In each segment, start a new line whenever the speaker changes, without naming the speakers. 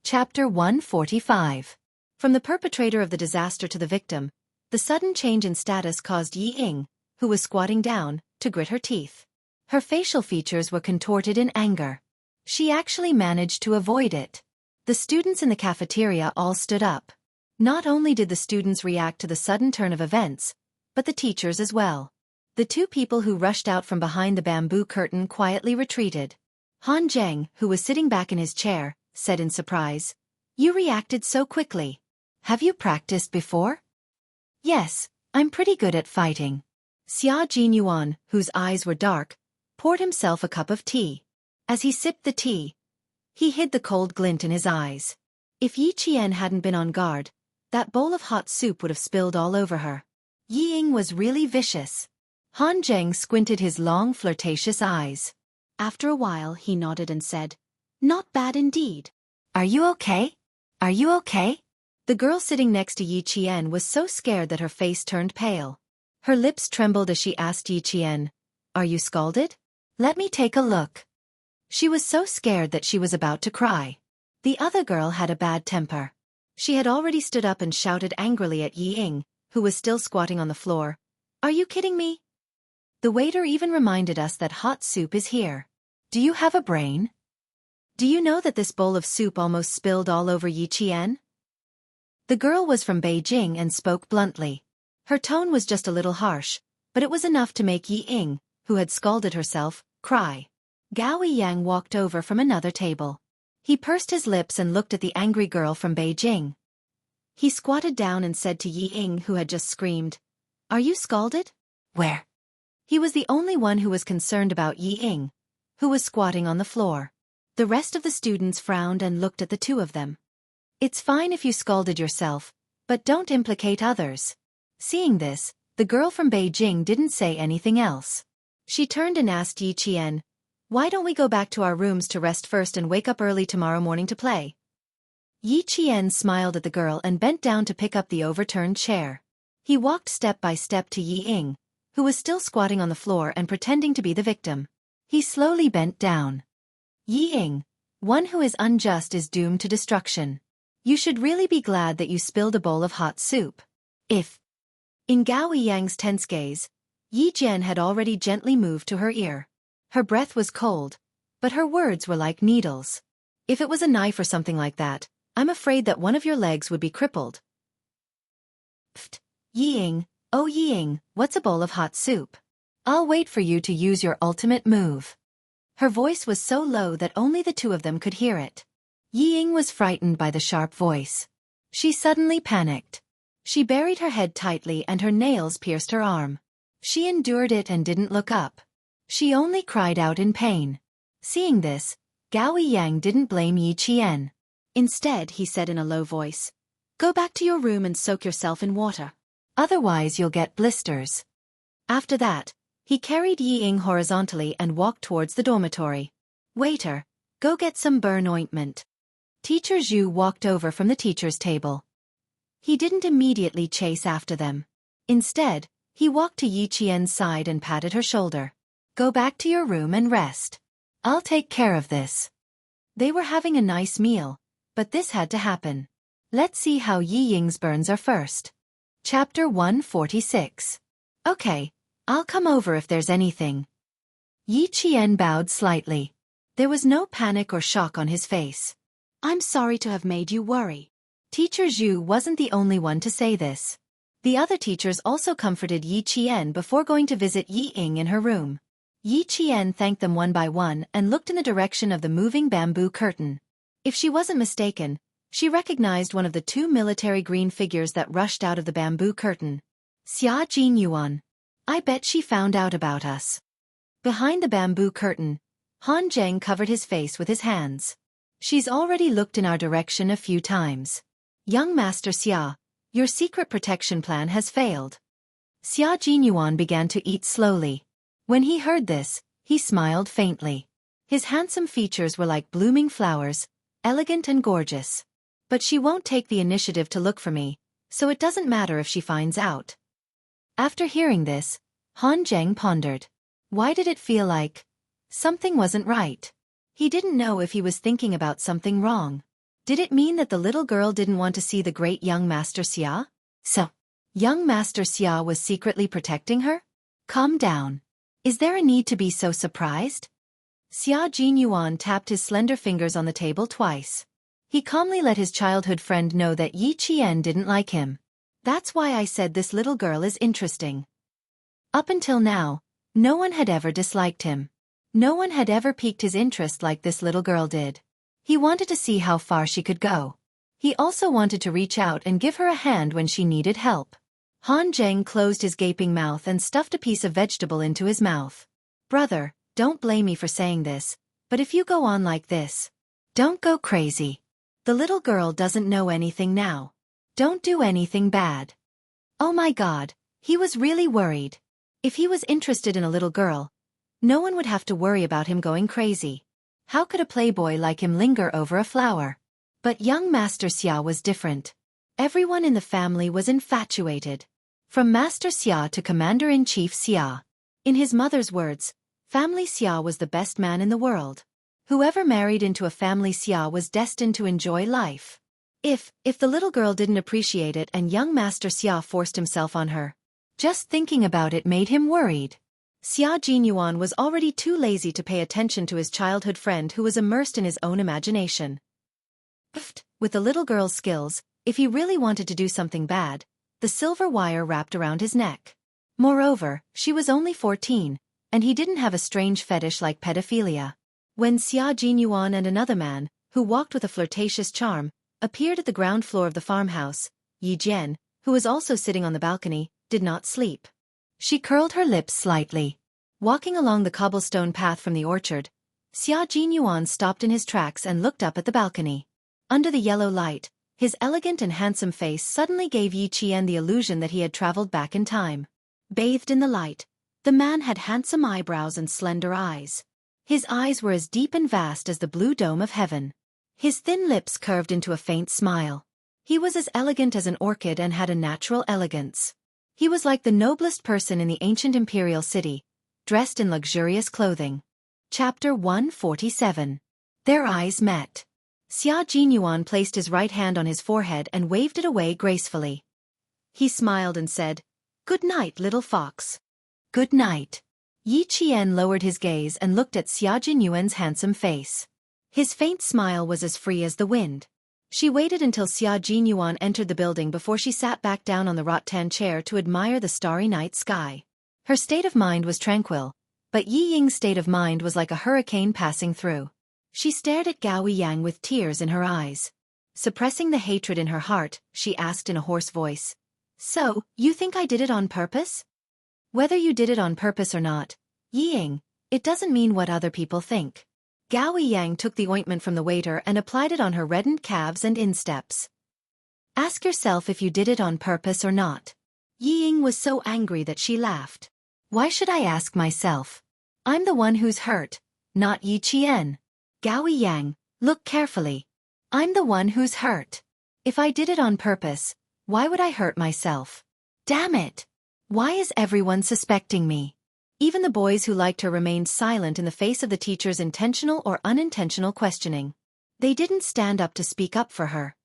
Chapter 145. From the perpetrator of the disaster to the victim, the sudden change in status caused Yi Ying, who was squatting down, to grit her teeth. Her facial features were contorted in anger. She actually managed to avoid it. The students in the cafeteria all stood up. Not only did the students react to the sudden turn of events, but the teachers as well. The two people who rushed out from behind the bamboo curtain quietly retreated. Han Zheng, who was sitting back in his chair, said in surprise, "You reacted so quickly. Have you practiced before?" "Yes, I'm pretty good at fighting." Xia Jinyuan, whose eyes were dark, poured himself a cup of tea. As he sipped the tea, he hid the cold glint in his eyes. If Yi Qian hadn't been on guard, that bowl of hot soup would have spilled all over her. Yi Ying was really vicious. Han Zheng squinted his long flirtatious eyes. After a while he nodded and said, "Not bad indeed. Are you okay? Are you okay?" The girl sitting next to Yi Qian was so scared that her face turned pale. Her lips trembled as she asked Yi Qian, "Are you scalded? Let me take a look." She was so scared that she was about to cry. The other girl had a bad temper. She had already stood up and shouted angrily at Yi Ying, who was still squatting on the floor. "Are you kidding me? The waiter even reminded us that hot soup is here. Do you have a brain? Do you know that this bowl of soup almost spilled all over Yi Qian?" The girl was from Beijing and spoke bluntly. Her tone was just a little harsh, but it was enough to make Yi Ying, who had scalded herself, cry. Gao Yang walked over from another table. He pursed his lips and looked at the angry girl from Beijing. He squatted down and said to Yi Ying, who had just screamed, "Are you scalded? Where?" He was the only one who was concerned about Yi Ying, who was squatting on the floor. The rest of the students frowned and looked at the two of them. "It's fine if you scalded yourself, but don't implicate others." Seeing this, the girl from Beijing didn't say anything else. She turned and asked Yi Qian, "Why don't we go back to our rooms to rest first and wake up early tomorrow morning to play?" Yi Qian smiled at the girl and bent down to pick up the overturned chair. He walked step by step to Yi Ying, who was still squatting on the floor and pretending to be the victim. He slowly bent down. "Yi Ying, one who is unjust is doomed to destruction. You should really be glad that you spilled a bowl of hot soup. If..." In Gao Yang's tense gaze, Yi Jian had already gently moved to her ear. Her breath was cold, but her words were like needles. "If it was a knife or something like that, I'm afraid that one of your legs would be crippled." "Pfft, Yi Ying, oh Yi Ying, what's a bowl of hot soup? I'll wait for you to use your ultimate move." Her voice was so low that only the two of them could hear it. Yi Ying was frightened by the sharp voice. She suddenly panicked. She buried her head tightly and her nails pierced her arm. She endured it and didn't look up. She only cried out in pain. Seeing this, Gao Yang didn't blame Yi Qian. Instead, he said in a low voice, "Go back to your room and soak yourself in water. Otherwise you'll get blisters." After that, he carried Yi Ying horizontally and walked towards the dormitory. "Waiter, go get some burn ointment." Teacher Zhu walked over from the teacher's table. He didn't immediately chase after them. Instead, he walked to Yi Qian's side and patted her shoulder. "Go back to your room and rest. I'll take care of this." They were having a nice meal, but this had to happen. Let's see how Yi Ying's burns are first. Chapter 146. "Okay, I'll come over if there's anything." Yi Qian bowed slightly. There was no panic or shock on his face. "I'm sorry to have made you worry." Teacher Zhu wasn't the only one to say this. The other teachers also comforted Yi Qian before going to visit Yi Ying in her room. Yi Qian thanked them one by one and looked in the direction of the moving bamboo curtain. If she wasn't mistaken, she recognized one of the two military green figures that rushed out of the bamboo curtain. Xia Jinyuan. I bet she found out about us. Behind the bamboo curtain, Han Zheng covered his face with his hands. She's already looked in our direction a few times. Young Master Xia, your secret protection plan has failed. Xia Jinyuan began to eat slowly. When he heard this, he smiled faintly. His handsome features were like blooming flowers, elegant and gorgeous. But she won't take the initiative to look for me, so it doesn't matter if she finds out. After hearing this, Han Zheng pondered. Why did it feel like something wasn't right? He didn't know if he was thinking about something wrong. Did it mean that the little girl didn't want to see the great young Master Xia? So, young Master Xia was secretly protecting her? Calm down. Is there a need to be so surprised? Xia Jinyuan tapped his slender fingers on the table twice. He calmly let his childhood friend know that Yi Qian didn't like him. That's why I said this little girl is interesting. Up until now, no one had ever disliked him. No one had ever piqued his interest like this little girl did. He wanted to see how far she could go. He also wanted to reach out and give her a hand when she needed help. Han Zheng closed his gaping mouth and stuffed a piece of vegetable into his mouth. Brother, don't blame me for saying this, but if you go on like this, don't go crazy. The little girl doesn't know anything now. Don't do anything bad. Oh my God, he was really worried. If he was interested in a little girl, no one would have to worry about him going crazy. How could a playboy like him linger over a flower? But young Master Xia was different. Everyone in the family was infatuated. From Master Xia to Commander-in-Chief Xia. In his mother's words, Family Xia was the best man in the world. Whoever married into a family Xia was destined to enjoy life. If the little girl didn't appreciate it and young Master Xia forced himself on her, just thinking about it made him worried. Xia Jinyuan was already too lazy to pay attention to his childhood friend who was immersed in his own imagination. With the little girl's skills, if he really wanted to do something bad, the silver wire wrapped around his neck. Moreover, she was only 14, and he didn't have a strange fetish like pedophilia. When Xia Jinyuan and another man, who walked with a flirtatious charm, appeared at the ground floor of the farmhouse, Yi Jian, who was also sitting on the balcony, did not sleep. She curled her lips slightly. Walking along the cobblestone path from the orchard, Xia Jinyuan stopped in his tracks and looked up at the balcony. Under the yellow light, his elegant and handsome face suddenly gave Yi Qian the illusion that he had traveled back in time. Bathed in the light, the man had handsome eyebrows and slender eyes. His eyes were as deep and vast as the blue dome of heaven. His thin lips curved into a faint smile. He was as elegant as an orchid and had a natural elegance. He was like the noblest person in the ancient imperial city, dressed in luxurious clothing. Chapter 147. Their eyes met. Xia Jinyuan placed his right hand on his forehead and waved it away gracefully. He smiled and said, "Good night, little fox." "Good night." Yi Qian lowered his gaze and looked at Xia Jinyuan's handsome face. His faint smile was as free as the wind. She waited until Xia Jinyuan entered the building before she sat back down on the rattan chair to admire the starry night sky. Her state of mind was tranquil, but Yi Ying's state of mind was like a hurricane passing through. She stared at Gao Yang with tears in her eyes. Suppressing the hatred in her heart, she asked in a hoarse voice, "So, you think I did it on purpose?" "Whether you did it on purpose or not, Yi Ying, it doesn't mean what other people think." Gao Yang took the ointment from the waiter and applied it on her reddened calves and insteps. "Ask yourself if you did it on purpose or not." Yi Ying was so angry that she laughed. "Why should I ask myself? I'm the one who's hurt, not Yi Qian." "Gao Yang, look carefully. I'm the one who's hurt. If I did it on purpose, why would I hurt myself? Damn it! Why is everyone suspecting me?" Even the boys who liked her remained silent in the face of the teacher's intentional or unintentional questioning. They didn't stand up to speak up for her.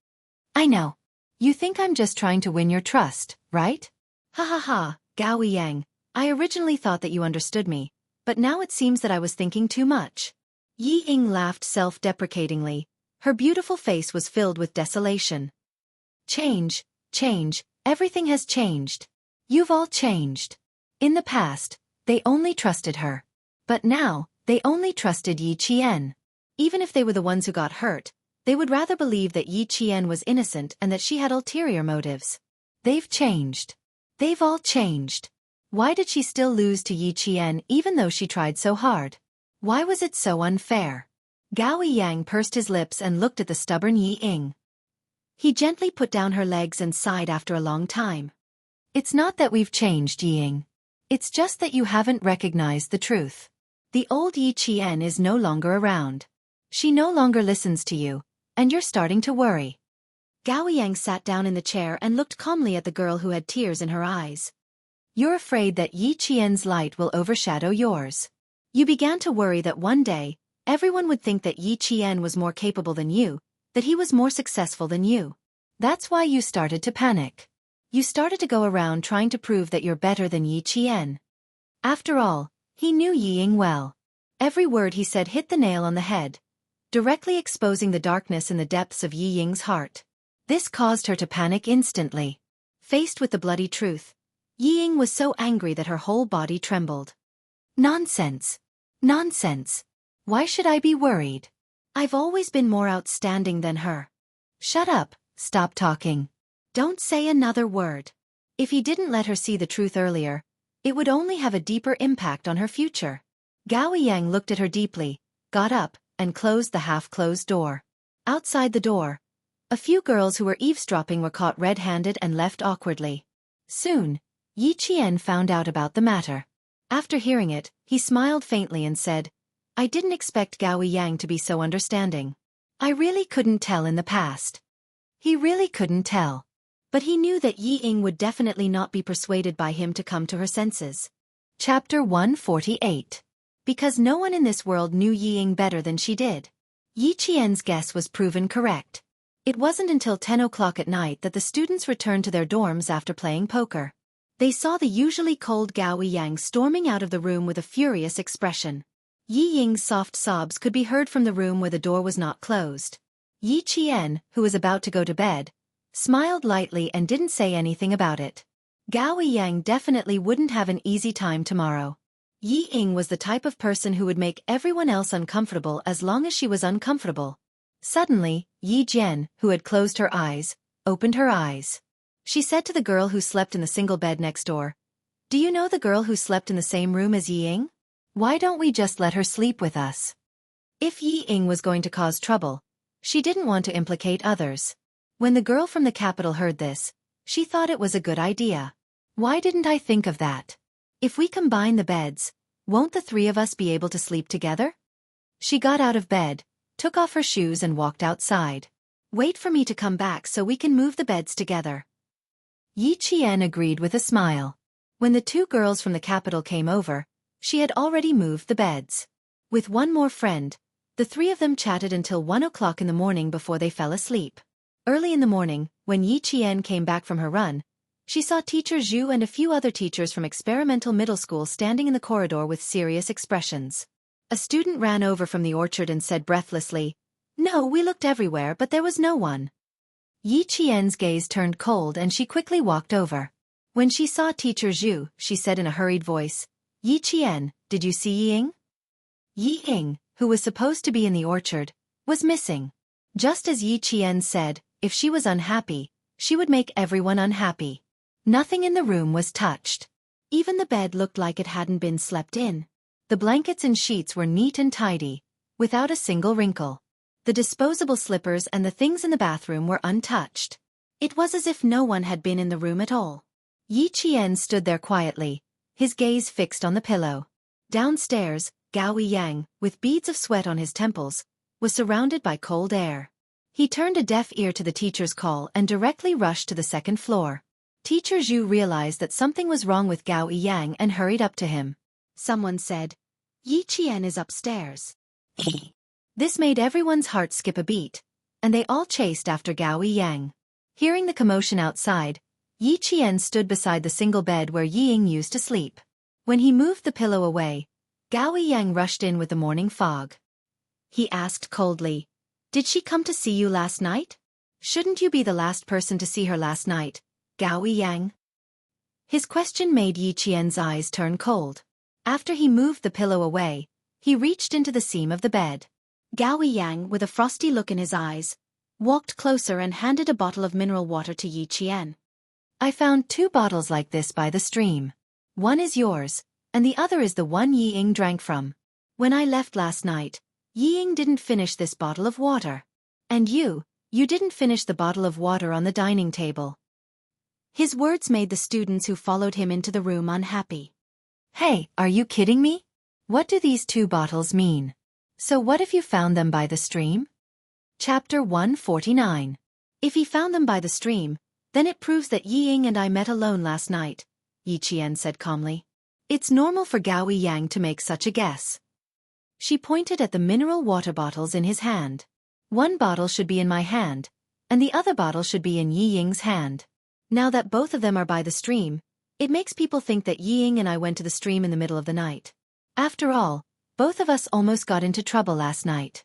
"I know. You think I'm just trying to win your trust, right? Ha ha ha, Gao Yang, I originally thought that you understood me, but now it seems that I was thinking too much." Yi Ying laughed self-deprecatingly. Her beautiful face was filled with desolation. Change, everything has changed. You've all changed. In the past, they only trusted her. But now, they only trusted Yi Qian. Even if they were the ones who got hurt, they would rather believe that Yi Qian was innocent and that she had ulterior motives. They've changed. They've all changed. Why did she still lose to Yi Qian even though she tried so hard? Why was it so unfair? Gao Yang pursed his lips and looked at the stubborn Yi Ying. He gently put down her legs and sighed after a long time. "It's not that we've changed, Yi Ying. It's just that you haven't recognized the truth. The old Yi Qian is no longer around. She no longer listens to you, and you're starting to worry." Gao Yang sat down in the chair and looked calmly at the girl who had tears in her eyes. "You're afraid that Yi Qian's light will overshadow yours. You began to worry that one day, everyone would think that Yi Qian was more capable than you, that he was more successful than you. That's why you started to panic. You started to go around trying to prove that you're better than Yi Qian. After all, he knew Yi Ying well. Every word he said hit the nail on the head, directly exposing the darkness in the depths of Yi Ying's heart. This caused her to panic instantly. Faced with the bloody truth, Yi Ying was so angry that her whole body trembled. Nonsense. Nonsense. Why should I be worried? I've always been more outstanding than her. Shut up, stop talking. Don't say another word. If he didn't let her see the truth earlier, it would only have a deeper impact on her future. Gao Yang looked at her deeply, got up, and closed the half-closed door. Outside the door, a few girls who were eavesdropping were caught red-handed and left awkwardly. Soon, Yi Qian found out about the matter. After hearing it, he smiled faintly and said, I didn't expect Gao Yang to be so understanding. I really couldn't tell in the past. He really couldn't tell. But he knew that Yi Ying would definitely not be persuaded by him to come to her senses. Chapter 148. Because no one in this world knew Yi Ying better than she did. Yi Qian's guess was proven correct. It wasn't until 10 o'clock at night that the students returned to their dorms after playing poker. They saw the usually cold Gao Yang storming out of the room with a furious expression. Yi Ying's soft sobs could be heard from the room where the door was not closed. Yi Qian, who was about to go to bed, smiled lightly and didn't say anything about it. Gao Yang definitely wouldn't have an easy time tomorrow. Yi Ying was the type of person who would make everyone else uncomfortable as long as she was uncomfortable. Suddenly, Yi Jian, who had closed her eyes, opened her eyes. She said to the girl who slept in the single bed next door, Do you know the girl who slept in the same room as Yi Ying? Why don't we just let her sleep with us? If Yi Ying was going to cause trouble, she didn't want to implicate others. When the girl from the capital heard this, she thought it was a good idea. Why didn't I think of that? If we combine the beds, won't the three of us be able to sleep together? She got out of bed, took off her shoes and walked outside. Wait for me to come back so we can move the beds together. Yi Qian agreed with a smile. When the two girls from the capital came over, she had already moved the beds. With one more friend, the three of them chatted until 1 o'clock in the morning before they fell asleep. Early in the morning, when Yi Qian came back from her run, she saw Teacher Zhu and a few other teachers from experimental middle school standing in the corridor with serious expressions. A student ran over from the orchard and said breathlessly, No, we looked everywhere but there was no one. Yi Qian's gaze turned cold and she quickly walked over. When she saw Teacher Zhu, she said in a hurried voice, Yi Qian, did you see Yi Ying? Yi Ying, who was supposed to be in the orchard, was missing. Just as Yi Qian said, if she was unhappy, she would make everyone unhappy. Nothing in the room was touched. Even the bed looked like it hadn't been slept in. The blankets and sheets were neat and tidy, without a single wrinkle. The disposable slippers and the things in the bathroom were untouched. It was as if no one had been in the room at all. Yi Qian stood there quietly, his gaze fixed on the pillow. Downstairs, Gao Yang, with beads of sweat on his temples, was surrounded by cold air. He turned a deaf ear to the teacher's call and directly rushed to the second floor. Teacher Zhu realized that something was wrong with Gao Yang and hurried up to him. Someone said, Yi Qian is upstairs. This made everyone's heart skip a beat, and they all chased after Gao Yang. Hearing the commotion outside, Yi Qian stood beside the single bed where Yi Ying used to sleep. When he moved the pillow away, Gao Yang rushed in with the morning fog. He asked coldly, Did she come to see you last night? Shouldn't you be the last person to see her last night, Gao Yang? His question made Yi Qian's eyes turn cold. After he moved the pillow away, he reached into the seam of the bed. Gao Yang, with a frosty look in his eyes, walked closer and handed a bottle of mineral water to Yi Qian. I found 2 bottles like this by the stream. One is yours, and the other is the one Yi Ying drank from. When I left last night, Yi Ying didn't finish this bottle of water. And you didn't finish the bottle of water on the dining table. His words made the students who followed him into the room unhappy. Hey, are you kidding me? What do these 2 bottles mean? So what if you found them by the stream? Chapter 149. If he found them by the stream, then it proves that Yi Ying and I met alone last night, Yi Qian said calmly. It's normal for Gao Yang to make such a guess. She pointed at the mineral water bottles in his hand. One bottle should be in my hand, and the other bottle should be in Yi Ying's hand. Now that both of them are by the stream, it makes people think that Yi Ying and I went to the stream in the middle of the night. After all, both of us almost got into trouble last night.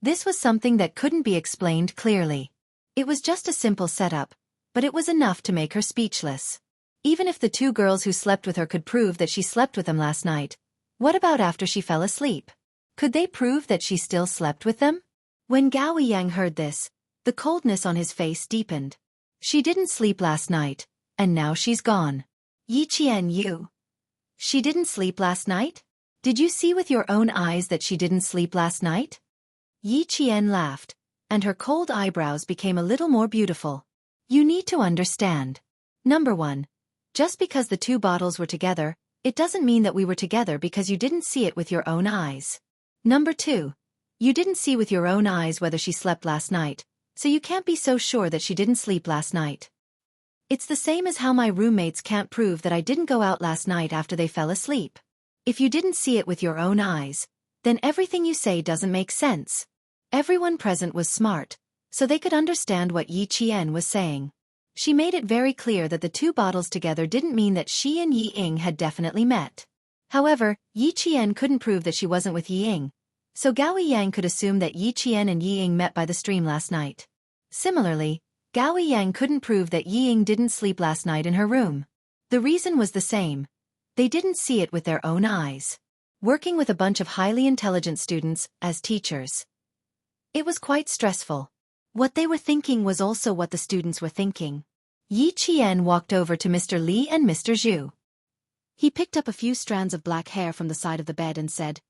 This was something that couldn't be explained clearly. It was just a simple setup, but it was enough to make her speechless. Even if the two girls who slept with her could prove that she slept with them last night, what about after she fell asleep? Could they prove that she still slept with them? When Gao Yang heard this, the coldness on his face deepened. She didn't sleep last night, and now she's gone. Yi Qian, you. She didn't sleep last night? Did you see with your own eyes that she didn't sleep last night? Yi Qian laughed, and her cold eyebrows became a little more beautiful. You need to understand. Number 1. Just because the two bottles were together, it doesn't mean that we were together because you didn't see it with your own eyes. Number 2. You didn't see with your own eyes whether she slept last night, so you can't be so sure that she didn't sleep last night. It's the same as how my roommates can't prove that I didn't go out last night after they fell asleep. If you didn't see it with your own eyes, then everything you say doesn't make sense. Everyone present was smart, so they could understand what Yi Qian was saying. She made it very clear that the two bottles together didn't mean that she and Yi Ying had definitely met. However, Yi Qian couldn't prove that she wasn't with Yi Ying, so Gao Yang could assume that Yi Qian and Yi Ying met by the stream last night. Similarly, Gao Yang couldn't prove that Yi Ying didn't sleep last night in her room. The reason was the same. They didn't see it with their own eyes. Working with a bunch of highly intelligent students as teachers, it was quite stressful. What they were thinking was also what the students were thinking. Yi Qian walked over to Mr. Li and Mr. Zhu. He picked up a few strands of black hair from the side of the bed and said,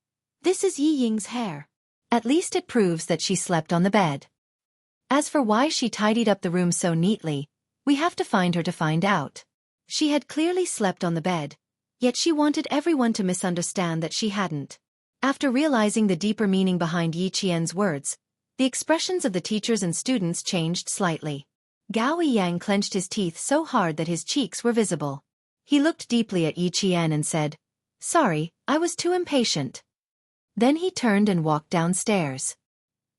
"This is Yi Ying's hair. At least it proves that she slept on the bed. As for why she tidied up the room so neatly, we have to find her to find out. She had clearly slept on the bed, yet she wanted everyone to misunderstand that she hadn't." After realizing the deeper meaning behind Yi Qian's words, the expressions of the teachers and students changed slightly. Gao Yang clenched his teeth so hard that his cheeks were visible. He looked deeply at Yi Qian and said, "Sorry, I was too impatient." Then he turned and walked downstairs.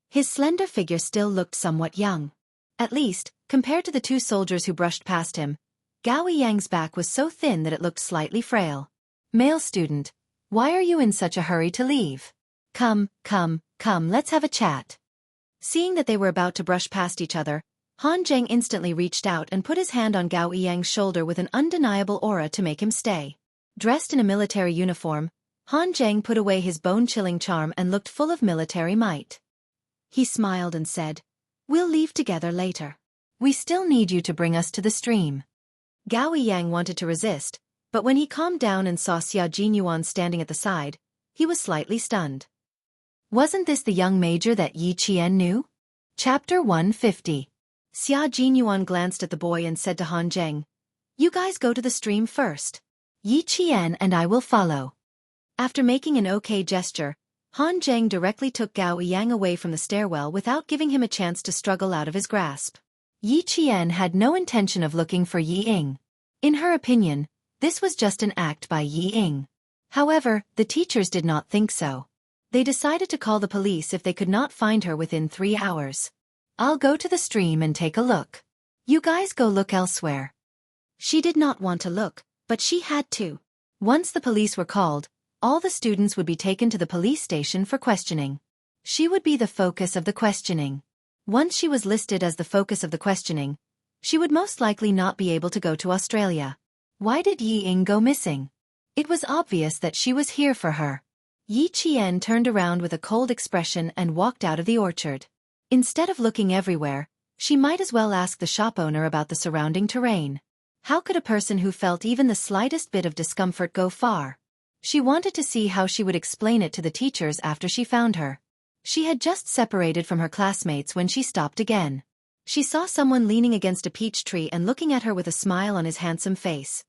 His slender figure still looked somewhat young. At least, compared to the two soldiers who brushed past him, Gao Yang's back was so thin that it looked slightly frail. "Male student, why are you in such a hurry to leave? Come, let's have a chat." Seeing that they were about to brush past each other, Han Zheng instantly reached out and put his hand on Gao Yang's shoulder with an undeniable aura to make him stay. Dressed in a military uniform, Han Zheng put away his bone-chilling charm and looked full of military might. He smiled and said, "We'll leave together later. We still need you to bring us to the stream." Gao Yang wanted to resist, but when he calmed down and saw Xia Jinyuan standing at the side, he was slightly stunned. Wasn't this the young major that Yi Qian knew? Chapter 150. Xia Jinyuan glanced at the boy and said to Han Zheng, "You guys go to the stream first. Yi Qian and I will follow." After making an okay gesture, Han Zheng directly took Gao Yang away from the stairwell without giving him a chance to struggle out of his grasp. Yi Qian had no intention of looking for Yi Ying. In her opinion, this was just an act by Yi Ying. However, the teachers did not think so. They decided to call the police if they could not find her within 3 hours. "I'll go to the stream and take a look. You guys go look elsewhere." She did not want to look, but she had to. Once the police were called, all the students would be taken to the police station for questioning. She would be the focus of the questioning. Once she was listed as the focus of the questioning, she would most likely not be able to go to Australia. Why did Yi Ying go missing? It was obvious that she was here for her. Yi Qian turned around with a cold expression and walked out of the orchard. Instead of looking everywhere, she might as well ask the shop owner about the surrounding terrain. How could a person who felt even the slightest bit of discomfort go far? She wanted to see how she would explain it to the teachers after she found her. She had just separated from her classmates when she stopped again. She saw someone leaning against a peach tree and looking at her with a smile on his handsome face.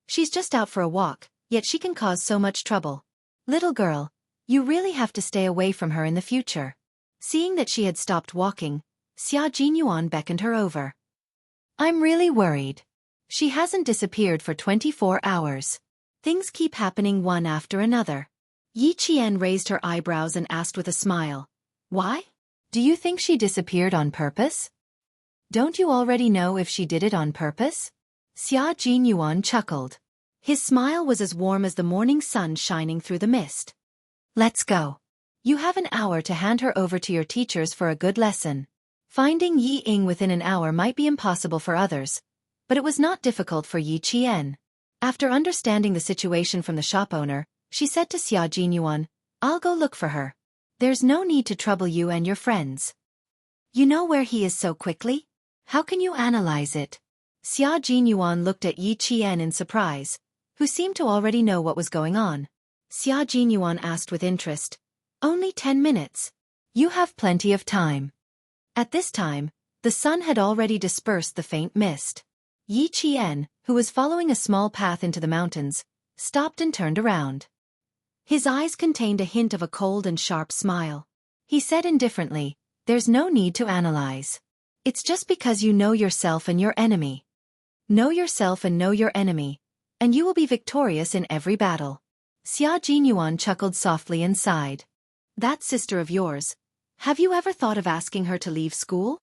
She's just out for a walk, yet she can cause so much trouble. Little girl, you really have to stay away from her in the future. Seeing that she had stopped walking, Xia Jinyuan beckoned her over. I'm really worried. She hasn't disappeared for 24 hours. Things keep happening one after another. Yi Qian raised her eyebrows and asked with a smile. Why? Do you think she disappeared on purpose? Don't you already know if she did it on purpose? Xia Jinyuan chuckled. His smile was as warm as the morning sun shining through the mist. Let's go. You have an hour to hand her over to your teachers for a good lesson. Finding Yi Ying within an hour might be impossible for others, but it was not difficult for Yi Qian. After understanding the situation from the shop owner, she said to Xia Jinyuan, I'll go look for her. There's no need to trouble you and your friends. You know where he is so quickly? How can you analyze it? Xia Jinyuan looked at Yi Qian in surprise, who seemed to already know what was going on. Xia Jinyuan asked with interest, Only 10 minutes. You have plenty of time. At this time, the sun had already dispersed the faint mist. Yi Qian, who was following a small path into the mountains, stopped and turned around. His eyes contained a hint of a cold and sharp smile. He said indifferently, There's no need to analyze. It's just because you know yourself and your enemy. Know yourself and know your enemy, and you will be victorious in every battle. Xia Jinyuan chuckled softly and sighed. That sister of yours, have you ever thought of asking her to leave school?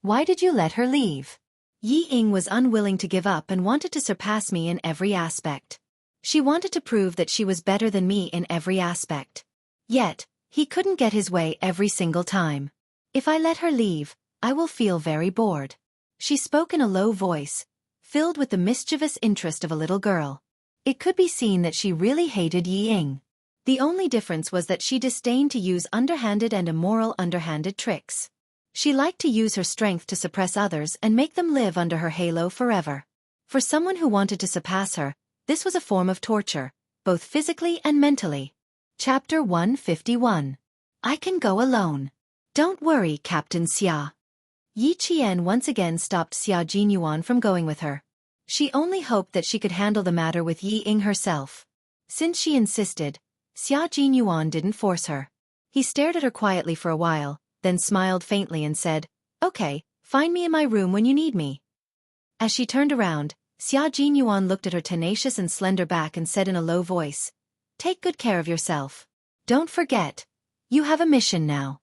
Why did you let her leave? Yi Ying was unwilling to give up and wanted to surpass me in every aspect. She wanted to prove that she was better than me in every aspect. Yet, he couldn't get his way every single time. If I let her leave, I will feel very bored. She spoke in a low voice, filled with the mischievous interest of a little girl. It could be seen that she really hated Yi Ying. The only difference was that she disdained to use underhanded and immoral underhanded tricks. She liked to use her strength to suppress others and make them live under her halo forever. For someone who wanted to surpass her, this was a form of torture, both physically and mentally. Chapter 151. I can go alone. Don't worry, Captain Xia. Yi Qian once again stopped Xia Jinyuan from going with her. She only hoped that she could handle the matter with Yi Ying herself. Since she insisted, Xia Jinyuan didn't force her. He stared at her quietly for a while, then smiled faintly and said, Okay, find me in my room when you need me. As she turned around, Xia Jinyuan looked at her tenacious and slender back and said in a low voice, Take good care of yourself. Don't forget. You have a mission now.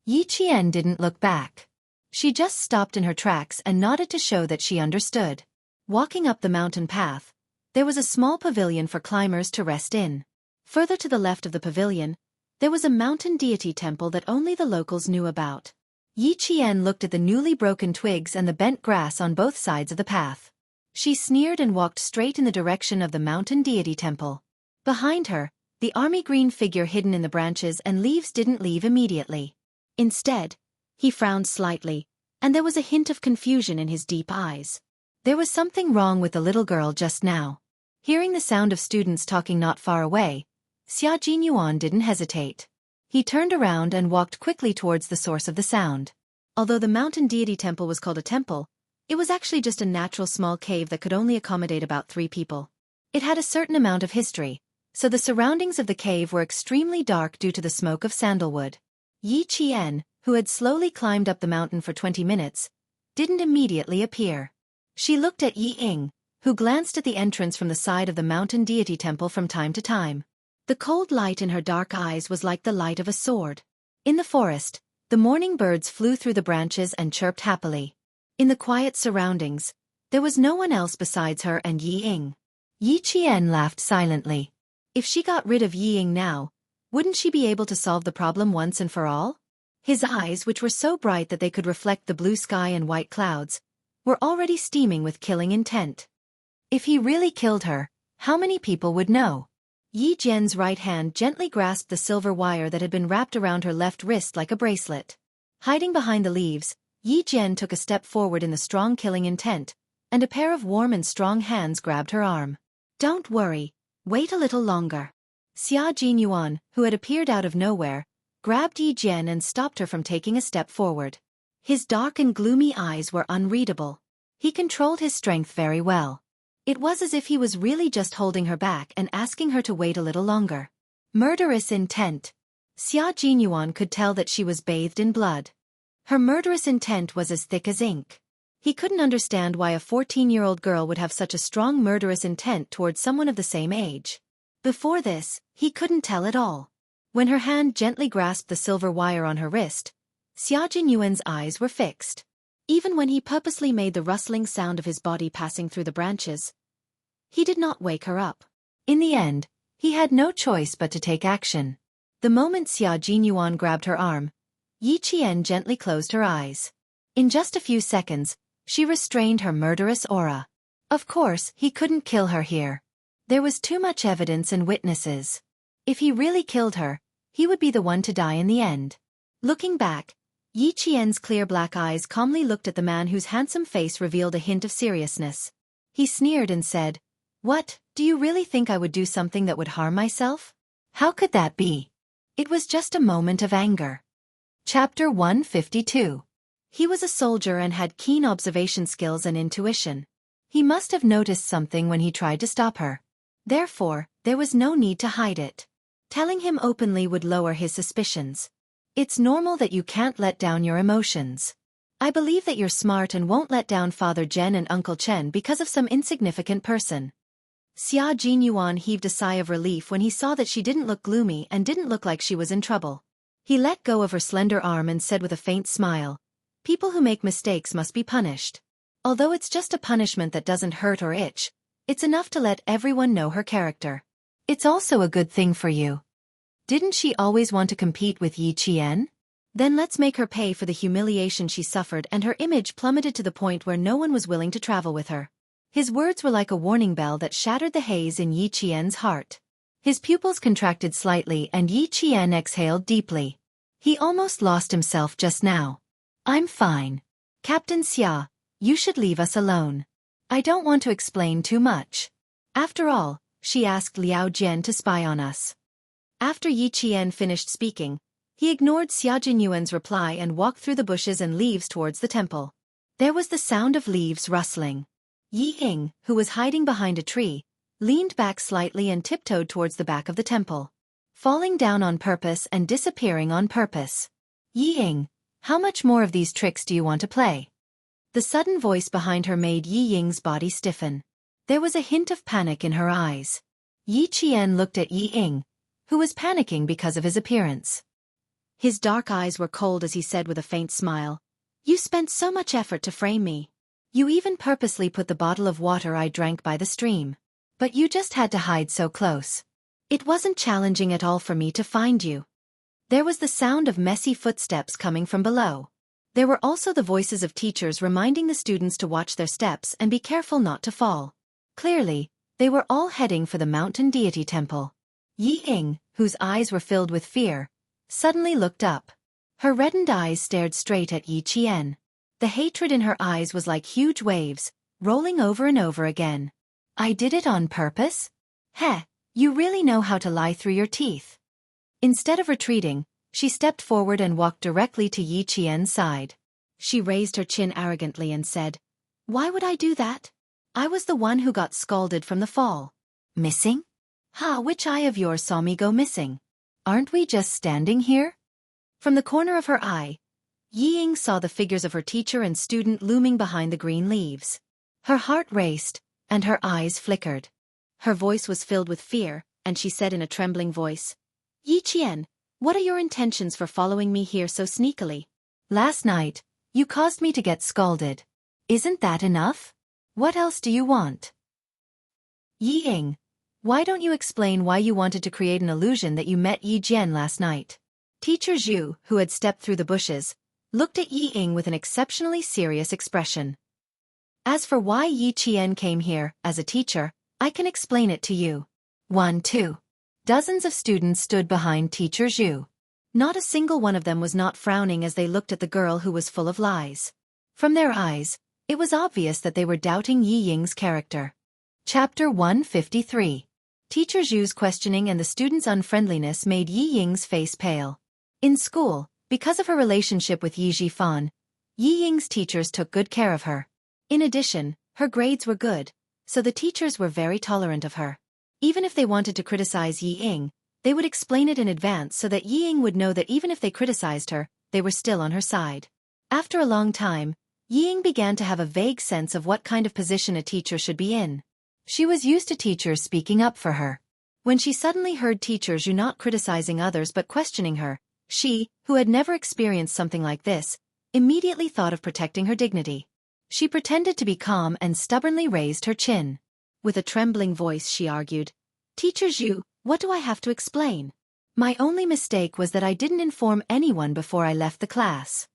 Yi Qian didn't look back. She just stopped in her tracks and nodded to show that she understood. Walking up the mountain path, there was a small pavilion for climbers to rest in. Further to the left of the pavilion, there was a mountain deity temple that only the locals knew about. Yi Qian looked at the newly broken twigs and the bent grass on both sides of the path. She sneered and walked straight in the direction of the mountain deity temple. Behind her, the army green figure hidden in the branches and leaves didn't leave immediately. Instead, he frowned slightly, and there was a hint of confusion in his deep eyes. There was something wrong with the little girl just now. Hearing the sound of students talking not far away, Xia Jinyuan didn't hesitate. He turned around and walked quickly towards the source of the sound. Although the mountain deity temple was called a temple, it was actually just a natural small cave that could only accommodate about 3 people. It had a certain amount of history, so the surroundings of the cave were extremely dark due to the smoke of sandalwood. Yi Qian, who had slowly climbed up the mountain for 20 minutes, didn't immediately appear. She looked at Yi Ying, who glanced at the entrance from the side of the mountain deity temple from time to time. The cold light in her dark eyes was like the light of a sword. In the forest, the morning birds flew through the branches and chirped happily. In the quiet surroundings, there was no one else besides her and Yi Ying. Yi Qian laughed silently. If she got rid of Yi Ying now, wouldn't she be able to solve the problem once and for all? His eyes, which were so bright that they could reflect the blue sky and white clouds, were already steaming with killing intent. If he really killed her, how many people would know? Yi Jian's right hand gently grasped the silver wire that had been wrapped around her left wrist like a bracelet. Hiding behind the leaves, Yi Jian took a step forward in the strong killing intent, and a pair of warm and strong hands grabbed her arm. Don't worry, wait a little longer. Xia Jinyuan, who had appeared out of nowhere, grabbed Yi Jian and stopped her from taking a step forward. His dark and gloomy eyes were unreadable. He controlled his strength very well. It was as if he was really just holding her back and asking her to wait a little longer. Murderous intent. Xia Jinyuan could tell that she was bathed in blood. Her murderous intent was as thick as ink. He couldn't understand why a 14-year-old girl would have such a strong murderous intent towards someone of the same age. Before this, he couldn't tell at all. When her hand gently grasped the silver wire on her wrist, Xia Jinyuan's eyes were fixed. Even when he purposely made the rustling sound of his body passing through the branches, he did not wake her up. In the end, he had no choice but to take action. The moment Xia Jinyuan grabbed her arm, Yi Qian gently closed her eyes. In just a few seconds, she restrained her murderous aura. Of course, he couldn't kill her here. There was too much evidence and witnesses. If he really killed her, he would be the one to die in the end. Looking back, Yi Qian's clear black eyes calmly looked at the man whose handsome face revealed a hint of seriousness. He sneered and said, "What, do you really think I would do something that would harm myself? How could that be?" It was just a moment of anger. Chapter 152. He was a soldier and had keen observation skills and intuition. He must have noticed something when he tried to stop her. Therefore, there was no need to hide it. Telling him openly would lower his suspicions. It's normal that you can't let down your emotions. I believe that you're smart and won't let down Father Zhen and Uncle Chen because of some insignificant person. Xia Jinyuan heaved a sigh of relief when he saw that she didn't look gloomy and didn't look like she was in trouble. He let go of her slender arm and said with a faint smile, "People who make mistakes must be punished. Although it's just a punishment that doesn't hurt or itch, it's enough to let everyone know her character. It's also a good thing for you. Didn't she always want to compete with Yi Qian? Then let's make her pay for the humiliation she suffered, and her image plummeted to the point where no one was willing to travel with her." His words were like a warning bell that shattered the haze in Yi Qian's heart. His pupils contracted slightly and Yi Qian exhaled deeply. He almost lost himself just now. "I'm fine. Captain Xia, you should leave us alone. I don't want to explain too much. After all, she asked Liao Jian to spy on us." After Yi Qian finished speaking, he ignored Xia Jinyuan's reply and walked through the bushes and leaves towards the temple. There was the sound of leaves rustling. Yi Ying, who was hiding behind a tree, leaned back slightly and tiptoed towards the back of the temple. Falling down on purpose and disappearing on purpose. "Yi Ying, how much more of these tricks do you want to play?" The sudden voice behind her made Yi Ying's body stiffen. There was a hint of panic in her eyes. Yi Qian looked at Yi Ying, who was panicking because of his appearance. His dark eyes were cold as he said with a faint smile, "You spent so much effort to frame me. You even purposely put the bottle of water I drank by the stream. But you just had to hide so close. It wasn't challenging at all for me to find you." There was the sound of messy footsteps coming from below. There were also the voices of teachers reminding the students to watch their steps and be careful not to fall. Clearly, they were all heading for the mountain deity temple. Yi Ying, whose eyes were filled with fear, suddenly looked up. Her reddened eyes stared straight at Yi Qian. The hatred in her eyes was like huge waves, rolling over and over again. "I did it on purpose? Heh, you really know how to lie through your teeth." Instead of retreating, she stepped forward and walked directly to Yi Qian's side. She raised her chin arrogantly and said, "Why would I do that? I was the one who got scalded from the fall." "Missing? Ha, which eye of yours saw me go missing? Aren't we just standing here?" From the corner of her eye, Yi Ying saw the figures of her teacher and student looming behind the green leaves. Her heart raced, and her eyes flickered. Her voice was filled with fear, and she said in a trembling voice, "Yi Qian, what are your intentions for following me here so sneakily? Last night, you caused me to get scalded. Isn't that enough? What else do you want?" "Yi Ying, why don't you explain why you wanted to create an illusion that you met Yi Jian last night?" Teacher Zhu, who had stepped through the bushes, looked at Yi Ying with an exceptionally serious expression. "As for why Yi Qian came here, as a teacher, I can explain it to you." 1-2. Dozens of students stood behind Teacher Zhu. Not a single one of them was not frowning as they looked at the girl who was full of lies. From their eyes, it was obvious that they were doubting Yi Ying's character. Chapter 153. Teacher Zhu's questioning and the students' unfriendliness made Yi Ying's face pale. In school, because of her relationship with Yi Xiaofan, Yi Ying's teachers took good care of her. In addition, her grades were good, so the teachers were very tolerant of her. Even if they wanted to criticize Yi Ying, they would explain it in advance so that Yi Ying would know that even if they criticized her, they were still on her side. After a long time, Yi Ying began to have a vague sense of what kind of position a teacher should be in. She was used to teachers speaking up for her. When she suddenly heard teachers not criticizing others but questioning her, She, who had never experienced something like this, immediately thought of protecting her dignity. She pretended to be calm and stubbornly raised her chin. With a trembling voice she argued, "Teacher Zhu, what do I have to explain? My only mistake was that I didn't inform anyone before I left the class.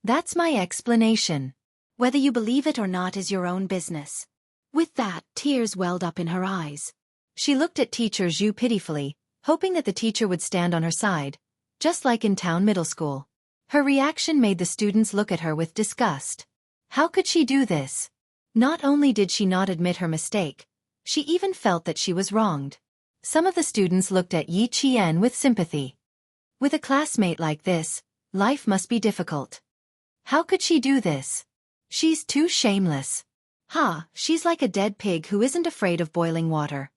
That's my explanation. Whether you believe it or not is your own business." With that, tears welled up in her eyes. She looked at Teacher Zhu pitifully, hoping that the teacher would stand on her side, just like in town middle school. Her reaction made the students look at her with disgust. How could she do this? Not only did she not admit her mistake, she even felt that she was wronged. Some of the students looked at Yi Qian with sympathy. With a classmate like this, life must be difficult. How could she do this? She's too shameless. She's like a dead pig who isn't afraid of boiling water.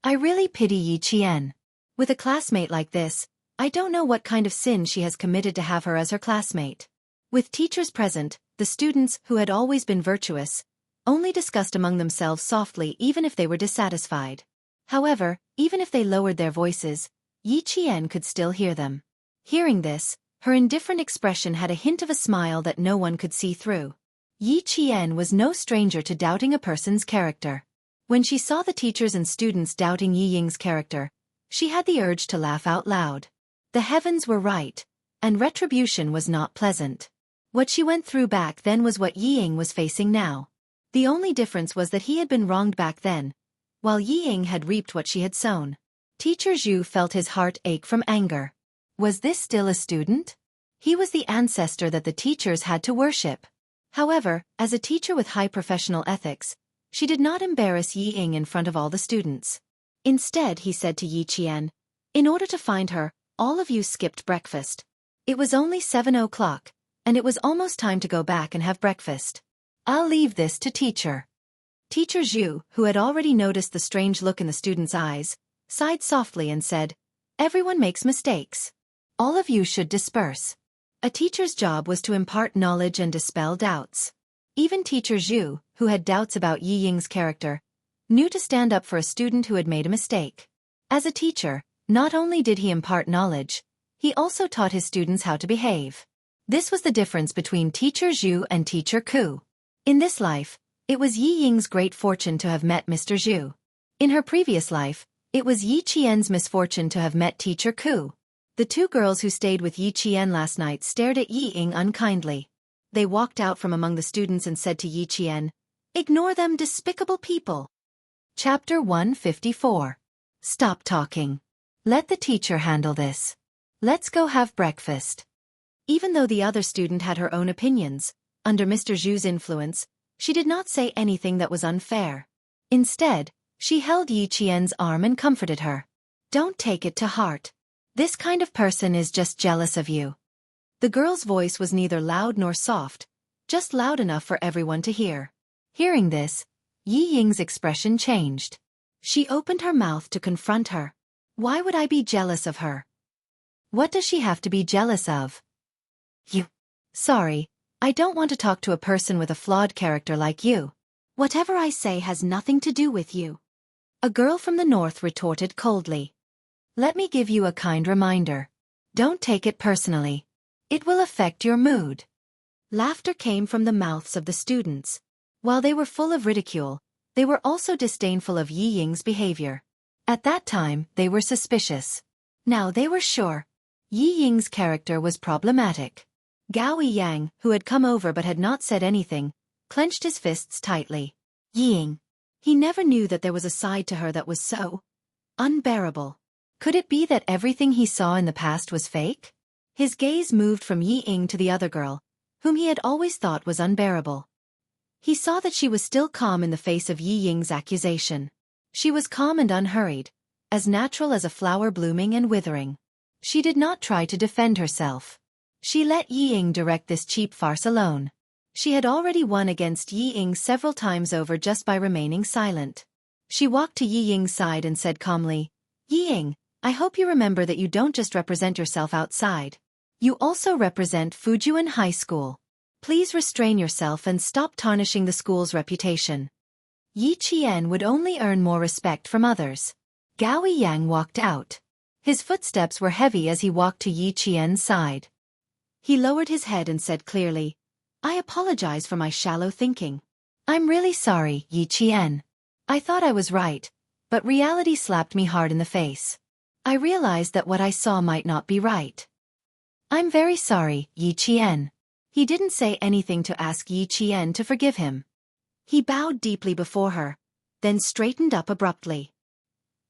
I really pity Yi Qian. With a classmate like this, I don't know what kind of sin she has committed to have her as her classmate. With teachers present, the students, who had always been virtuous, only discussed among themselves softly even if they were dissatisfied. However, even if they lowered their voices, Yi Qian could still hear them. Hearing this, her indifferent expression had a hint of a smile that no one could see through. Yi Qian was no stranger to doubting a person's character. When she saw the teachers and students doubting Yi Ying's character, she had the urge to laugh out loud. The heavens were right, and retribution was not pleasant. What she went through back then was what Yi Ying was facing now. The only difference was that he had been wronged back then, while Yi Ying had reaped what she had sown. Teacher Zhu felt his heart ache from anger. Was this still a student? He was the ancestor that the teachers had to worship. However, as a teacher with high professional ethics, she did not embarrass Yi Ying in front of all the students. Instead, he said to Yi Qian, "In order to find her, all of you skipped breakfast. It was only 7 o'clock, and it was almost time to go back and have breakfast. I'll leave this to teacher." Teacher Zhu, who had already noticed the strange look in the students' eyes, sighed softly and said, "Everyone makes mistakes. All of you should disperse." A teacher's job was to impart knowledge and dispel doubts. Even Teacher Zhu, who had doubts about Yi Ying's character, knew to stand up for a student who had made a mistake. As a teacher, not only did he impart knowledge, he also taught his students how to behave. This was the difference between Teacher Zhu and Teacher Ku. In this life, it was Yi Ying's great fortune to have met Mr. Zhu. In her previous life, it was Yi Qian's misfortune to have met Teacher Ku. The two girls who stayed with Yi Qian last night stared at Yi Ying unkindly. They walked out from among the students and said to Yi Qian, "Ignore them, despicable people." Chapter 154. Stop talking. Let the teacher handle this. Let's go have breakfast. Even though the other student had her own opinions, under Mr. Zhu's influence, she did not say anything that was unfair. Instead, she held Yi Qian's arm and comforted her. "Don't take it to heart. This kind of person is just jealous of you." The girl's voice was neither loud nor soft, just loud enough for everyone to hear. Hearing this, Yi Ying's expression changed. She opened her mouth to confront her. Why would I be jealous of her? What does she have to be jealous of? You. Sorry, I don't want to talk to a person with a flawed character like you. Whatever I say has nothing to do with you. A girl from the north retorted coldly. Let me give you a kind reminder. Don't take it personally. It will affect your mood. Laughter came from the mouths of the students. While they were full of ridicule, they were also disdainful of Yi Ying's behavior. At that time, they were suspicious. Now they were sure. Yi Ying's character was problematic. Gao Yang, who had come over but had not said anything, clenched his fists tightly. Yi Ying. He never knew that there was a side to her that was so unbearable. Could it be that everything he saw in the past was fake? His gaze moved from Yi Ying to the other girl, whom he had always thought was unbearable. He saw that she was still calm in the face of Yi Ying's accusation. She was calm and unhurried, as natural as a flower blooming and withering. She did not try to defend herself. She let Yi Ying direct this cheap farce alone. She had already won against Yi Ying several times over just by remaining silent. She walked to Yi Ying's side and said calmly, "Yi Ying, I hope you remember that you don't just represent yourself outside. You also represent Fujian High School. Please restrain yourself and stop tarnishing the school's reputation." Yi Qian would only earn more respect from others. Gao Yang walked out. His footsteps were heavy as he walked to Yi Qian's side. He lowered his head and said clearly, "I apologize for my shallow thinking. I'm really sorry, Yi Qian. I thought I was right, but reality slapped me hard in the face. I realized that what I saw might not be right. I'm very sorry, Yi Qian." He didn't say anything to ask Yi Qian to forgive him. He bowed deeply before her, then straightened up abruptly.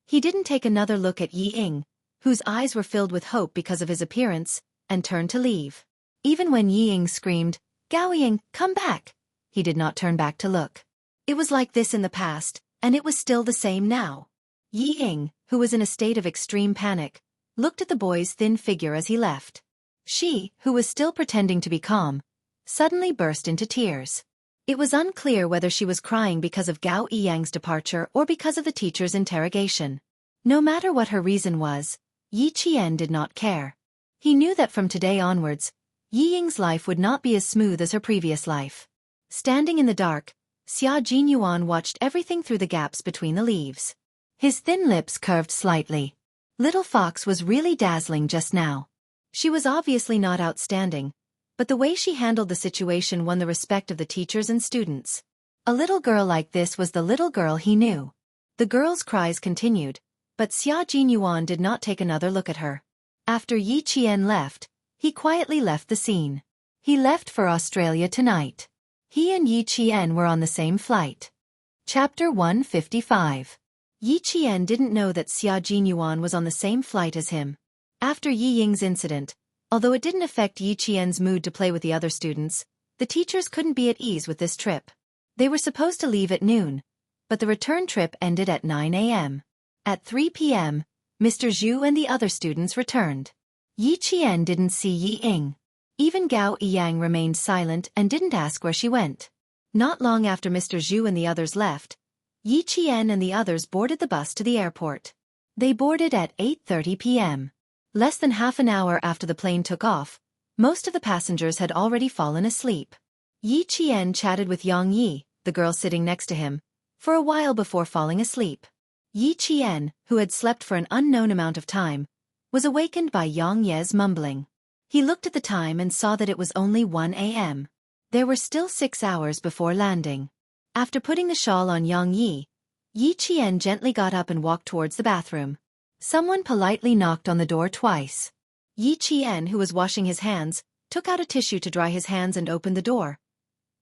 He didn't take another look at Yi Ying, whose eyes were filled with hope because of his appearance, and turned to leave. Even when Yi Ying screamed, "Gao Ying, come back!" he did not turn back to look. It was like this in the past, and it was still the same now. Yi Ying, who was in a state of extreme panic, looked at the boy's thin figure as he left. She, who was still pretending to be calm, suddenly burst into tears. It was unclear whether she was crying because of Gao Yang's departure or because of the teacher's interrogation. No matter what her reason was, Yi Qian did not care. He knew that from today onwards, Yi Ying's life would not be as smooth as her previous life. Standing in the dark, Xia Jinyuan watched everything through the gaps between the leaves. His thin lips curved slightly. Little Fox was really dazzling just now. She was obviously not outstanding, but the way she handled the situation won the respect of the teachers and students. A little girl like this was the little girl he knew. The girl's cries continued, but Xia Jinyuan did not take another look at her. After Yi Qian left, he quietly left the scene. He left for Australia tonight. He and Yi Qian were on the same flight. Chapter 155. Yi Qian didn't know that Xia Jinyuan was on the same flight as him. After Yi Ying's incident, although it didn't affect Yi Qian's mood to play with the other students, the teachers couldn't be at ease with this trip. They were supposed to leave at noon, but the return trip ended at 9 a.m. At 3 p.m., Mr. Zhu and the other students returned. Yi Qian didn't see Yi Ying. Even Gao Yang remained silent and didn't ask where she went. Not long after Mr. Zhu and the others left, Yi Qian and the others boarded the bus to the airport. They boarded at 8:30 p.m. Less than half an hour after the plane took off, most of the passengers had already fallen asleep. Yi Qian chatted with Yang Yi, the girl sitting next to him, for a while before falling asleep. Yi Qian, who had slept for an unknown amount of time, was awakened by Yang Ye's mumbling. He looked at the time and saw that it was only 1 a.m. There were still 6 hours before landing. After putting the shawl on Yang Yi, Yi Qian gently got up and walked towards the bathroom. Someone politely knocked on the door twice. Yi Qian, who was washing his hands, took out a tissue to dry his hands and opened the door.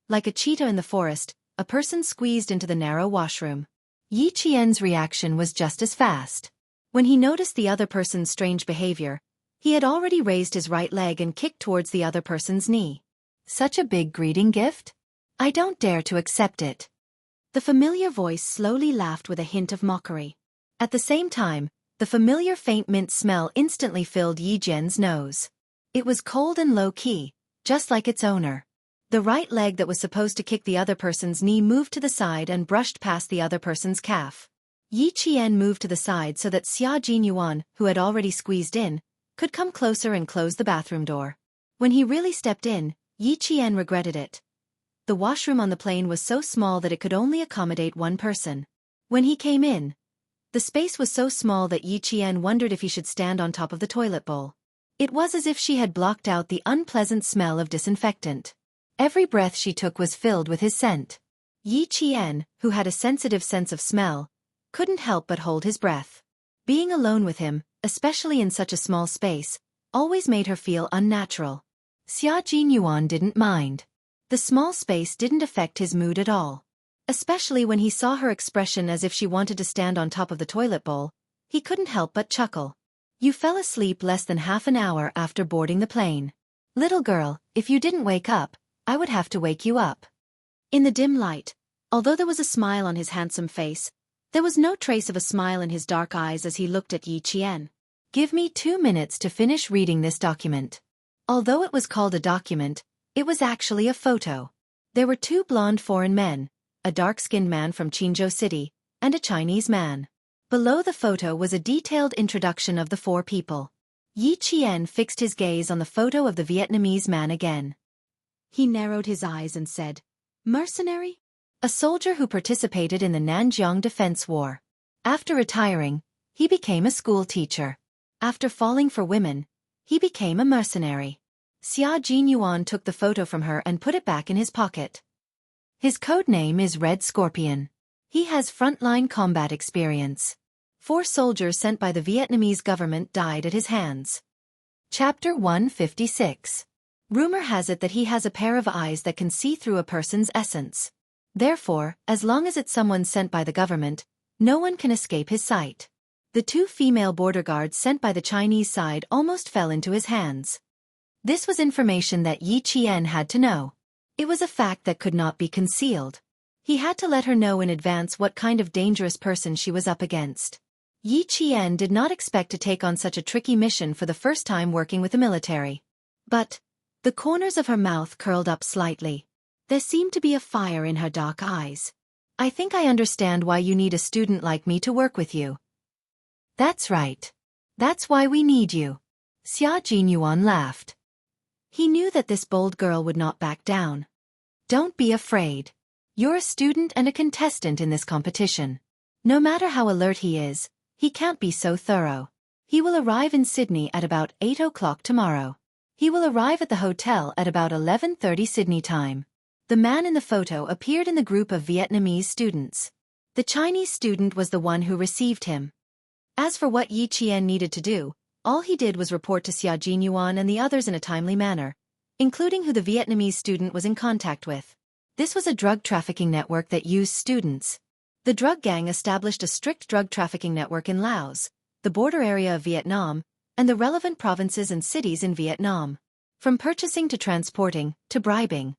Like a cheetah in the forest, a person squeezed into the narrow washroom. Yi Qian's reaction was just as fast. When he noticed the other person's strange behavior, he had already raised his right leg and kicked towards the other person's knee. Such a big greeting gift? I don't dare to accept it. The familiar voice slowly laughed with a hint of mockery. At the same time, the familiar faint mint smell instantly filled Yi Jian's nose. It was cold and low-key, just like its owner. The right leg that was supposed to kick the other person's knee moved to the side and brushed past the other person's calf. Yi Qian moved to the side so that Xia Jinyuan, who had already squeezed in, could come closer and close the bathroom door. When he really stepped in, Yi Qian regretted it. The washroom on the plane was so small that it could only accommodate one person. When he came in, the space was so small that Yi Qian wondered if he should stand on top of the toilet bowl. It was as if she had blocked out the unpleasant smell of disinfectant. Every breath she took was filled with his scent. Yi Qian, who had a sensitive sense of smell, couldn't help but hold his breath. Being alone with him, especially in such a small space, always made her feel unnatural. Xia Jinyuan didn't mind. The small space didn't affect his mood at all. Especially when he saw her expression as if she wanted to stand on top of the toilet bowl, he couldn't help but chuckle. You fell asleep less than half an hour after boarding the plane. Little girl, if you didn't wake up, I would have to wake you up. In the dim light, although there was a smile on his handsome face, there was no trace of a smile in his dark eyes as he looked at Yi Qian. Give me 2 minutes to finish reading this document. Although it was called a document, it was actually a photo. There were 2 blonde foreign men, a dark-skinned man from Qinzhou City, and a Chinese man. Below the photo was a detailed introduction of the 4 people. Yi Qian fixed his gaze on the photo of the Vietnamese man again. He narrowed his eyes and said, "Mercenary? A soldier who participated in the Nanjiang Defense War. After retiring, he became a school teacher. After falling for women, he became a mercenary. Xia Jinyuan took the photo from her and put it back in his pocket. His code name is Red Scorpion. He has frontline combat experience. 4 soldiers sent by the Vietnamese government died at his hands. Chapter 156. Rumor has it that he has a pair of eyes that can see through a person's essence. Therefore, as long as it's someone sent by the government, no one can escape his sight. The 2 female border guards sent by the Chinese side almost fell into his hands. This was information that Yi Qian had to know. It was a fact that could not be concealed. He had to let her know in advance what kind of dangerous person she was up against. Yi Qian did not expect to take on such a tricky mission for the first time working with the military. But the corners of her mouth curled up slightly. There seemed to be a fire in her dark eyes. I think I understand why you need a student like me to work with you. That's right. That's why we need you. Xia Jinyuan laughed. He knew that this bold girl would not back down. Don't be afraid. You're a student and a contestant in this competition. No matter how alert he is, he can't be so thorough. He will arrive in Sydney at about 8 o'clock tomorrow. He will arrive at the hotel at about 11:30 Sydney time. The man in the photo appeared in the group of Vietnamese students. The Chinese student was the one who received him. As for what Yi Qian needed to do, all he did was report to Xia Jinyuan and the others in a timely manner, including who the Vietnamese student was in contact with. This was a drug trafficking network that used students. The drug gang established a strict drug trafficking network in Laos, the border area of Vietnam, and the relevant provinces and cities in Vietnam. From purchasing to transporting, to bribing,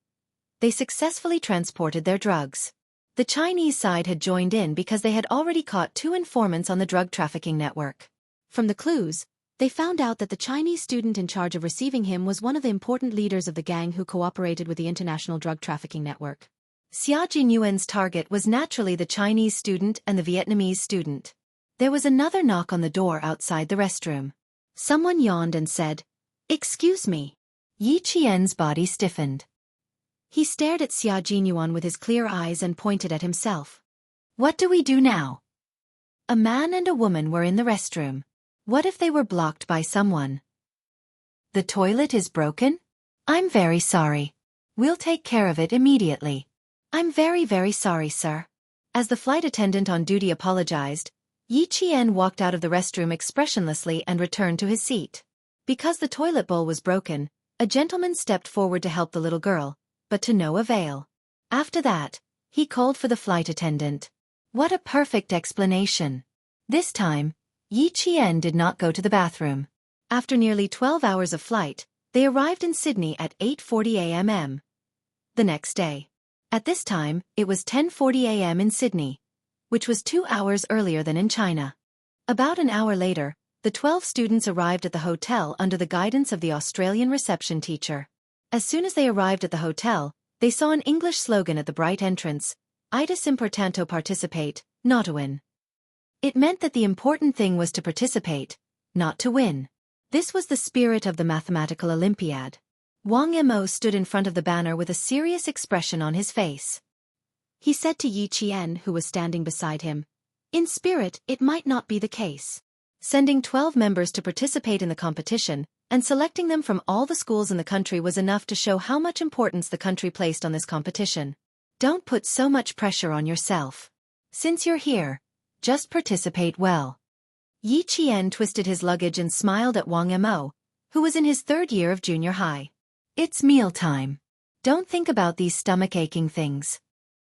they successfully transported their drugs. The Chinese side had joined in because they had already caught 2 informants on the drug trafficking network. From the clues, they found out that the Chinese student in charge of receiving him was one of the important leaders of the gang who cooperated with the international drug trafficking network. Xia Jinyuan's target was naturally the Chinese student and the Vietnamese student. There was another knock on the door outside the restroom. Someone yawned and said, "Excuse me." Yi Qian's body stiffened. He stared at Xia Jinyuan with his clear eyes and pointed at himself. What do we do now? A man and a woman were in the restroom. What if they were blocked by someone? The toilet is broken? I'm very sorry. We'll take care of it immediately. I'm very, very sorry, sir. As the flight attendant on duty apologized, Yi Qian walked out of the restroom expressionlessly and returned to his seat. Because the toilet bowl was broken, a gentleman stepped forward to help the little girl, but to no avail. After that, he called for the flight attendant. What a perfect explanation. This time, Yi Qian did not go to the bathroom. After nearly 12 hours of flight, they arrived in Sydney at 8:40 a.m. the next day. At this time, it was 10:40 a.m. in Sydney, which was 2 hours earlier than in China. About an hour later, the 12 students arrived at the hotel under the guidance of the Australian reception teacher. As soon as they arrived at the hotel, they saw an English slogan at the bright entrance, "Itis importante participate, not to win." It meant that the important thing was to participate, not to win. This was the spirit of the mathematical Olympiad. Wang Mo stood in front of the banner with a serious expression on his face. He said to Yi Qian, who was standing beside him, "In spirit, it might not be the case. Sending 12 members to participate in the competition, and selecting them from all the schools in the country was enough to show how much importance the country placed on this competition. Don't put so much pressure on yourself. Since you're here, just participate well." Yi Qian twisted his luggage and smiled at Wang Mo, who was in his 3rd year of junior high. It's mealtime. Don't think about these stomach-aching things.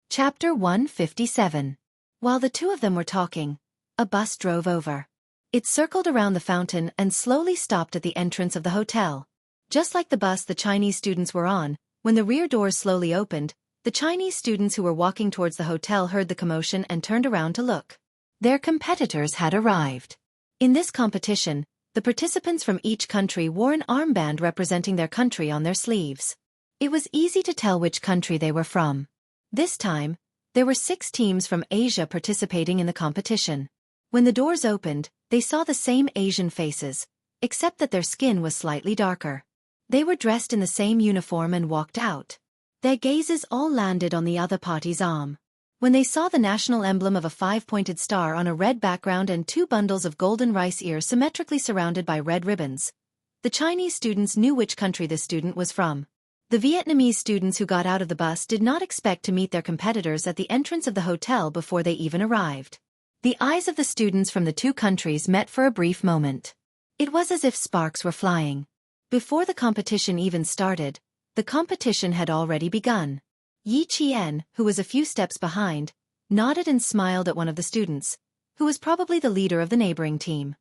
Chapter 157. While the 2 of them were talking, a bus drove over. It circled around the fountain and slowly stopped at the entrance of the hotel. Just like the bus the Chinese students were on, when the rear doors slowly opened, the Chinese students who were walking towards the hotel heard the commotion and turned around to look. Their competitors had arrived. In this competition, the participants from each country wore an armband representing their country on their sleeves. It was easy to tell which country they were from. This time, there were 6 teams from Asia participating in the competition. When the doors opened, they saw the same Asian faces, except that their skin was slightly darker. They were dressed in the same uniform and walked out. Their gazes all landed on the other party's arm. When they saw the national emblem of a 5-pointed star on a red background and 2 bundles of golden rice ears symmetrically surrounded by red ribbons, the Chinese students knew which country this student was from. The Vietnamese students who got out of the bus did not expect to meet their competitors at the entrance of the hotel before they even arrived. The eyes of the students from the 2 countries met for a brief moment. It was as if sparks were flying. Before the competition even started, the competition had already begun. Yi Qian, who was a few steps behind, nodded and smiled at one of the students, who was probably the leader of the neighboring team.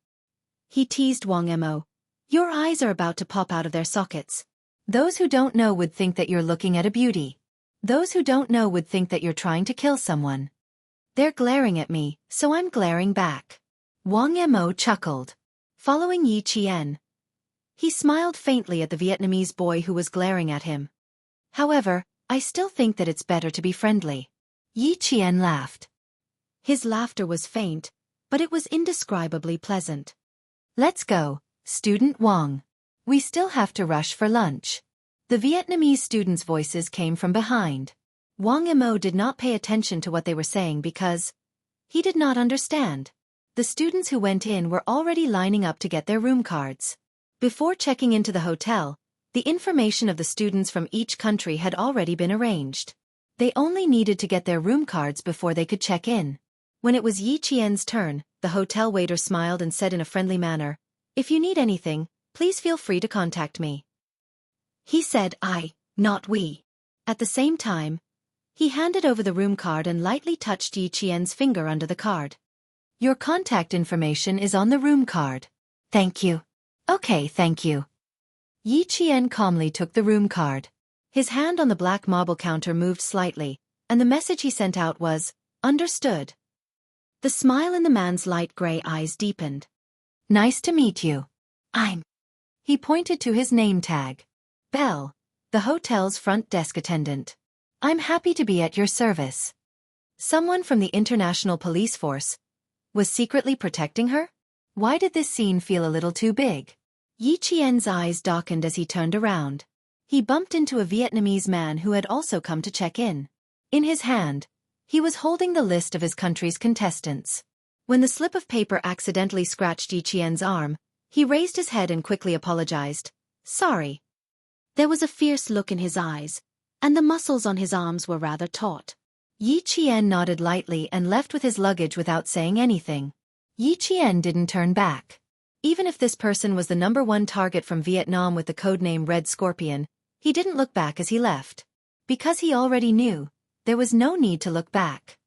He teased Wang Mo. "Your eyes are about to pop out of their sockets. Those who don't know would think that you're looking at a beauty. Those who don't know would think that you're trying to kill someone. They're glaring at me, so I'm glaring back." Wang Mo chuckled. Following Yi Qian, he smiled faintly at the Vietnamese boy who was glaring at him. "However, I still think that it's better to be friendly." Yi Qian laughed. His laughter was faint, but it was indescribably pleasant. "Let's go, Student Wang. We still have to rush for lunch." The Vietnamese students' voices came from behind. Wang Mo did not pay attention to what they were saying because he did not understand. The students who went in were already lining up to get their room cards. Before checking into the hotel, the information of the students from each country had already been arranged. They only needed to get their room cards before they could check in. When it was Yi Qian's turn, the hotel waiter smiled and said in a friendly manner, "If you need anything, please feel free to contact me." He said I, not we. At the same time, he handed over the room card and lightly touched Yi Qian's finger under the card. "Your contact information is on the room card." "Thank you." "Okay, thank you." Yi Qian calmly took the room card. His hand on the black marble counter moved slightly, and the message he sent out was, "Understood." The smile in the man's light gray eyes deepened. "Nice to meet you. I'm..." He pointed to his name tag. "Belle, the hotel's front desk attendant. I'm happy to be at your service." Someone from the International Police Force was secretly protecting her? Why did this scene feel a little too big? Yi Qian's eyes darkened as he turned around. He bumped into a Vietnamese man who had also come to check in. In his hand, he was holding the list of his country's contestants. When the slip of paper accidentally scratched Yi Qian's arm, he raised his head and quickly apologized. "Sorry." There was a fierce look in his eyes, and the muscles on his arms were rather taut. Yi Qian nodded lightly and left with his luggage without saying anything. Yi Qian didn't turn back. Even if this person was the #1 target from Vietnam with the codename Red Scorpion, he didn't look back as he left. Because he already knew, there was no need to look back.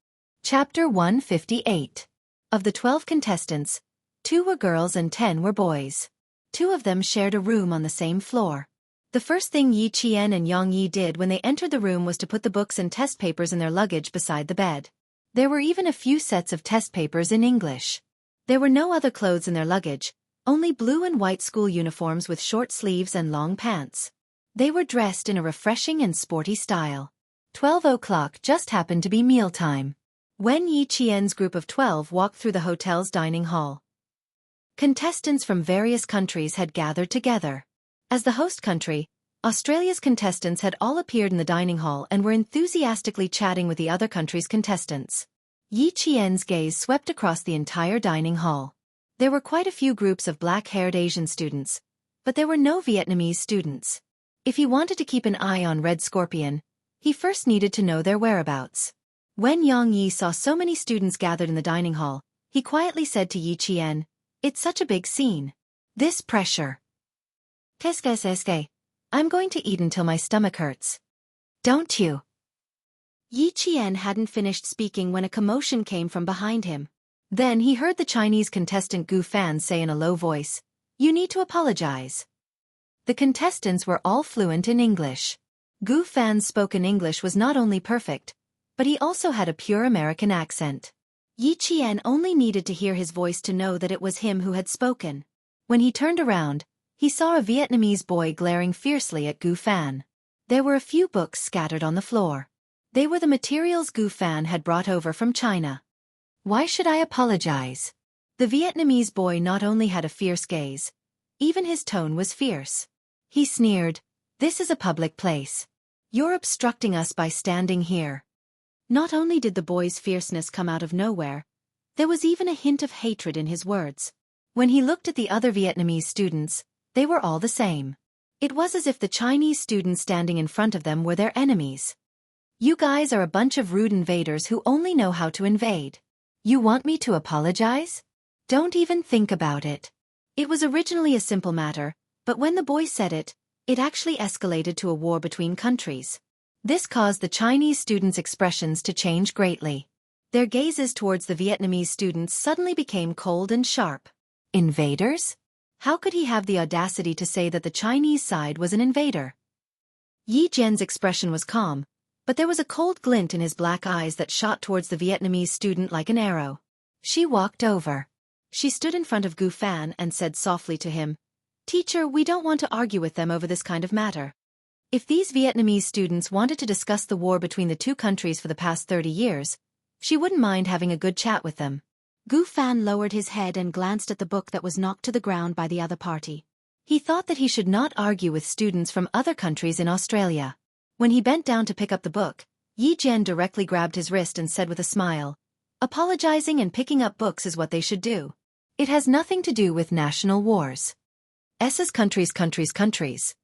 Chapter 158. Of the 12 contestants, 2 were girls and 10 were boys. 2 of them shared a room on the same floor. The first thing Yi Qian and Yang Yi did when they entered the room was to put the books and test papers in their luggage beside the bed. There were even a few sets of test papers in English. There were no other clothes in their luggage, only blue and white school uniforms with short sleeves and long pants. They were dressed in a refreshing and sporty style. 12 o'clock just happened to be mealtime. When Yi Qian's group of 12 walked through the hotel's dining hall, contestants from various countries had gathered together. As the host country, Australia's contestants had all appeared in the dining hall and were enthusiastically chatting with the other country's contestants. Yi Qian's gaze swept across the entire dining hall. There were quite a few groups of black-haired Asian students, but there were no Vietnamese students. If he wanted to keep an eye on Red Scorpion, he first needed to know their whereabouts. When Yang Yi saw so many students gathered in the dining hall, he quietly said to Yi Qian, "It's such a big scene. This pressure. Qu'est-ce que? I'm going to eat until my stomach hurts." "Don't you?" Yi Qian hadn't finished speaking when a commotion came from behind him. Then he heard the Chinese contestant Gu Fan say in a low voice, "You need to apologize." The contestants were all fluent in English. Gu Fan's spoken English was not only perfect, but he also had a pure American accent. Yi Qian only needed to hear his voice to know that it was him who had spoken. When he turned around, he saw a Vietnamese boy glaring fiercely at Gu Fan. There were a few books scattered on the floor. They were the materials Gu Fan had brought over from China. "Why should I apologize?" The Vietnamese boy not only had a fierce gaze, even his tone was fierce. He sneered, "This is a public place. You're obstructing us by standing here." Not only did the boy's fierceness come out of nowhere, there was even a hint of hatred in his words. When he looked at the other Vietnamese students, they were all the same. It was as if the Chinese students standing in front of them were their enemies. You guys are a bunch of rude invaders who only know how to invade. You want me to apologize? Don't even think about it. It was originally a simple matter, but when the boy said it, it actually escalated to a war between countries. This caused the Chinese students' expressions to change greatly. Their gazes towards the Vietnamese students suddenly became cold and sharp. Invaders? How could he have the audacity to say that the Chinese side was an invader? Yi Jian's expression was calm, but there was a cold glint in his black eyes that shot towards the Vietnamese student like an arrow. She walked over. She stood in front of Gu Fan and said softly to him, "Teacher, we don't want to argue with them over this kind of matter. If these Vietnamese students wanted to discuss the war between the two countries for the past 30 years, she wouldn't mind having a good chat with them." Gu Fan lowered his head and glanced at the book that was knocked to the ground by the other party. He thought that he should not argue with students from other countries in Australia. When he bent down to pick up the book, Yi Jian directly grabbed his wrist and said with a smile, "Apologizing and picking up books is what they should do. It has nothing to do with national wars. S's countries.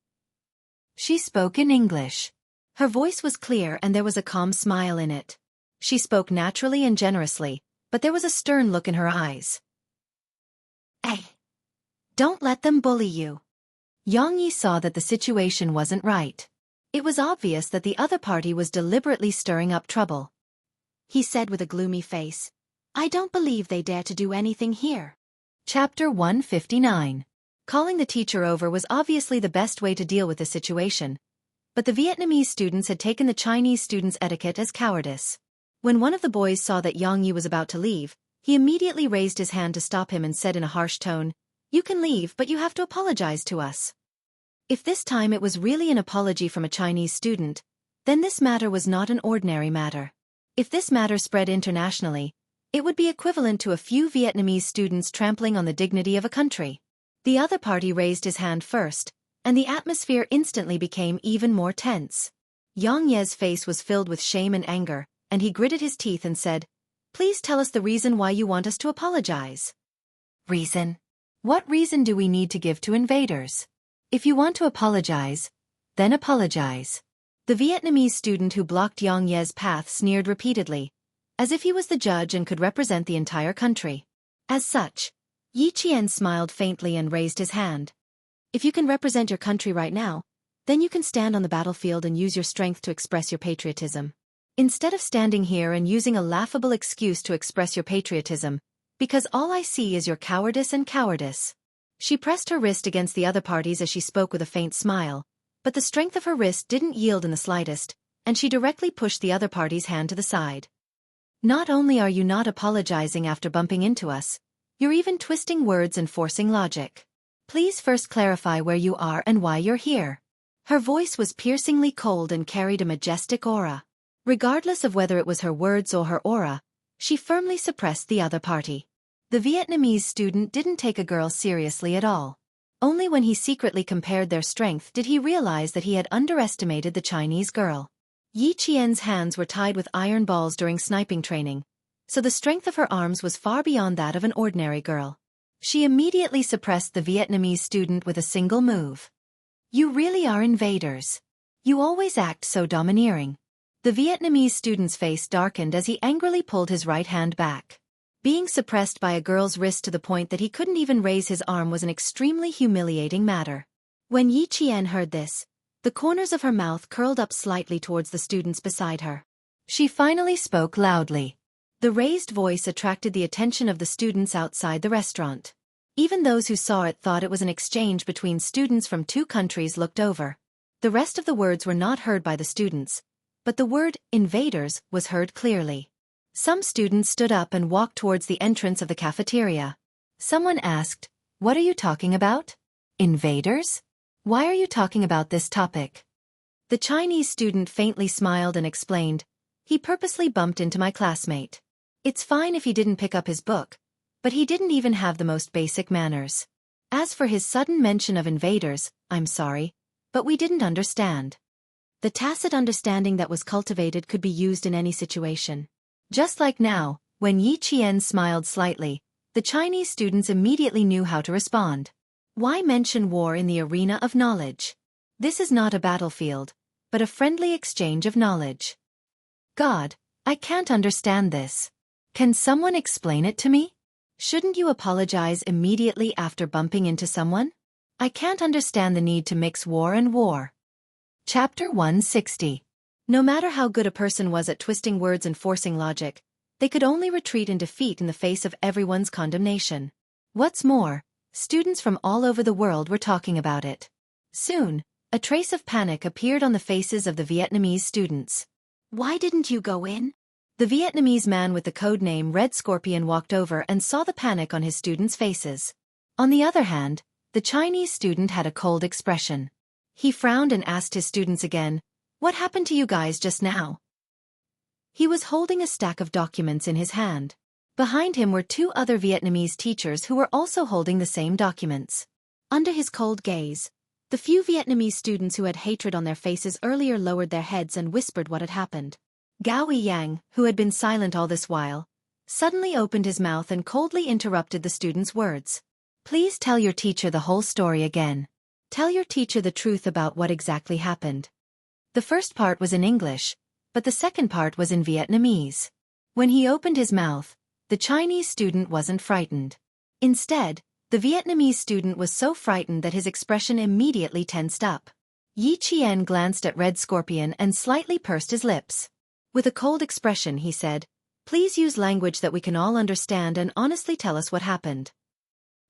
She spoke in English. Her voice was clear and there was a calm smile in it. She spoke naturally and generously, but there was a stern look in her eyes. "Hey! Don't let them bully you." Yang Yi saw that the situation wasn't right. It was obvious that the other party was deliberately stirring up trouble. He said with a gloomy face, "I don't believe they dare to do anything here." Chapter 159. Calling the teacher over was obviously the best way to deal with the situation, but the Vietnamese students had taken the Chinese students' etiquette as cowardice. When one of the boys saw that Yang Yi was about to leave, he immediately raised his hand to stop him and said in a harsh tone, "You can leave, but you have to apologize to us." If this time it was really an apology from a Chinese student, then this matter was not an ordinary matter. If this matter spread internationally, it would be equivalent to a few Vietnamese students trampling on the dignity of a country. The other party raised his hand first, and the atmosphere instantly became even more tense. Yang Ye's face was filled with shame and anger, and he gritted his teeth and said, "Please tell us the reason why you want us to apologize." "Reason? What reason do we need to give to invaders? If you want to apologize, then apologize." The Vietnamese student who blocked Yang Ye's path sneered repeatedly, as if he was the judge and could represent the entire country. As such, Yi Qian smiled faintly and raised his hand. "If you can represent your country right now, then you can stand on the battlefield and use your strength to express your patriotism. Instead of standing here and using a laughable excuse to express your patriotism, because all I see is your cowardice. She pressed her wrist against the other party's as she spoke with a faint smile, but the strength of her wrist didn't yield in the slightest, and she directly pushed the other party's hand to the side. "Not only are you not apologizing after bumping into us, you're even twisting words and forcing logic. Please first clarify where you are and why you're here." Her voice was piercingly cold and carried a majestic aura. Regardless of whether it was her words or her aura, she firmly suppressed the other party. The Vietnamese student didn't take a girl seriously at all. Only when he secretly compared their strength did he realize that he had underestimated the Chinese girl. Yi Qian's hands were tied with iron balls during sniping training, so the strength of her arms was far beyond that of an ordinary girl. She immediately suppressed the Vietnamese student with a single move. "You really are invaders. You always act so domineering." The Vietnamese student's face darkened as he angrily pulled his right hand back. Being suppressed by a girl's wrist to the point that he couldn't even raise his arm was an extremely humiliating matter. When Yi Qian heard this, the corners of her mouth curled up slightly towards the students beside her. She finally spoke loudly. The raised voice attracted the attention of the students outside the restaurant. Even those who saw it thought it was an exchange between students from two countries looked over. The rest of the words were not heard by the students, but the word invaders was heard clearly. Some students stood up and walked towards the entrance of the cafeteria. Someone asked, "What are you talking about? Invaders? Why are you talking about this topic?" The Chinese student faintly smiled and explained, "He purposely bumped into my classmate. It's fine if he didn't pick up his book, but he didn't even have the most basic manners. As for his sudden mention of invaders, I'm sorry, but we didn't understand." The tacit understanding that was cultivated could be used in any situation. Just like now, when Yi Qian smiled slightly, the Chinese students immediately knew how to respond. Why mention war in the arena of knowledge? This is not a battlefield, but a friendly exchange of knowledge. God, I can't understand this. Can someone explain it to me? Shouldn't you apologize immediately after bumping into someone? I can't understand the need to mix war and war. Chapter 160. No matter how good a person was at twisting words and forcing logic, they could only retreat in defeat in the face of everyone's condemnation. What's more, students from all over the world were talking about it. Soon, a trace of panic appeared on the faces of the Vietnamese students. Why didn't you go in? The Vietnamese man with the code name Red Scorpion walked over and saw the panic on his students' faces. On the other hand, the Chinese student had a cold expression. He frowned and asked his students again, "What happened to you guys just now?" He was holding a stack of documents in his hand. Behind him were two other Vietnamese teachers who were also holding the same documents. Under his cold gaze, the few Vietnamese students who had hatred on their faces earlier lowered their heads and whispered what had happened. Gao Yang, who had been silent all this while, suddenly opened his mouth and coldly interrupted the student's words. Please tell your teacher the whole story again. Tell your teacher the truth about what exactly happened. The first part was in English, but the second part was in Vietnamese. When he opened his mouth, the Chinese student wasn't frightened. Instead, the Vietnamese student was so frightened that his expression immediately tensed up. Yi Qian glanced at Red Scorpion and slightly pursed his lips. With a cold expression he said, "Please use language that we can all understand and honestly tell us what happened."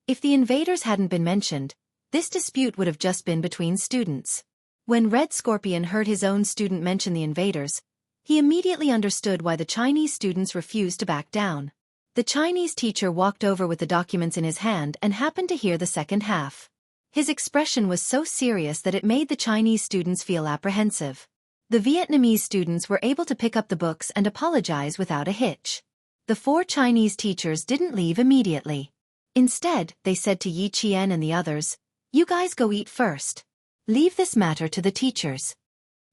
If the invaders hadn't been mentioned, this dispute would have just been between students. When Red Scorpion heard his own student mention the invaders, he immediately understood why the Chinese students refused to back down. The Chinese teacher walked over with the documents in his hand and happened to hear the second half. His expression was so serious that it made the Chinese students feel apprehensive. The Vietnamese students were able to pick up the books and apologize without a hitch. The four Chinese teachers didn't leave immediately. Instead, they said to Yi Qian and the others, "You guys go eat first. Leave this matter to the teachers."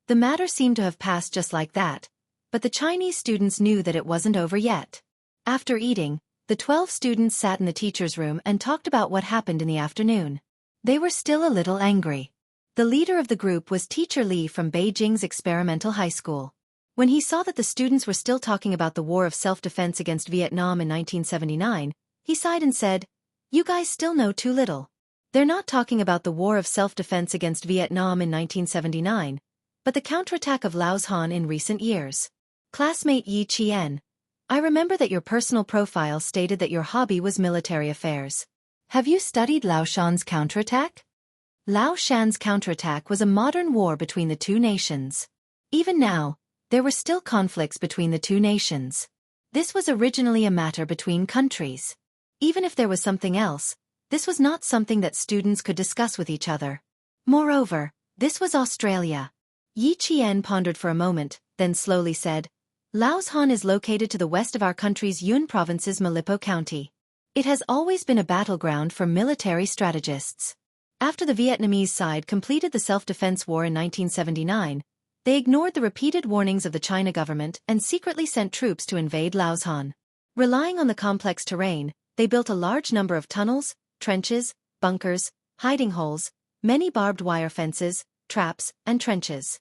The matter seemed to have passed just like that, but the Chinese students knew that it wasn't over yet. After eating, the 12 students sat in the teacher's room and talked about what happened in the afternoon. They were still a little angry. The leader of the group was Teacher Li from Beijing's experimental high school. When he saw that the students were still talking about the war of self-defense against Vietnam in 1979, he sighed and said, "You guys still know too little. They're not talking about the war of self-defense against Vietnam in 1979, but the counterattack of Laoshan in recent years. Classmate Yi Qian, I remember that your personal profile stated that your hobby was military affairs. Have you studied Laoshan's counterattack?" Laoshan's counterattack was a modern war between the two nations. Even now, there were still conflicts between the two nations. This was originally a matter between countries. Even if there was something else, this was not something that students could discuss with each other. Moreover, this was Australia. Yi Qian pondered for a moment, then slowly said, "Laoshan is located to the west of our country's Yun Province's Malipo County. It has always been a battleground for military strategists. After the Vietnamese side completed the self-defense war in 1979, they ignored the repeated warnings of the China government and secretly sent troops to invade Laoshan. Relying on the complex terrain, they built a large number of tunnels, trenches, bunkers, hiding holes, many barbed wire fences, traps, and trenches.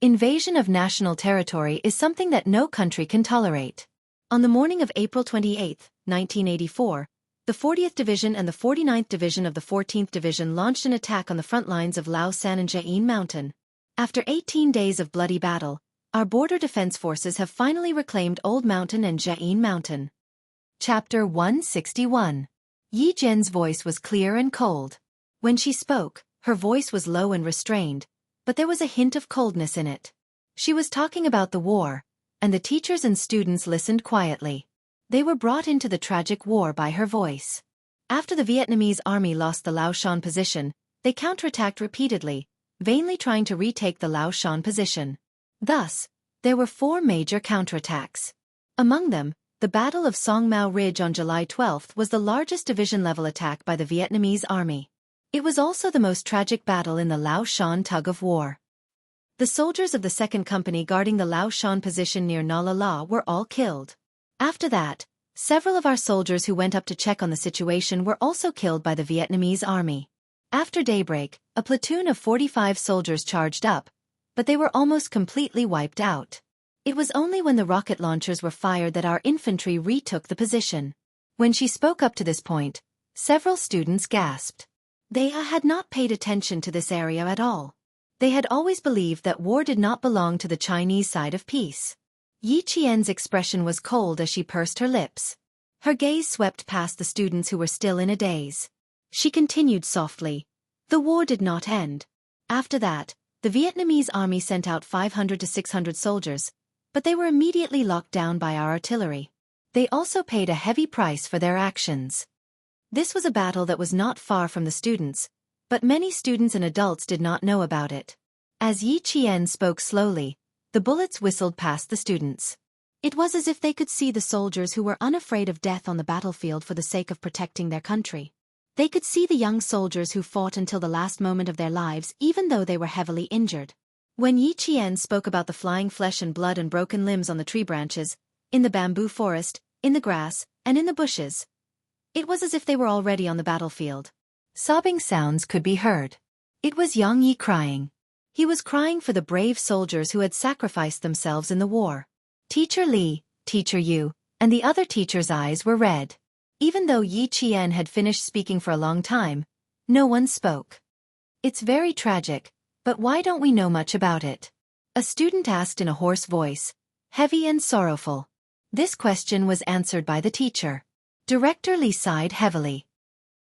Invasion of national territory is something that no country can tolerate. On the morning of April 28, 1984, the 40th Division and the 49th Division of the 14th Division launched an attack on the front lines of Lao San and Jain Mountain. After 18 days of bloody battle, our border defense forces have finally reclaimed Old Mountain and Jain Mountain. Chapter 161. Yi Zhen's voice was clear and cold. When she spoke, her voice was low and restrained, but there was a hint of coldness in it. She was talking about the war, and the teachers and students listened quietly. They were brought into the tragic war by her voice. After the Vietnamese army lost the Laoshan position, they counterattacked repeatedly, vainly trying to retake the Laoshan position. Thus, there were 4 major counterattacks. Among them, the Battle of Song Mao Ridge on July 12 was the largest division-level attack by the Vietnamese army. It was also the most tragic battle in the Laoshan tug-of-war. The soldiers of the second company guarding the Laoshan position near Nala La were all killed. After that, several of our soldiers who went up to check on the situation were also killed by the Vietnamese army. After daybreak, a platoon of 45 soldiers charged up, but they were almost completely wiped out. It was only when the rocket launchers were fired that our infantry retook the position. When she spoke up to this point, several students gasped. They had not paid attention to this area at all. They had always believed that war did not belong to the Chinese side of peace. Yi Qian's expression was cold as she pursed her lips. Her gaze swept past the students who were still in a daze. She continued softly. The war did not end. After that, the Vietnamese army sent out 500 to 600 soldiers, but they were immediately locked down by our artillery. They also paid a heavy price for their actions. This was a battle that was not far from the students, but many students and adults did not know about it. As Yi Qian spoke slowly, the bullets whistled past the students. It was as if they could see the soldiers who were unafraid of death on the battlefield for the sake of protecting their country. They could see the young soldiers who fought until the last moment of their lives even though they were heavily injured. When Yi Qian spoke about the flying flesh and blood and broken limbs on the tree branches, in the bamboo forest, in the grass, and in the bushes, it was as if they were already on the battlefield. Sobbing sounds could be heard. It was Yang Yi crying. He was crying for the brave soldiers who had sacrificed themselves in the war. Teacher Li, Teacher Yu, and the other teachers' eyes were red. Even though Yi Qian had finished speaking for a long time, no one spoke. It's very tragic, but why don't we know much about it? A student asked in a hoarse voice, heavy and sorrowful. This question was answered by the teacher. Director Li sighed heavily.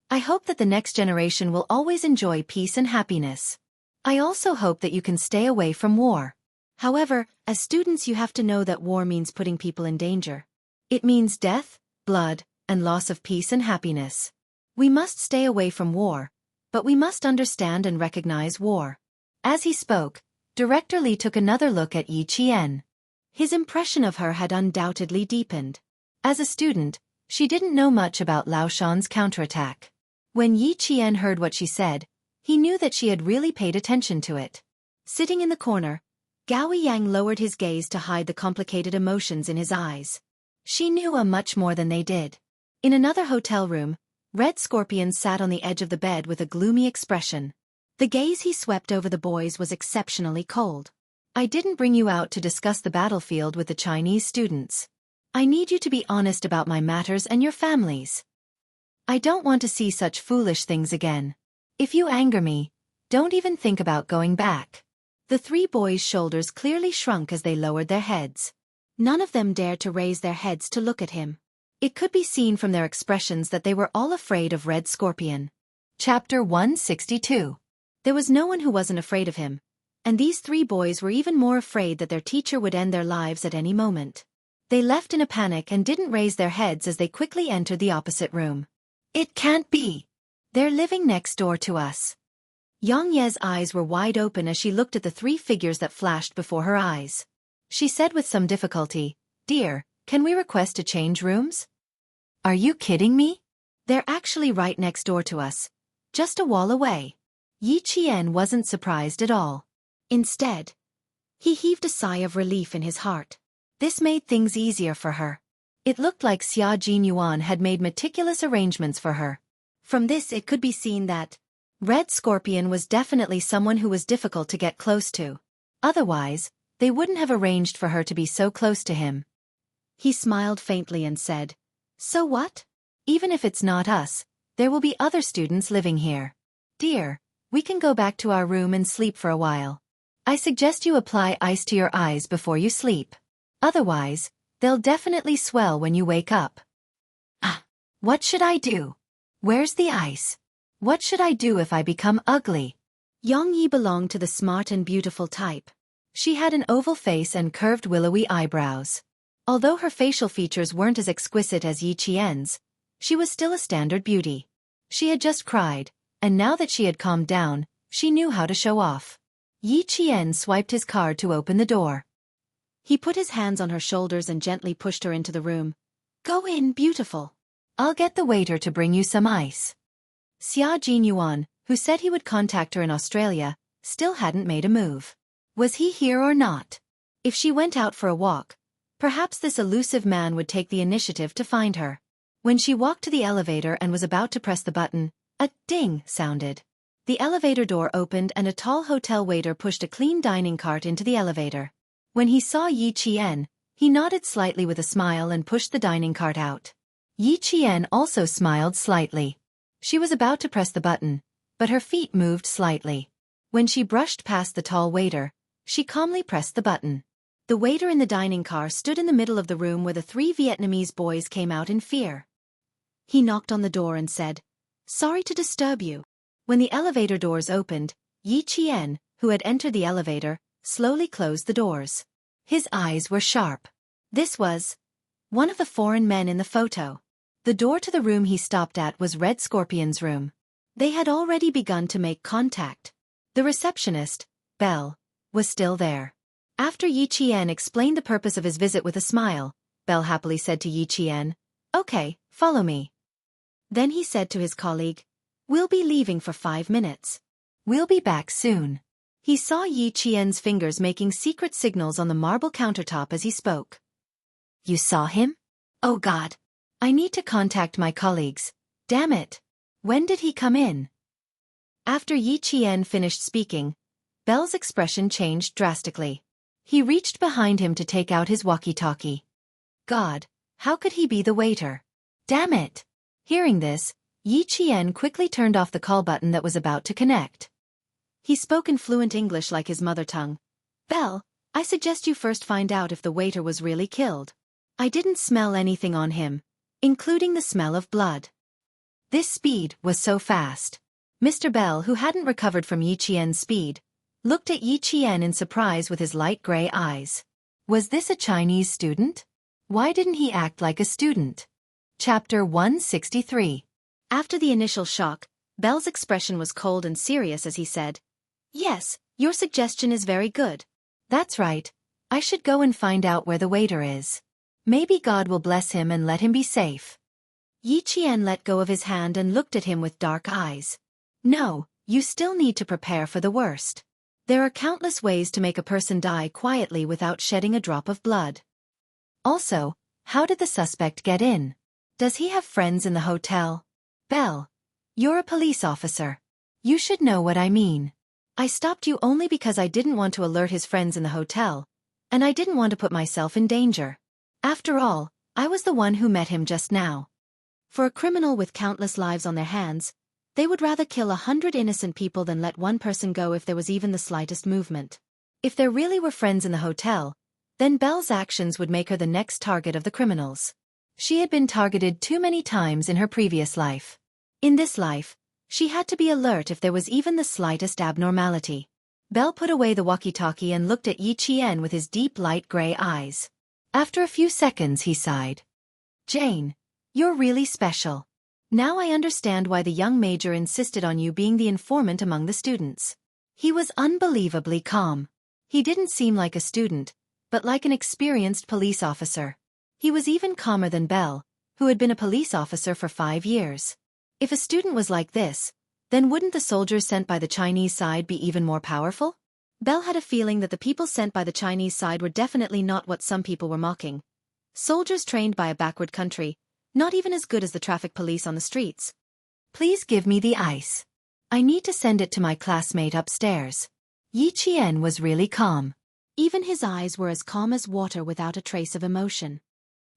I hope that the next generation will always enjoy peace and happiness. I also hope that you can stay away from war. However, as students you have to know that war means putting people in danger. It means death, blood, and loss of peace and happiness. We must stay away from war, but we must understand and recognize war. As he spoke, Director Li took another look at Yi Qian. His impression of her had undoubtedly deepened. As a student, she didn't know much about Laoshan's counterattack. When Yi Qian heard what she said, he knew that she had really paid attention to it. Sitting in the corner, Gao Yang lowered his gaze to hide the complicated emotions in his eyes. She knew much more than they did. In another hotel room, Red Scorpion sat on the edge of the bed with a gloomy expression. The gaze he swept over the boys was exceptionally cold. I didn't bring you out to discuss the battlefield with the Chinese students. I need you to be honest about my matters and your families. I don't want to see such foolish things again. If you anger me, don't even think about going back. The three boys' shoulders clearly shrunk as they lowered their heads. None of them dared to raise their heads to look at him. It could be seen from their expressions that they were all afraid of Red Scorpion. Chapter 162. There was no one who wasn't afraid of him, and these three boys were even more afraid that their teacher would end their lives at any moment. They left in a panic and didn't raise their heads as they quickly entered the opposite room. It can't be. They're living next door to us. Yang Ye's eyes were wide open as she looked at the three figures that flashed before her eyes. She said with some difficulty, Dear, can we request to change rooms? Are you kidding me? They're actually right next door to us, just a wall away. Yi Qian wasn't surprised at all. Instead, he heaved a sigh of relief in his heart. This made things easier for her. It looked like Xia Jinyuan had made meticulous arrangements for her. From this it could be seen that Red Scorpion was definitely someone who was difficult to get close to. Otherwise, they wouldn't have arranged for her to be so close to him. He smiled faintly and said, So what? Even if it's not us, there will be other students living here. Dear, we can go back to our room and sleep for a while. I suggest you apply ice to your eyes before you sleep. Otherwise, they'll definitely swell when you wake up. What should I do? Where's the ice? What should I do if I become ugly? Yang Yi belonged to the smart and beautiful type. She had an oval face and curved willowy eyebrows. Although her facial features weren't as exquisite as Yi Qian's, she was still a standard beauty. She had just cried, and now that she had calmed down, she knew how to show off. Yi Qian swiped his card to open the door. He put his hands on her shoulders and gently pushed her into the room. Go in, beautiful. I'll get the waiter to bring you some ice. Xia Jinyuan, who said he would contact her in Australia, still hadn't made a move. Was he here or not? If she went out for a walk, perhaps this elusive man would take the initiative to find her. When she walked to the elevator and was about to press the button, a ding sounded. The elevator door opened and a tall hotel waiter pushed a clean dining cart into the elevator. When he saw Yi Qian, he nodded slightly with a smile and pushed the dining cart out. Yi Qian also smiled slightly. She was about to press the button, but her feet moved slightly. When she brushed past the tall waiter, she calmly pressed the button. The waiter in the dining car stood in the middle of the room where the three Vietnamese boys came out in fear. He knocked on the door and said, "Sorry to disturb you." When the elevator doors opened, Yi Qian, who had entered the elevator, slowly closed the doors. His eyes were sharp. This was one of the foreign men in the photo. The door to the room he stopped at was Red Scorpion's room. They had already begun to make contact. The receptionist, Belle, was still there. After Yi Qian explained the purpose of his visit with a smile, Belle happily said to Yi Qian, "Okay, follow me." Then he said to his colleague, "We'll be leaving for 5 minutes. We'll be back soon." He saw Yi Qian's fingers making secret signals on the marble countertop as he spoke. "You saw him? Oh God. I need to contact my colleagues. Damn it. When did he come in?" After Yi Qian finished speaking, Belle's expression changed drastically. He reached behind him to take out his walkie-talkie. God, how could he be the waiter? Damn it. Hearing this, Yi Qian quickly turned off the call button that was about to connect. He spoke in fluent English like his mother tongue. "Belle, I suggest you first find out if the waiter was really killed. I didn't smell anything on him, including the smell of blood." This speed was so fast. Mr. Bell, who hadn't recovered from Yi Qian's speed, looked at Yi Qian in surprise with his light gray eyes. Was this a Chinese student? Why didn't he act like a student? Chapter 163. After the initial shock, Bell's expression was cold and serious as he said, "Yes, your suggestion is very good. That's right. I should go and find out where the waiter is. Maybe God will bless him and let him be safe." Yi Qian let go of his hand and looked at him with dark eyes. "No, you still need to prepare for the worst. There are countless ways to make a person die quietly without shedding a drop of blood. Also, how did the suspect get in? Does he have friends in the hotel? Belle, you're a police officer. You should know what I mean. I stopped you only because I didn't want to alert his friends in the hotel, and I didn't want to put myself in danger. After all, I was the one who met him just now. For a criminal with countless lives on their hands, they would rather kill 100 innocent people than let one person go if there was even the slightest movement. If there really were friends in the hotel, then Belle's actions would make her the next target of the criminals. She had been targeted too many times in her previous life. In this life, she had to be alert if there was even the slightest abnormality. Belle put away the walkie-talkie and looked at Yi Qian with his deep light gray eyes. After a few seconds he sighed. "Jane, you're really special. Now I understand why the young major insisted on you being the informant among the students." He was unbelievably calm. He didn't seem like a student, but like an experienced police officer. He was even calmer than Belle, who had been a police officer for 5 years. If a student was like this, then wouldn't the soldiers sent by the Chinese side be even more powerful? Belle had a feeling that the people sent by the Chinese side were definitely not what some people were mocking. Soldiers trained by a backward country, not even as good as the traffic police on the streets. "Please give me the ice. I need to send it to my classmate upstairs." Yi Qian was really calm. Even his eyes were as calm as water without a trace of emotion.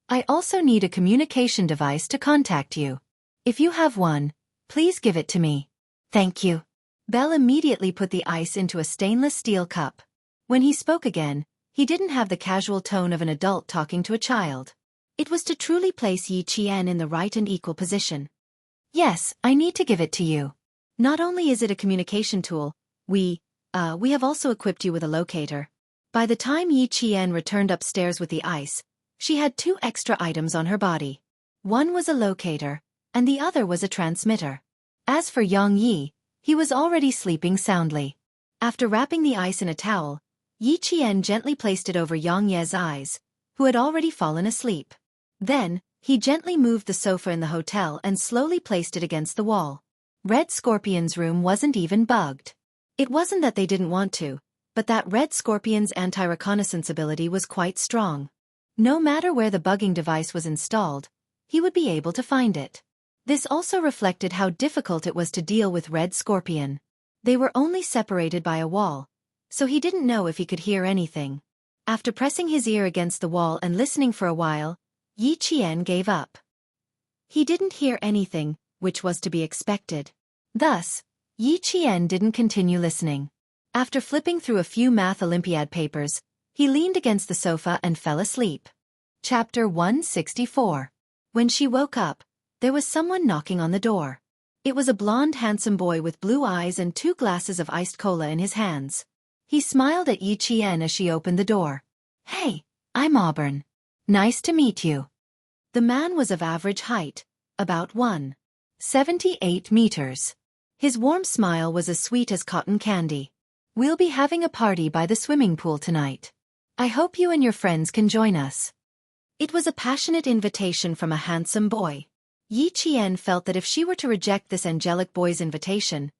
"I also need a communication device to contact you. If you have one, please give it to me." "Thank you." Belle immediately put the ice into a stainless steel cup. When he spoke again, he didn't have the casual tone of an adult talking to a child. It was to truly place Yi Qian in the right and equal position. "Yes, I need to give it to you. Not only is it a communication tool, we have also equipped you with a locator." By the time Yi Qian returned upstairs with the ice, she had 2 extra items on her body. One was a locator, and the other was a transmitter. As for Yang Yi, he was already sleeping soundly. After wrapping the ice in a towel, Yi Qian gently placed it over Yang Ye's eyes, who had already fallen asleep. Then, he gently moved the sofa in the hotel and slowly placed it against the wall. Red Scorpion's room wasn't even bugged. It wasn't that they didn't want to, but that red scorpion's anti-reconnaissance ability was quite strong. No matter where the bugging device was installed, he would be able to find it. This also reflected how difficult it was to deal with Red Scorpion. They were only separated by a wall, so he didn't know if he could hear anything. After pressing his ear against the wall and listening for a while, Yi Qian gave up. He didn't hear anything, which was to be expected. Thus, Yi Qian didn't continue listening. After flipping through a few math Olympiad papers, he leaned against the sofa and fell asleep. Chapter 164. When she woke up, there was someone knocking on the door. It was a blonde handsome boy with blue eyes and 2 glasses of iced cola in his hands. He smiled at Yi Qian as she opened the door. "Hey, I'm Auburn. Nice to meet you." The man was of average height, about 1.78 meters. His warm smile was as sweet as cotton candy. "We'll be having a party by the swimming pool tonight. I hope you and your friends can join us." It was a passionate invitation from a handsome boy. Yi Qian felt that if she were to reject this angelic boy's invitation,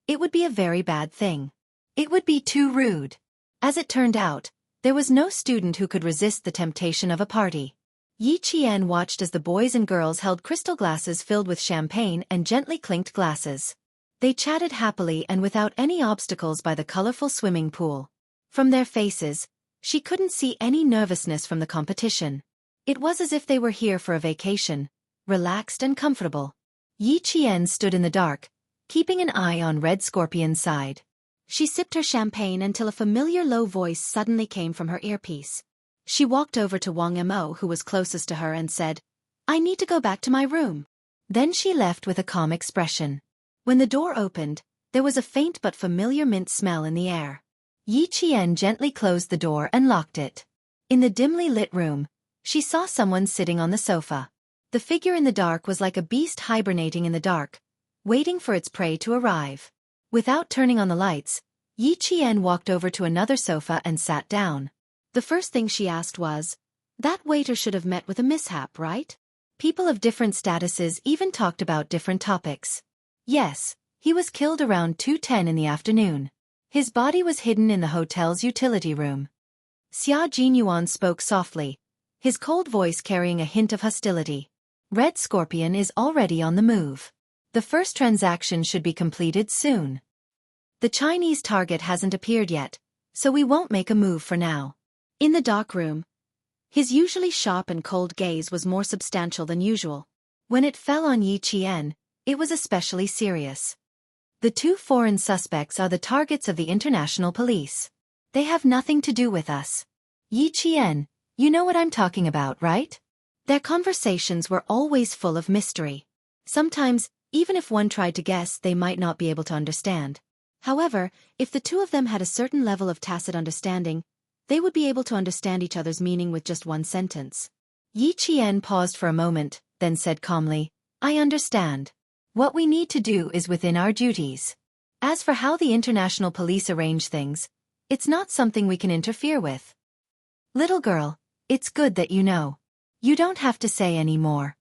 it would be a very bad thing. It would be too rude. As it turned out, there was no student who could resist the temptation of a party. Yi Qian watched as the boys and girls held crystal glasses filled with champagne and gently clinked glasses. They chatted happily and without any obstacles by the colorful swimming pool. From their faces, she couldn't see any nervousness from the competition. It was as if they were here for a vacation, relaxed and comfortable. Yi Qian stood in the dark, keeping an eye on Red Scorpion's side. She sipped her champagne until a familiar low voice suddenly came from her earpiece. She walked over to Wang Mo, who was closest to her, and said, "I need to go back to my room." Then she left with a calm expression. When the door opened, there was a faint but familiar mint smell in the air. Yi Qian gently closed the door and locked it. In the dimly lit room, she saw someone sitting on the sofa. The figure in the dark was like a beast hibernating in the dark, waiting for its prey to arrive. Without turning on the lights, Yi Qian walked over to another sofa and sat down. The first thing she asked was, "That waiter should have met with a mishap, right?" People of different statuses even talked about different topics. Yes, he was killed around 2:10 in the afternoon. His body was hidden in the hotel's utility room. Xia Jinyuan spoke softly, his cold voice carrying a hint of hostility. "Red Scorpion is already on the move. The first transaction should be completed soon. The Chinese target hasn't appeared yet, so we won't make a move for now." In the dark room, his usually sharp and cold gaze was more substantial than usual. When it fell on Yi Qian, it was especially serious. "The 2 foreign suspects are the targets of the international police. They have nothing to do with us. Yi Qian, you know what I'm talking about, right?" Their conversations were always full of mystery. Sometimes, even if one tried to guess, they might not be able to understand. However, if the 2 of them had a certain level of tacit understanding, they would be able to understand each other's meaning with just one sentence. Yi Qian paused for a moment, then said calmly, "I understand. What we need to do is within our duties. As for how the international police arrange things, it's not something we can interfere with. Little girl, it's good that you know. You don't have to say any more."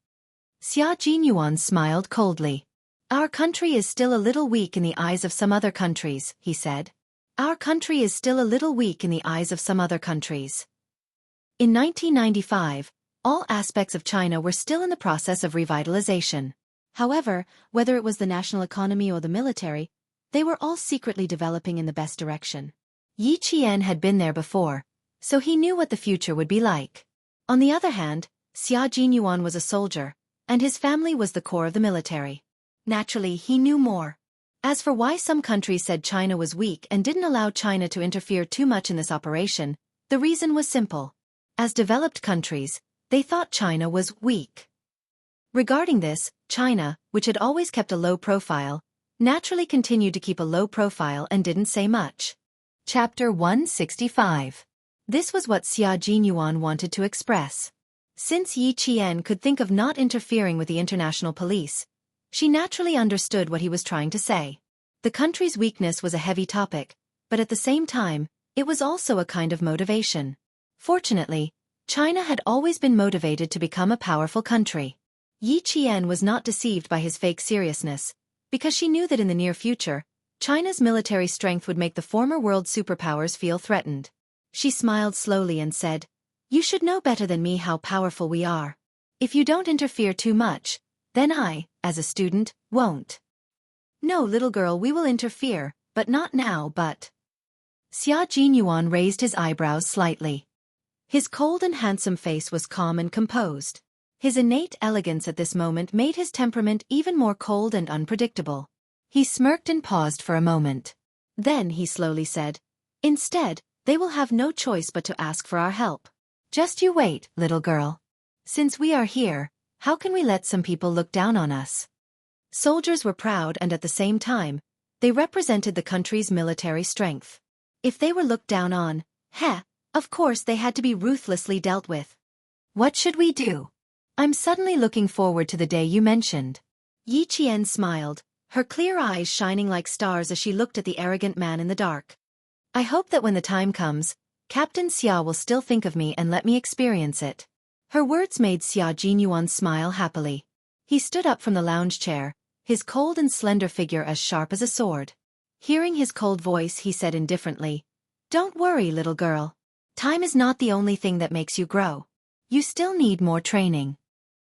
Xia Jinyuan smiled coldly. "Our country is still a little weak in the eyes of some other countries," he said. "Our country is still a little weak in the eyes of some other countries." In 1995, all aspects of China were still in the process of revitalization. However, whether it was the national economy or the military, they were all secretly developing in the best direction. Yi Qian had been there before, so he knew what the future would be like. On the other hand, Xia Jinyuan was a soldier, and his family was the core of the military. Naturally, he knew more. As for why some countries said China was weak and didn't allow China to interfere too much in this operation, the reason was simple. As developed countries, they thought China was weak. Regarding this, China, which had always kept a low profile, naturally continued to keep a low profile and didn't say much. Chapter 165. This was what Xia Jinyuan wanted to express. Since Yi Qian could think of not interfering with the international police, she naturally understood what he was trying to say. The country's weakness was a heavy topic, but at the same time, it was also a kind of motivation. Fortunately, China had always been motivated to become a powerful country. Yi Qian was not deceived by his fake seriousness, because she knew that in the near future, China's military strength would make the former world superpowers feel threatened. She smiled slowly and said, "You should know better than me how powerful we are. If you don't interfere too much, then I, as a student, won't." "No, little girl, we will interfere, but not now, but..." Xia Jinyuan raised his eyebrows slightly. His cold and handsome face was calm and composed. His innate elegance at this moment made his temperament even more cold and unpredictable. He smirked and paused for a moment. Then he slowly said, "Instead, they will have no choice but to ask for our help. Just you wait, little girl. Since we are here, how can we let some people look down on us?" Soldiers were proud and at the same time, they represented the country's military strength. If they were looked down on, of course they had to be ruthlessly dealt with. "What should we do? I'm suddenly looking forward to the day you mentioned." Yi Qian smiled, her clear eyes shining like stars as she looked at the arrogant man in the dark. "I hope that when the time comes, Captain Xia will still think of me and let me experience it." Her words made Xia Jinyuan smile happily. He stood up from the lounge chair, his cold and slender figure as sharp as a sword. Hearing his cold voice, he said indifferently, "Don't worry, little girl. Time is not the only thing that makes you grow. You still need more training."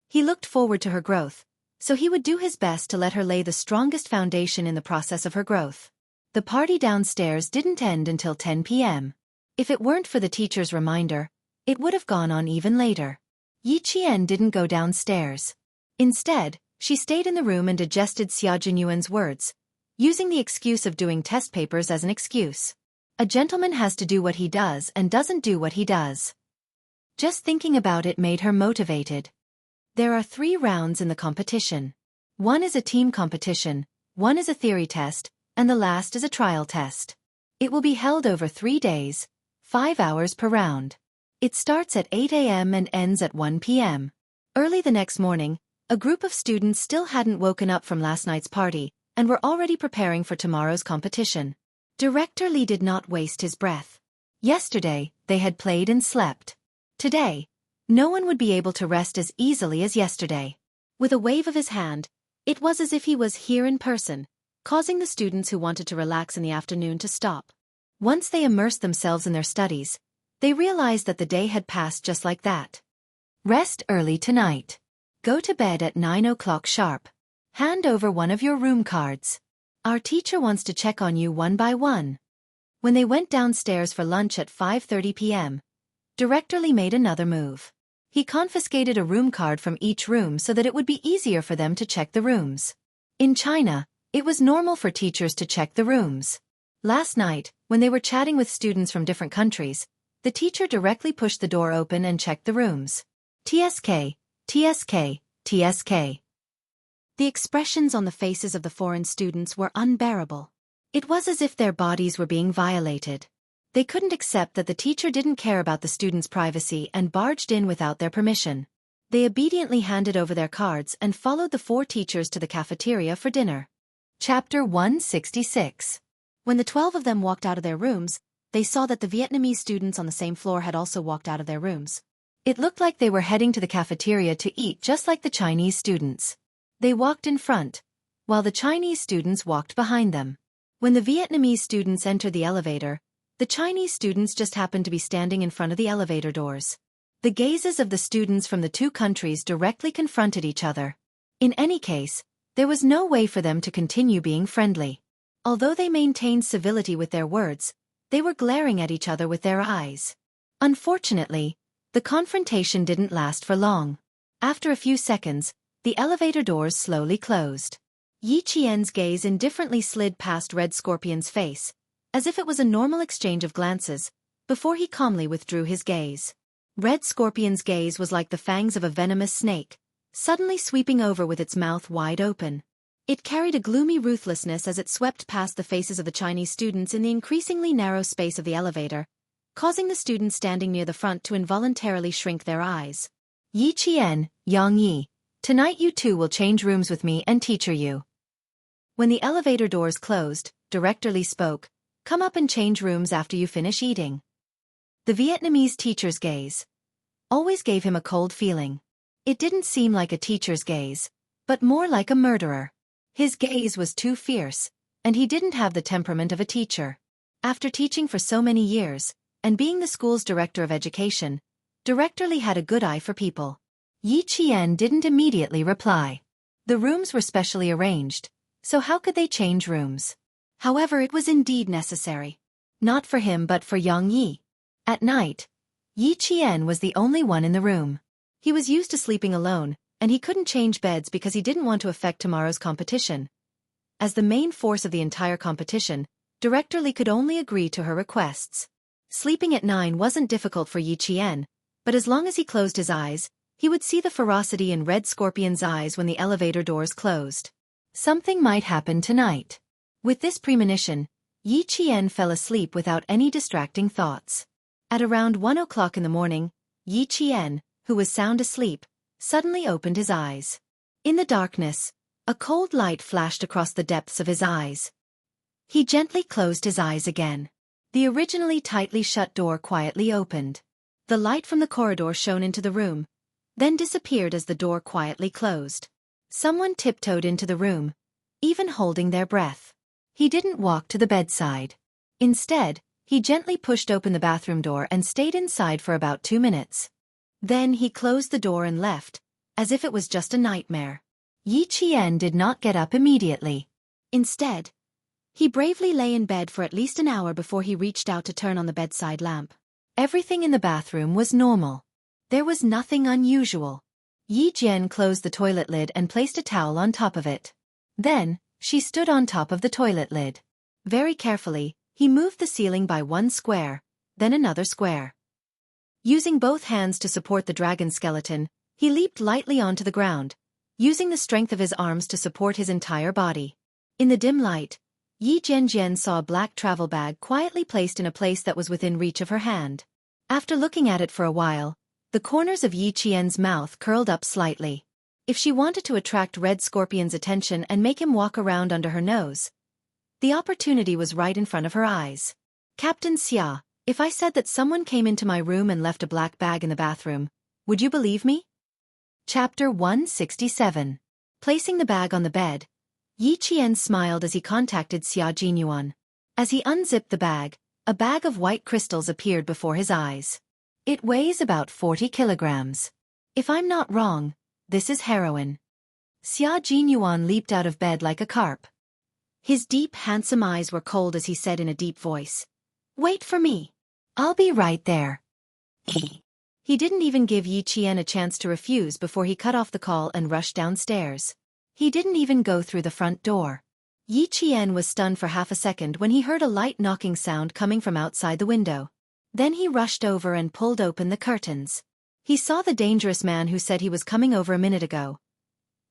He looked forward to her growth, so he would do his best to let her lay the strongest foundation in the process of her growth. The party downstairs didn't end until 10 p.m. If it weren't for the teacher's reminder, it would have gone on even later. Yi Qian didn't go downstairs. Instead, she stayed in the room and digested Xia Jinyuan's words, using the excuse of doing test papers as an excuse. A gentleman has to do what he does and doesn't do what he does. Just thinking about it made her motivated. There are 3 rounds in the competition. One is a team competition, one is a theory test, and the last is a trial test. It will be held over 3 days, 5 hours per round. It starts at 8 a.m. and ends at 1 p.m. Early the next morning, a group of students still hadn't woken up from last night's party and were already preparing for tomorrow's competition. Director Li did not waste his breath. Yesterday, they had played and slept. Today, no one would be able to rest as easily as yesterday. With a wave of his hand, it was as if he was here in person, causing the students who wanted to relax in the afternoon to stop. Once they immersed themselves in their studies, they realized that the day had passed just like that. Rest early tonight. Go to bed at 9 o'clock sharp. Hand over one of your room cards. Our teacher wants to check on you one by one. When they went downstairs for lunch at 5:30 p.m., Director Li made another move. He confiscated a room card from each room so that it would be easier for them to check the rooms. In China, it was normal for teachers to check the rooms. Last night, when they were chatting with students from different countries, the teacher directly pushed the door open and checked the rooms. TSK, TSK, TSK. The expressions on the faces of the foreign students were unbearable. It was as if their bodies were being violated. They couldn't accept that the teacher didn't care about the students' privacy and barged in without their permission. They obediently handed over their cards and followed the 4 teachers to the cafeteria for dinner. Chapter 166. When the 12 of them walked out of their rooms, they saw that the Vietnamese students on the same floor had also walked out of their rooms. It looked like they were heading to the cafeteria to eat just like the Chinese students. They walked in front, while the Chinese students walked behind them. When the Vietnamese students entered the elevator, the Chinese students just happened to be standing in front of the elevator doors. The gazes of the students from the 2 countries directly confronted each other. In any case, there was no way for them to continue being friendly. Although they maintained civility with their words, they were glaring at each other with their eyes. Unfortunately, the confrontation didn't last for long. After a few seconds, the elevator doors slowly closed. Yi Qian's gaze indifferently slid past Red Scorpion's face, as if it was a normal exchange of glances, before he calmly withdrew his gaze. Red Scorpion's gaze was like the fangs of a venomous snake, suddenly sweeping over with its mouth wide open. It carried a gloomy ruthlessness as it swept past the faces of the Chinese students in the increasingly narrow space of the elevator, causing the students standing near the front to involuntarily shrink their eyes. "Yi Qian, Yang Yi, tonight you 2 will change rooms with me and teacher you." When the elevator doors closed, Director Li spoke, "Come up and change rooms after you finish eating." The Vietnamese teacher's gaze always gave him a cold feeling. It didn't seem like a teacher's gaze, but more like a murderer. His gaze was too fierce, and he didn't have the temperament of a teacher. After teaching for so many years, and being the school's director of education, Director Li had a good eye for people. Yi Qian didn't immediately reply. The rooms were specially arranged, so how could they change rooms? However, it was indeed necessary. Not for him but for Yang Yi. At night, Yi Qian was the only one in the room. He was used to sleeping alone, and he couldn't change beds because he didn't want to affect tomorrow's competition. As the main force of the entire competition, Director Li could only agree to her requests. Sleeping at 9 wasn't difficult for Yi Qian, but as long as he closed his eyes, he would see the ferocity in Red Scorpion's eyes when the elevator doors closed. Something might happen tonight. With this premonition, Yi Qian fell asleep without any distracting thoughts. At around 1 o'clock in the morning, Yi Qian, who was sound asleep, suddenly opened his eyes. In the darkness, a cold light flashed across the depths of his eyes. He gently closed his eyes again. The originally tightly shut door quietly opened. The light from the corridor shone into the room, then disappeared as the door quietly closed. Someone tiptoed into the room, even holding their breath. He didn't walk to the bedside. Instead, he gently pushed open the bathroom door and stayed inside for about 2 minutes. Then he closed the door and left, as if it was just a nightmare. Yi Qian did not get up immediately. Instead, he bravely lay in bed for at least an hour before he reached out to turn on the bedside lamp. Everything in the bathroom was normal. There was nothing unusual. Yi Jian closed the toilet lid and placed a towel on top of it. Then, she stood on top of the toilet lid. Very carefully, he moved the ceiling by 1 square, then another square. Using both hands to support the dragon skeleton, he leaped lightly onto the ground, using the strength of his arms to support his entire body. In the dim light, Yi Jian saw a black travel bag quietly placed in a place that was within reach of her hand. After looking at it for a while, the corners of Yi Qian's mouth curled up slightly. If she wanted to attract Red Scorpion's attention and make him walk around under her nose, the opportunity was right in front of her eyes. Captain Xia, if I said that someone came into my room and left a black bag in the bathroom, would you believe me? Chapter 167. Placing the bag on the bed, Yi Qian smiled as he contacted Xia Jinyuan. As he unzipped the bag, a bag of white crystals appeared before his eyes. It weighs about 40 kilograms. If I'm not wrong, this is heroin. Xia Jinyuan leaped out of bed like a carp. His deep, handsome eyes were cold as he said in a deep voice, "Wait for me. I'll be right there." He didn't even give Yi Qian a chance to refuse before he cut off the call and rushed downstairs. He didn't even go through the front door. Yi Qian was stunned for half a second when he heard a light knocking sound coming from outside the window. Then he rushed over and pulled open the curtains. He saw the dangerous man who said he was coming over a minute ago,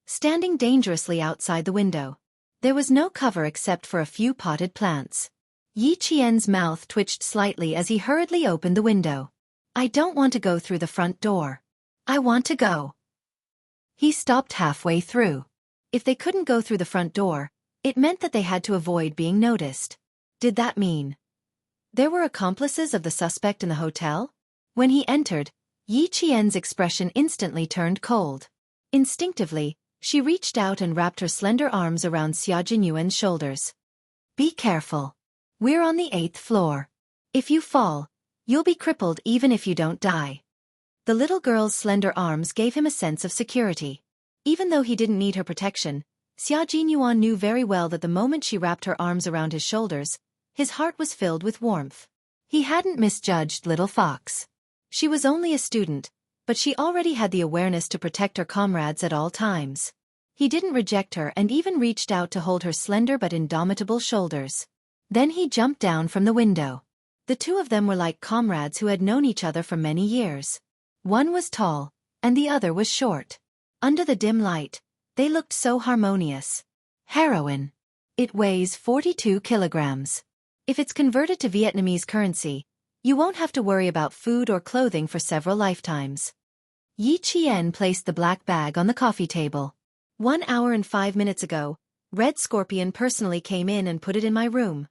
standing dangerously outside the window. There was no cover except for a few potted plants. Yi Qian's mouth twitched slightly as he hurriedly opened the window. "I don't want to go through the front door. I want to go." He stopped halfway through. If they couldn't go through the front door, it meant that they had to avoid being noticed. Did that mean there were accomplices of the suspect in the hotel? When he entered, Yi Qian's expression instantly turned cold. Instinctively, she reached out and wrapped her slender arms around Xia Jinyuan's shoulders. "Be careful. We're on the 8th floor. If you fall, you'll be crippled even if you don't die." The little girl's slender arms gave him a sense of security. Even though he didn't need her protection, Xia Jinyuan knew very well that the moment she wrapped her arms around his shoulders, his heart was filled with warmth. He hadn't misjudged little fox. She was only a student, but she already had the awareness to protect her comrades at all times. He didn't reject her and even reached out to hold her slender but indomitable shoulders. Then he jumped down from the window. The two of them were like comrades who had known each other for many years. One was tall, and the other was short. Under the dim light, they looked so harmonious. Heroin. It weighs 42 kilograms. If it's converted to Vietnamese currency, you won't have to worry about food or clothing for several lifetimes. Yi Qian placed the black bag on the coffee table. 1 hour and 5 minutes ago, Red Scorpion personally came in and put it in my room.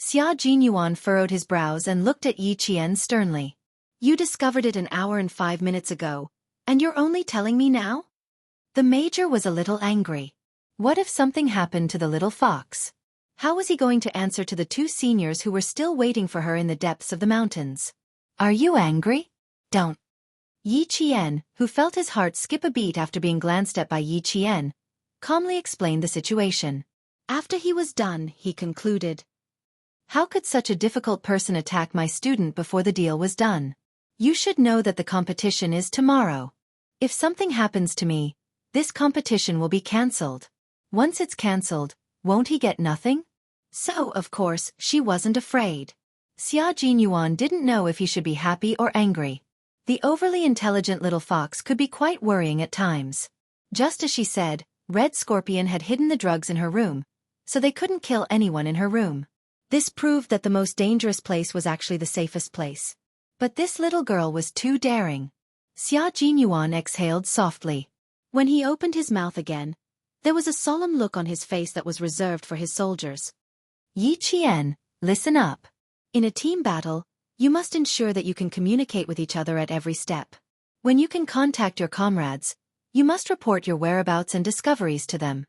Xia Jinyuan furrowed his brows and looked at Yi Qian sternly. "You discovered it an hour and 5 minutes ago, and you're only telling me now?" The major was a little angry. What if something happened to the little fox? How was he going to answer to the two seniors who were still waiting for her in the depths of the mountains? Are you angry? Don't. Yi Qian, who felt his heart skip a beat after being glanced at by Yi Qian, calmly explained the situation. After he was done, he concluded. How could such a difficult person attack my student before the deal was done? You should know that the competition is tomorrow. If something happens to me, this competition will be cancelled. Once it's cancelled, won't he get nothing? So, of course, she wasn't afraid. Xia Jinyuan didn't know if he should be happy or angry. The overly intelligent little fox could be quite worrying at times. Just as she said, Red Scorpion had hidden the drugs in her room, so they couldn't kill anyone in her room. This proved that the most dangerous place was actually the safest place. But this little girl was too daring. Xia Jinyuan exhaled softly. When he opened his mouth again, there was a solemn look on his face that was reserved for his soldiers. Yi Qian, listen up. In a team battle, you must ensure that you can communicate with each other at every step. When you can contact your comrades, you must report your whereabouts and discoveries to them.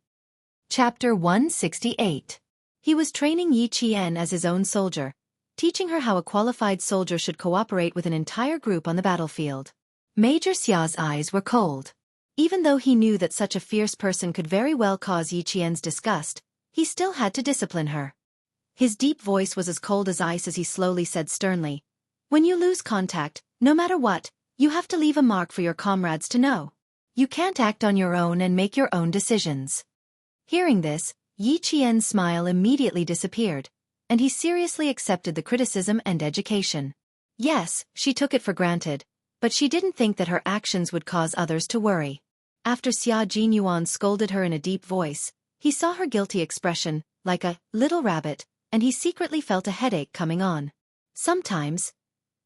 Chapter 168. He was training Yi Qian as his own soldier, teaching her how a qualified soldier should cooperate with an entire group on the battlefield. Major Xia's eyes were cold. Even though he knew that such a fierce person could very well cause Yi Qian's disgust, he still had to discipline her. His deep voice was as cold as ice as he slowly said sternly, when you lose contact, no matter what, you have to leave a mark for your comrades to know. You can't act on your own and make your own decisions. Hearing this, Yi Qian's smile immediately disappeared, and he seriously accepted the criticism and education. Yes, she took it for granted, but she didn't think that her actions would cause others to worry. After Xia Jinyuan scolded her in a deep voice, he saw her guilty expression, like a little rabbit, and he secretly felt a headache coming on. Sometimes,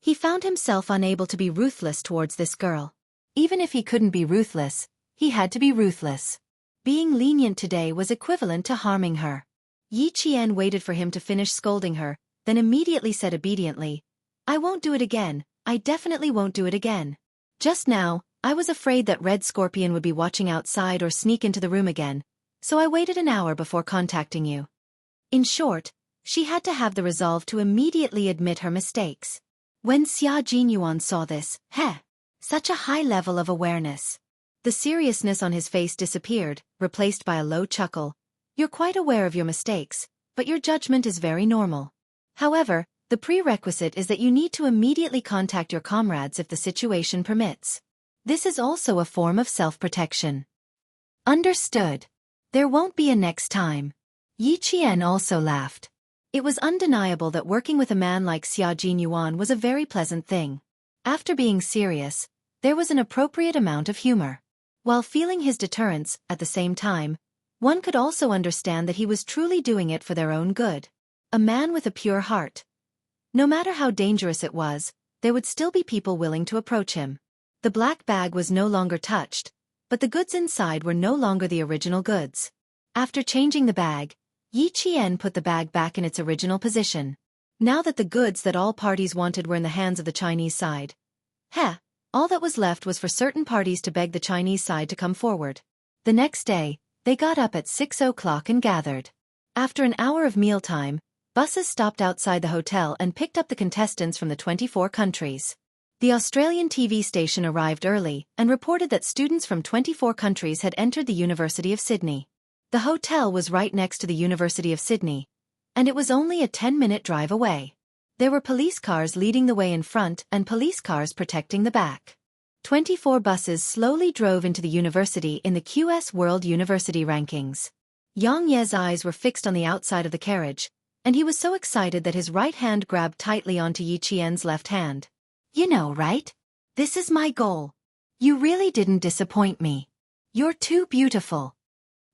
he found himself unable to be ruthless towards this girl. Even if he couldn't be ruthless, he had to be ruthless. Being lenient today was equivalent to harming her. Yi Qian waited for him to finish scolding her, then immediately said obediently, I won't do it again, I definitely won't do it again. Just now, I was afraid that Red Scorpion would be watching outside or sneak into the room again, so I waited an hour before contacting you. In short, she had to have the resolve to immediately admit her mistakes. When Xia Jinyuan saw this, such a high level of awareness. The seriousness on his face disappeared, replaced by a low chuckle. You're quite aware of your mistakes, but your judgment is very normal. However, the prerequisite is that you need to immediately contact your comrades if the situation permits. This is also a form of self-protection. Understood. There won't be a next time. Yi Qian also laughed. It was undeniable that working with a man like Xia Jinyuan was a very pleasant thing. After being serious, there was an appropriate amount of humor. While feeling his deterrence, at the same time, one could also understand that he was truly doing it for their own good. A man with a pure heart. No matter how dangerous it was, there would still be people willing to approach him. The black bag was no longer touched, but the goods inside were no longer the original goods. After changing the bag, Yi Qian put the bag back in its original position. Now that the goods that all parties wanted were in the hands of the Chinese side, all that was left was for certain parties to beg the Chinese side to come forward. The next day, they got up at 6 o'clock and gathered. After an hour of mealtime, buses stopped outside the hotel and picked up the contestants from the 24 countries. The Australian TV station arrived early and reported that students from 24 countries had entered the University of Sydney. The hotel was right next to the University of Sydney, and it was only a 10-minute drive away. There were police cars leading the way in front and police cars protecting the back. 24 buses slowly drove into the university in the QS World University Rankings. Yang Ye's eyes were fixed on the outside of the carriage, and he was so excited that his right hand grabbed tightly onto Yi Qian's left hand. You know, right? This is my goal. You really didn't disappoint me. You're too beautiful.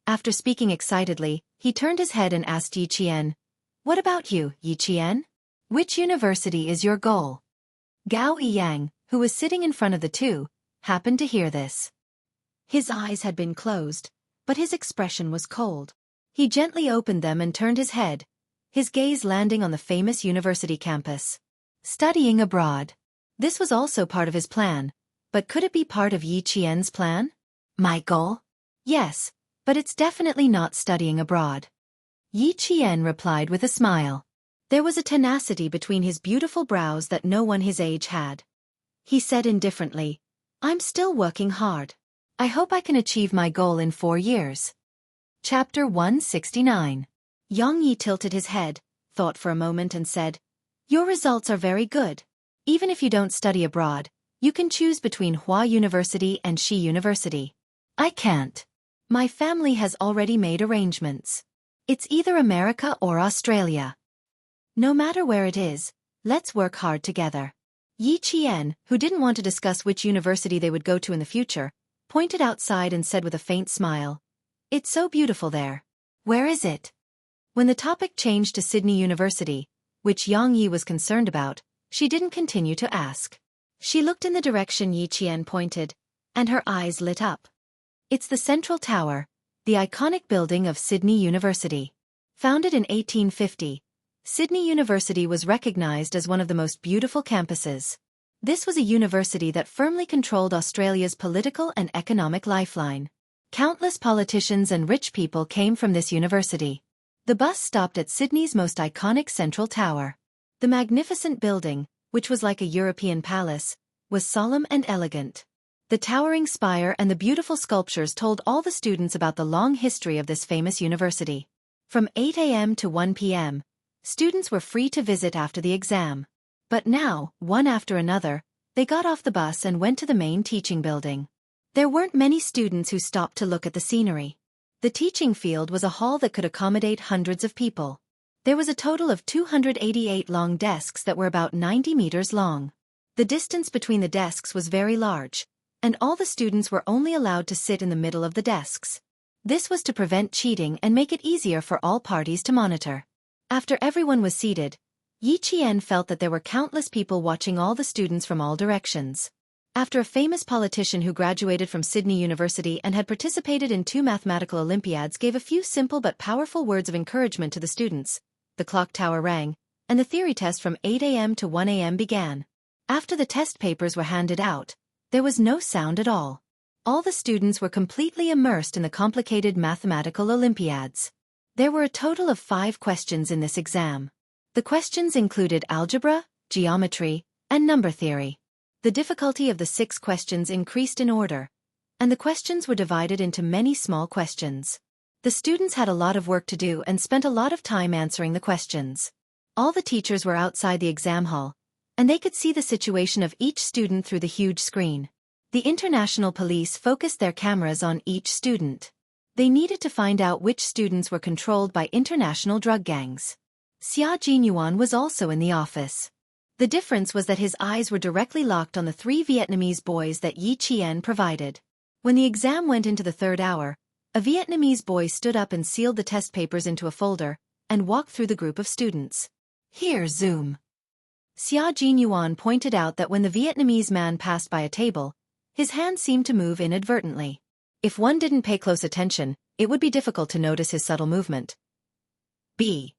After speaking excitedly, he turned his head and asked Yi Qian, What about you, Yi Qian? Which university is your goal? Gao Yiyang, who was sitting in front of the two, happened to hear this. His eyes had been closed, but his expression was cold. He gently opened them and turned his head, his gaze landing on the famous university campus. Studying abroad. This was also part of his plan, but could it be part of Yi Qian's plan? My goal? Yes, but it's definitely not studying abroad. Yi Qian replied with a smile. There was a tenacity between his beautiful brows that no one his age had. He said indifferently, I'm still working hard. I hope I can achieve my goal in 4 years. Chapter 169. Yang Yi tilted his head, thought for a moment and said, Your results are very good. Even if you don't study abroad, you can choose between Hua University and Xi University. I can't. My family has already made arrangements. It's either America or Australia. No matter where it is, let's work hard together. Yi Qian, who didn't want to discuss which university they would go to in the future, pointed outside and said with a faint smile, It's so beautiful there. Where is it? When the topic changed to Sydney University, which Yang Yi was concerned about, she didn't continue to ask. She looked in the direction Yi Qian pointed, and her eyes lit up. It's the Central Tower, the iconic building of Sydney University. Founded in 1850, Sydney University was recognized as one of the most beautiful campuses. This was a university that firmly controlled Australia's political and economic lifeline. Countless politicians and rich people came from this university. The bus stopped at Sydney's most iconic Central Tower. The magnificent building, which was like a European palace, was solemn and elegant. The towering spire and the beautiful sculptures told all the students about the long history of this famous university. From 8 a.m. to 1 p.m., students were free to visit after the exam. But now, one after another, they got off the bus and went to the main teaching building. There weren't many students who stopped to look at the scenery. The teaching field was a hall that could accommodate hundreds of people. There was a total of 288 long desks that were about 90 meters long. The distance between the desks was very large, and all the students were only allowed to sit in the middle of the desks. This was to prevent cheating and make it easier for all parties to monitor. After everyone was seated, Yi Qian felt that there were countless people watching all the students from all directions. After a famous politician who graduated from Sydney University and had participated in 2 mathematical Olympiads gave a few simple but powerful words of encouragement to the students, the clock tower rang, and the theory test from 8 a.m. to 1 a.m. began. After the test papers were handed out, there was no sound at all. All the students were completely immersed in the complicated mathematical Olympiads. There were a total of 5 questions in this exam. The questions included algebra, geometry, and number theory. The difficulty of the 6 questions increased in order, and the questions were divided into many small questions. The students had a lot of work to do and spent a lot of time answering the questions. All the teachers were outside the exam hall, and they could see the situation of each student through the huge screen. The international police focused their cameras on each student. They needed to find out which students were controlled by international drug gangs. Xia Jinyuan was also in the office. The difference was that his eyes were directly locked on the 3 Vietnamese boys that Yi Qian provided. When the exam went into the 3rd hour, a Vietnamese boy stood up and sealed the test papers into a folder, and walked through the group of students. Here, zoom. Xia Jinyuan pointed out that when the Vietnamese man passed by a table, his hand seemed to move inadvertently. If one didn't pay close attention, it would be difficult to notice his subtle movement. B.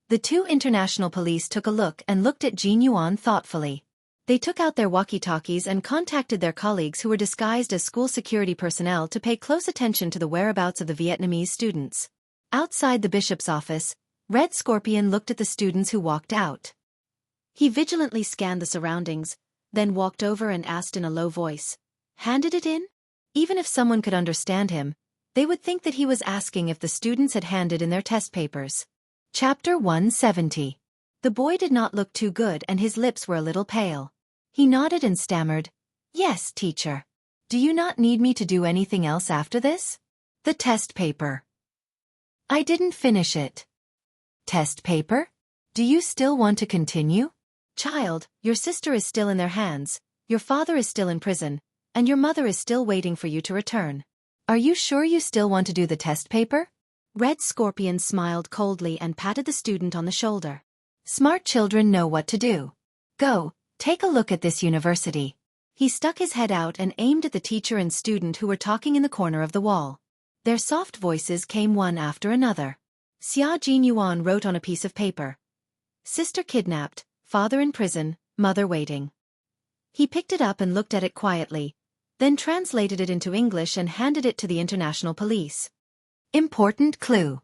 The 2 international police took a look and looked at Jinyuan thoughtfully. They took out their walkie-talkies and contacted their colleagues who were disguised as school security personnel to pay close attention to the whereabouts of the Vietnamese students. Outside the bishop's office, Red Scorpion looked at the students who walked out. He vigilantly scanned the surroundings, then walked over and asked in a low voice, "Handed it in?" Even if someone could understand him, they would think that he was asking if the students had handed in their test papers. Chapter 170. The boy did not look too good and his lips were a little pale. He nodded and stammered, "Yes, teacher. Do you not need me to do anything else after this?" "The test paper." "I didn't finish it." "Test paper? Do you still want to continue?" "Child, your sister is still in their hands, your father is still in prison, and your mother is still waiting for you to return. Are you sure you still want to do the test paper?" Red Scorpion smiled coldly and patted the student on the shoulder. "Smart children know what to do. Go, take a look at this university." He stuck his head out and aimed at the teacher and student who were talking in the corner of the wall. Their soft voices came one after another. Xia Jinyuan wrote on a piece of paper, "Sister kidnapped, father in prison, mother waiting." He picked it up and looked at it quietly, then translated it into English and handed it to the international police. "Important clue.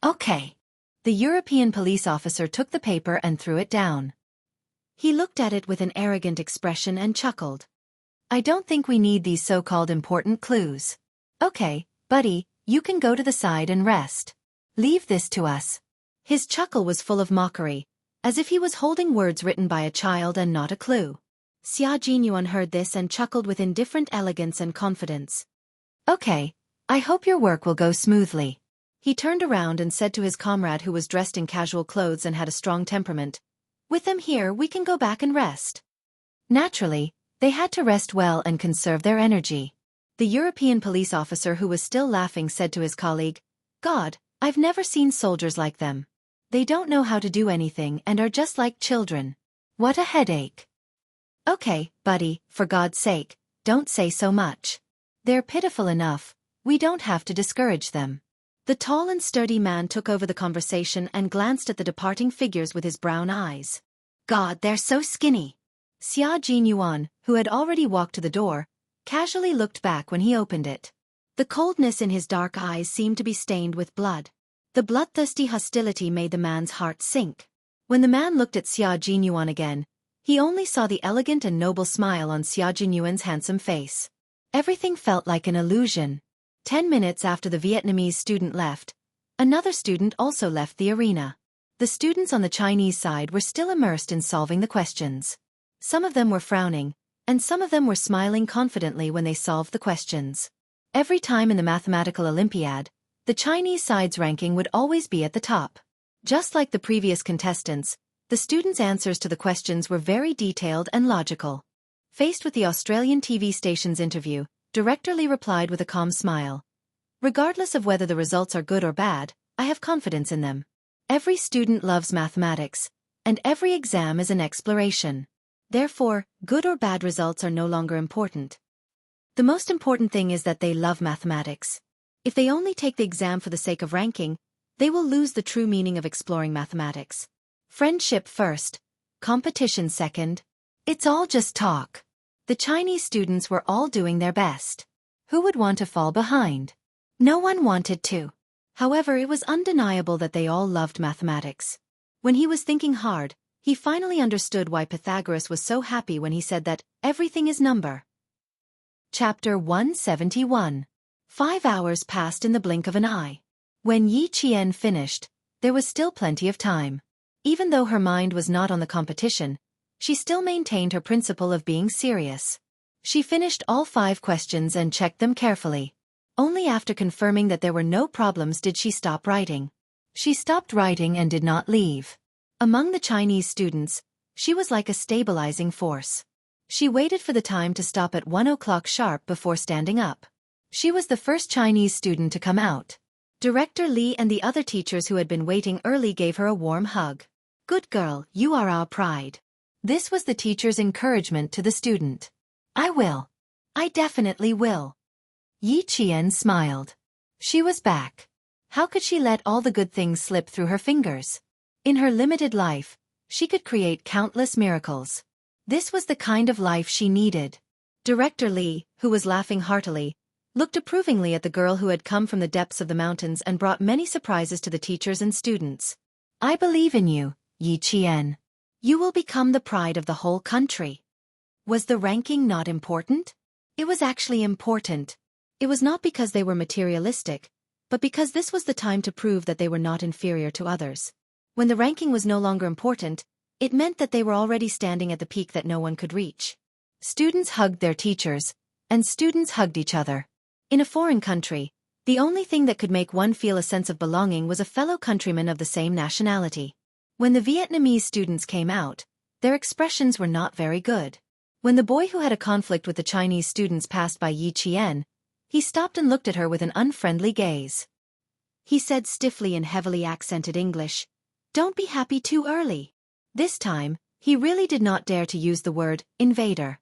Okay. The European police officer took the paper and threw it down. He looked at it with an arrogant expression and chuckled. I don't think we need these so-called important clues. Okay, buddy, you can go to the side and rest. Leave this to us. His chuckle was full of mockery, as if he was holding words written by a child and not a clue. Xia Jinyuan heard this and chuckled with indifferent elegance and confidence. Okay, I hope your work will go smoothly. He turned around and said to his comrade who was dressed in casual clothes and had a strong temperament, with them here we can go back and rest. Naturally, they had to rest well and conserve their energy. The European police officer who was still laughing said to his colleague, God, I've never seen soldiers like them. They don't know how to do anything and are just like children. What a headache. Okay, buddy, for God's sake, don't say so much. They're pitiful enough, we don't have to discourage them. The tall and sturdy man took over the conversation and glanced at the departing figures with his brown eyes. God, they're so skinny. Xia Jinyuan, who had already walked to the door, casually looked back when he opened it. The coldness in his dark eyes seemed to be stained with blood. The bloodthirsty hostility made the man's heart sink. When the man looked at Xia Jinyuan again, he only saw the elegant and noble smile on Xia Jinyuan's handsome face. Everything felt like an illusion. 10 minutes after the Vietnamese student left, another student also left the arena. The students on the Chinese side were still immersed in solving the questions. Some of them were frowning, and some of them were smiling confidently when they solved the questions. Every time in the mathematical Olympiad, the Chinese side's ranking would always be at the top. Just like the previous contestants, the students' answers to the questions were very detailed and logical. Faced with the Australian TV station's interview, Director Lee replied with a calm smile. Regardless of whether the results are good or bad, I have confidence in them. Every student loves mathematics, and every exam is an exploration. Therefore, good or bad results are no longer important. The most important thing is that they love mathematics. If they only take the exam for the sake of ranking, they will lose the true meaning of exploring mathematics. Friendship first, competition second. It's all just talk. The Chinese students were all doing their best. Who would want to fall behind? No one wanted to. However, it was undeniable that they all loved mathematics. When he was thinking hard, he finally understood why Pythagoras was so happy when he said that everything is number. Chapter 171. 5 hours passed in the blink of an eye. When Yi Qian finished, there was still plenty of time. Even though her mind was not on the competition, she still maintained her principle of being serious. She finished all 5 questions and checked them carefully. Only after confirming that there were no problems did she stop writing. She stopped writing and did not leave. Among the Chinese students, she was like a stabilizing force. She waited for the time to stop at 1 o'clock sharp before standing up. She was the first Chinese student to come out. Director Lee and the other teachers who had been waiting early gave her a warm hug. Good girl, you are our pride. This was the teacher's encouragement to the student. I will. I definitely will. Yi Qian smiled. She was back. How could she let all the good things slip through her fingers? In her limited life, she could create countless miracles. This was the kind of life she needed. Director Lee, who was laughing heartily, looked approvingly at the girl who had come from the depths of the mountains and brought many surprises to the teachers and students. I believe in you, Yi Qian. You will become the pride of the whole country. Was the ranking not important? It was actually important. It was not because they were materialistic, but because this was the time to prove that they were not inferior to others. When the ranking was no longer important, it meant that they were already standing at the peak that no one could reach. Students hugged their teachers, and students hugged each other. In a foreign country, the only thing that could make one feel a sense of belonging was a fellow countryman of the same nationality. When the Vietnamese students came out, their expressions were not very good. When the boy who had a conflict with the Chinese students passed by Yi Qian, he stopped and looked at her with an unfriendly gaze. He said stiffly in heavily accented English, "Don't be happy too early." This time, he really did not dare to use the word invader.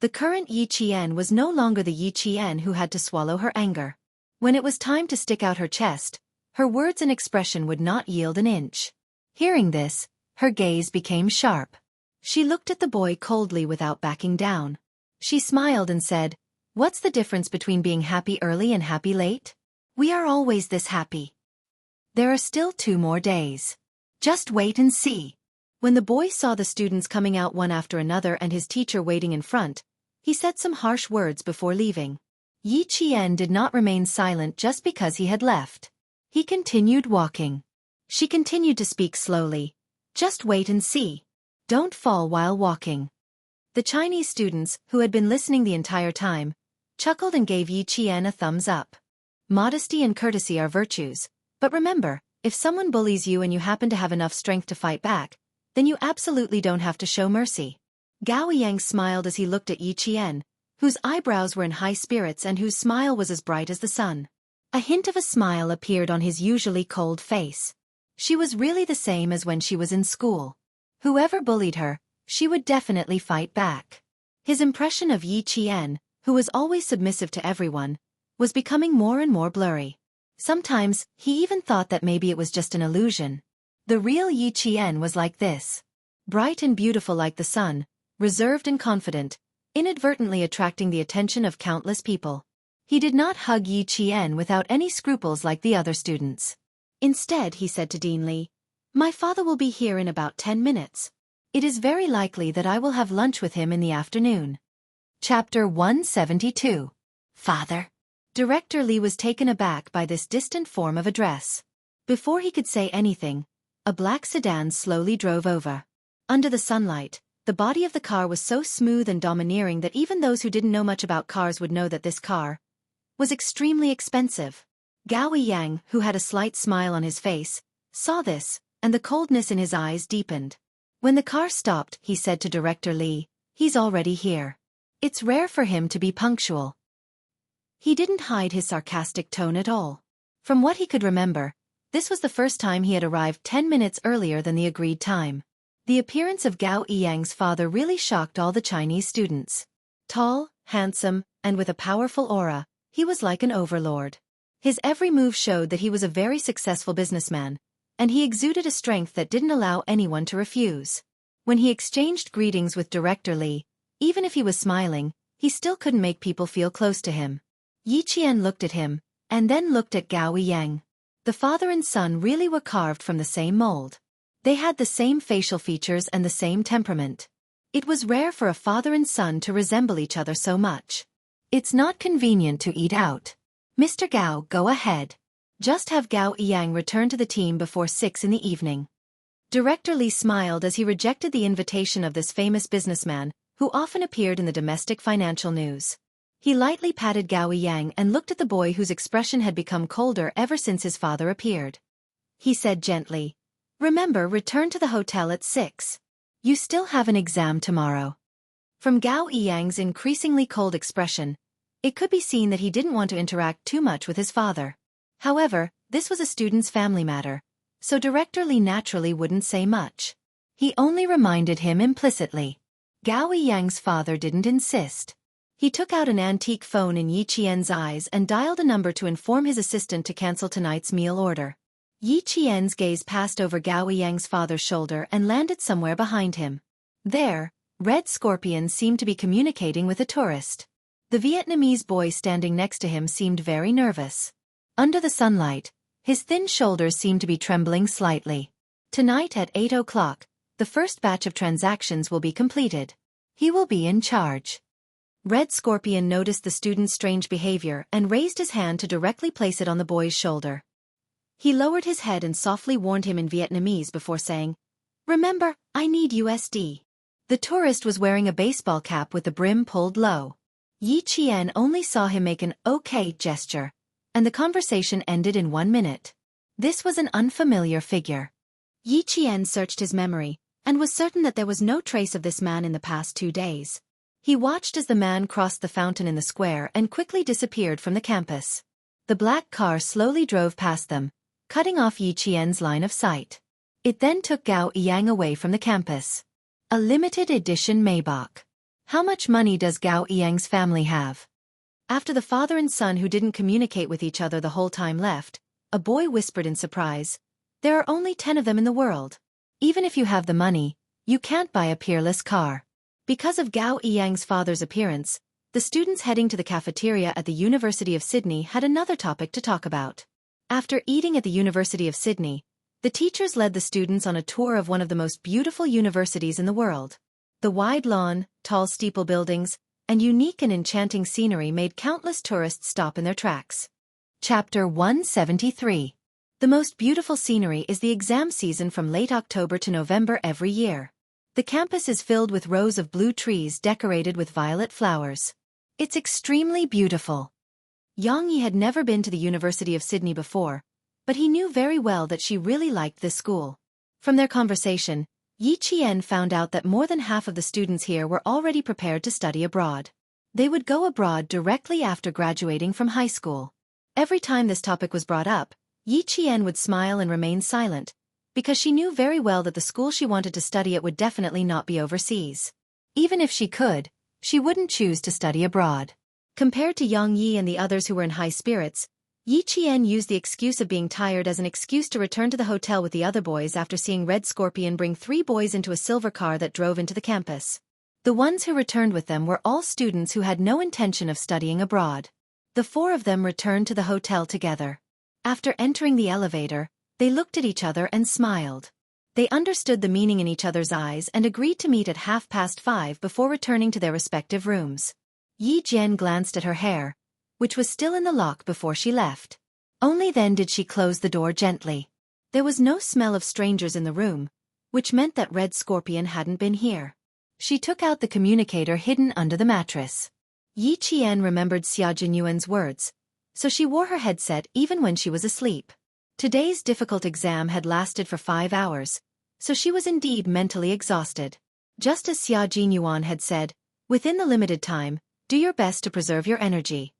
The current Yi Qian was no longer the Yi Qian who had to swallow her anger. When it was time to stick out her chest, her words and expression would not yield an inch. Hearing this, her gaze became sharp. She looked at the boy coldly without backing down. She smiled and said, "What's the difference between being happy early and happy late? We are always this happy." There are still 2 more days. Just wait and see. When the boy saw the students coming out one after another and his teacher waiting in front, he said some harsh words before leaving. Yi Qian did not remain silent just because he had left. He continued walking. She continued to speak slowly. Just wait and see. Don't fall while walking. The Chinese students, who had been listening the entire time, chuckled and gave Yi Qian a thumbs up. Modesty and courtesy are virtues, but remember, if someone bullies you and you happen to have enough strength to fight back, then you absolutely don't have to show mercy. Gao Yang smiled as he looked at Yi Qian, whose eyebrows were in high spirits and whose smile was as bright as the sun. A hint of a smile appeared on his usually cold face. She was really the same as when she was in school. Whoever bullied her, she would definitely fight back. His impression of Yi Qian, who was always submissive to everyone, was becoming more and more blurry. Sometimes, he even thought that maybe it was just an illusion. The real Yi Qian was like this. Bright and beautiful like the sun, reserved and confident, inadvertently attracting the attention of countless people. He did not hug Yi Qian without any scruples like the other students. Instead, he said to Dean Li, "My father will be here in about 10 minutes. It is very likely that I will have lunch with him in the afternoon." Chapter 172. Father. Director Li was taken aback by this distant form of address. Before he could say anything, a black sedan slowly drove over. Under the sunlight, the body of the car was so smooth and domineering that even those who didn't know much about cars would know that this car was extremely expensive. Gao Yang, who had a slight smile on his face, saw this, and the coldness in his eyes deepened. When the car stopped, he said to Director Li, "He's already here. It's rare for him to be punctual." He didn't hide his sarcastic tone at all. From what he could remember, this was the first time he had arrived 10 minutes earlier than the agreed time. The appearance of Gao Yang's father really shocked all the Chinese students. Tall, handsome, and with a powerful aura, he was like an overlord. His every move showed that he was a very successful businessman, and he exuded a strength that didn't allow anyone to refuse. When he exchanged greetings with Director Li, even if he was smiling, he still couldn't make people feel close to him. Yi Qian looked at him, and then looked at Gao Yang. The father and son really were carved from the same mold. They had the same facial features and the same temperament. It was rare for a father and son to resemble each other so much. "It's not convenient to eat out. Mr. Gao, go ahead. Just have Gao Yang return to the team before 6 in the evening." Director Li smiled as he rejected the invitation of this famous businessman, who often appeared in the domestic financial news. He lightly patted Gao Yang and looked at the boy whose expression had become colder ever since his father appeared. He said gently, "Remember, return to the hotel at 6. You still have an exam tomorrow." From Gao Yang's increasingly cold expression, it could be seen that he didn't want to interact too much with his father. However, this was a student's family matter, so Director Li naturally wouldn't say much. He only reminded him implicitly. Gao Yang's father didn't insist. He took out an antique phone in Yi Qian's eyes and dialed a number to inform his assistant to cancel tonight's meal order. Yi Qian's gaze passed over Gao Yang's father's shoulder and landed somewhere behind him. There, Red Scorpion seemed to be communicating with a tourist. The Vietnamese boy standing next to him seemed very nervous. Under the sunlight, his thin shoulders seemed to be trembling slightly. Tonight at 8 o'clock, the first batch of transactions will be completed. He will be in charge. Red Scorpion noticed the student's strange behavior and raised his hand to directly place it on the boy's shoulder. He lowered his head and softly warned him in Vietnamese before saying, "Remember, I need USD." The tourist was wearing a baseball cap with the brim pulled low. Yi Qian only saw him make an "okay" gesture, and the conversation ended in 1 minute. This was an unfamiliar figure. Yi Qian searched his memory, and was certain that there was no trace of this man in the past 2 days. He watched as the man crossed the fountain in the square and quickly disappeared from the campus. The black car slowly drove past them, cutting off Yi Qian's line of sight. It then took Gao Yang away from the campus. A limited edition Maybach. How much money does Gao Yang's family have? After the father and son who didn't communicate with each other the whole time left, a boy whispered in surprise, "There are only 10 of them in the world. Even if you have the money, you can't buy a peerless car." Because of Gao Yang's father's appearance, the students heading to the cafeteria at the University of Sydney had another topic to talk about. After eating at the University of Sydney, the teachers led the students on a tour of one of the most beautiful universities in the world. The wide lawn, tall steeple buildings, and unique and enchanting scenery made countless tourists stop in their tracks. Chapter 173. The most beautiful scenery is the exam season from late October to November every year. The campus is filled with rows of blue trees decorated with violet flowers. It's extremely beautiful. Yang Yi had never been to the University of Sydney before, but he knew very well that she really liked this school. From their conversation, Yi Qian found out that more than half of the students here were already prepared to study abroad. They would go abroad directly after graduating from high school. Every time this topic was brought up, Yi Qian would smile and remain silent, because she knew very well that the school she wanted to study at would definitely not be overseas. Even if she could, she wouldn't choose to study abroad. Compared to Yang Yi and the others who were in high spirits, Yi Qian used the excuse of being tired as an excuse to return to the hotel with the other boys after seeing Red Scorpion bring 3 boys into a silver car that drove into the campus. The ones who returned with them were all students who had no intention of studying abroad. The 4 of them returned to the hotel together. After entering the elevator, they looked at each other and smiled. They understood the meaning in each other's eyes and agreed to meet at 5:30 before returning to their respective rooms. Yi Jian glanced at her hair, which was still in the lock before she left. Only then did she close the door gently. There was no smell of strangers in the room, which meant that Red Scorpion hadn't been here. She took out the communicator hidden under the mattress. Yi Qian remembered Xia Jinyuan's words, so she wore her headset even when she was asleep. Today's difficult exam had lasted for 5 hours, so she was indeed mentally exhausted. Just as Xia Jinyuan had said, within the limited time, do your best to preserve your energy.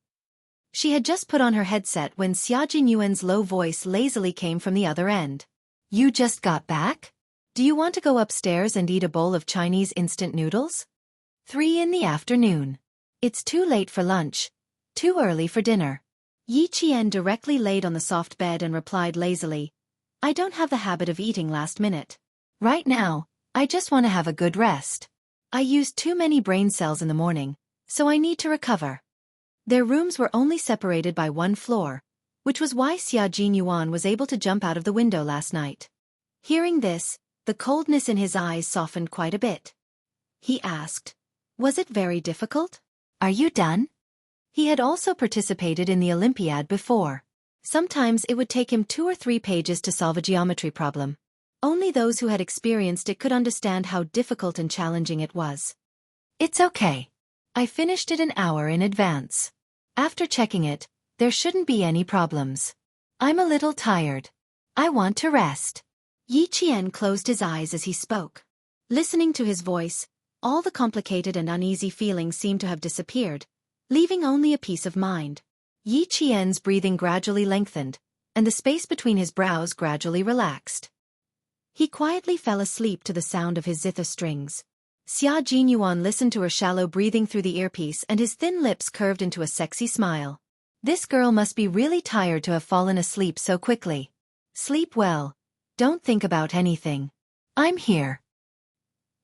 She had just put on her headset when Xia Jinyuan's low voice lazily came from the other end. You just got back? Do you want to go upstairs and eat a bowl of Chinese instant noodles? 3 in the afternoon. It's too late for lunch, too early for dinner. Yi Qian directly laid on the soft bed and replied lazily, I don't have the habit of eating last minute. Right now, I just want to have a good rest. I used too many brain cells in the morning, so I need to recover. Their rooms were only separated by 1 floor, which was why Xia Jinyuan was able to jump out of the window last night. Hearing this, the coldness in his eyes softened quite a bit. He asked, was it very difficult? Are you done? He had also participated in the Olympiad before. Sometimes it would take him 2 or 3 pages to solve a geometry problem. Only those who had experienced it could understand how difficult and challenging it was. It's okay. I finished it an hour in advance. After checking it, there shouldn't be any problems. I'm a little tired. I want to rest. Yi Qian closed his eyes as he spoke. Listening to his voice, all the complicated and uneasy feelings seemed to have disappeared, leaving only a peace of mind. Yi Qian's breathing gradually lengthened, and the space between his brows gradually relaxed. He quietly fell asleep to the sound of his zither strings. Xia Jinyuan listened to her shallow breathing through the earpiece and his thin lips curved into a sexy smile. This girl must be really tired to have fallen asleep so quickly. Sleep well. Don't think about anything. I'm here.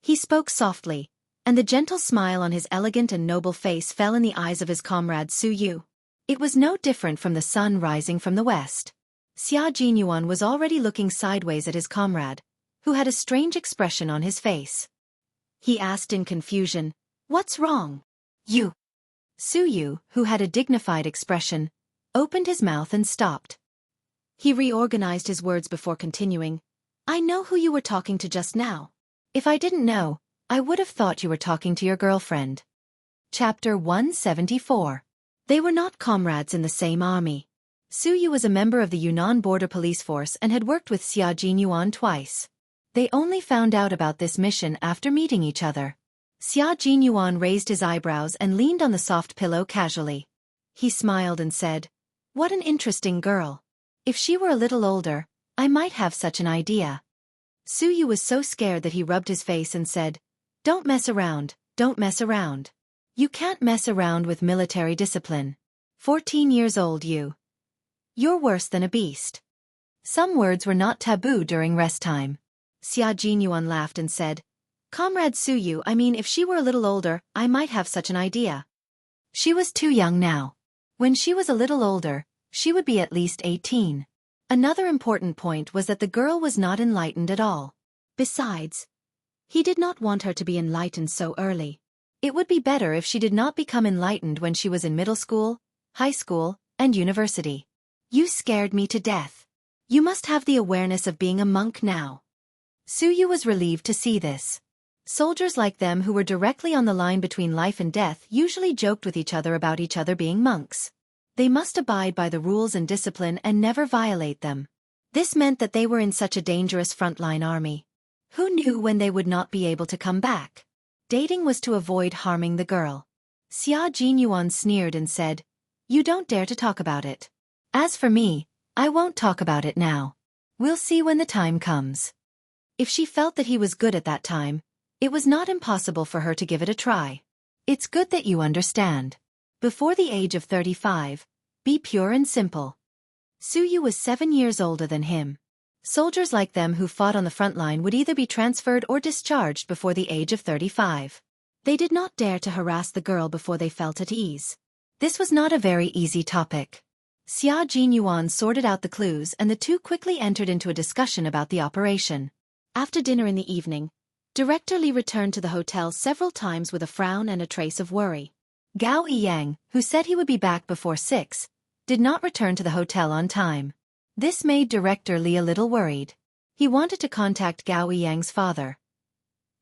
He spoke softly, and the gentle smile on his elegant and noble face fell in the eyes of his comrade Su Yu. It was no different from the sun rising from the west. Xia Jinyuan was already looking sideways at his comrade, who had a strange expression on his face. He asked in confusion, what's wrong? You. Su Yu, who had a dignified expression, opened his mouth and stopped. He reorganized his words before continuing, I know who you were talking to just now. If I didn't know, I would have thought you were talking to your girlfriend. Chapter 174. They were not comrades in the same army. Su Yu was a member of the Yunnan Border Police Force and had worked with Xia Jinyuan twice. They only found out about this mission after meeting each other. Xia Jinyuan raised his eyebrows and leaned on the soft pillow casually. He smiled and said, what an interesting girl. If she were a little older, I might have such an idea. Su Yu was so scared that he rubbed his face and said, don't mess around, don't mess around. You can't mess around with military discipline. 14 years old you. You're worse than a beast. Some words were not taboo during rest time. Xia Jinyuan laughed and said, Comrade Su Yu, I mean if she were a little older, I might have such an idea. She was too young now. When she was a little older, she would be at least 18. Another important point was that the girl was not enlightened at all. Besides, he did not want her to be enlightened so early. It would be better if she did not become enlightened when she was in middle school, high school, and university. You scared me to death. You must have the awareness of being a monk now. Suyu was relieved to see this. Soldiers like them who were directly on the line between life and death usually joked with each other about each other being monks. They must abide by the rules and discipline and never violate them. This meant that they were in such a dangerous frontline army. Who knew when they would not be able to come back? Dating was to avoid harming the girl. Xia Jinyuan sneered and said, "You don't dare to talk about it. As for me, I won't talk about it now. We'll see when the time comes." If she felt that he was good at that time, it was not impossible for her to give it a try. It's good that you understand. Before the age of 35, be pure and simple. Suyu was 7 years older than him. Soldiers like them who fought on the front line would either be transferred or discharged before the age of 35. They did not dare to harass the girl before they felt at ease. This was not a very easy topic. Xia Jinyuan sorted out the clues and the two quickly entered into a discussion about the operation. After dinner in the evening, Director Li returned to the hotel several times with a frown and a trace of worry. Gao Yiyang, who said he would be back before 6, did not return to the hotel on time. This made Director Li a little worried. He wanted to contact Gao Yiyang's father.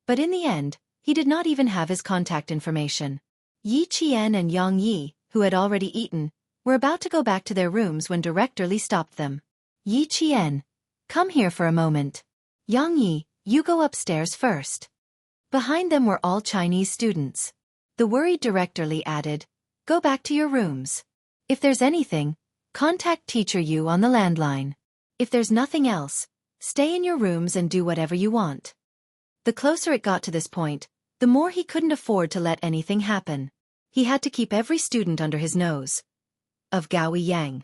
But in the end, he did not even have his contact information. Yi Qian and Yang Yi, who had already eaten, were about to go back to their rooms when Director Li stopped them. "Yi Qian, come here for a moment. Yang Yi, you go upstairs first." Behind them were all Chinese students. The worried Director Li added, "Go back to your rooms. If there's anything, contact Teacher Yu on the landline. If there's nothing else, stay in your rooms and do whatever you want." The closer it got to this point, the more he couldn't afford to let anything happen. He had to keep every student under his nose. Of Gao Yiyang.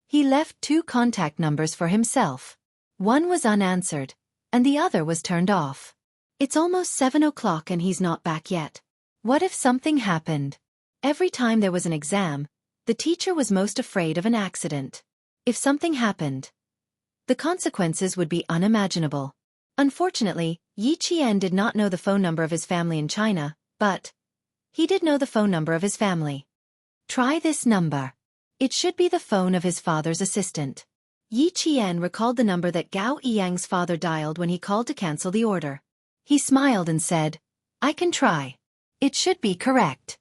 He left 2 contact numbers for himself. One was unanswered, and the other was turned off. It's almost 7 o'clock and he's not back yet. What if something happened? Every time there was an exam, the teacher was most afraid of an accident. If something happened, the consequences would be unimaginable. Unfortunately, Yi Qian did not know the phone number of his family in China, but he did know the phone number of his family. Try this number. It should be the phone of his father's assistant. Yi Qian recalled the number that Gao Yiyang's father dialed when he called to cancel the order. He smiled and said, "I can try. It should be correct."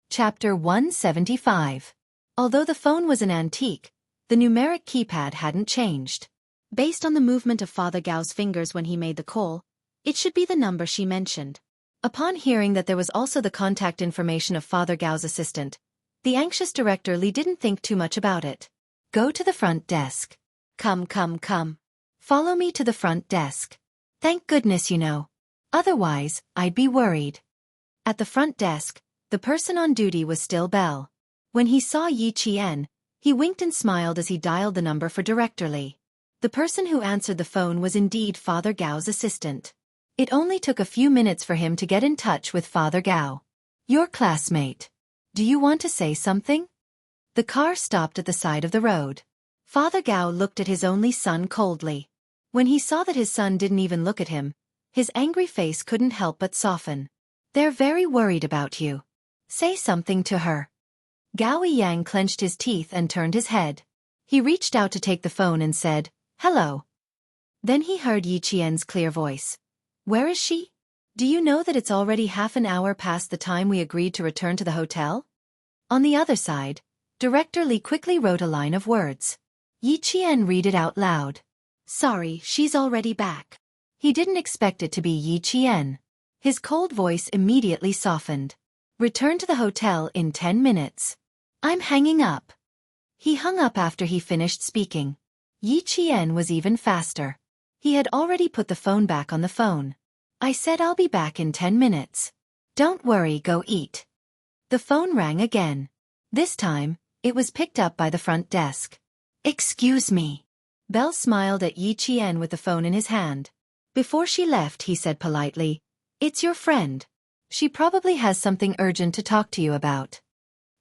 Chapter 175. Although the phone was an antique, the numeric keypad hadn't changed. Based on the movement of Father Gao's fingers when he made the call, it should be the number she mentioned. Upon hearing that there was also the contact information of Father Gao's assistant, the anxious Director Li didn't think too much about it. "Go to the front desk. Come. Follow me to the front desk. Thank goodness you know. Otherwise, I'd be worried." At the front desk, the person on duty was still Bell. When he saw Yi Qian, he winked and smiled as he dialed the number for Director Li. The person who answered the phone was indeed Father Gao's assistant. It only took a few minutes for him to get in touch with Father Gao. "Your classmate. Do you want to say something?" The car stopped at the side of the road. Father Gao looked at his only son coldly. When he saw that his son didn't even look at him, his angry face couldn't help but soften. "They're very worried about you. Say something to her." Gao Yiyang clenched his teeth and turned his head. He reached out to take the phone and said, "Hello." Then he heard Yi Qian's clear voice. "Where is she? Do you know that it's already half an hour past the time we agreed to return to the hotel?" On the other side, Director Li quickly wrote a line of words. Yi Qian read it out loud. "Sorry, she's already back." He didn't expect it to be Yi Qian. His cold voice immediately softened. "Return to the hotel in 10 minutes. I'm hanging up." He hung up after he finished speaking. Yi Qian was even faster. He had already put the phone back on the phone. "I said I'll be back in 10 minutes. Don't worry, go eat." The phone rang again. This time, it was picked up by the front desk. "Excuse me." Bell smiled at Yi Qian with the phone in his hand. Before she left, he said politely, "It's your friend. She probably has something urgent to talk to you about."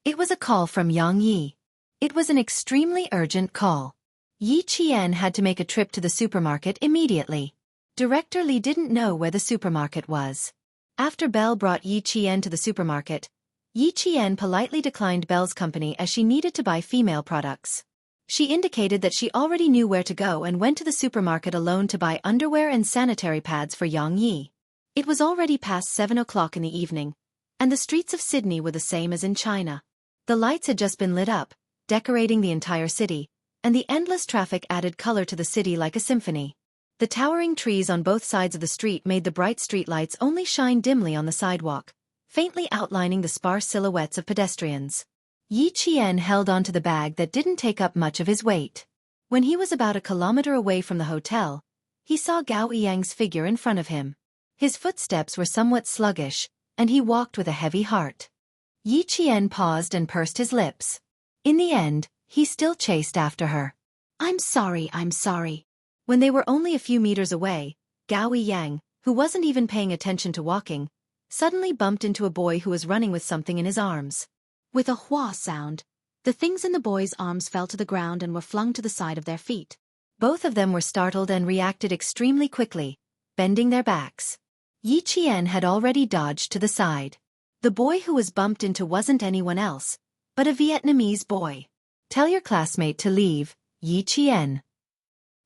It was a call from Yang Yi. It was an extremely urgent call. Yi Qian had to make a trip to the supermarket immediately. Director Li didn't know where the supermarket was. After Belle brought Yi Qian to the supermarket, Yi Qian politely declined Belle's company as she needed to buy female products. She indicated that she already knew where to go and went to the supermarket alone to buy underwear and sanitary pads for Yang Yi. It was already past 7 o'clock in the evening, and the streets of Sydney were the same as in China. The lights had just been lit up, decorating the entire city, and the endless traffic added color to the city like a symphony. The towering trees on both sides of the street made the bright streetlights only shine dimly on the sidewalk, faintly outlining the sparse silhouettes of pedestrians. Yi Qian held onto the bag that didn't take up much of his weight. When he was about a kilometer away from the hotel, he saw Gao Yang's figure in front of him. His footsteps were somewhat sluggish, and he walked with a heavy heart. Yi Qian paused and pursed his lips. In the end, he still chased after her. I'm sorry. When they were only a few meters away, Gao Yang, who wasn't even paying attention to walking, suddenly bumped into a boy who was running with something in his arms. With a hua sound, the things in the boy's arms fell to the ground and were flung to the side of their feet. Both of them were startled and reacted extremely quickly, bending their backs. Yi Qian had already dodged to the side. The boy who was bumped into wasn't anyone else, but a Vietnamese boy. Tell your classmate to leave, Yi Qian.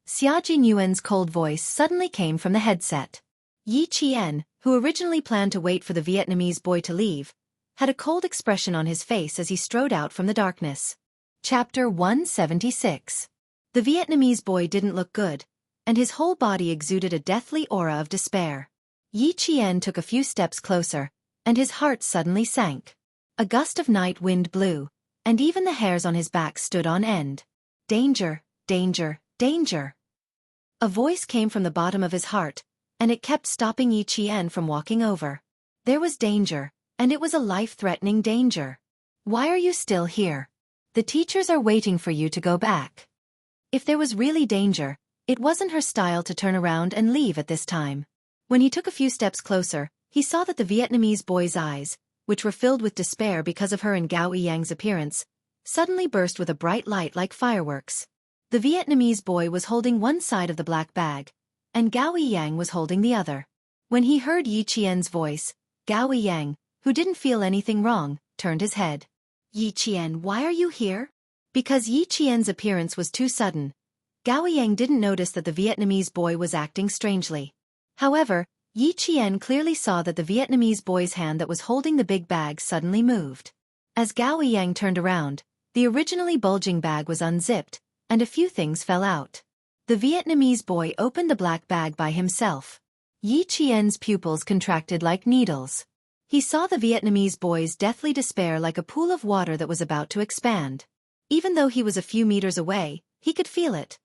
Xia Jinyuan's cold voice suddenly came from the headset. Yi Qian, who originally planned to wait for the Vietnamese boy to leave, had a cold expression on his face as he strode out from the darkness. Chapter 176. The Vietnamese boy didn't look good, and his whole body exuded a deathly aura of despair. Yi Qian took a few steps closer, and his heart suddenly sank. A gust of night wind blew, and even the hairs on his back stood on end. Danger, danger, danger. A voice came from the bottom of his heart, and it kept stopping Yi Qian from walking over. There was danger, and it was a life-threatening danger. Why are you still here? The teachers are waiting for you to go back. If there was really danger, it wasn't her style to turn around and leave at this time. When he took a few steps closer, he saw that the Vietnamese boy's eyes, which were filled with despair because of her and Gao Yang's appearance, suddenly burst with a bright light like fireworks. The Vietnamese boy was holding one side of the black bag, and Gao Yang was holding the other. When he heard Yi Qian's voice, Gao Yang, who didn't feel anything wrong, turned his head. Yi Qian, why are you here? Because Yi Qian's appearance was too sudden, Gao Yang didn't notice that the Vietnamese boy was acting strangely. However, Yi Qian clearly saw that the Vietnamese boy's hand that was holding the big bag suddenly moved. As Gao Yang turned around, the originally bulging bag was unzipped, and a few things fell out. The Vietnamese boy opened the black bag by himself. Yi Qian's pupils contracted like needles. He saw the Vietnamese boy's deathly despair like a pool of water that was about to expand. Even though he was a few meters away, he could feel it.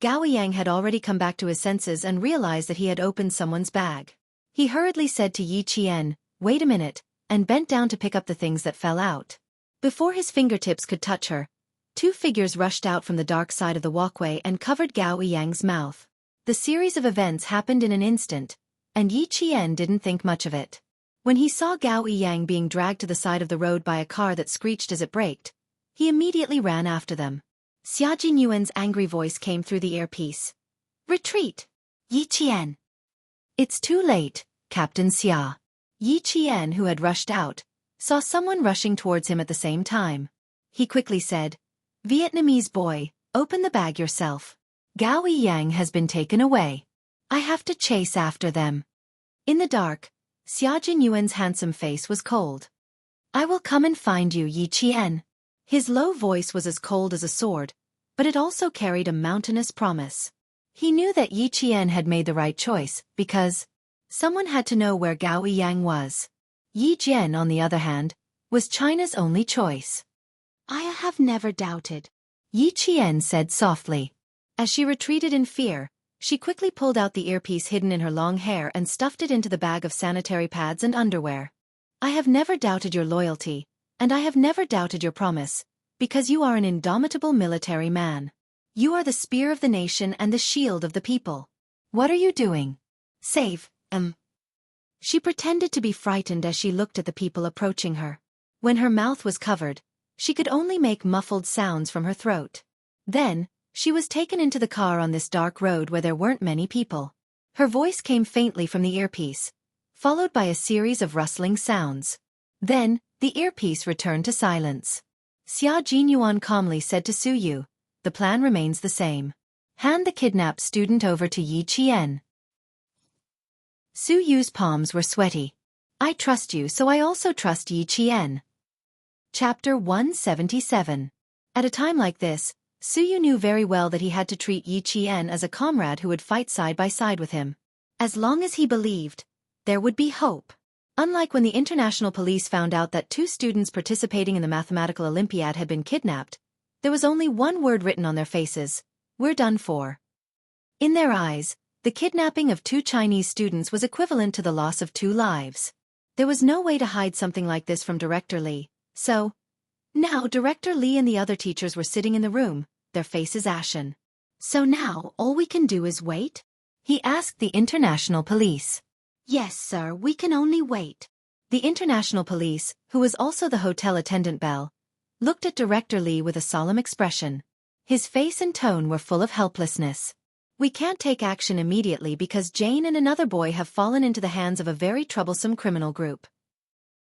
Gao Yang had already come back to his senses and realized that he had opened someone's bag. He hurriedly said to Yi Qian, "Wait a minute," and bent down to pick up the things that fell out. Before his fingertips could touch her, two figures rushed out from the dark side of the walkway and covered Gao Yang's mouth. The series of events happened in an instant, and Yi Qian didn't think much of it. When he saw Gao Yang being dragged to the side of the road by a car that screeched as it braked, he immediately ran after them. Xia Jinyuan's angry voice came through the earpiece. "Retreat! Yi Qian!" "It's too late, Captain Xia." Yi Qian, who had rushed out, saw someone rushing towards him at the same time. He quickly said, "Vietnamese boy, open the bag yourself. Gao Yang has been taken away. I have to chase after them." In the dark, Xia Jinyuan's handsome face was cold. "I will come and find you, Yi Qian." His low voice was as cold as a sword, but it also carried a mountainous promise. He knew that Yi Qian had made the right choice, because someone had to know where Gao Yang was. Yi Jian, on the other hand, was China's only choice. "I have never doubted," Yi Qian said softly. As she retreated in fear, she quickly pulled out the earpiece hidden in her long hair and stuffed it into the bag of sanitary pads and underwear. "I have never doubted your loyalty, and I have never doubted your promise, because you are an indomitable military man. You are the spear of the nation and the shield of the people. What are you doing? Save, She pretended to be frightened as she looked at the people approaching her. When her mouth was covered, she could only make muffled sounds from her throat. Then, She was taken into the car on this dark road where there weren't many people. Her voice came faintly from the earpiece, followed by a series of rustling sounds. Then, the earpiece returned to silence. Xia Jinyuan calmly said to Su Yu, "The plan remains the same. Hand the kidnapped student over to Yi Qian." Su Yu's palms were sweaty. "I trust you, so I also trust Yi Qian." Chapter 177. At a time like this, Su Yu knew very well that he had to treat Yi Qian as a comrade who would fight side by side with him. As long as he believed, there would be hope. Unlike when the international police found out that 2 students participating in the mathematical Olympiad had been kidnapped, there was only one word written on their faces: "We're done for." In their eyes, the kidnapping of 2 Chinese students was equivalent to the loss of 2 lives. There was no way to hide something like this from Director Li, so now Director Li and the other teachers were sitting in the room, their faces ashen. "So now all we can do is wait?" he asked the international police. "Yes, sir, we can only wait." The international police, who was also the hotel attendant Bell, looked at Director Li with a solemn expression. His face and tone were full of helplessness. "We can't take action immediately because Jane and another boy have fallen into the hands of a very troublesome criminal group."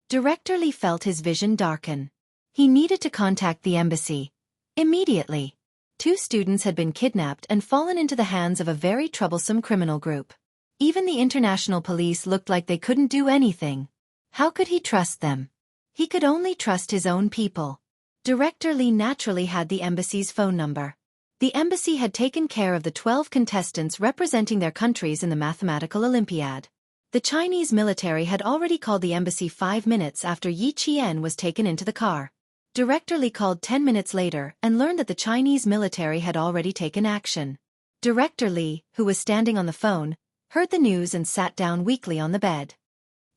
Director Li felt his vision darken. He needed to contact the embassy. Immediately. 2 students had been kidnapped and fallen into the hands of a very troublesome criminal group. Even the international police looked like they couldn't do anything. How could he trust them? He could only trust his own people. Director Li naturally had the embassy's phone number. The embassy had taken care of the 12 contestants representing their countries in the mathematical Olympiad. The Chinese military had already called the embassy 5 minutes after Yi Qian was taken into the car. Director Li called 10 minutes later and learned that the Chinese military had already taken action. Director Li, who was standing on the phone, heard the news and sat down weakly on the bed.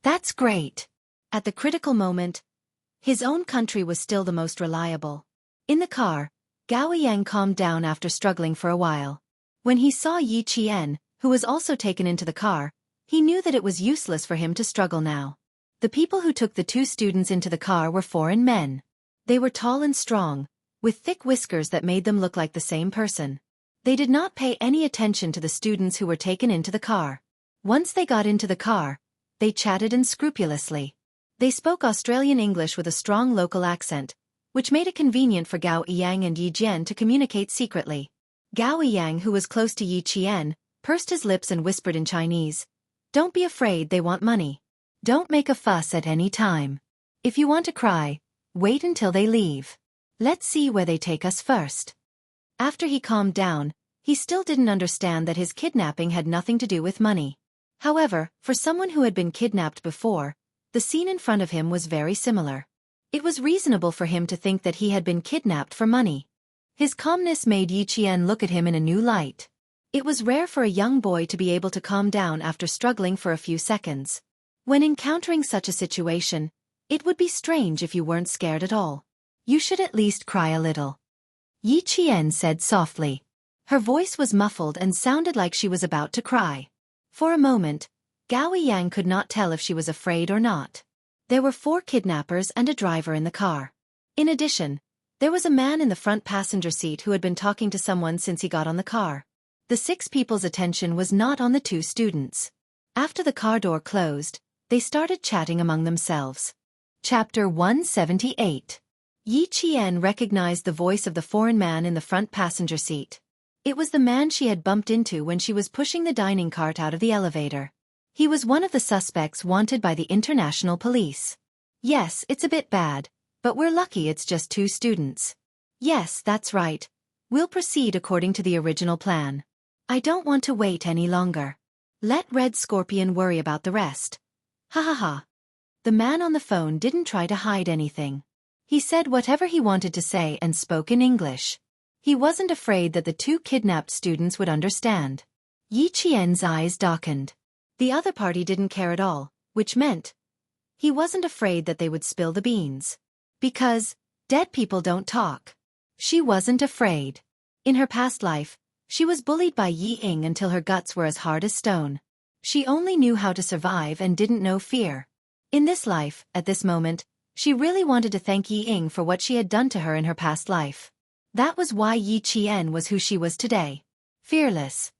That's great. At the critical moment, his own country was still the most reliable. In the car, Gao Yang calmed down after struggling for a while. When he saw Yi Qian, who was also taken into the car, he knew that it was useless for him to struggle now. The people who took the 2 students into the car were foreign men. They were tall and strong, with thick whiskers that made them look like the same person. They did not pay any attention to the students who were taken into the car. Once they got into the car, they chatted unscrupulously. They spoke Australian English with a strong local accent, which made it convenient for Gao Yang and Yi Jian to communicate secretly. Gao Yang, who was close to Yi Qian, pursed his lips and whispered in Chinese, "Don't be afraid, they want money. Don't make a fuss at any time. If you want to cry, wait until they leave. Let's see where they take us first." After he calmed down, he still didn't understand that his kidnapping had nothing to do with money. However, for someone who had been kidnapped before, the scene in front of him was very similar. It was reasonable for him to think that he had been kidnapped for money. His calmness made Yi Qian look at him in a new light. It was rare for a young boy to be able to calm down after struggling for a few seconds. When encountering such a situation, it would be strange if you weren't scared at all. You should at least cry a little. Yi Qian said softly. Her voice was muffled and sounded like she was about to cry. For a moment, Gao Yang could not tell if she was afraid or not. There were 4 kidnappers and a driver in the car. In addition, there was a man in the front passenger seat who had been talking to someone since he got on the car. The 6 people's attention was not on the 2 students. After the car door closed, they started chatting among themselves. Chapter 178. Yi Qian recognized the voice of the foreign man in the front passenger seat. It was the man she had bumped into when she was pushing the dining cart out of the elevator. He was one of the suspects wanted by the international police. "Yes, it's a bit bad, but we're lucky it's just 2 students." "Yes, that's right. We'll proceed according to the original plan. I don't want to wait any longer. Let Red Scorpion worry about the rest." Ha ha ha. The man on the phone didn't try to hide anything. He said whatever he wanted to say and spoke in English. He wasn't afraid that the 2 kidnapped students would understand. Yi Qian's eyes darkened. The other party didn't care at all, which meant he wasn't afraid that they would spill the beans. Because dead people don't talk. She wasn't afraid. In her past life, she was bullied by Yi Ying until her guts were as hard as stone. She only knew how to survive and didn't know fear. In this life, at this moment, she really wanted to thank Yi Ying for what she had done to her in her past life. That was why Yi Qian was who she was today. Fearless.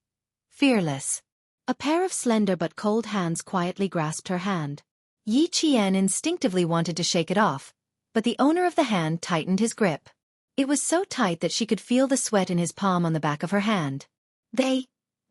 Fearless. A pair of slender but cold hands quietly grasped her hand. Yi Qian instinctively wanted to shake it off, but the owner of the hand tightened his grip. It was so tight that she could feel the sweat in his palm on the back of her hand. They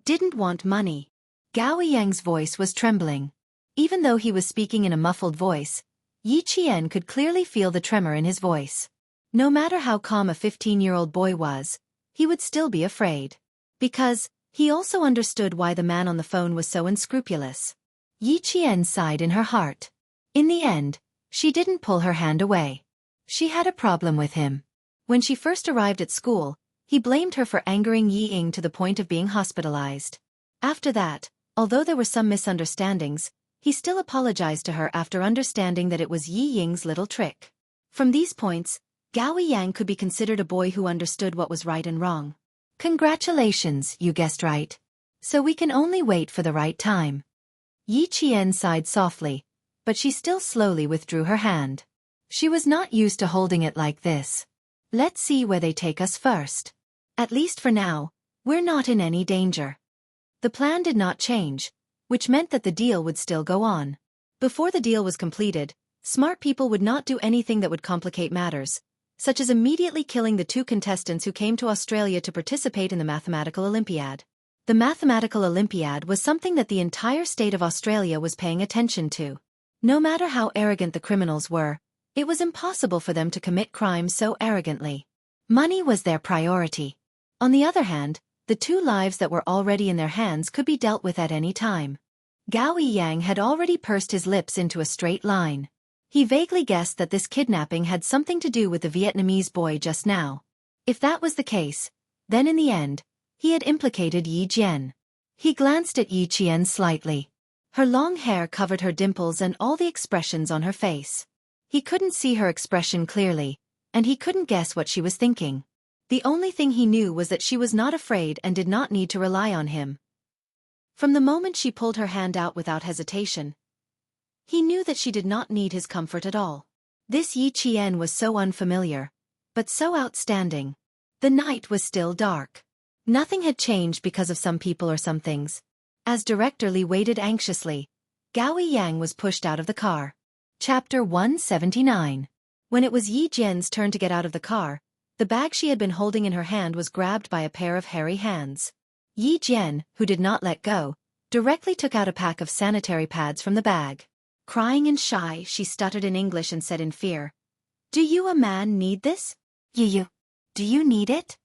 didn't want money. Gao Yang's voice was trembling. Even though he was speaking in a muffled voice, Yi Qian could clearly feel the tremor in his voice. No matter how calm a 15-year-old boy was, he would still be afraid. Because he also understood why the man on the phone was so unscrupulous. Yi Qian sighed in her heart. In the end, she didn't pull her hand away. She had a problem with him. When she first arrived at school, he blamed her for angering Yi Ying to the point of being hospitalized. After that, although there were some misunderstandings, he still apologized to her after understanding that it was Yi Ying's little trick. From these points, Gao Yang could be considered a boy who understood what was right and wrong. Congratulations, you guessed right. So we can only wait for the right time. Yi Qian sighed softly, but she still slowly withdrew her hand. She was not used to holding it like this. Let's see where they take us first. At least for now, we're not in any danger. The plan did not change, which meant that the deal would still go on. Before the deal was completed, smart people would not do anything that would complicate matters, such as immediately killing the 2 contestants who came to Australia to participate in the Mathematical Olympiad. The Mathematical Olympiad was something that the entire state of Australia was paying attention to. No matter how arrogant the criminals were, it was impossible for them to commit crimes so arrogantly. Money was their priority. On the other hand, the 2 lives that were already in their hands could be dealt with at any time. Gao Yang had already pursed his lips into a straight line. He vaguely guessed that this kidnapping had something to do with the Vietnamese boy just now. If that was the case, then in the end, he had implicated Yi Jian. He glanced at Yi Qian slightly. Her long hair covered her dimples and all the expressions on her face. He couldn't see her expression clearly, and he couldn't guess what she was thinking. The only thing he knew was that she was not afraid and did not need to rely on him. From the moment she pulled her hand out without hesitation, he knew that she did not need his comfort at all. This Yi Qian was so unfamiliar, but so outstanding. The night was still dark. Nothing had changed because of some people or some things. As Director Li waited anxiously, Gao Yang was pushed out of the car. Chapter 179. When it was Yi Jian's turn to get out of the car, the bag she had been holding in her hand was grabbed by a pair of hairy hands. Yi Jian, who did not let go, directly took out a pack of sanitary pads from the bag. Crying and shy, she stuttered in English and said in fear, "Do you, a man, need this? You, do you need it?"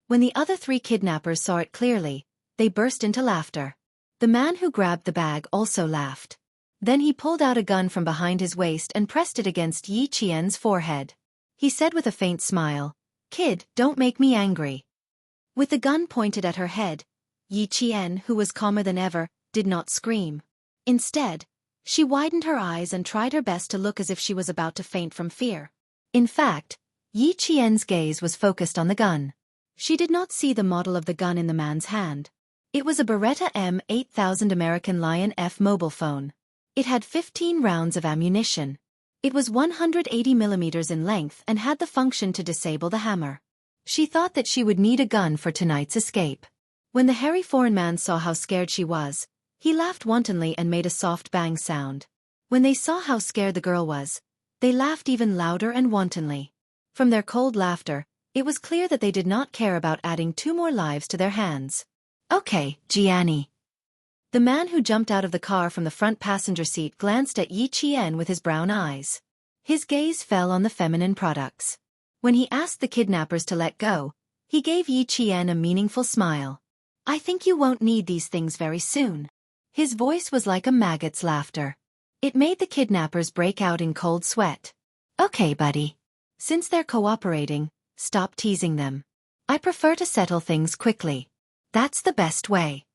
When the other 3 kidnappers saw it clearly, they burst into laughter. The man who grabbed the bag also laughed. Then he pulled out a gun from behind his waist and pressed it against Yi Qian's forehead. He said with a faint smile, "Kid, don't make me angry." With the gun pointed at her head, Yi Qian, who was calmer than ever, did not scream. Instead, she widened her eyes and tried her best to look as if she was about to faint from fear. In fact, Yi Qian's gaze was focused on the gun. She did not see the model of the gun in the man's hand. It was a Beretta M8000 American Lion F mobile phone. It had 15 rounds of ammunition. It was 180 millimeters in length and had the function to disable the hammer. She thought that she would need a gun for tonight's escape. When the hairy foreign man saw how scared she was, he laughed wantonly and made a soft bang sound. When they saw how scared the girl was, they laughed even louder and wantonly. From their cold laughter, it was clear that they did not care about adding 2 more lives to their hands. "Okay, Gianni." The man who jumped out of the car from the front passenger seat glanced at Yi Qian with his brown eyes. His gaze fell on the feminine products. When he asked the kidnappers to let go, he gave Yi Qian a meaningful smile. "I think you won't need these things very soon." His voice was like a maggot's laughter. It made the kidnappers break out in cold sweat. "Okay, buddy. Since they're cooperating, stop teasing them. I prefer to settle things quickly. That's the best way."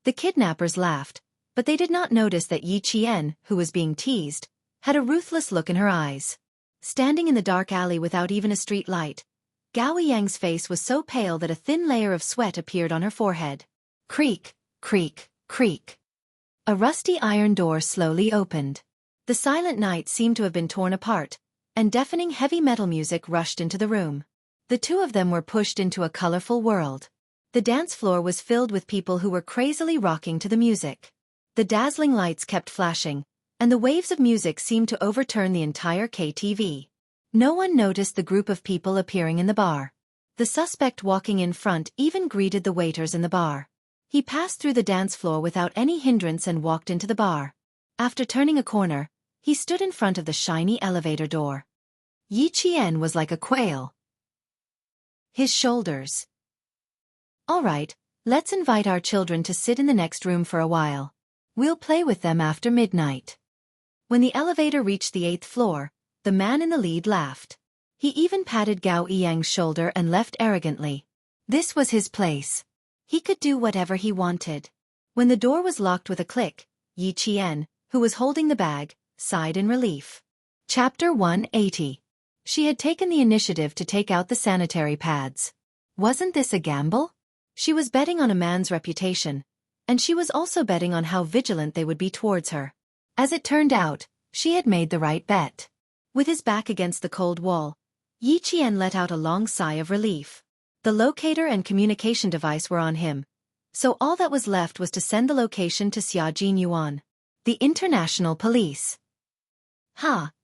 The kidnappers laughed, but they did not notice that Yi Qian, who was being teased, had a ruthless look in her eyes. Standing in the dark alley without even a street light, Gao Yang's face was so pale that a thin layer of sweat appeared on her forehead. Creak, creak, creak. A rusty iron door slowly opened. The silent night seemed to have been torn apart, and deafening heavy metal music rushed into the room. The two of them were pushed into a colorful world. The dance floor was filled with people who were crazily rocking to the music. The dazzling lights kept flashing, and the waves of music seemed to overturn the entire KTV. No one noticed the group of people appearing in the bar. The suspect walking in front even greeted the waiters in the bar. He passed through the dance floor without any hindrance and walked into the bar. After turning a corner, he stood in front of the shiny elevator door. Yi Qian was like a quail. His shoulders. All right, let's invite our children to sit in the next room for a while. We'll play with them after midnight. When the elevator reached the 8th floor, the man in the lead laughed. He even patted Gao Yang's shoulder and left arrogantly. This was his place. He could do whatever he wanted. When the door was locked with a click, Yi Qian, who was holding the bag, sighed in relief. Chapter 180. She had taken the initiative to take out the sanitary pads. Wasn't this a gamble? She was betting on a man's reputation, and she was also betting on how vigilant they would be towards her. As it turned out, she had made the right bet. With his back against the cold wall, Yi Qian let out a long sigh of relief. The locator and communication device were on him, so all that was left was to send the location to Xiaojin Yuan, the international police.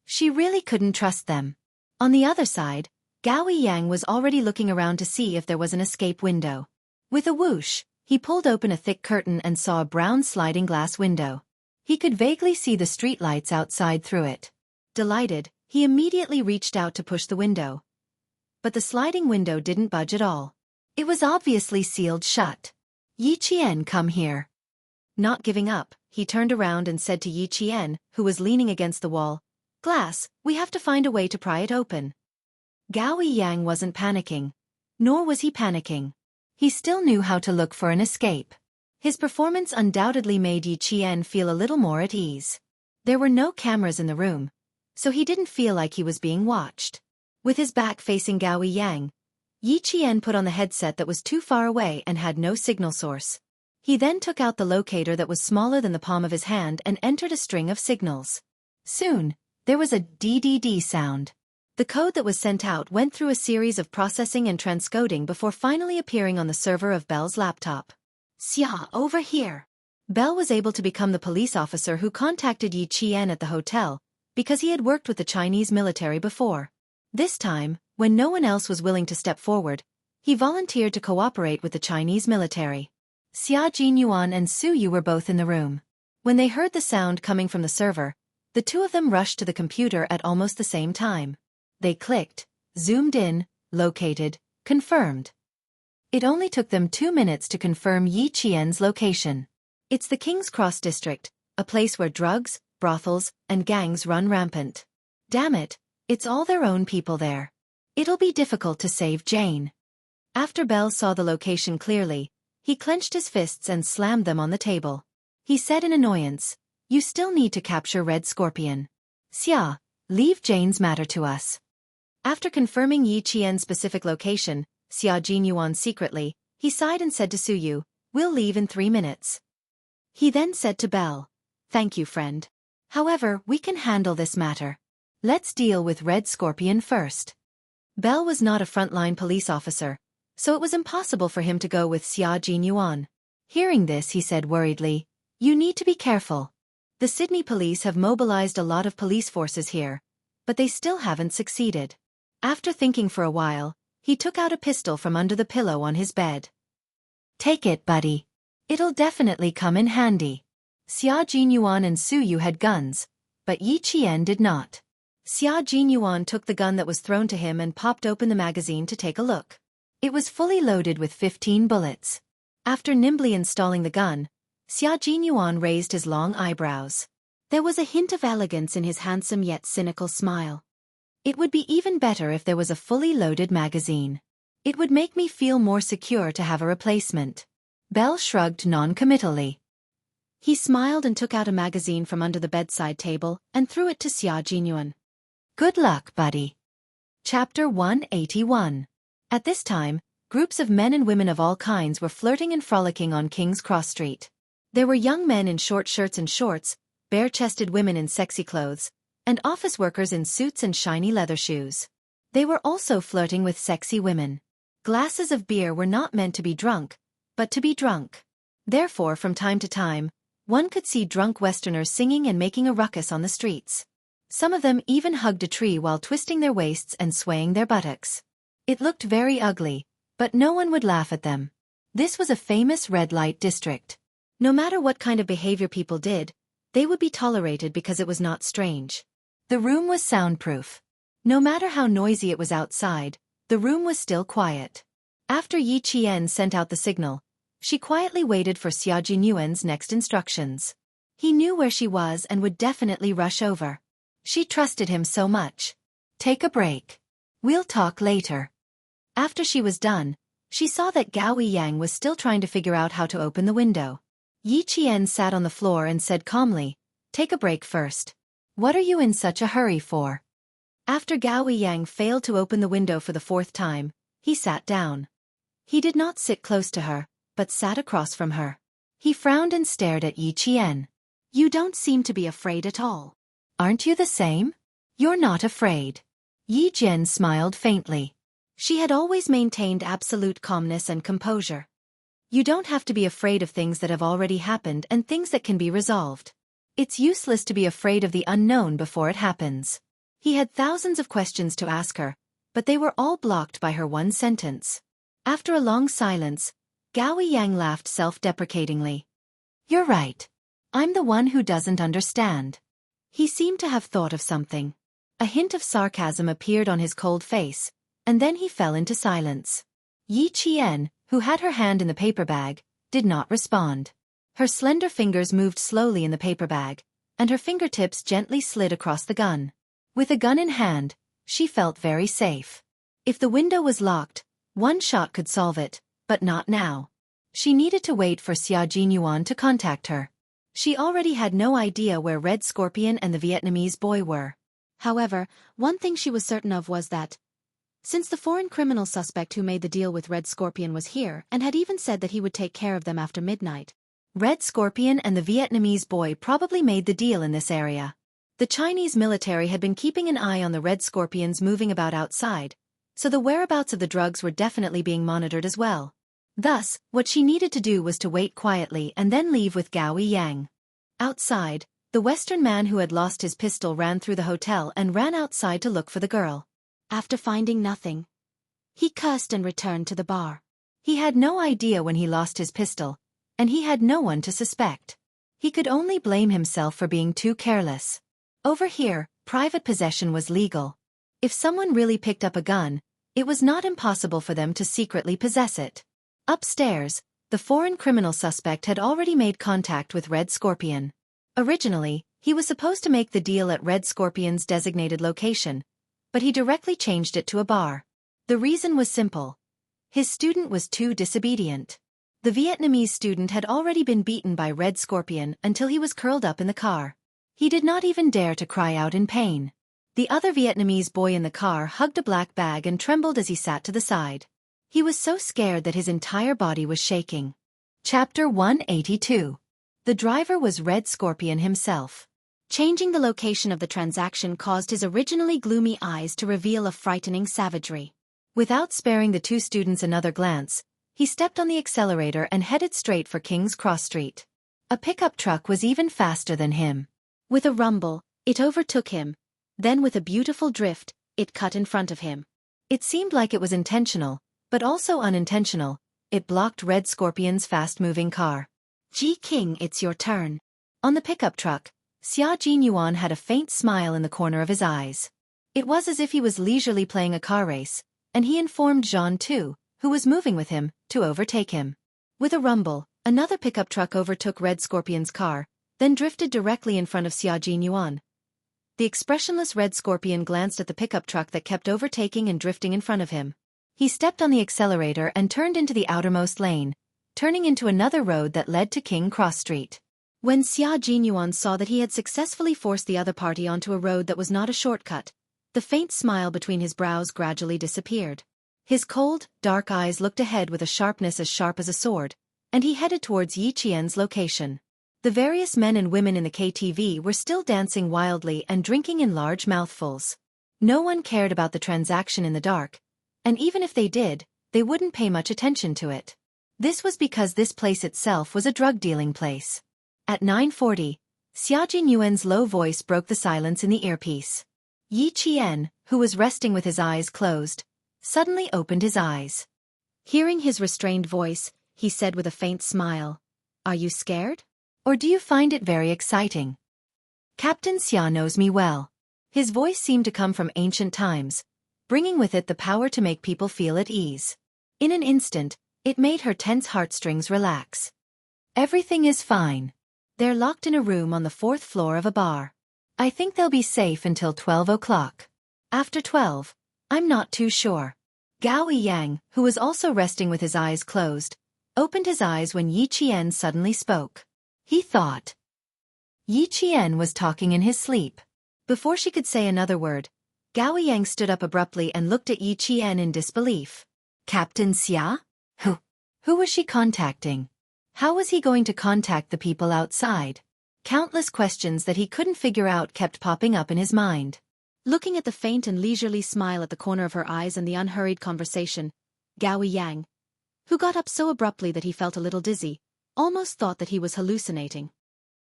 She really couldn't trust them. On the other side, Gao Yang was already looking around to see if there was an escape window. With a whoosh, he pulled open a thick curtain and saw a brown sliding glass window. He could vaguely see the streetlights outside through it. Delighted, he immediately reached out to push the window. But the sliding window didn't budge at all. It was obviously sealed shut. Yi Qian, come here. Not giving up, he turned around and said to Yi Qian, who was leaning against the wall, "Glass, we have to find a way to pry it open." Gao Yang wasn't panicking. Nor was he panicking. He still knew how to look for an escape. His performance undoubtedly made Yi Qian feel a little more at ease. There were no cameras in the room, so he didn't feel like he was being watched. With his back facing Gao Yang, Yi Qian put on the headset that was too far away and had no signal source. He then took out the locator that was smaller than the palm of his hand and entered a string of signals. Soon, there was a DDD sound. The code that was sent out went through a series of processing and transcoding before finally appearing on the server of Belle's laptop. "Xia, over here." Belle was able to become the police officer who contacted Yi Qian at the hotel, because he had worked with the Chinese military before. This time, when no one else was willing to step forward, he volunteered to cooperate with the Chinese military. Xia Jinyuan and Su Yu were both in the room. When they heard the sound coming from the server, the two of them rushed to the computer at almost the same time. They clicked, zoomed in, located, confirmed. It only took them 2 minutes to confirm Yi Qian's location. It's the King's Cross district, a place where drugs, brothels, and gangs run rampant. Damn it, it's all their own people there. It'll be difficult to save Jane. After Belle saw the location clearly, he clenched his fists and slammed them on the table. He said in annoyance, "You still need to capture Red Scorpion. Xia, leave Jane's matter to us." After confirming Yi Qian's specific location, Xia Jinyuan secretly, he sighed and said to Su Yu, "We'll leave in 3 minutes." He then said to Belle, "Thank you, friend. However, we can handle this matter. Let's deal with Red Scorpion first." Belle was not a frontline police officer, so it was impossible for him to go with Xia Jinyuan. Hearing this, he said worriedly, "You need to be careful. The Sydney police have mobilized a lot of police forces here, but they still haven't succeeded." After thinking for a while, he took out a pistol from under the pillow on his bed. "Take it, buddy. It'll definitely come in handy." Xia Jinyuan and Su Yu had guns, but Yi Qian did not. Xia Jinyuan took the gun that was thrown to him and popped open the magazine to take a look. It was fully loaded with 15 bullets. After nimbly installing the gun, Xia Jinyuan raised his long eyebrows. There was a hint of elegance in his handsome yet cynical smile. "It would be even better if there was a fully loaded magazine. It would make me feel more secure to have a replacement." Belle shrugged non-committally. He smiled and took out a magazine from under the bedside table and threw it to Xia Jinyuan. "Good luck, buddy." Chapter 181. At this time, groups of men and women of all kinds were flirting and frolicking on King's Cross Street. There were young men in short shirts and shorts, bare-chested women in sexy clothes, and office workers in suits and shiny leather shoes. They were also flirting with sexy women. Glasses of beer were not meant to be drunk, but to be drunk. Therefore, from time to time, one could see drunk Westerners singing and making a ruckus on the streets. Some of them even hugged a tree while twisting their waists and swaying their buttocks. It looked very ugly, but no one would laugh at them. This was a famous red light district. No matter what kind of behavior people did, they would be tolerated because it was not strange. The room was soundproof. No matter how noisy it was outside, the room was still quiet. After Yi Qian sent out the signal, she quietly waited for Xia Jinyuan's next instructions. He knew where she was and would definitely rush over. She trusted him so much. Take a break. We'll talk later. After she was done, she saw that Gao Yang was still trying to figure out how to open the window. Yi Qian sat on the floor and said calmly, "Take a break first. What are you in such a hurry for?" After Gao Yang failed to open the window for the fourth time, he sat down. He did not sit close to her, but sat across from her. He frowned and stared at Yi Qian. "You don't seem to be afraid at all. Aren't you the same? You're not afraid." Yi Jian smiled faintly. She had always maintained absolute calmness and composure. You don't have to be afraid of things that have already happened and things that can be resolved. It's useless to be afraid of the unknown before it happens. He had thousands of questions to ask her, but they were all blocked by her one sentence. After a long silence, Gao Yang laughed self-deprecatingly. "You're right. I'm the one who doesn't understand." He seemed to have thought of something. A hint of sarcasm appeared on his cold face, and then he fell into silence. Yi Qian, who had her hand in the paper bag, did not respond. Her slender fingers moved slowly in the paper bag, and her fingertips gently slid across the gun. With a gun in hand, she felt very safe. If the window was locked, one shot could solve it, but not now. She needed to wait for Xia Jinyuan to contact her. She already had no idea where Red Scorpion and the Vietnamese boy were. However, one thing she was certain of was that, since the foreign criminal suspect who made the deal with Red Scorpion was here and had even said that he would take care of them after midnight, Red Scorpion and the Vietnamese boy probably made the deal in this area. The Chinese military had been keeping an eye on the Red Scorpions moving about outside, so the whereabouts of the drugs were definitely being monitored as well. Thus, what she needed to do was to wait quietly and then leave with Gao Yang. Outside, the Western man who had lost his pistol ran through the hotel and ran outside to look for the girl. After finding nothing, he cursed and returned to the bar. He had no idea when he lost his pistol, and he had no one to suspect. He could only blame himself for being too careless. Over here, private possession was legal. If someone really picked up a gun, it was not impossible for them to secretly possess it. Upstairs, the foreign criminal suspect had already made contact with Red Scorpion. Originally, he was supposed to make the deal at Red Scorpion's designated location, but he directly changed it to a bar. The reason was simple. His student was too disobedient. The Vietnamese student had already been beaten by Red Scorpion until he was curled up in the car. He did not even dare to cry out in pain. The other Vietnamese boy in the car hugged a black bag and trembled as he sat to the side. He was so scared that his entire body was shaking. Chapter 182. The driver was Red Scorpion himself. Changing the location of the transaction caused his originally gloomy eyes to reveal a frightening savagery. Without sparing the two students another glance, he stepped on the accelerator and headed straight for King's Cross Street. A pickup truck was even faster than him. With a rumble, it overtook him. Then with a beautiful drift, it cut in front of him. It seemed like it was intentional, but also unintentional. It blocked Red Scorpion's fast-moving car. "Ji King, it's your turn." On the pickup truck, Xia Jinyuan had a faint smile in the corner of his eyes. It was as if he was leisurely playing a car race, and he informed Jean too, who was moving with him, to overtake him. With a rumble, another pickup truck overtook Red Scorpion's car, then drifted directly in front of Xia Jinyuan. The expressionless Red Scorpion glanced at the pickup truck that kept overtaking and drifting in front of him. He stepped on the accelerator and turned into the outermost lane, turning into another road that led to King Cross Street. When Xia Jinyuan saw that he had successfully forced the other party onto a road that was not a shortcut, the faint smile between his brows gradually disappeared. His cold, dark eyes looked ahead with a sharpness as sharp as a sword, and he headed towards Yi Qian's location. The various men and women in the KTV were still dancing wildly and drinking in large mouthfuls. No one cared about the transaction in the dark, and even if they did, they wouldn't pay much attention to it. This was because this place itself was a drug-dealing place. At 9:40, Xia Jinyuan's low voice broke the silence in the earpiece. Yi Qian, who was resting with his eyes closed, suddenly opened his eyes. Hearing his restrained voice, he said with a faint smile, "Are you scared? Or do you find it very exciting?" Captain Xia knows me well. His voice seemed to come from ancient times, bringing with it the power to make people feel at ease. In an instant, it made her tense heartstrings relax. "Everything is fine. They're locked in a room on the 4th floor of a bar. I think they'll be safe until 12 o'clock. After 12, I'm not too sure." Gao Yang, who was also resting with his eyes closed, opened his eyes when Yi Qian suddenly spoke. He thought Yi Qian was talking in his sleep. Before she could say another word, Gao Yang stood up abruptly and looked at Yi Qian in disbelief. Captain Xia? Who was she contacting? How was he going to contact the people outside? Countless questions that he couldn't figure out kept popping up in his mind. Looking at the faint and leisurely smile at the corner of her eyes and the unhurried conversation, Gao Yang, who got up so abruptly that he felt a little dizzy, almost thought that he was hallucinating.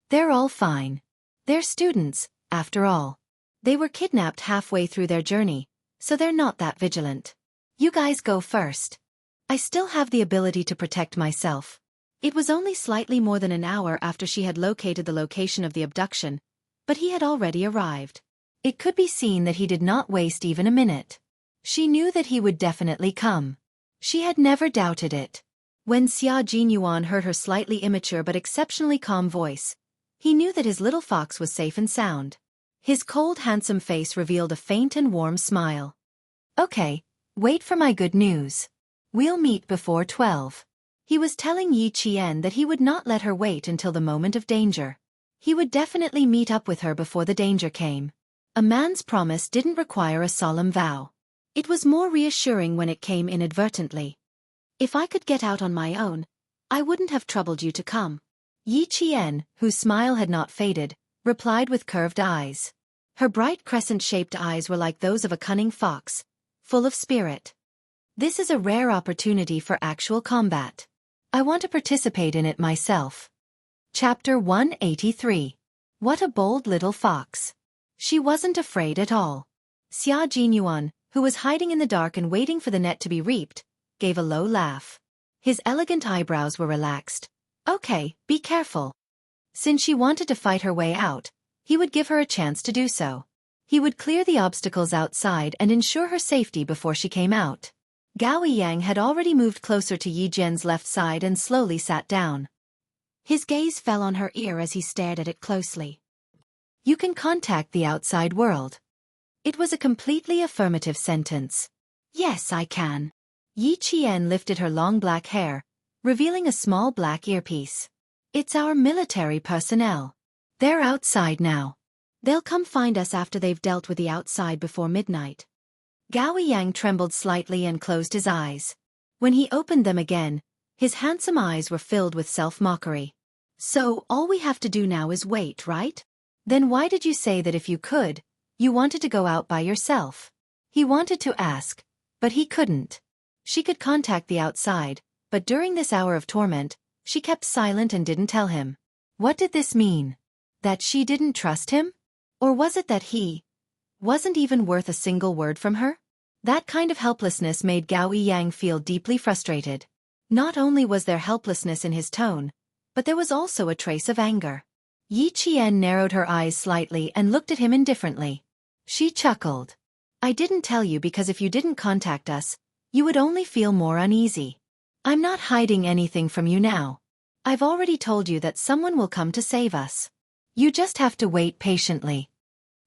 They're all fine. They're students, after all. They were kidnapped halfway through their journey, so they're not that vigilant. You guys go first. I still have the ability to protect myself. It was only slightly more than an hour after she had located the location of the abduction, but he had already arrived. It could be seen that he did not waste even a minute. She knew that he would definitely come. She had never doubted it. When Xia Jinyuan heard her slightly immature but exceptionally calm voice, he knew that his little fox was safe and sound. His cold, handsome face revealed a faint and warm smile. "Okay, wait for my good news. We'll meet before 12. He was telling Yi Qian that he would not let her wait until the moment of danger. He would definitely meet up with her before the danger came. A man's promise didn't require a solemn vow. It was more reassuring when it came inadvertently. If I could get out on my own, I wouldn't have troubled you to come." Yi Qian, whose smile had not faded, replied with curved eyes. Her bright crescent-shaped eyes were like those of a cunning fox, full of spirit. "This is a rare opportunity for actual combat. I want to participate in it myself." Chapter 183. What a bold little fox. She wasn't afraid at all. Xia Jinyuan, who was hiding in the dark and waiting for the net to be reaped, gave a low laugh. His elegant eyebrows were relaxed. "Okay, be careful." Since she wanted to fight her way out, he would give her a chance to do so. He would clear the obstacles outside and ensure her safety before she came out. Gao Yang had already moved closer to Yi Jian's left side and slowly sat down. His gaze fell on her ear as he stared at it closely. "You can contact the outside world." It was a completely affirmative sentence. "Yes, I can." Yi Qian lifted her long black hair, revealing a small black earpiece. "It's our military personnel. They're outside now. They'll come find us after they've dealt with the outside before midnight." Gao Yang trembled slightly and closed his eyes. When he opened them again, his handsome eyes were filled with self-mockery. "So, all we have to do now is wait, right? Then why did you say that if you could, you wanted to go out by yourself?" He wanted to ask, but he couldn't. She could contact the outside, but during this hour of torment, she kept silent and didn't tell him. What did this mean? That she didn't trust him? Or was it that he wasn't even worth a single word from her? That kind of helplessness made Gao Yang feel deeply frustrated. Not only was there helplessness in his tone, but there was also a trace of anger. Yi Qian narrowed her eyes slightly and looked at him indifferently. She chuckled. "I didn't tell you because if you didn't contact us, you would only feel more uneasy. I'm not hiding anything from you now. I've already told you that someone will come to save us. You just have to wait patiently."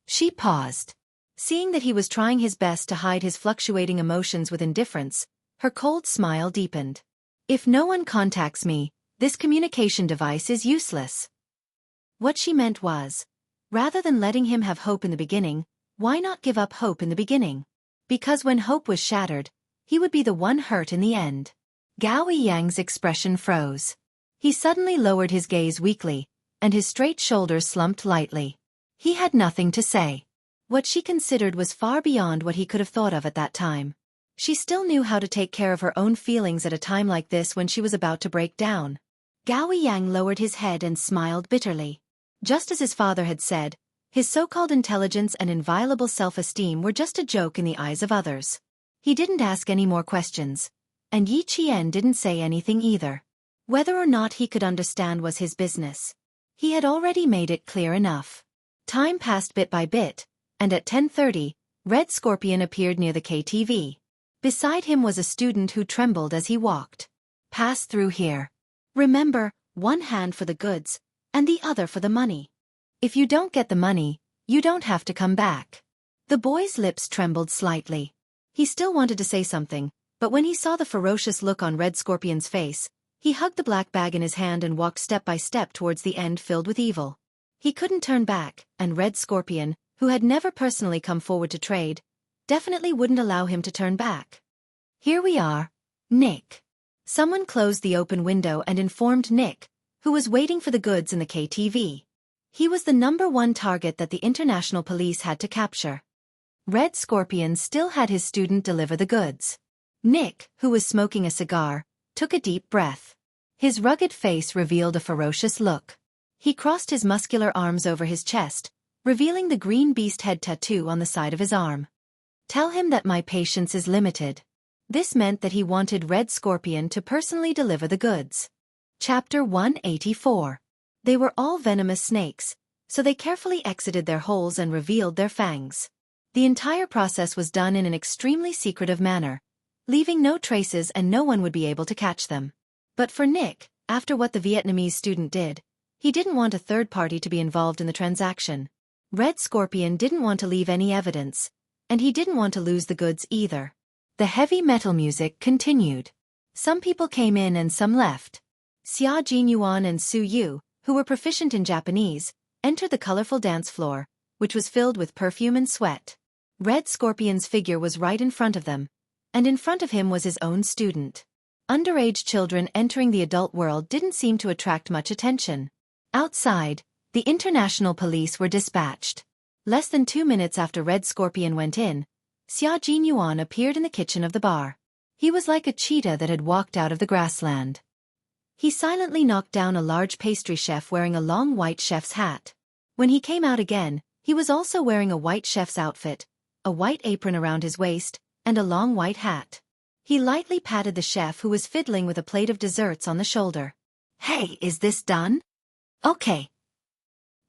She paused. Seeing that he was trying his best to hide his fluctuating emotions with indifference, her cold smile deepened. "If no one contacts me, this communication device is useless." What she meant was, rather than letting him have hope in the beginning, why not give up hope in the beginning? Because when hope was shattered, he would be the one hurt in the end. Gao Yang's expression froze. He suddenly lowered his gaze weakly, and his straight shoulders slumped lightly. He had nothing to say. What she considered was far beyond what he could have thought of at that time. She still knew how to take care of her own feelings at a time like this when she was about to break down. Gao Yang lowered his head and smiled bitterly. Just as his father had said, his so-called intelligence and inviolable self-esteem were just a joke in the eyes of others. He didn't ask any more questions, and Yi Qian didn't say anything either. Whether or not he could understand was his business. He had already made it clear enough. Time passed bit by bit, and at 10:30, Red Scorpion appeared near the KTV. Beside him was a student who trembled as he walked. Pass through here. Remember, one hand for the goods, and the other for the money. If you don't get the money, you don't have to come back. The boy's lips trembled slightly. He still wanted to say something, but when he saw the ferocious look on Red Scorpion's face, he hugged the black bag in his hand and walked step by step towards the end filled with evil. He couldn't turn back, and Red Scorpion, who had never personally come forward to trade, definitely wouldn't allow him to turn back. Here we are, Nick. Someone closed the open window and informed Nick, who was waiting for the goods in the KTV. He was the #1 target that the international police had to capture. Red Scorpion still had his student deliver the goods. Nick, who was smoking a cigar, took a deep breath. His rugged face revealed a ferocious look. He crossed his muscular arms over his chest, revealing the green beast head tattoo on the side of his arm. Tell him that my patience is limited. This meant that he wanted Red Scorpion to personally deliver the goods. Chapter 184. They were all venomous snakes, so they carefully exited their holes and revealed their fangs. The entire process was done in an extremely secretive manner, leaving no traces and no one would be able to catch them. But for Nick, after what the Vietnamese student did, he didn't want a third party to be involved in the transaction. Red Scorpion didn't want to leave any evidence, and he didn't want to lose the goods either. The heavy metal music continued. Some people came in and some left. Xia Jinyuan and Su Yu, who were proficient in Japanese, entered the colorful dance floor, which was filled with perfume and sweat. Red Scorpion's figure was right in front of them, and in front of him was his own student. Underage children entering the adult world didn't seem to attract much attention. Outside, the international police were dispatched. Less than 2 minutes after Red Scorpion went in, Xia Jinyuan appeared in the kitchen of the bar. He was like a cheetah that had walked out of the grassland. He silently knocked down a large pastry chef wearing a long white chef's hat. When he came out again, he was also wearing a white chef's outfit, a white apron around his waist, and a long white hat. He lightly patted the chef who was fiddling with a plate of desserts on the shoulder. Hey, is this done? Okay.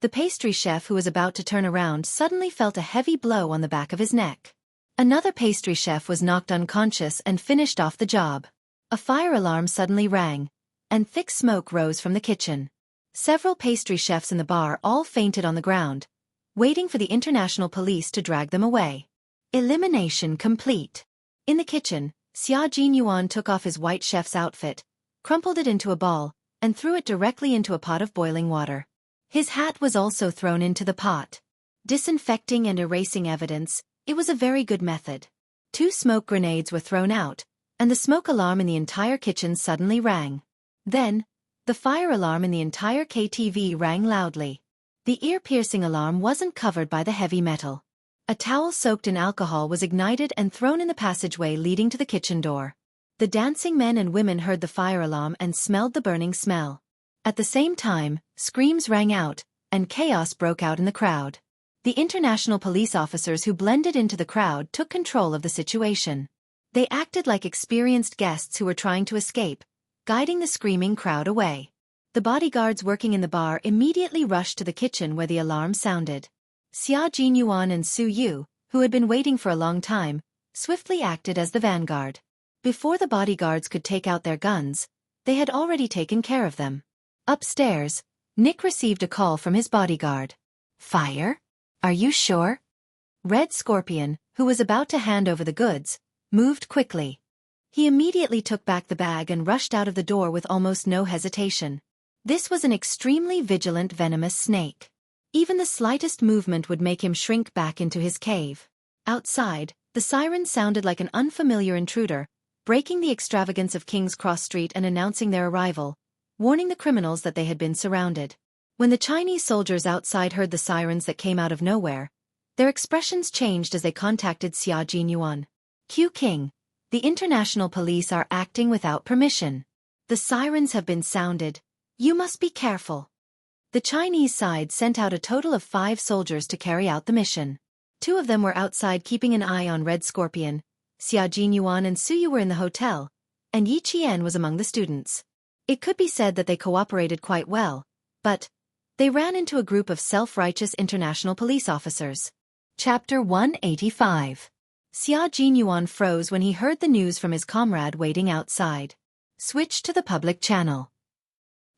The pastry chef who was about to turn around suddenly felt a heavy blow on the back of his neck. Another pastry chef was knocked unconscious and finished off the job. A fire alarm suddenly rang, and thick smoke rose from the kitchen. Several pastry chefs in the bar all fainted on the ground, waiting for the international police to drag them away. Elimination complete. In the kitchen, Xia Jinyuan took off his white chef's outfit, crumpled it into a ball, and threw it directly into a pot of boiling water. His hat was also thrown into the pot. Disinfecting and erasing evidence, it was a very good method. 2 smoke grenades were thrown out, and the smoke alarm in the entire kitchen suddenly rang. Then, the fire alarm in the entire KTV rang loudly. The ear-piercing alarm wasn't covered by the heavy metal. A towel soaked in alcohol was ignited and thrown in the passageway leading to the kitchen door. The dancing men and women heard the fire alarm and smelled the burning smell. At the same time, screams rang out, and chaos broke out in the crowd. The international police officers who blended into the crowd took control of the situation. They acted like experienced guests who were trying to escape, guiding the screaming crowd away. The bodyguards working in the bar immediately rushed to the kitchen where the alarm sounded. Xia Jinyuan and Su Yu, who had been waiting for a long time, swiftly acted as the vanguard. Before the bodyguards could take out their guns, they had already taken care of them. Upstairs, Nick received a call from his bodyguard. Fire? Are you sure? Red Scorpion, who was about to hand over the goods, moved quickly. He immediately took back the bag and rushed out of the door with almost no hesitation. This was an extremely vigilant venomous snake. Even the slightest movement would make him shrink back into his cave. Outside, the siren sounded like an unfamiliar intruder, breaking the extravagance of King's Cross Street and announcing their arrival, warning the criminals that they had been surrounded. When the Chinese soldiers outside heard the sirens that came out of nowhere, Their expressions changed as they contacted Xia Jinyuan. Q King, the international police are acting without permission. The sirens have been sounded. You must be careful. The Chinese side sent out a total of 5 soldiers to carry out the mission. 2 of them were outside keeping an eye on Red Scorpion. Xia Jinyuan and Suyu were in the hotel, and Yi Qian was among the students. It could be said that they cooperated quite well, but they ran into a group of self-righteous international police officers. Chapter 185. Xia Jinyuan froze when he heard the news from his comrade waiting outside. Switch to the public channel.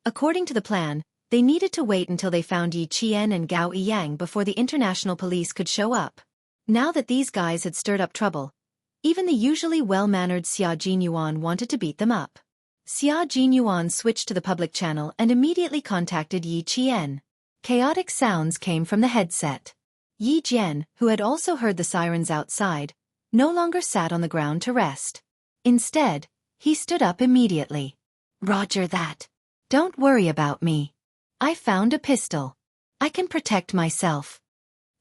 According to the plan, they needed to wait until they found Yi Qian and Gao Yiyang before the international police could show up. Now that these guys had stirred up trouble, even the usually well-mannered Xia Jinyuan wanted to beat them up. Xia Jinyuan switched to the public channel and immediately contacted Yi Qian. Chaotic sounds came from the headset. Yi Jian, who had also heard the sirens outside, no longer sat on the ground to rest. Instead, he stood up immediately. Roger that. Don't worry about me. I found a pistol. I can protect myself.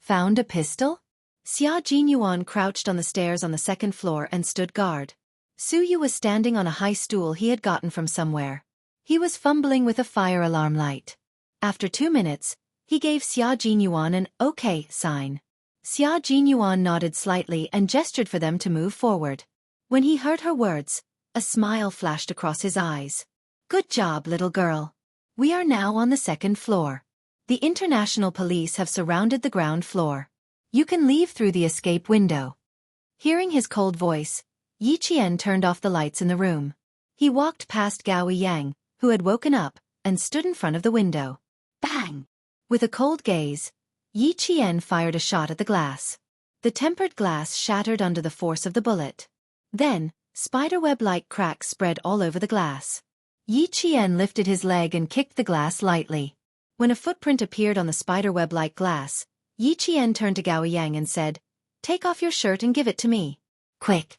Found a pistol? Xia Jinyuan crouched on the stairs on the 2nd floor and stood guard. Suyu was standing on a high stool he had gotten from somewhere. He was fumbling with a fire alarm light. After 2 minutes, he gave Xia Jinyuan an OK sign. Xia Jinyuan nodded slightly and gestured for them to move forward. When he heard her words, a smile flashed across his eyes. Good job, little girl. We are now on the 2nd floor. The international police have surrounded the ground floor. You can leave through the escape window. Hearing his cold voice, Yi Qian turned off the lights in the room. He walked past Gao Yang, who had woken up, and stood in front of the window. Bang! With a cold gaze, Yi Qian fired a shot at the glass. The tempered glass shattered under the force of the bullet. Then, spiderweb-like cracks spread all over the glass. Yi Qian lifted his leg and kicked the glass lightly. When a footprint appeared on the spiderweb-like glass, Yi Qian turned to Gao Yang and said, "Take off your shirt and give it to me. Quick."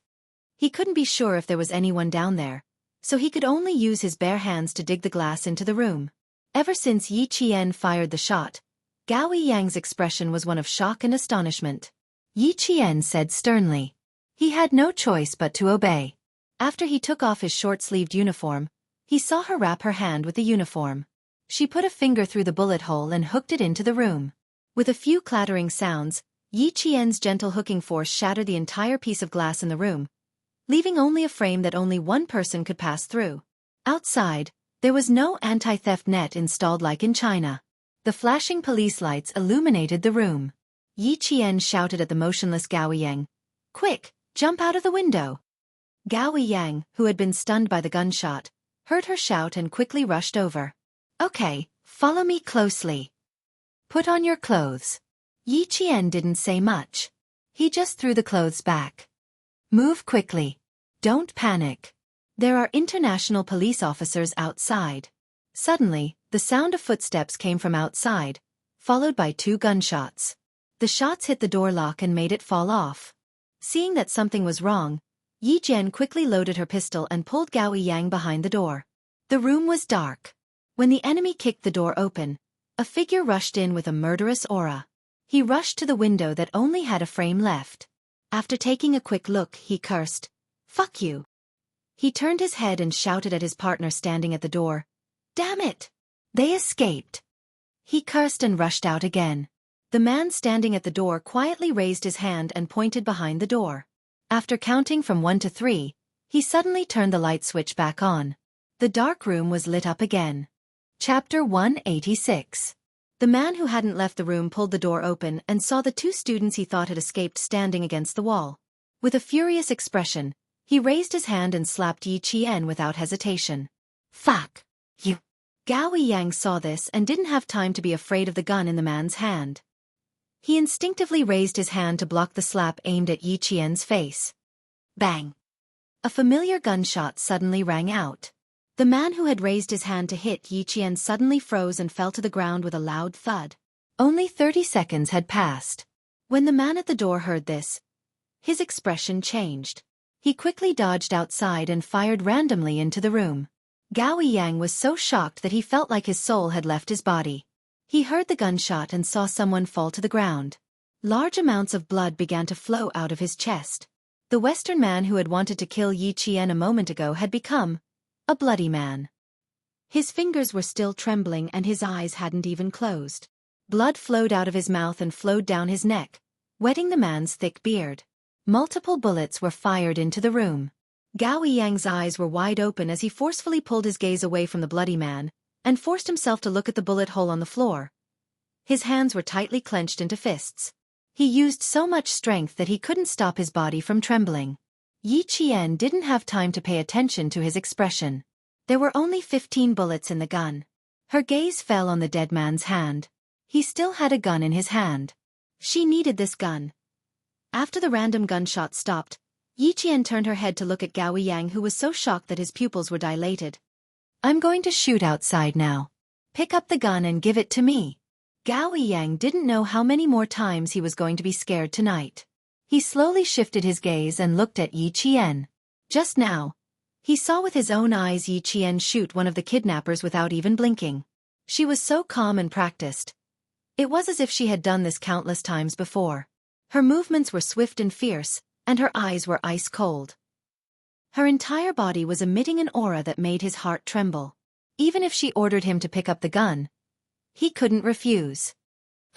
He couldn't be sure if there was anyone down there, so he could only use his bare hands to dig the glass into the room. Ever since Yi Qian fired the shot, Gao Yiyang's expression was one of shock and astonishment. Yi Qian said sternly. He had no choice but to obey. After he took off his short-sleeved uniform, he saw her wrap her hand with the uniform. She put a finger through the bullet hole and hooked it into the room. With a few clattering sounds, Yi Qian's gentle hooking force shattered the entire piece of glass in the room, leaving only a frame that only one person could pass through. Outside, there was no anti-theft net installed like in China. The flashing police lights illuminated the room. Yi Qian shouted at the motionless Gao Yang, "Quick, jump out of the window!" Gao Yang, who had been stunned by the gunshot, heard her shout and quickly rushed over. "Okay, follow me closely. Put on your clothes." Yi Qian didn't say much. He just threw the clothes back. "Move quickly. Don't panic. There are international police officers outside." Suddenly, the sound of footsteps came from outside, followed by 2 gunshots. The shots hit the door lock and made it fall off. Seeing that something was wrong, Yi Jian quickly loaded her pistol and pulled Gao Yang behind the door. The room was dark. When the enemy kicked the door open, a figure rushed in with a murderous aura. He rushed to the window that only had a frame left. After taking a quick look, he cursed, "Fuck you." He turned his head and shouted at his partner standing at the door, "Damn it! They escaped." He cursed and rushed out again. The man standing at the door quietly raised his hand and pointed behind the door. After counting from 1 to 3, he suddenly turned the light switch back on. The dark room was lit up again. Chapter 186. The man who hadn't left the room pulled the door open and saw the 2 students he thought had escaped standing against the wall. With a furious expression, he raised his hand and slapped Yi Qian without hesitation. "Fuck you." Gao Yang saw this and didn't have time to be afraid of the gun in the man's hand. He instinctively raised his hand to block the slap aimed at Yi Qian's face. Bang! A familiar gunshot suddenly rang out. The man who had raised his hand to hit Yi Qian suddenly froze and fell to the ground with a loud thud. Only 30 seconds had passed. When the man at the door heard this, his expression changed. He quickly dodged outside and fired randomly into the room. Gao Yang was so shocked that he felt like his soul had left his body. He heard the gunshot and saw someone fall to the ground. Large amounts of blood began to flow out of his chest. The Western man who had wanted to kill Yi Qian a moment ago had become a bloody man. His fingers were still trembling and his eyes hadn't even closed. Blood flowed out of his mouth and flowed down his neck, wetting the man's thick beard. Multiple bullets were fired into the room. Gao Yang's eyes were wide open as he forcefully pulled his gaze away from the bloody man and forced himself to look at the bullet hole on the floor. His hands were tightly clenched into fists. He used so much strength that he couldn't stop his body from trembling. Yi Qian didn't have time to pay attention to his expression. There were only 15 bullets in the gun. Her gaze fell on the dead man's hand. He still had a gun in his hand. She needed this gun. After the random gunshot stopped, Yi Qian turned her head to look at Gao Yang, who was so shocked that his pupils were dilated. "I'm going to shoot outside now. Pick up the gun and give it to me." Gao Yang didn't know how many more times he was going to be scared tonight. He slowly shifted his gaze and looked at Yi Qian. Just now, he saw with his own eyes Yi Qian shoot one of the kidnappers without even blinking. She was so calm and practiced. It was as if she had done this countless times before. Her movements were swift and fierce, and her eyes were ice cold. Her entire body was emitting an aura that made his heart tremble. Even if she ordered him to pick up the gun, he couldn't refuse.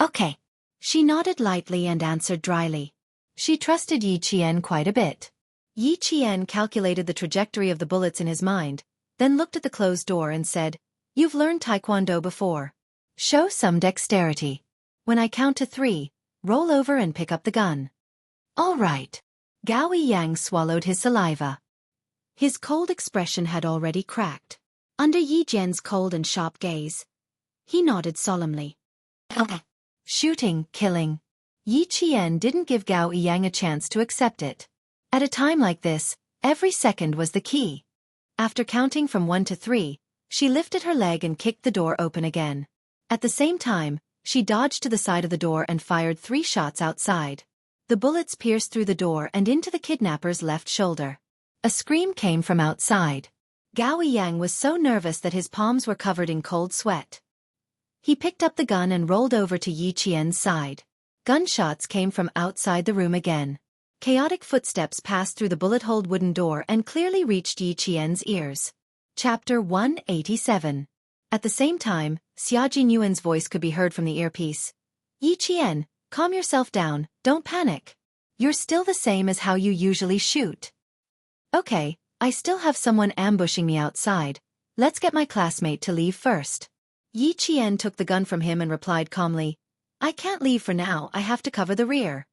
"Okay." She nodded lightly and answered dryly. She trusted Yi Qian quite a bit. Yi Qian calculated the trajectory of the bullets in his mind, then looked at the closed door and said, "You've learned Taekwondo before. Show some dexterity. When I count to 3, roll over and pick up the gun." "All right." Gao Yang swallowed his saliva. His cold expression had already cracked. Under Yi Jian's cold and sharp gaze, he nodded solemnly. "Okay." Shooting, killing. Yi Qian didn't give Gao Yang a chance to accept it. At a time like this, every second was the key. After counting from 1 to 3, she lifted her leg and kicked the door open again. At the same time, she dodged to the side of the door and fired 3 shots outside. The bullets pierced through the door and into the kidnapper's left shoulder. A scream came from outside. Gao Yang was so nervous that his palms were covered in cold sweat. He picked up the gun and rolled over to Yi Qian's side. Gunshots came from outside the room again. Chaotic footsteps passed through the bullet-holed wooden door and clearly reached Yi Qian's ears. Chapter 187. At the same time, Xia Jinyuan's voice could be heard from the earpiece. "Yi Qian, calm yourself down, don't panic. You're still the same as how you usually shoot." "Okay, I still have someone ambushing me outside. Let's get my classmate to leave first." Yi Qian took the gun from him and replied calmly, "I can't leave for now, I have to cover the rear."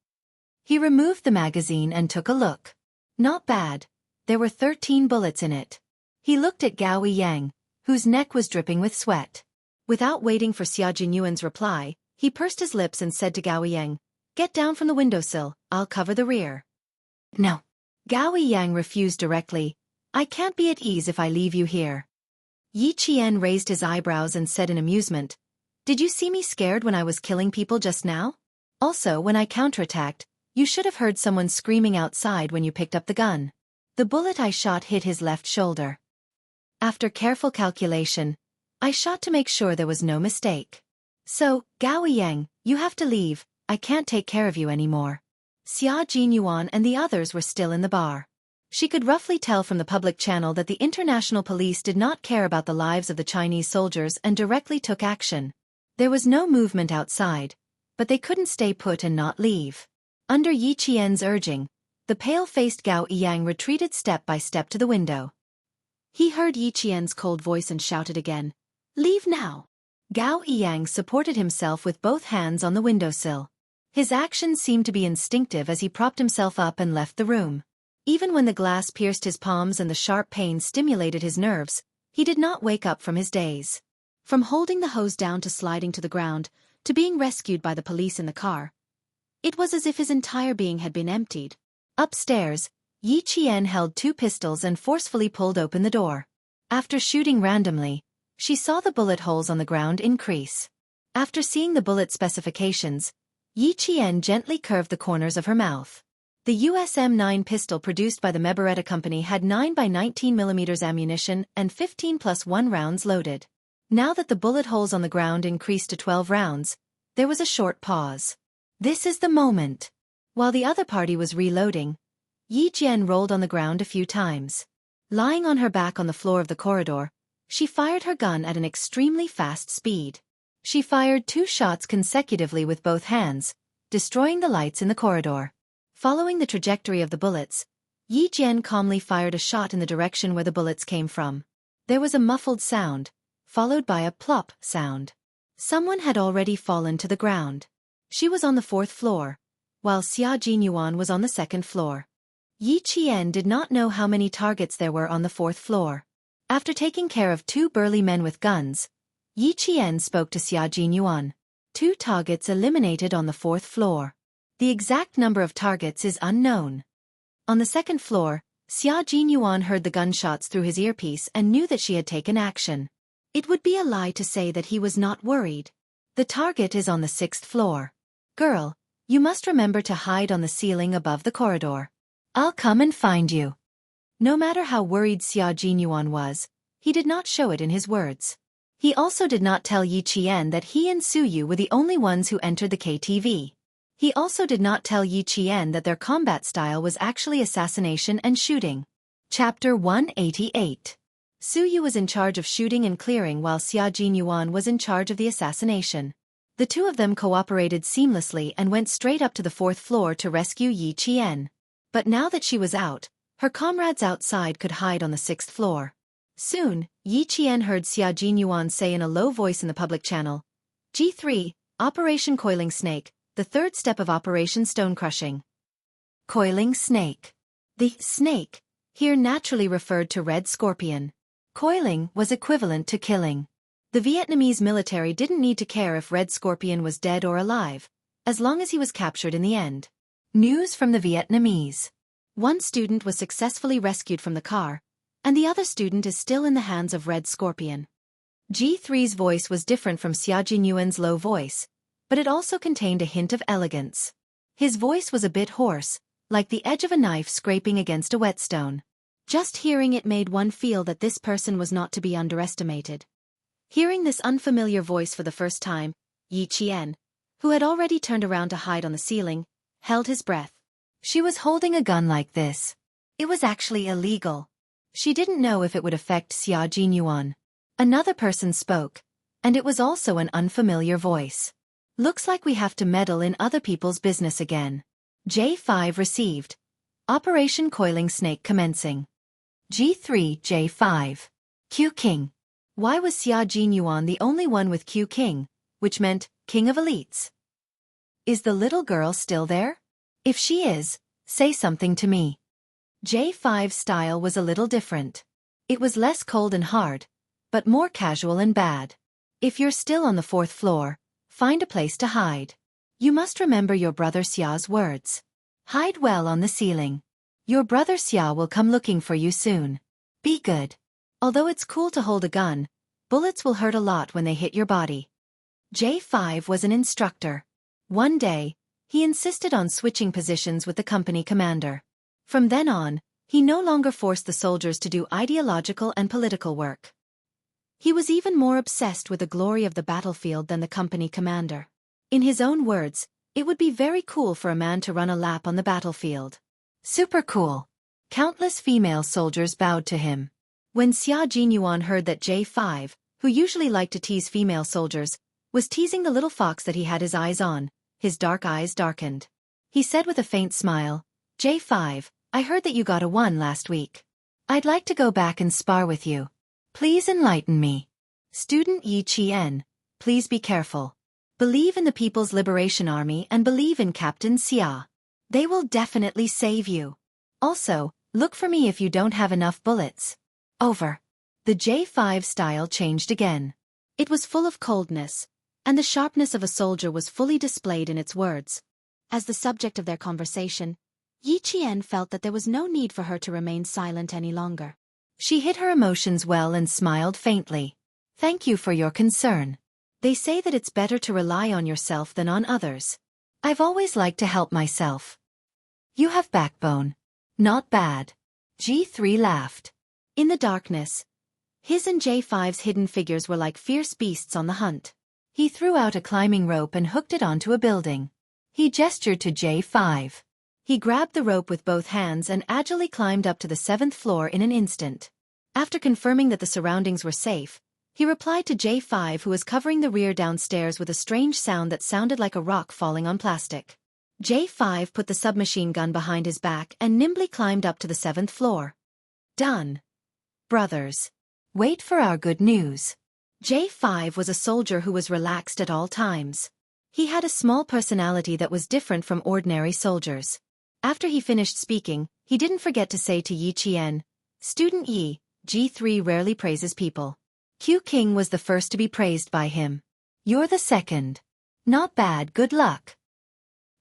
He removed the magazine and took a look. Not bad. There were 13 bullets in it. He looked at Gao Yang, whose neck was dripping with sweat. Without waiting for Xia Jinyuan's reply, he pursed his lips and said to Gao Yang, "Get down from the windowsill, I'll cover the rear." "No." Gao Yang refused directly. "I can't be at ease if I leave you here." Yi Qian raised his eyebrows and said in amusement, "Did you see me scared when I was killing people just now? Also, when I counterattacked, you should have heard someone screaming outside when you picked up the gun. The bullet I shot hit his left shoulder. After careful calculation, I shot to make sure there was no mistake. So, Gao Yang, you have to leave, I can't take care of you anymore." Xia Jinyuan and the others were still in the bar. She could roughly tell from the public channel that the international police did not care about the lives of the Chinese soldiers and directly took action. There was no movement outside, but they couldn't stay put and not leave. Under Yi Qian's urging, the pale-faced Gao Yang retreated step by step to the window. He heard Yi Qian's cold voice and shouted again, "Leave now." Gao Yang supported himself with both hands on the windowsill. His actions seemed to be instinctive as he propped himself up and left the room. Even when the glass pierced his palms and the sharp pain stimulated his nerves, he did not wake up from his daze. From holding the hose down to sliding to the ground, to being rescued by the police in the car, it was as if his entire being had been emptied. Upstairs, Yi Qian held 2 pistols and forcefully pulled open the door. After shooting randomly, she saw the bullet holes on the ground increase. After seeing the bullet specifications, Yi Qian gently curved the corners of her mouth. The USM-9 pistol produced by the Meberetta Company had 9 by 19 mm ammunition and 15+1 rounds loaded. Now that the bullet holes on the ground increased to 12 rounds, there was a short pause. This is the moment. While the other party was reloading, Yi Jian rolled on the ground a few times. Lying on her back on the floor of the corridor, she fired her gun at an extremely fast speed. She fired 2 shots consecutively with both hands, destroying the lights in the corridor. Following the trajectory of the bullets, Yi Jian calmly fired a shot in the direction where the bullets came from. There was a muffled sound, followed by a plop sound. Someone had already fallen to the ground. She was on the 4th floor, while Xia Jinyuan was on the 2nd floor. Yi Qian did not know how many targets there were on the 4th floor. After taking care of 2 burly men with guns, Yi Qian spoke to Xia Jinyuan. 2 targets eliminated on the 4th floor. The exact number of targets is unknown. On the 2nd floor, Xia Jinyuan heard the gunshots through his earpiece and knew that she had taken action. It would be a lie to say that he was not worried. The target is on the 6th floor. Girl, you must remember to hide on the ceiling above the corridor. I'll come and find you. No matter how worried Xia Jinyuan was, he did not show it in his words. He also did not tell Yi Qian that he and Su Yu were the only ones who entered the KTV. He also did not tell Yi Qian that their combat style was actually assassination and shooting. Chapter 188. Su Yu was in charge of shooting and clearing while Xia Jinyuan was in charge of the assassination. The 2 of them cooperated seamlessly and went straight up to the 4th floor to rescue Yi Qian. But now that she was out, her comrades outside could hide on the 6th floor. Soon, Yi Qian heard Xia Jinyuan say in a low voice in the public channel, G3, Operation Coiling Snake, the 3rd step of Operation Stone Crushing. Coiling Snake. The snake here naturally referred to Red Scorpion. Coiling was equivalent to killing. The Vietnamese military didn't need to care if Red Scorpion was dead or alive, as long as he was captured in the end. News from the Vietnamese. 1 student was successfully rescued from the car, and the other student is still in the hands of Red Scorpion. G3's voice was different from Xia Jinyuan's low voice, but it also contained a hint of elegance. His voice was a bit hoarse, like the edge of a knife scraping against a whetstone. Just hearing it made one feel that this person was not to be underestimated. Hearing this unfamiliar voice for the first time, Yi Qian, who had already turned around to hide on the ceiling, held his breath. She was holding a gun like this. It was actually illegal. She didn't know if it would affect Xia Jinyuan. Another person spoke, and it was also an unfamiliar voice. Looks like we have to meddle in other people's business again. J5 received. Operation Coiling Snake commencing. G3 J5. Q King. Why was Xia Jinyuan the only one with Q King, which meant King of Elites? Is the little girl still there? If she is, say something to me. J5's style was a little different. It was less cold and hard, but more casual and bad. If you're still on the 4th floor, find a place to hide. You must remember your brother Xia's words. Hide well on the ceiling. Your brother Xia will come looking for you soon. Be good. Although it's cool to hold a gun, bullets will hurt a lot when they hit your body. J5 was an instructor. One day, he insisted on switching positions with the company commander. From then on, he no longer forced the soldiers to do ideological and political work. He was even more obsessed with the glory of the battlefield than the company commander. In his own words, it would be very cool for a man to run a lap on the battlefield. Super cool. Countless female soldiers bowed to him. When Xia Jinyuan heard that J5, who usually liked to tease female soldiers, was teasing the little fox that he had his eyes on, his dark eyes darkened. He said with a faint smile, J5, I heard that you got a 1 last week. I'd like to go back and spar with you. Please enlighten me. Student Yi Qian, please be careful. Believe in the People's Liberation Army and believe in Captain Xia. They will definitely save you. Also, look for me if you don't have enough bullets. Over. The J5 style changed again. It was full of coldness, and the sharpness of a soldier was fully displayed in its words. As the subject of their conversation, Yi Qian felt that there was no need for her to remain silent any longer. She hid her emotions well and smiled faintly. Thank you for your concern. They say that it's better to rely on yourself than on others. I've always liked to help myself. You have backbone. Not bad. G3 laughed. In the darkness, his and J5's hidden figures were like fierce beasts on the hunt. He threw out a climbing rope and hooked it onto a building. He gestured to J5. He grabbed the rope with both hands and agilely climbed up to the 7th floor in an instant. After confirming that the surroundings were safe, he replied to J5, who was covering the rear downstairs, with a strange sound that sounded like a rock falling on plastic. J5 put the submachine gun behind his back and nimbly climbed up to the 7th floor. Done. Brothers. Wait for our good news. J5 was a soldier who was relaxed at all times. He had a small personality that was different from ordinary soldiers. After he finished speaking, he didn't forget to say to Yi Qian, "Student Yi, G3 rarely praises people. Q King was the first to be praised by him. You're the second. Not bad, good luck."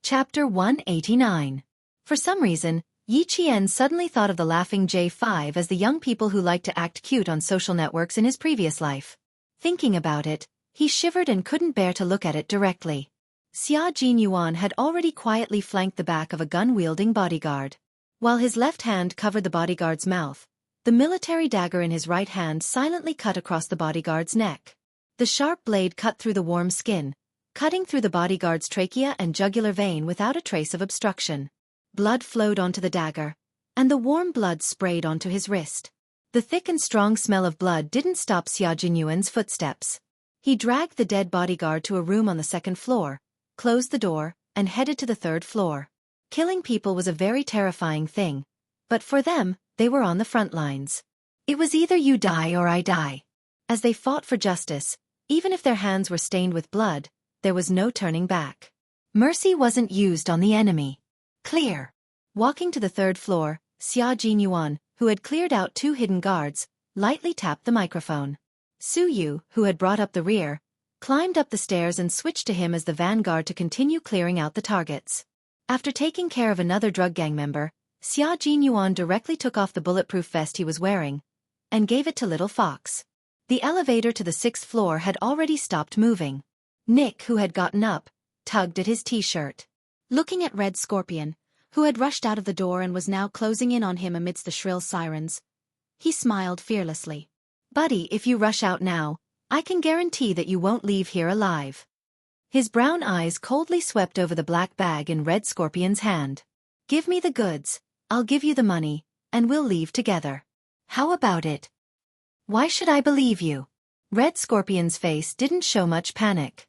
Chapter 189. For some reason, Yi Qian suddenly thought of the laughing J5 as the young people who liked to act cute on social networks in his previous life. Thinking about it, he shivered and couldn't bear to look at it directly. Xia Jinyuan had already quietly flanked the back of a gun-wielding bodyguard. While his left hand covered the bodyguard's mouth, the military dagger in his right hand silently cut across the bodyguard's neck. The sharp blade cut through the warm skin, cutting through the bodyguard's trachea and jugular vein without a trace of obstruction. Blood flowed onto the dagger, and the warm blood sprayed onto his wrist. The thick and strong smell of blood didn't stop Xia Jinyuan's footsteps. He dragged the dead bodyguard to a room on the 2nd floor, closed the door, and headed to the 3rd floor. Killing people was a very terrifying thing, but for them, they were on the front lines. It was either you die or I die. As they fought for justice, even if their hands were stained with blood, there was no turning back. Mercy wasn't used on the enemy. Clear. Walking to the 3rd floor, Xia Jinyuan, who had cleared out 2 hidden guards, lightly tapped the microphone. Su Yu, who had brought up the rear, climbed up the stairs and switched to him as the vanguard to continue clearing out the targets. After taking care of another drug gang member, Xia Jinyuan directly took off the bulletproof vest he was wearing and gave it to Little Fox. The elevator to the 6th floor had already stopped moving. Nick, who had gotten up, tugged at his t-shirt. Looking at Red Scorpion, who had rushed out of the door and was now closing in on him amidst the shrill sirens, he smiled fearlessly. "Buddy, if you rush out now, I can guarantee that you won't leave here alive." His brown eyes coldly swept over the black bag in Red Scorpion's hand. "Give me the goods, I'll give you the money, and we'll leave together. How about it?" "Why should I believe you?" Red Scorpion's face didn't show much panic.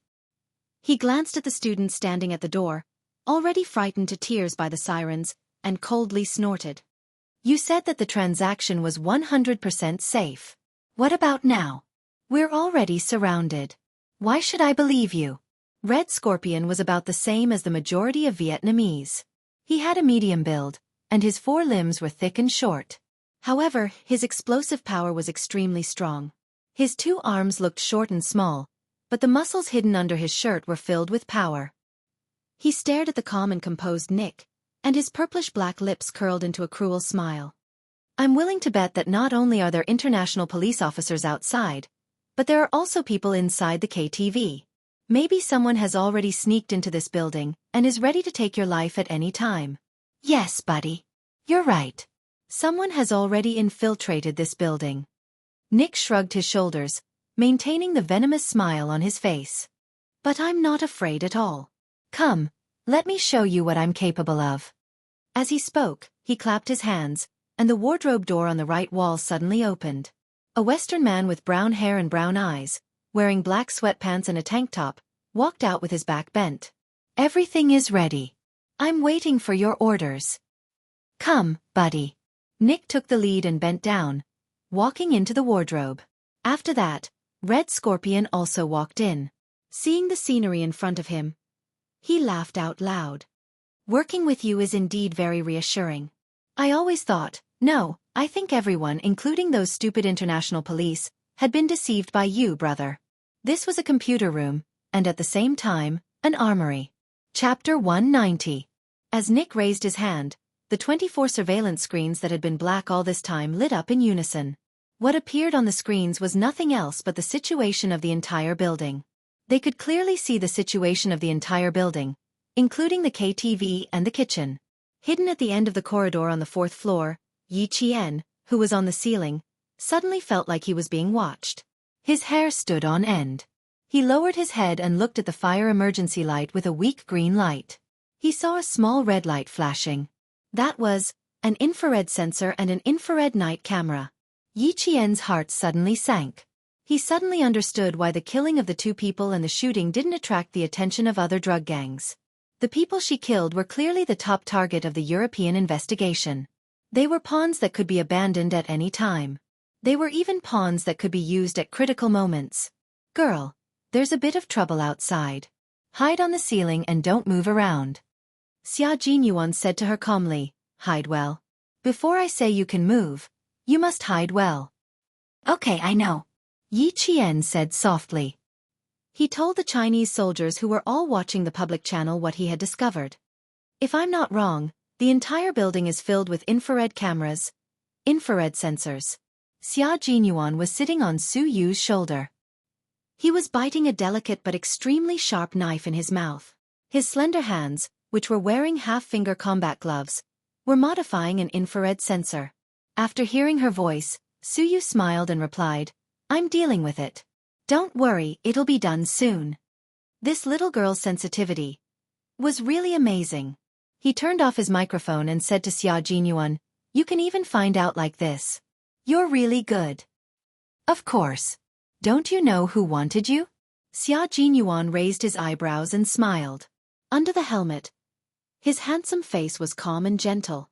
He glanced at the student standing at the door, already frightened to tears by the sirens, and coldly snorted. "You said that the transaction was 100% safe. What about now? We're already surrounded. Why should I believe you?" Red Scorpion was about the same as the majority of Vietnamese. He had a medium build, and his 4 limbs were thick and short. However, his explosive power was extremely strong. His 2 arms looked short and small, but the muscles hidden under his shirt were filled with power. He stared at the calm and composed Nick, and his purplish-black lips curled into a cruel smile. "I'm willing to bet that not only are there international police officers outside, but there are also people inside the KTV. Maybe someone has already sneaked into this building and is ready to take your life at any time." "Yes, buddy. You're right. Someone has already infiltrated this building." Nick shrugged his shoulders, maintaining the venomous smile on his face. "But I'm not afraid at all. Come, let me show you what I'm capable of." As he spoke, he clapped his hands, and the wardrobe door on the right wall suddenly opened. A Western man with brown hair and brown eyes, wearing black sweatpants and a tank top, walked out with his back bent. "Everything is ready. I'm waiting for your orders." "Come, buddy." Nick took the lead and bent down, walking into the wardrobe. After that, Red Scorpion also walked in. Seeing the scenery in front of him, he laughed out loud. "Working with you is indeed very reassuring. I always thought, no, I think everyone, including those stupid international police, had been deceived by you, brother." This was a computer room, and at the same time, an armory. Chapter 190. As Nick raised his hand, the 24 surveillance screens that had been black all this time lit up in unison. What appeared on the screens was nothing else but the situation of the entire building. They could clearly see the situation of the entire building, including the KTV and the kitchen. Hidden at the end of the corridor on the 4th floor, Yi Qian, who was on the ceiling, suddenly felt like he was being watched. His hair stood on end. He lowered his head and looked at the fire emergency light with a weak green light. He saw a small red light flashing. That was an infrared sensor and an infrared night camera. Yi Qian's heart suddenly sank. He suddenly understood why the killing of the two people and the shooting didn't attract the attention of other drug gangs. The people she killed were clearly the top target of the European investigation. They were pawns that could be abandoned at any time. They were even pawns that could be used at critical moments. Girl, there's a bit of trouble outside. Hide on the ceiling and don't move around. Xia Jinyuan said to her calmly, hide well. Before I say you can move, you must hide well.
Okay, I know.
Yi Qian said softly. He told the Chinese soldiers who were all watching the public channel what he had discovered. If I'm not wrong, the entire building is filled with infrared cameras, infrared sensors. Xia Jinyuan was sitting on Su Yu's shoulder. He was biting a delicate but extremely sharp knife in his mouth. His slender hands, which were wearing half-finger combat gloves, were modifying an infrared sensor. After hearing her voice, Su Yu smiled and replied, I'm dealing with it. Don't worry, it'll be done soon. This little girl's sensitivity was really amazing. He turned off his microphone and said to Xia Jinyuan, you can even find out like this. You're really good. Of course. Don't you know who wanted you? Xia Jinyuan raised his eyebrows and smiled. Under the helmet, his handsome face was calm and gentle.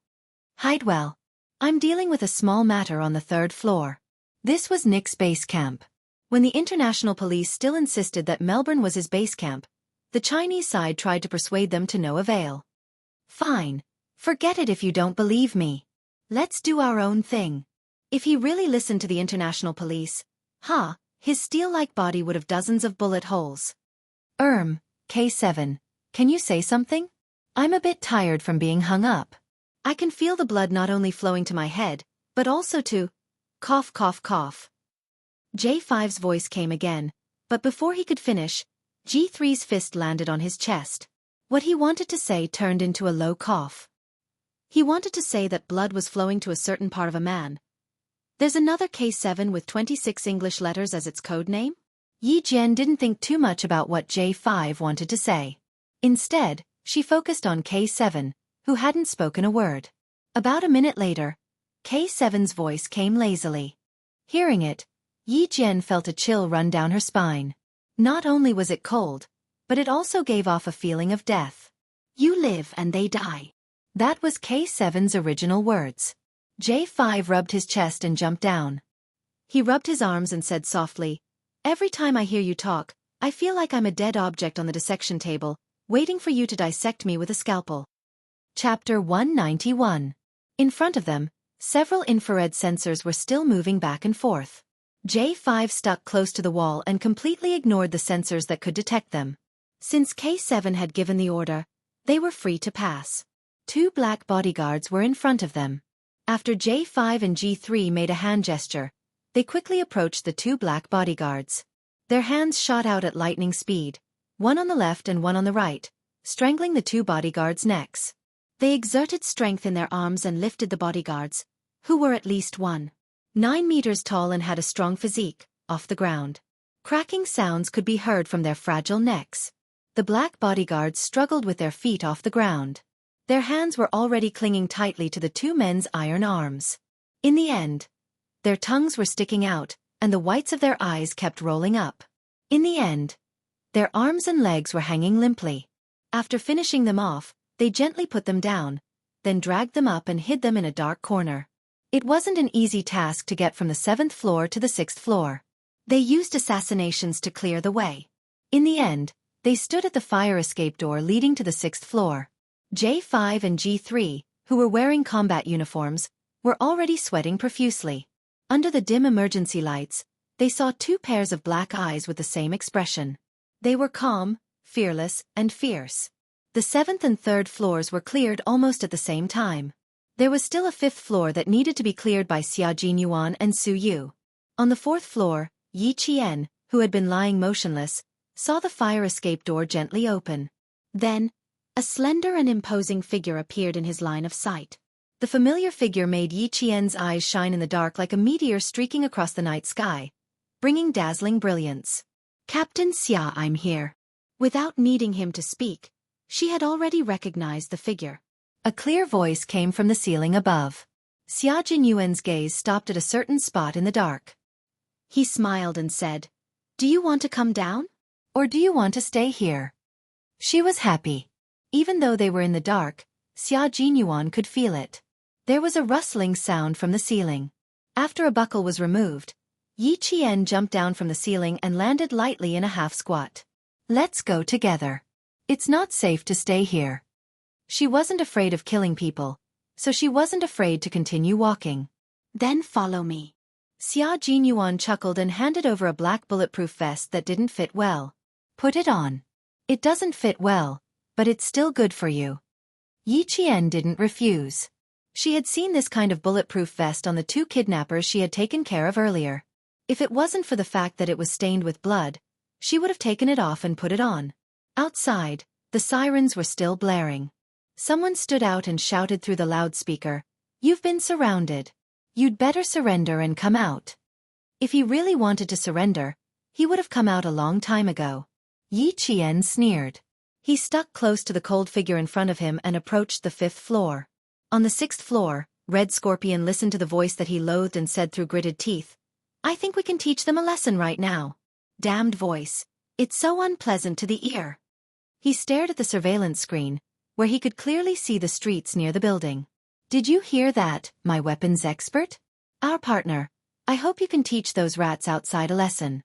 Hide well. I'm dealing with a small matter on the 3rd floor. This was Nick's base camp. When the international police still insisted that Melbourne was his base camp, the Chinese side tried to persuade them to no avail. Fine. Forget it if you don't believe me. Let's do our own thing. If he really listened to the international police, his steel-like body would have dozens of bullet holes. K7, can you say something? I'm a bit tired from being hung up. I can feel the blood not only flowing to my head, but also to cough cough cough. J5's voice came again, but before he could finish, G3's fist landed on his chest. What he wanted to say turned into a low cough. He wanted to say that blood was flowing to a certain part of a man. There's another K7 with 26 English letters as its code name? Yi Jian didn't think too much about what J5 wanted to say. Instead, she focused on K7, who hadn't spoken a word. About a minute later, K7's voice came lazily. Hearing it, Yi Jian felt a chill run down her spine. Not only was it cold, but it also gave off a feeling of death. You live and they die. That was K7's original words. J5 rubbed his chest and jumped down. He rubbed his arms and said softly, every time I hear you talk, I feel like I'm a dead object on the dissection table, waiting for you to dissect me with a scalpel. Chapter 191. In front of them, several infrared sensors were still moving back and forth. J5 stuck close to the wall and completely ignored the sensors that could detect them. Since K7 had given the order, they were free to pass. 2 black bodyguards were in front of them. After J5 and G3 made a hand gesture, they quickly approached the 2 black bodyguards. Their hands shot out at lightning speed, one on the left and one on the right, strangling the 2 bodyguards' necks. They exerted strength in their arms and lifted the bodyguards, who were at least 9 meters tall and had a strong physique, off the ground. Cracking sounds could be heard from their fragile necks. The black bodyguards struggled with their feet off the ground. Their hands were already clinging tightly to the 2 men's iron arms. In the end, their tongues were sticking out, and the whites of their eyes kept rolling up. In the end, their arms and legs were hanging limply. After finishing them off, they gently put them down, then dragged them up and hid them in a dark corner. It wasn't an easy task to get from the 7th floor to the 6th floor. They used assassinations to clear the way. In the end, they stood at the fire escape door leading to the 6th floor. J5 and G3, who were wearing combat uniforms, were already sweating profusely. Under the dim emergency lights, they saw 2 pairs of black eyes with the same expression. They were calm, fearless, and fierce. The 7th and 3rd floors were cleared almost at the same time. There was still a 5th floor that needed to be cleared by Xia Jinyuan and Su Yu. On the 4th floor, Yi Qian, who had been lying motionless, saw the fire escape door gently open. Then, a slender and imposing figure appeared in his line of sight. The familiar figure made Yi Qian's eyes shine in the dark like a meteor streaking across the night sky, bringing dazzling brilliance. Captain Xia, I'm here. Without needing him to speak, She had already recognized the figure. A clear voice came from the ceiling above. Xia Jinyuan's gaze stopped at a certain spot in the dark. He smiled and said, "Do you want to come down? Or do you want to stay here?" She was happy. Even though they were in the dark, Xia Jinyuan could feel it. There was a rustling sound from the ceiling. After a buckle was removed, Yi Qian jumped down from the ceiling and landed lightly in a half squat. "Let's go together. It's not safe to stay here." She wasn't afraid of killing people, so she wasn't afraid to continue walking.
Then follow me.
Xia Jinyuan chuckled and handed over a black bulletproof vest that didn't fit well. "Put it on. It doesn't fit well, but it's still good for you." Yi Qian didn't refuse. She had seen this kind of bulletproof vest on the 2 kidnappers she had taken care of earlier. If it wasn't for the fact that it was stained with blood, she would have taken it off and put it on. Outside, the sirens were still blaring. Someone stood out and shouted through the loudspeaker, "You've been surrounded. You'd better surrender and come out." If he really wanted to surrender, he would have come out a long time ago. Yi Qian sneered. He stuck close to the cold figure in front of him and approached the 5th floor. On the 6th floor, Red Scorpion listened to the voice that he loathed and said through gritted teeth, "I think we can teach them a lesson right now." Damned voice. It's so unpleasant to the ear. He stared at the surveillance screen, where he could clearly see the streets near the building. "Did you hear that, my weapons expert? Our partner. I hope you can teach those rats outside a lesson."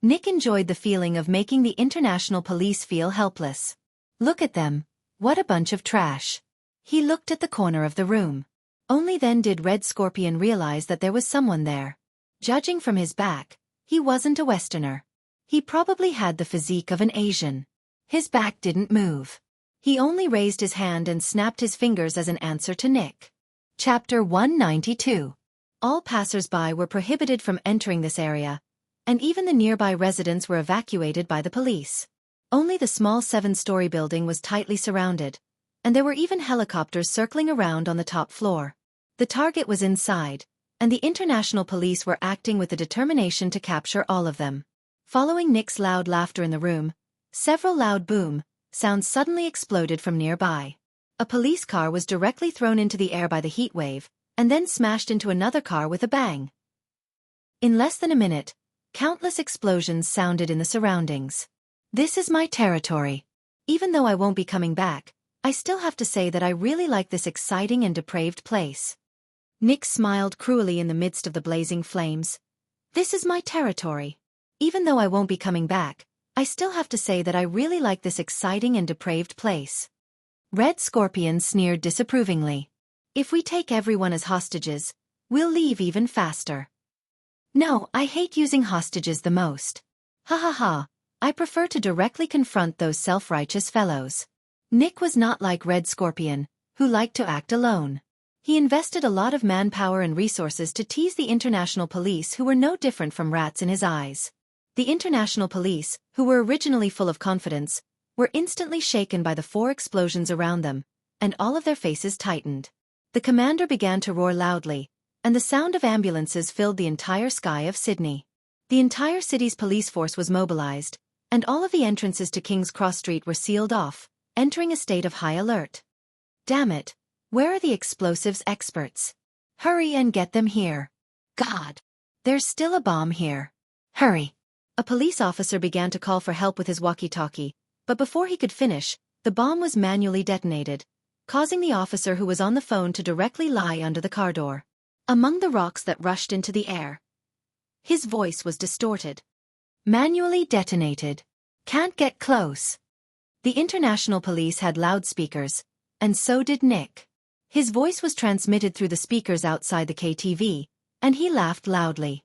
Nick enjoyed the feeling of making the international police feel helpless. Look at them. What a bunch of trash. He looked at the corner of the room. Only then did Red Scorpion realize that there was someone there. Judging from his back, he wasn't a Westerner. He probably had the physique of an Asian. His back didn't move. He only raised his hand and snapped his fingers as an answer to Nick. Chapter 192. All passers-by were prohibited from entering this area, and even the nearby residents were evacuated by the police. Only the small 7-story building was tightly surrounded, and there were even helicopters circling around on the top floor. The target was inside, and the international police were acting with the determination to capture all of them. Following Nick's loud laughter in the room, several loud boom sounds suddenly exploded from nearby. A police car was directly thrown into the air by the heat wave, and then smashed into another car with a bang. In less than a minute, countless explosions sounded in the surroundings. "This is my territory. Even though I won't be coming back, I still have to say that I really like this exciting and depraved place." Nick smiled cruelly in the midst of the blazing flames. "This is my territory. Even though I won't be coming back, I still have to say that I really like this exciting and depraved place." Red Scorpion sneered disapprovingly. "If we take everyone as hostages, we'll leave even faster." "No, I hate using hostages the most. Ha ha ha, I prefer to directly confront those self-righteous fellows." Nick was not like Red Scorpion, who liked to act alone. He invested a lot of manpower and resources to tease the international police who were no different from rats in his eyes. The international police, who were originally full of confidence, were instantly shaken by the 4 explosions around them, and all of their faces tightened. The commander began to roar loudly, and the sound of ambulances filled the entire sky of Sydney. The entire city's police force was mobilized, and all of the entrances to King's Cross Street were sealed off, entering a state of high alert. "Damn it, where are the explosives experts? Hurry and get them here. God, there's still a bomb here. Hurry." A police officer began to call for help with his walkie-talkie, but before he could finish, the bomb was manually detonated, causing the officer who was on the phone to directly lie under the car door. Among the rocks that rushed into the air, his voice was distorted. "Manually detonated. Can't get close." The international police had loudspeakers, and so did Nick. His voice was transmitted through the speakers outside the KTV, and he laughed loudly.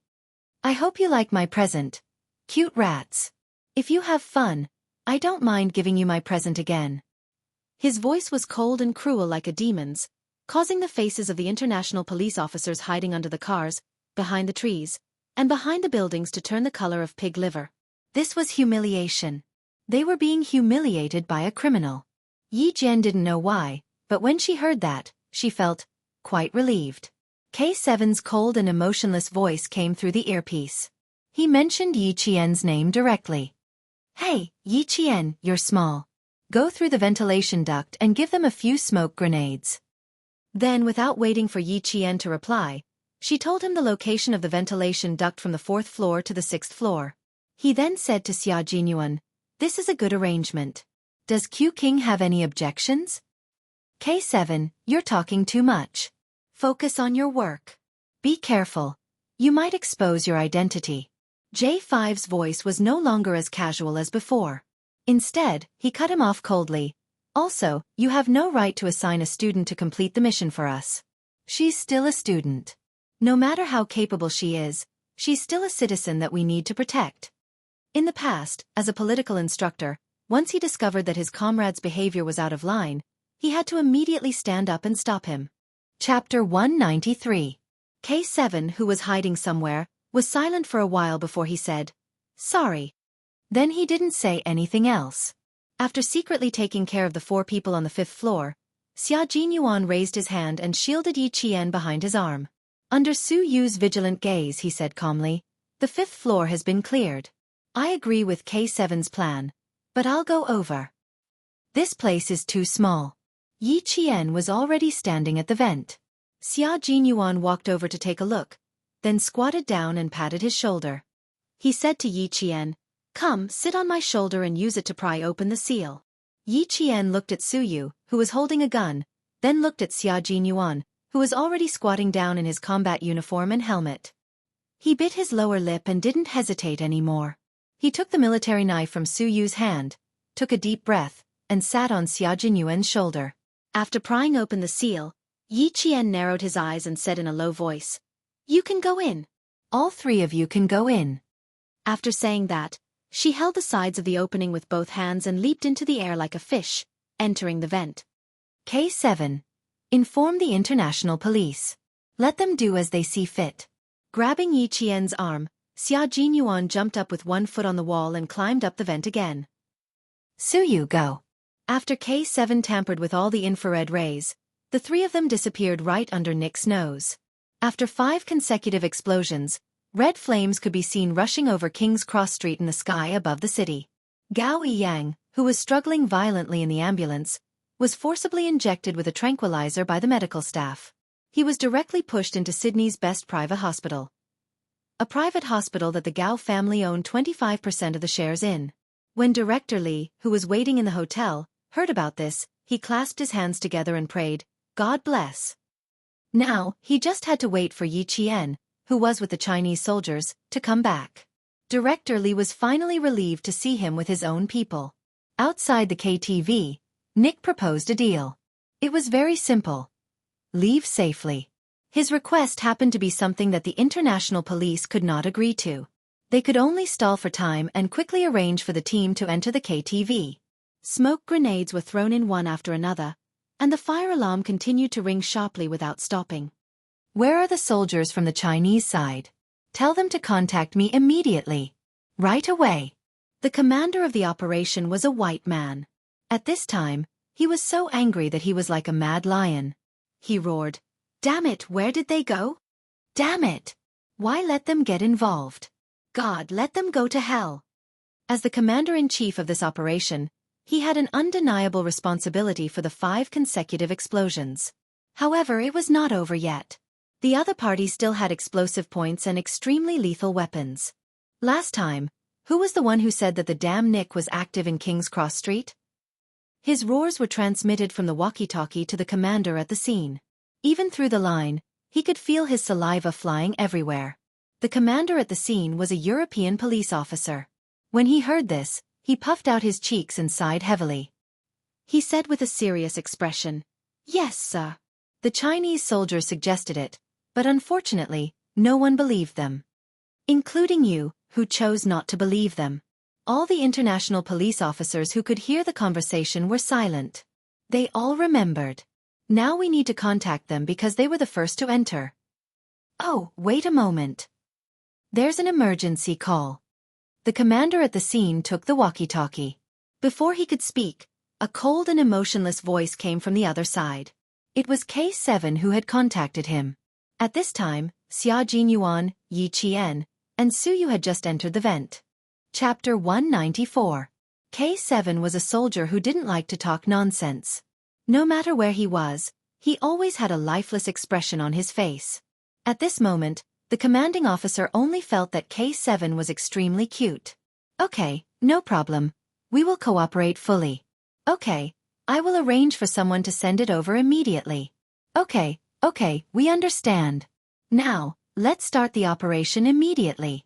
"I hope you like my present, cute rats. If you have fun, I don't mind giving you my present again." His voice was cold and cruel like a demon's, causing the faces of the international police officers hiding under the cars, behind the trees, and behind the buildings to turn the color of pig liver. This was humiliation. They were being humiliated by a criminal. Yi Jian didn't know why, but when she heard that, she felt quite relieved. K7's cold and emotionless voice came through the earpiece. He mentioned Yi Qian's name directly. "Hey, Yi Qian, you're small. Go through the ventilation duct and give them a few smoke grenades. Then, without waiting for Yi Qian to reply, she told him the location of the ventilation duct from the 4th floor to the 6th floor. He then said to Xia Jinyuan, "This is a good arrangement. Does Q King have any objections?" K7, you're talking too much. Focus on your work. Be careful. You might expose your identity. J5's voice was no longer as casual as before. Instead, he cut him off coldly. Also, you have no right to assign a student to complete the mission for us. She's still a student. No matter how capable she is, she's still a citizen that we need to protect. In the past, as a political instructor, once he discovered that his comrade's behavior was out of line, he had to immediately stand up and stop him. Chapter 193. K7, who was hiding somewhere, was silent for a while before he said, "Sorry." Then he didn't say anything else. After secretly taking care of the 4 people on the 5th floor, Xia Jinyuan raised his hand and shielded Yi Qian behind his arm. Under Su Yu's vigilant gaze, he said calmly, "The 5th floor has been cleared. I agree with K7's plan, but I'll go over. This place is too small." Yi Qian was already standing at the vent. Xia Jinyuan walked over to take a look, then squatted down and patted his shoulder. He said to Yi Qian, "Come, sit on my shoulder and use it to pry open the seal." Yi Qian looked at Su Yu, who was holding a gun, then looked at Xia Jinyuan, who was already squatting down in his combat uniform and helmet. He bit his lower lip and didn't hesitate anymore. He took the military knife from Su Yu's hand, took a deep breath, and sat on Xia Jinyuan's shoulder. After prying open the seal, Yi Qian narrowed his eyes and said in a low voice, "You can go in. All 3 of you can go in." After saying that, she held the sides of the opening with both hands and leaped into the air like a fish, entering the vent. K7. Inform the international police. Let them do as they see fit. Grabbing Yi Qian's arm, Xia Jinyuan jumped up with 1 foot on the wall and climbed up the vent again. Su Yu, go. After K7 tampered with all the infrared rays, the 3 of them disappeared right under Nick's nose. After 5 consecutive explosions, red flames could be seen rushing over King's Cross Street in the sky above the city. Gao Yiyang, who was struggling violently in the ambulance, was forcibly injected with a tranquilizer by the medical staff. He was directly pushed into Sydney's best private hospital. A private hospital that the Gao family owned 25% of the shares in. When Director Li, who was waiting in the hotel, heard about this, he clasped his hands together and prayed, "God bless." Now, he just had to wait for Yi Qian, who was with the Chinese soldiers, to come back. Director Li was finally relieved to see him with his own people. Outside the KTV, Nick proposed a deal. It was very simple. Leave safely. His request happened to be something that the international police could not agree to. They could only stall for time and quickly arrange for the team to enter the KTV. Smoke grenades were thrown in one after another, and the fire alarm continued to ring sharply without stopping. "Where are the soldiers from the Chinese side? Tell them to contact me immediately. Right away." The commander of the operation was a white man. At this time, he was so angry that he was like a mad lion. He roared, "Damn it, where did they go? Damn it! Why let them get involved? God, let them go to hell." As the commander-in-chief of this operation, he had an undeniable responsibility for the 5 consecutive explosions. However, it was not over yet. The other party still had explosive points and extremely lethal weapons. Last time, who was the one who said that the damn Nick was active in King's Cross Street? His roars were transmitted from the walkie-talkie to the commander at the scene. Even through the line, he could feel his saliva flying everywhere. The commander at the scene was a European police officer. When he heard this, he puffed out his cheeks and sighed heavily. He said with a serious expression, "Yes, sir." The Chinese soldiers suggested it, but unfortunately, no one believed them. Including you, who chose not to believe them. All the international police officers who could hear the conversation were silent. They all remembered. Now we need to contact them because they were the first to enter. Oh, wait a moment. There's an emergency call. The commander at the scene took the walkie-talkie. Before he could speak, a cold and emotionless voice came from the other side. It was K7 who had contacted him. At this time, Xia Jinyuan, Yi Qian, and Su Yu had just entered the vent. Chapter 194. K7 was a soldier who didn't like to talk nonsense. No matter where he was, he always had a lifeless expression on his face. At this moment, the commanding officer only felt that K7 was extremely cute. Okay, no problem. We will cooperate fully. Okay, I will arrange for someone to send it over immediately. Okay, we understand. Now, let's start the operation immediately.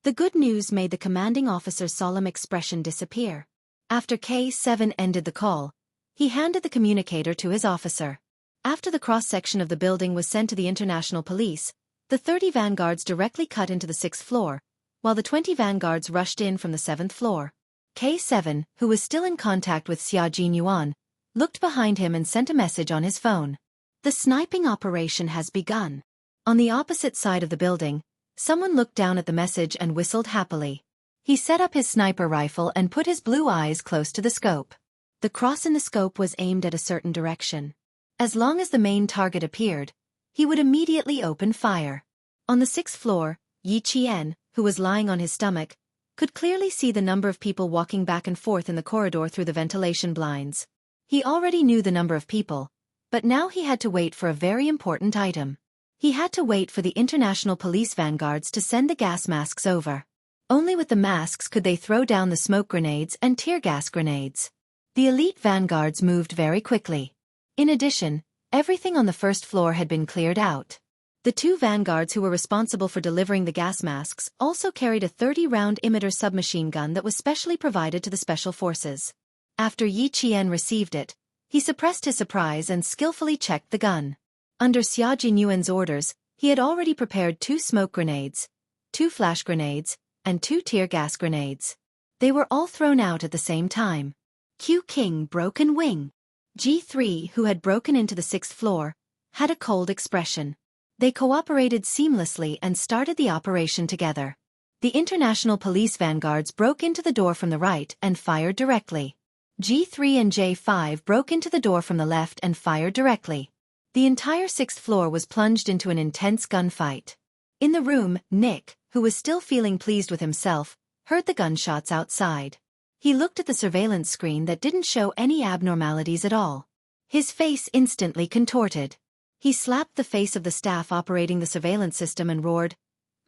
The good news made the commanding officer's solemn expression disappear. After K7 ended the call, he handed the communicator to his officer. After the cross-section of the building was sent to the international police, the 30 vanguards directly cut into the 6th floor, while the 20 vanguards rushed in from the 7th floor. K7, who was still in contact with Xia Jinyuan, looked behind him and sent a message on his phone. The sniping operation has begun. On the opposite side of the building, someone looked down at the message and whistled happily. He set up his sniper rifle and put his blue eyes close to the scope. The cross in the scope was aimed at a certain direction. As long as the main target appeared, he would immediately open fire. On the 6th floor, Yi Qian, who was lying on his stomach, could clearly see the number of people walking back and forth in the corridor through the ventilation blinds. He already knew the number of people, but now he had to wait for a very important item. He had to wait for the international police vanguards to send the gas masks over. Only with the masks could they throw down the smoke grenades and tear gas grenades. The elite vanguards moved very quickly. In addition, everything on the 1st floor had been cleared out. The 2 vanguards who were responsible for delivering the gas masks also carried a 30-round emitter submachine gun that was specially provided to the special forces. After Yi Qian received it, he suppressed his surprise and skillfully checked the gun. Under Xia Jinyuan's orders, he had already prepared 2 smoke grenades, 2 flash grenades, and 2 tear gas grenades. They were all thrown out at the same time. Q King broken wing. G3, who had broken into the 6th floor, had a cold expression. They cooperated seamlessly and started the operation together. The international police vanguards broke into the door from the right and fired directly. G3 and J5 broke into the door from the left and fired directly. The entire 6th floor was plunged into an intense gunfight. In the room, Nick, who was still feeling pleased with himself, heard the gunshots outside. He looked at the surveillance screen that didn't show any abnormalities at all. His face instantly contorted. He slapped the face of the staff operating the surveillance system and roared,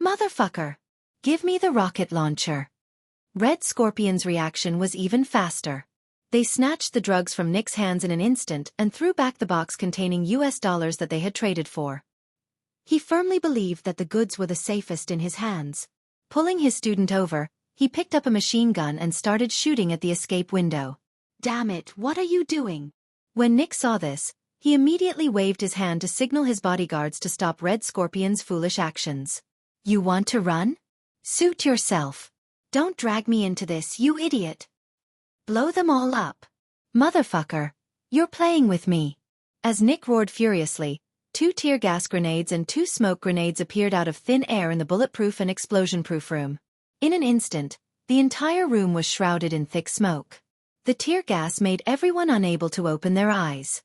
"Motherfucker! Give me the rocket launcher." Red Scorpion's reaction was even faster. They snatched the drugs from Nick's hands in an instant and threw back the box containing US dollars that they had traded for. He firmly believed that the goods were the safest in his hands. Pulling his student over, he picked up a machine gun and started shooting at the escape window. "Damn it, what are you doing?" When Nick saw this, he immediately waved his hand to signal his bodyguards to stop Red Scorpion's foolish actions. "You want to run? Suit yourself. Don't drag me into this, you idiot. Blow them all up. Motherfucker, you're playing with me." As Nick roared furiously, 2 tear gas grenades and 2 smoke grenades appeared out of thin air in the bulletproof and explosion-proof room. In an instant, the entire room was shrouded in thick smoke. The tear gas made everyone unable to open their eyes.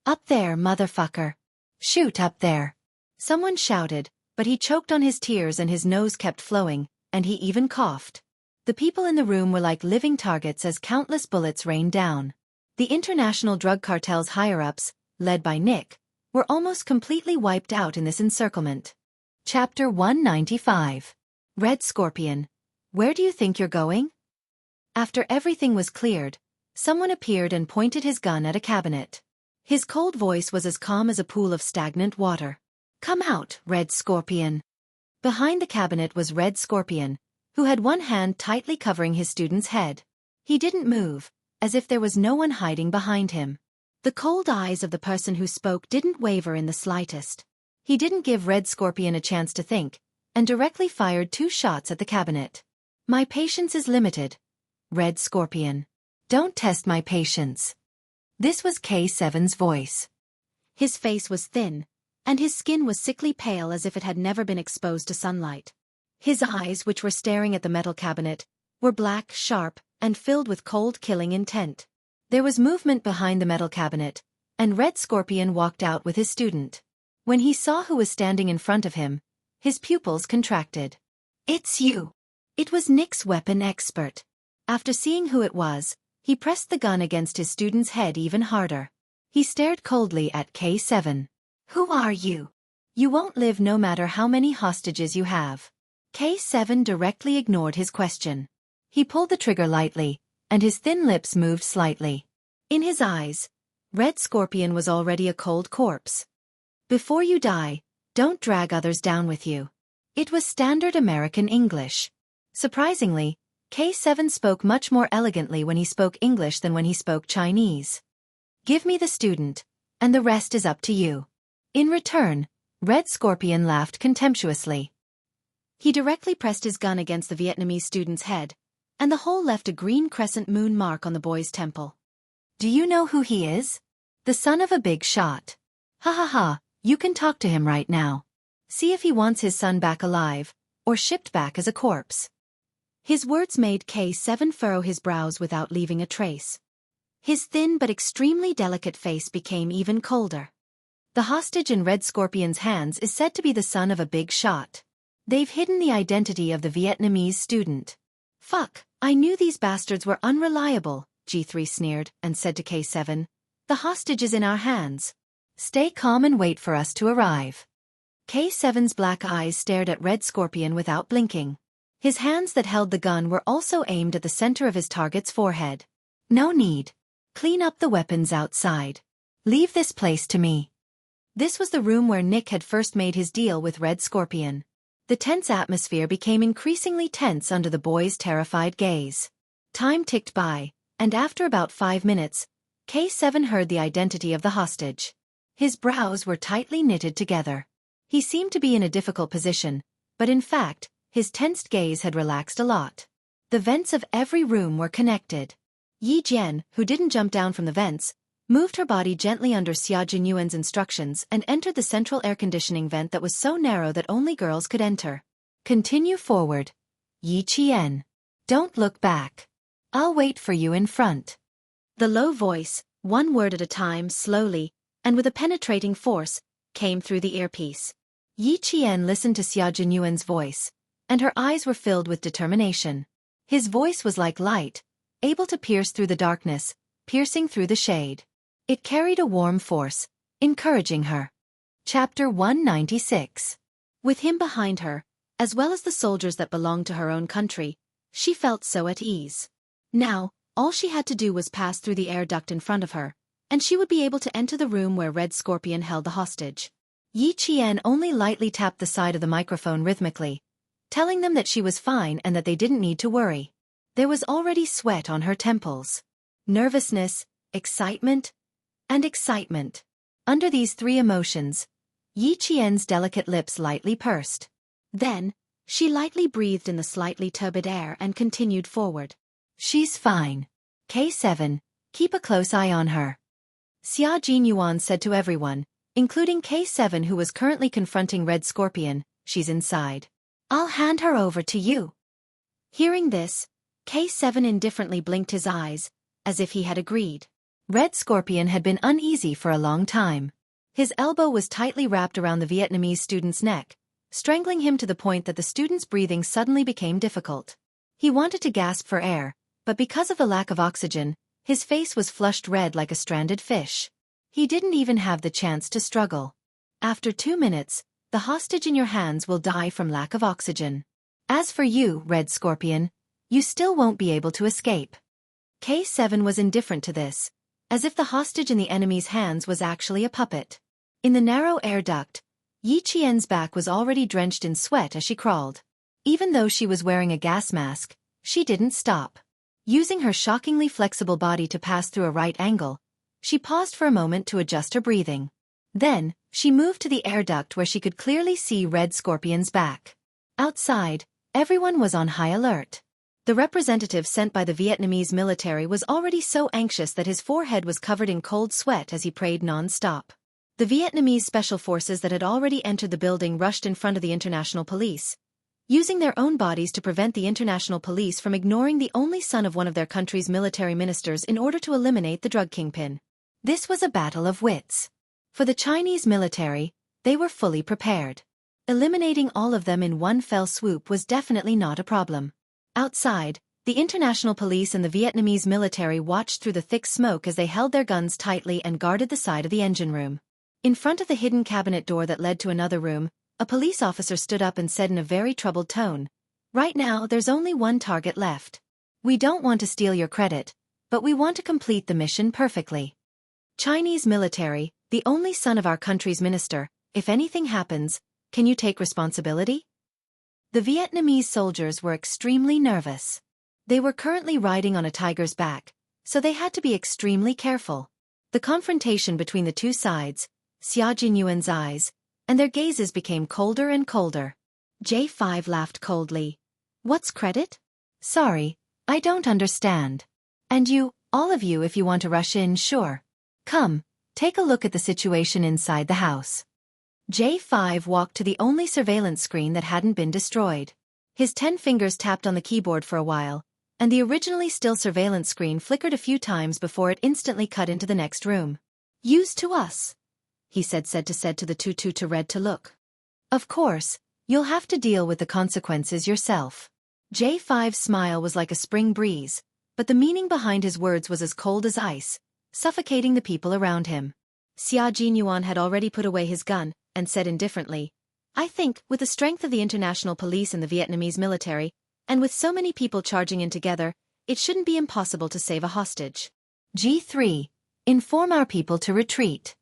"Up there, motherfucker. Shoot up there." Someone shouted, but he choked on his tears and his nose kept flowing, and he even coughed. The people in the room were like living targets as countless bullets rained down. The international drug cartel's higher-ups, led by Nick, were almost completely wiped out in this encirclement. Chapter 195. Red Scorpion, where do you think you're going? After everything was cleared, someone appeared and pointed his gun at a cabinet. His cold voice was as calm as a pool of stagnant water. "Come out, Red Scorpion." Behind the cabinet was Red Scorpion, who had one hand tightly covering his student's head. He didn't move, as if there was no one hiding behind him. The cold eyes of the person who spoke didn't waver in the slightest. He didn't give Red Scorpion a chance to think, and directly fired 2 shots at the cabinet. "My patience is limited, Red Scorpion. Don't test my patience." This was K7's voice. His face was thin, and his skin was sickly pale as if it had never been exposed to sunlight. His eyes, which were staring at the metal cabinet, were black, sharp, and filled with cold, killing intent. There was movement behind the metal cabinet, and Red Scorpion walked out with his student. When he saw who was standing in front of him, his pupils contracted. "It's you." It was Nick's weapon expert. After seeing who it was, he pressed the gun against his student's head even harder. He stared coldly at K7.
Who are you?
You won't live no matter how many hostages you have. K7 directly ignored his question. He pulled the trigger lightly, and his thin lips moved slightly. In his eyes, Red Scorpion was already a cold corpse. Before you die, don't drag others down with you. It was standard American English. Surprisingly, K7 spoke much more elegantly when he spoke English than when he spoke Chinese. Give me the student, and the rest is up to you. In return, Red Scorpion laughed contemptuously. He directly pressed his gun against the Vietnamese student's head, and the hole left a green crescent moon mark on the boy's temple. Do you know who he is? The son of a big shot. Ha ha ha, you can talk to him right now. See if he wants his son back alive, or shipped back as a corpse. His words made K7 furrow his brows without leaving a trace. His thin but extremely delicate face became even colder. The hostage in Red Scorpion's hands is said to be the son of a big shot. They've hidden the identity of the Vietnamese student. Fuck, I knew these bastards were unreliable, G3 sneered and said to K7. The hostage is in our hands. Stay calm and wait for us to arrive. K7's black eyes stared at Red Scorpion without blinking. His hands that held the gun were also aimed at the center of his target's forehead. No need. Clean up the weapons outside. Leave this place to me. This was the room where Nick had first made his deal with Red Scorpion. The tense atmosphere became increasingly tense under the boy's terrified gaze. Time ticked by, and after about 5 minutes, K7 heard the identity of the hostage. His brows were tightly knitted together. He seemed to be in a difficult position, but in fact, his tensed gaze had relaxed a lot. The vents of every room were connected. Yi Jian, who didn't jump down from the vents, moved her body gently under Xia Jinyuan's instructions and entered the central air conditioning vent that was so narrow that only girls could enter. Continue forward, Yi Qian. Don't look back. I'll wait for you in front. The low voice, one word at a time slowly, and with a penetrating force, came through the earpiece. Yi Qian listened to Xia Jinyuan's voice, and her eyes were filled with determination. His voice was like light, able to pierce through the darkness, piercing through the shade. It carried a warm force, encouraging her. Chapter 196. With him behind her, as well as the soldiers that belonged to her own country, she felt so at ease. Now, all she had to do was pass through the air duct in front of her, and she would be able to enter the room where Red Scorpion held the hostage. Yi Qian only lightly tapped the side of the microphone rhythmically, telling them that she was fine and that they didn't need to worry. There was already sweat on her temples. Nervousness, excitement, and excitement. Under these three emotions, Yi Qian's delicate lips lightly pursed. Then, she lightly breathed in the slightly turbid air and continued forward. She's fine. K7, keep a close eye on her. Xia Jinyuan said to everyone, including K7 who was currently confronting Red Scorpion, she's inside. I'll hand her over to you. Hearing this, K7 indifferently blinked his eyes, as if he had agreed. Red Scorpion had been uneasy for a long time. His elbow was tightly wrapped around the Vietnamese student's neck, strangling him to the point that the student's breathing suddenly became difficult. He wanted to gasp for air, but because of the lack of oxygen, his face was flushed red like a stranded fish. He didn't even have the chance to struggle. After 2 minutes, the hostage in your hands will die from lack of oxygen. As for you, Red Scorpion, you still won't be able to escape. K7 was indifferent to this, as if the hostage in the enemy's hands was actually a puppet. In the narrow air duct, Yi Qian's back was already drenched in sweat as she crawled. Even though she was wearing a gas mask, she didn't stop. Using her shockingly flexible body to pass through a right angle, she paused for a moment to adjust her breathing. Then, she moved to the air duct where she could clearly see Red Scorpion's back. Outside, everyone was on high alert. The representative sent by the Vietnamese military was already so anxious that his forehead was covered in cold sweat as he prayed non-stop. The Vietnamese special forces that had already entered the building rushed in front of the international police, using their own bodies to prevent the international police from ignoring the only son of one of their country's military ministers in order to eliminate the drug kingpin. This was a battle of wits. For the Chinese military, they were fully prepared. Eliminating all of them in one fell swoop was definitely not a problem. Outside, The international police and the Vietnamese military watched through the thick smoke as they held their guns tightly and guarded the side of the engine room. In front of the hidden cabinet door that led to another room, a police officer stood up and said in a very troubled tone, "Right now, there's only one target left. We don't want to steal your credit, but we want to complete the mission perfectly. Chinese military, the only son of our country's minister, if anything happens, can you take responsibility?" The Vietnamese soldiers were extremely nervous. They were currently riding on a tiger's back, so they had to be extremely careful. The confrontation between the two sides, Xia Jinyuan's eyes, and their gazes became colder and colder. J5 laughed coldly. "What's credit? Sorry, I don't understand. And you, all of you, if you want to rush in, sure. Come, take a look at the situation inside the house." J5 walked to the only surveillance screen that hadn't been destroyed. His 10 fingers tapped on the keyboard for a while, and the originally still surveillance screen flickered a few times before it instantly cut into the next room. "Use to us," he said to the tutu to red to look. "Of course, you'll have to deal with the consequences yourself." J5's smile was like a spring breeze, but the meaning behind his words was as cold as ice, suffocating the people around him. Xia Jinyuan had already put away his gun, and said indifferently, "I think, with the strength of the international police and the Vietnamese military, and with so many people charging in together, it shouldn't be impossible to save a hostage. G3. Inform our people to retreat."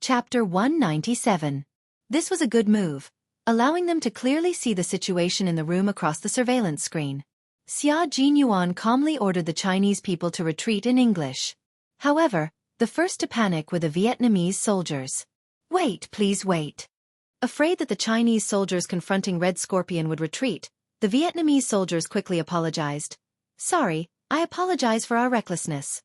Chapter 197. This was a good move, allowing them to clearly see the situation in the room across the surveillance screen. Xia Jinyuan calmly ordered the Chinese people to retreat in English. However, the first to panic were the Vietnamese soldiers. "Wait, please wait." Afraid that the Chinese soldiers confronting Red Scorpion would retreat, the Vietnamese soldiers quickly apologized. "Sorry, I apologize for our recklessness."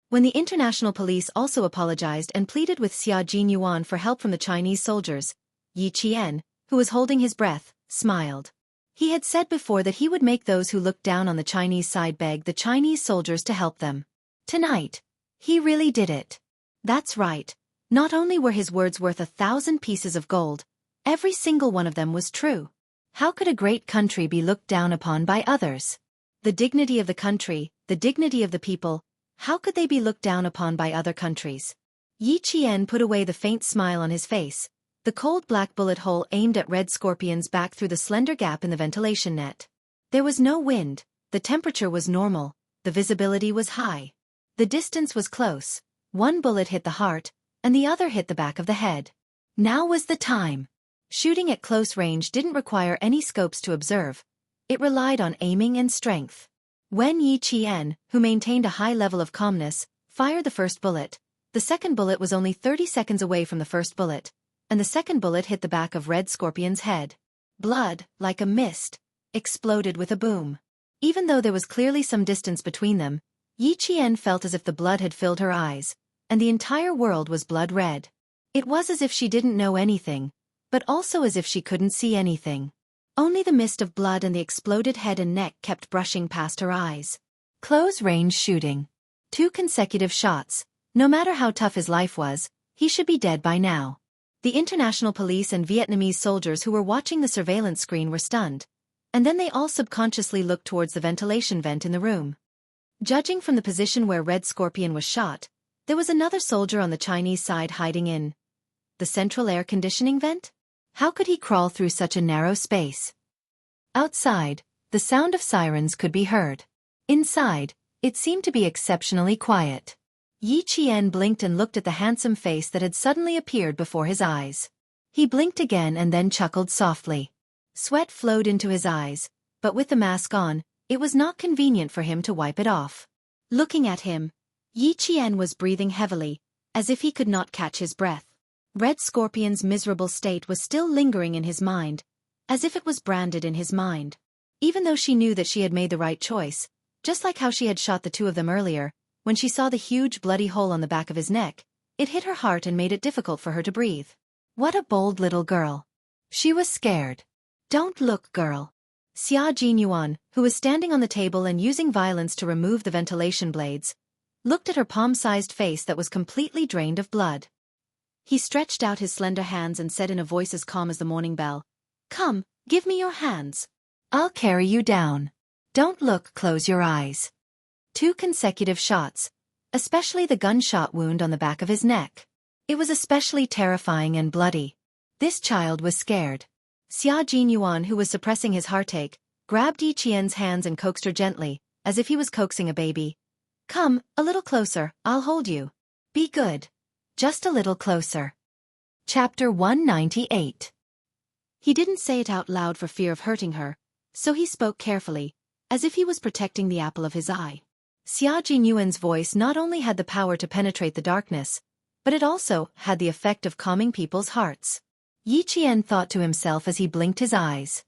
When the international police also apologized and pleaded with Xia Jinyuan for help from the Chinese soldiers, Yi Qian, who was holding his breath, smiled. He had said before that he would make those who looked down on the Chinese side beg the Chinese soldiers to help them. Tonight, he really did it. That's right. Not only were his words worth 1,000 pieces of gold, every single one of them was true. How could a great country be looked down upon by others? The dignity of the country, the dignity of the people, how could they be looked down upon by other countries? Yi Qian put away the faint smile on his face, the cold black bullet hole aimed at Red Scorpion's back through the slender gap in the ventilation net. There was no wind, the temperature was normal, the visibility was high. The distance was close, one bullet hit the heart, and the other hit the back of the head. Now was the time. Shooting at close range didn't require any scopes to observe. It relied on aiming and strength. When Yi Qian, who maintained a high level of calmness, fired the first bullet, the second bullet was only 30 seconds away from the first bullet, and the second bullet hit the back of Red Scorpion's head. Blood, like a mist, exploded with a boom. Even though there was clearly some distance between them, Yi Qian felt as if the blood had filled her eyes, and the entire world was blood red. It was as if she didn't know anything, but also as if she couldn't see anything. Only the mist of blood and the exploded head and neck kept brushing past her eyes. Close-range shooting. 2 consecutive shots. No matter how tough his life was, he should be dead by now. The international police and Vietnamese soldiers who were watching the surveillance screen were stunned, and then they all subconsciously looked towards the ventilation vent in the room. Judging from the position where Red Scorpion was shot, there was another soldier on the Chinese side hiding in the central air conditioning vent? How could he crawl through such a narrow space? Outside, the sound of sirens could be heard. Inside, it seemed to be exceptionally quiet. Yi Qian blinked and looked at the handsome face that had suddenly appeared before his eyes. He blinked again and then chuckled softly. Sweat flowed into his eyes, but with the mask on, it was not convenient for him to wipe it off. Looking at him, Yi Qian was breathing heavily, as if he could not catch his breath. Red Scorpion's miserable state was still lingering in his mind, as if it was branded in his mind. Even though she knew that she had made the right choice, just like how she had shot the 2 of them earlier, when she saw the huge bloody hole on the back of his neck, it hit her heart and made it difficult for her to breathe. What a bold little girl. She was scared. "Don't look, girl." Xia Jinyuan, who was standing on the table and using violence to remove the ventilation blades, looked at her palm-sized face that was completely drained of blood. He stretched out his slender hands and said in a voice as calm as the morning bell, "Come, give me your hands. I'll carry you down." Don't look, close your eyes. 2 consecutive shots, especially the gunshot wound on the back of his neck. It was especially terrifying and bloody. This child was scared. Xia Jinyuan, who was suppressing his heartache, grabbed Yi Qian's hands and coaxed her gently, as if he was coaxing a baby. Come, a little closer, I'll hold you. Be good. Just a little closer. Chapter 198. He didn't say it out loud for fear of hurting her, so he spoke carefully, as if he was protecting the apple of his eye. Xia Jinyuan's voice not only had the power to penetrate the darkness, but it also had the effect of calming people's hearts. Yi Qian thought to himself as he blinked his eyes.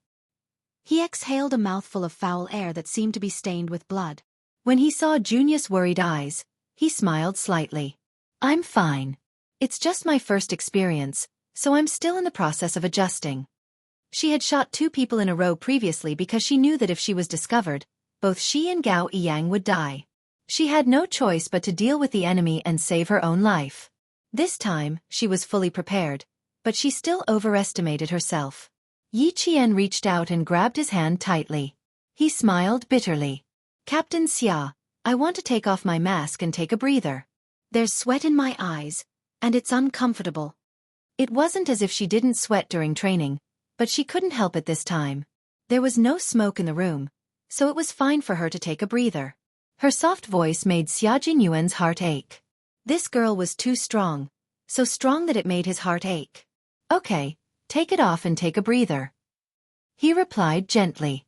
He exhaled a mouthful of foul air that seemed to be stained with blood. When he saw Junius' worried eyes, he smiled slightly. I'm fine. It's just my first experience, so I'm still in the process of adjusting. She had shot 2 people in a row previously because she knew that if she was discovered, both she and Gao Yiyang would die. She had no choice but to deal with the enemy and save her own life. This time, she was fully prepared, but she still overestimated herself. Yi Qian reached out and grabbed his hand tightly. He smiled bitterly. Captain Xia, I want to take off my mask and take a breather. There's sweat in my eyes, and it's uncomfortable. It wasn't as if she didn't sweat during training, but she couldn't help it this time. There was no smoke in the room, so it was fine for her to take a breather. Her soft voice made Xia Jinyuan's heart ache. This girl was too strong, so strong that it made his heart ache. Okay, take it off and take a breather. He replied gently.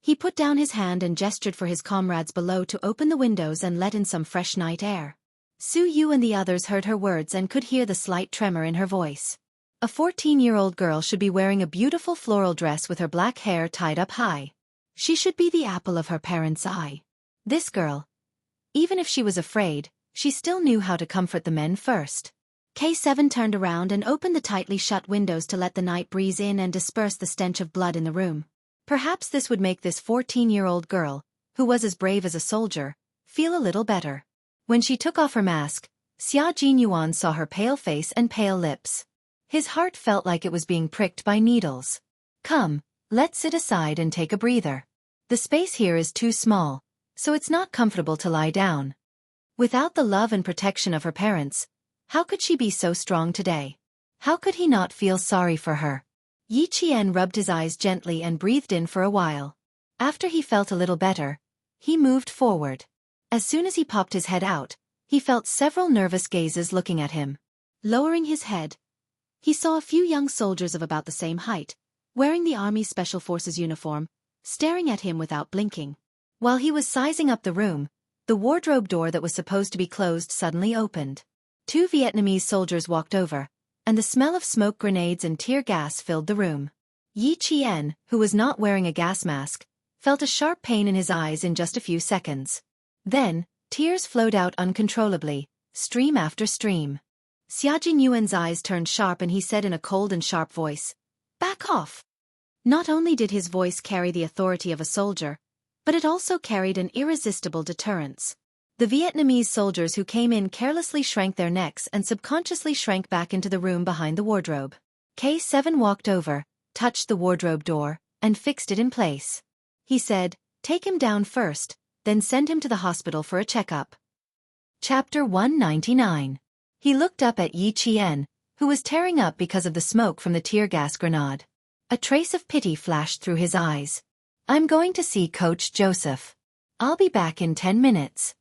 He put down his hand and gestured for his comrades below to open the windows and let in some fresh night air. Su Yu and the others heard her words and could hear the slight tremor in her voice. A 14-year-old girl should be wearing a beautiful floral dress with her black hair tied up high. She should be the apple of her parents' eye. This girl, even if she was afraid, she still knew how to comfort the men first. K7 turned around and opened the tightly shut windows to let the night breeze in and disperse the stench of blood in the room. Perhaps this would make this 14-year-old girl, who was as brave as a soldier, feel a little better. When she took off her mask, Xia Jinyuan saw her pale face and pale lips. His heart felt like it was being pricked by needles. Come, let's sit aside and take a breather. The space here is too small, so it's not comfortable to lie down. Without the love and protection of her parents, how could she be so strong today? How could he not feel sorry for her? Yi Qian rubbed his eyes gently and breathed in for a while. After he felt a little better, he moved forward. As soon as he popped his head out, he felt several nervous gazes looking at him. Lowering his head, he saw a few young soldiers of about the same height, wearing the Army Special Forces uniform, staring at him without blinking. While he was sizing up the room, the wardrobe door that was supposed to be closed suddenly opened. 2 Vietnamese soldiers walked over, and the smell of smoke grenades and tear gas filled the room. Yi Qian, who was not wearing a gas mask, felt a sharp pain in his eyes in just a few seconds. Then, tears flowed out uncontrollably, stream after stream. Xia Jinyuan's eyes turned sharp and he said in a cold and sharp voice, "Back off." Not only did his voice carry the authority of a soldier, but it also carried an irresistible deterrence. The Vietnamese soldiers who came in carelessly shrank their necks and subconsciously shrank back into the room behind the wardrobe. K7 walked over, touched the wardrobe door, and fixed it in place. He said, "Take him down first, then send him to the hospital for a checkup." Chapter 199. He looked up at Yi Qian, who was tearing up because of the smoke from the tear gas grenade. A trace of pity flashed through his eyes. "I'm going to see Coach Joseph. I'll be back in 10 minutes.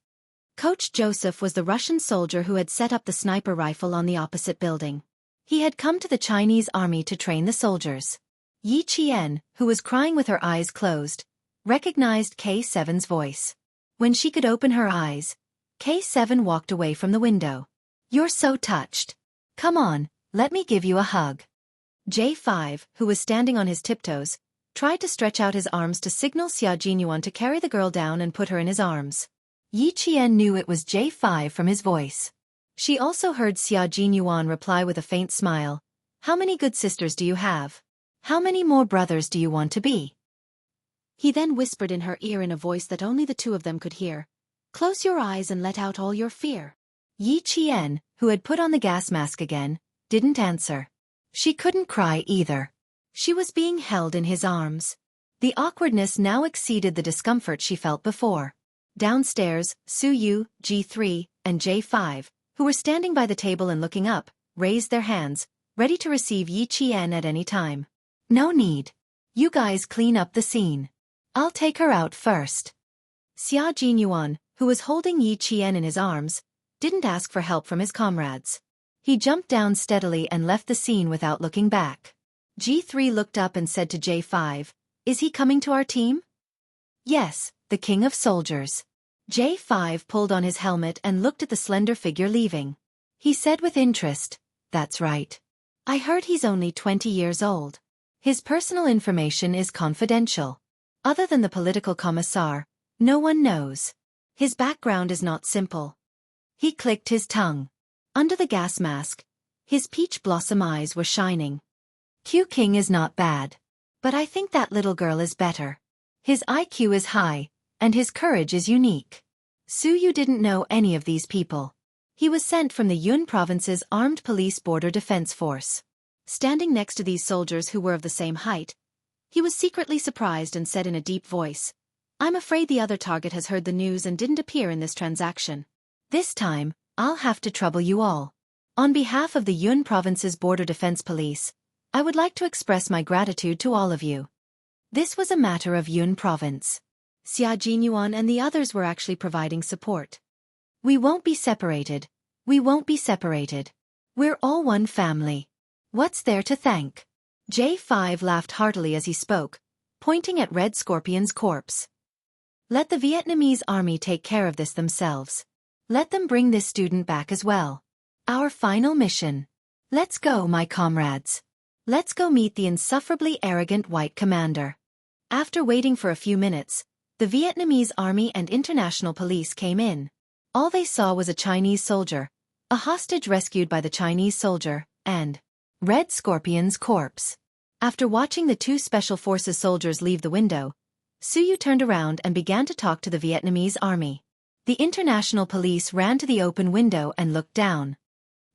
Coach Joseph was the Russian soldier who had set up the sniper rifle on the opposite building. He had come to the Chinese army to train the soldiers. Yi Qian, who was crying with her eyes closed, recognized K7's voice. When she could open her eyes, K7 walked away from the window. "You're so touched. Come on, let me give you a hug." J5, who was standing on his tiptoes, tried to stretch out his arms to signal Xia Jinyuan to carry the girl down and put her in his arms. Yi Qian knew it was J5 from his voice. She also heard Xia Jinyuan reply with a faint smile, "How many good sisters do you have? How many more brothers do you want to be?" He then whispered in her ear in a voice that only the 2 of them could hear, "Close your eyes and let out all your fear." Yi Qian, who had put on the gas mask again, didn't answer. She couldn't cry either. She was being held in his arms. The awkwardness now exceeded the discomfort she felt before. Downstairs, Su Yu, G3, and J5, who were standing by the table and looking up, raised their hands, ready to receive Yi Qian at any time. No need. You guys clean up the scene. I'll take her out first. Xia Jinyuan, who was holding Yi Qian in his arms, didn't ask for help from his comrades. He jumped down steadily and left the scene without looking back. G3 looked up and said to J5, "Is he coming to our team?" "Yes, the king of soldiers." J5 pulled on his helmet and looked at the slender figure leaving. He said with interest, "That's right. I heard he's only 20 years old. His personal information is confidential. Other than the political commissar, no one knows. His background is not simple." He clicked his tongue. Under the gas mask, his peach blossom eyes were shining. "Q King is not bad. But I think that little girl is better. His IQ is high, and his courage is unique." Su Yu didn't know any of these people. He was sent from the Yun province's Armed Police Border Defense Force. Standing next to these soldiers who were of the same height, he was secretly surprised and said in a deep voice, "I'm afraid the other target has heard the news and didn't appear in this transaction. This time, I'll have to trouble you all. On behalf of the Yun province's Border Defense Police, I would like to express my gratitude to all of you." This was a matter of Yun province. Xia Jinyuan and the others were actually providing support. "We won't be separated. We won't be separated. We're all one family. What's there to thank?" J5 laughed heartily as he spoke, pointing at Red Scorpion's corpse. "Let the Vietnamese army take care of this themselves. Let them bring this student back as well. Our final mission. Let's go, my comrades. Let's go meet the insufferably arrogant white commander." After waiting for a few minutes, the Vietnamese army and international police came in. All they saw was a Chinese soldier, a hostage rescued by the Chinese soldier, and Red Scorpion's corpse. After watching the two Special Forces soldiers leave the window, Su Yu turned around and began to talk to the Vietnamese army. The international police ran to the open window and looked down.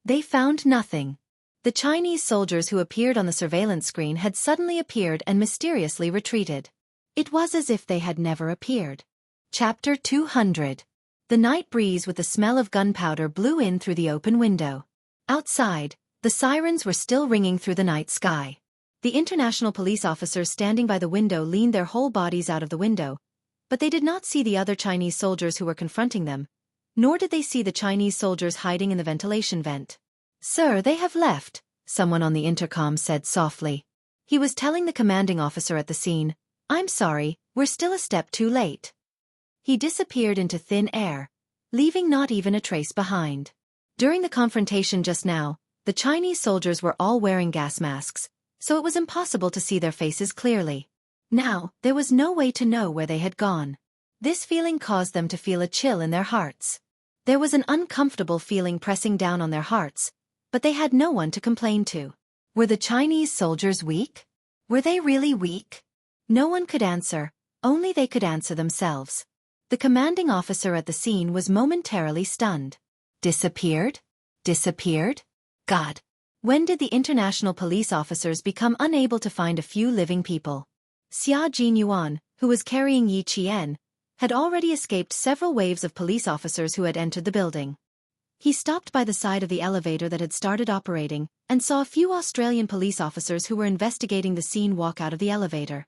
They found nothing. The Chinese soldiers who appeared on the surveillance screen had suddenly appeared and mysteriously retreated. It was as if they had never appeared. Chapter 200. The night breeze with the smell of gunpowder blew in through the open window. Outside, the sirens were still ringing through the night sky. The international police officers standing by the window leaned their whole bodies out of the window, but they did not see the other Chinese soldiers who were confronting them, nor did they see the Chinese soldiers hiding in the ventilation vent. "Sir, they have left," someone on the intercom said softly. He was telling the commanding officer at the scene, "I'm sorry, we're still a step too late." He disappeared into thin air, leaving not even a trace behind. During the confrontation just now, the Chinese soldiers were all wearing gas masks, so it was impossible to see their faces clearly. Now, there was no way to know where they had gone. This feeling caused them to feel a chill in their hearts. There was an uncomfortable feeling pressing down on their hearts, but they had no one to complain to. Were the Chinese soldiers weak? Were they really weak? No one could answer, only they could answer themselves. The commanding officer at the scene was momentarily stunned. Disappeared? Disappeared? God! When did the international police officers become unable to find a few living people? Xia Jinyuan, who was carrying Yi Qian, had already escaped several waves of police officers who had entered the building. He stopped by the side of the elevator that had started operating, and saw a few Australian police officers who were investigating the scene walk out of the elevator.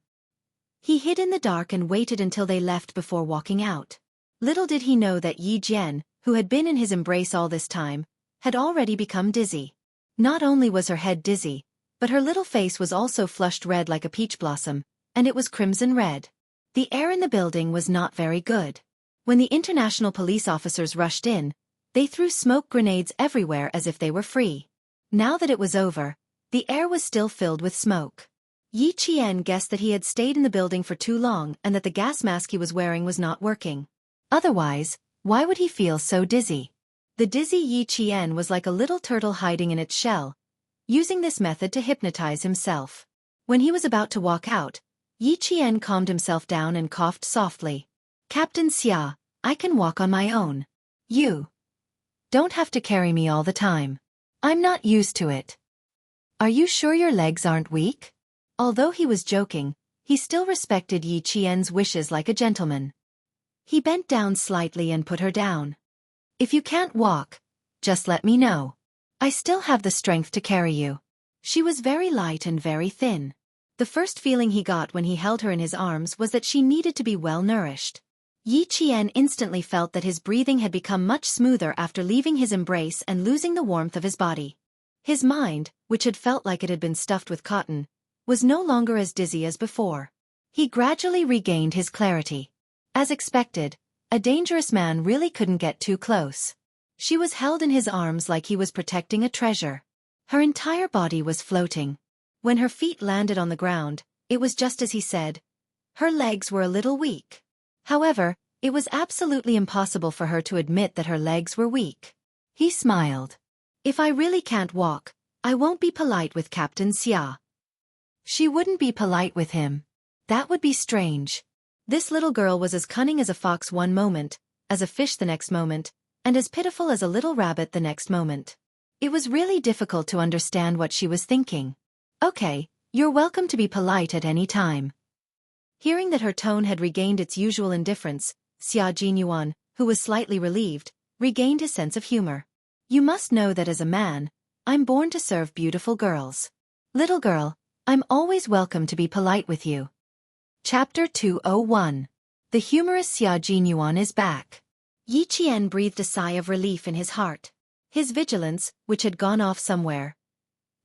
He hid in the dark and waited until they left before walking out. Little did he know that Yi Jian, who had been in his embrace all this time, had already become dizzy. Not only was her head dizzy, but her little face was also flushed red like a peach blossom, and it was crimson red. The air in the building was not very good. When the international police officers rushed in, they threw smoke grenades everywhere as if they were free. Now that it was over, the air was still filled with smoke. Yi Qian guessed that he had stayed in the building for too long and that the gas mask he was wearing was not working. Otherwise, why would he feel so dizzy? The dizzy Yi Qian was like a little turtle hiding in its shell, using this method to hypnotize himself. When he was about to walk out, Yi Qian calmed himself down and coughed softly. "Captain Xia, I can walk on my own. You don't have to carry me all the time. I'm not used to it." "Are you sure your legs aren't weak?" Although he was joking, he still respected Yi Qian's wishes like a gentleman. He bent down slightly and put her down. If you can't walk, just let me know. I still have the strength to carry you. She was very light and very thin. The first feeling he got when he held her in his arms was that she needed to be well nourished. Yi Qian instantly felt that his breathing had become much smoother after leaving his embrace and losing the warmth of his body. His mind, which had felt like it had been stuffed with cotton, was no longer as dizzy as before. He gradually regained his clarity. As expected, a dangerous man really couldn't get too close. She was held in his arms like he was protecting a treasure. Her entire body was floating. When her feet landed on the ground, it was just as he said. Her legs were a little weak. However, it was absolutely impossible for her to admit that her legs were weak. He smiled. If I really can't walk, I won't be polite with Captain Xia. She wouldn't be polite with him. That would be strange. This little girl was as cunning as a fox one moment, as a fish the next moment, and as pitiful as a little rabbit the next moment. It was really difficult to understand what she was thinking. Okay, you're welcome to be polite at any time. Hearing that her tone had regained its usual indifference, Xia Jinyuan, who was slightly relieved, regained his sense of humor. You must know that as a man, I'm born to serve beautiful girls. Little girl, I'm always welcome to be polite with you. Chapter 201. The humorous Xia Jinyuan is back. Yi Qian breathed a sigh of relief in his heart. His vigilance, which had gone off somewhere,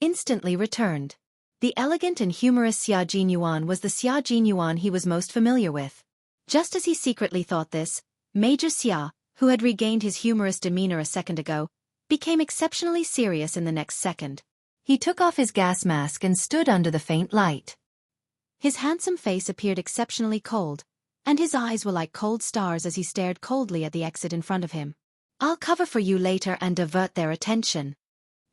instantly returned. The elegant and humorous Xia Jinyuan was the Xia Jinyuan he was most familiar with. Just as he secretly thought this, Major Xia, who had regained his humorous demeanor a second ago, became exceptionally serious in the next second. He took off his gas mask and stood under the faint light. His handsome face appeared exceptionally cold, and his eyes were like cold stars as he stared coldly at the exit in front of him. I'll cover for you later and divert their attention.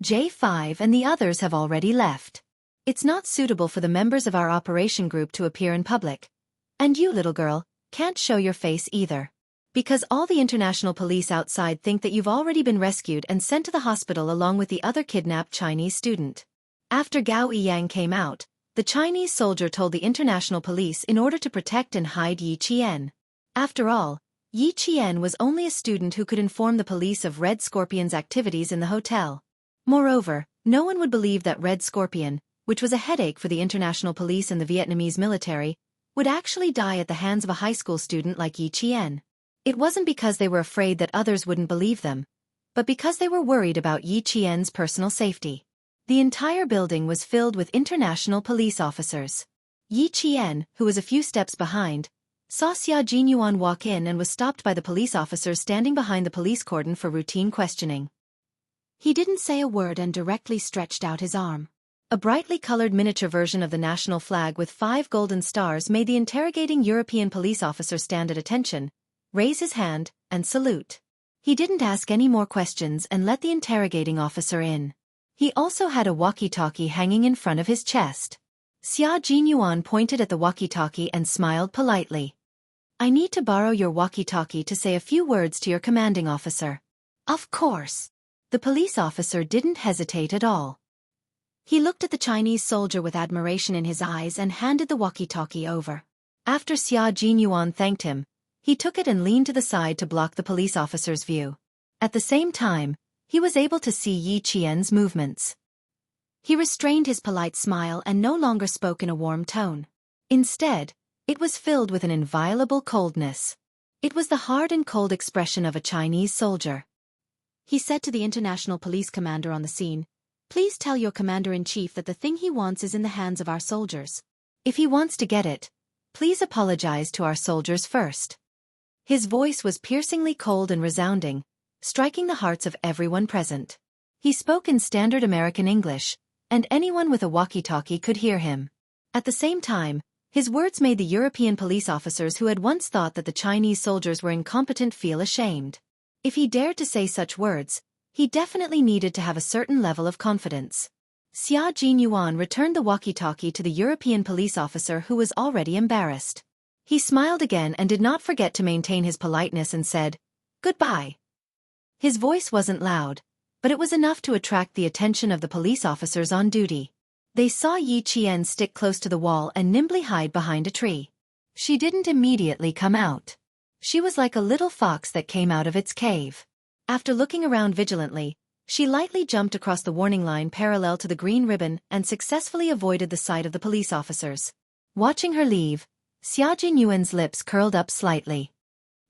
J5 and the others have already left. It's not suitable for the members of our operation group to appear in public. And you, little girl, can't show your face either. Because all the international police outside think that you've already been rescued and sent to the hospital along with the other kidnapped Chinese student. After Gao Yiyang came out, the Chinese soldier told the international police in order to protect and hide Yi Qian. After all, Yi Qian was only a student who could inform the police of Red Scorpion's activities in the hotel. Moreover, no one would believe that Red Scorpion, which was a headache for the international police and the Vietnamese military, would actually die at the hands of a high school student like Yi Qian. It wasn't because they were afraid that others wouldn't believe them, but because they were worried about Yi Qian's personal safety. The entire building was filled with international police officers. Yi Qian, who was a few steps behind, saw Xia Jinyuan walk in and was stopped by the police officers standing behind the police cordon for routine questioning. He didn't say a word and directly stretched out his arm. A brightly colored miniature version of the national flag with 5 golden stars made the interrogating European police officer stand at attention, raise his hand, and salute. He didn't ask any more questions and let the interrogating officer in. He also had a walkie-talkie hanging in front of his chest. Xia Jinyuan pointed at the walkie-talkie and smiled politely. I need to borrow your walkie-talkie to say a few words to your commanding officer. Of course. The police officer didn't hesitate at all. He looked at the Chinese soldier with admiration in his eyes and handed the walkie-talkie over. After Xia Jinyuan thanked him, he took it and leaned to the side to block the police officer's view. At the same time, he was able to see Yi Qian's movements. He restrained his polite smile and no longer spoke in a warm tone. Instead, it was filled with an inviolable coldness. It was the hard and cold expression of a Chinese soldier. He said to the international police commander on the scene, Please tell your commander-in-chief that the thing he wants is in the hands of our soldiers. If he wants to get it, please apologize to our soldiers first. His voice was piercingly cold and resounding, striking the hearts of everyone present. He spoke in standard American English, and anyone with a walkie-talkie could hear him. At the same time, his words made the European police officers who had once thought that the Chinese soldiers were incompetent feel ashamed. If he dared to say such words, he definitely needed to have a certain level of confidence. Xia Jinyuan returned the walkie-talkie to the European police officer who was already embarrassed. He smiled again and did not forget to maintain his politeness and said, Goodbye. His voice wasn't loud, but it was enough to attract the attention of the police officers on duty. They saw Yi Qian stick close to the wall and nimbly hide behind a tree. She didn't immediately come out. She was like a little fox that came out of its cave. After looking around vigilantly, she lightly jumped across the warning line parallel to the green ribbon and successfully avoided the sight of the police officers. Watching her leave, Xia Jinyuan's lips curled up slightly.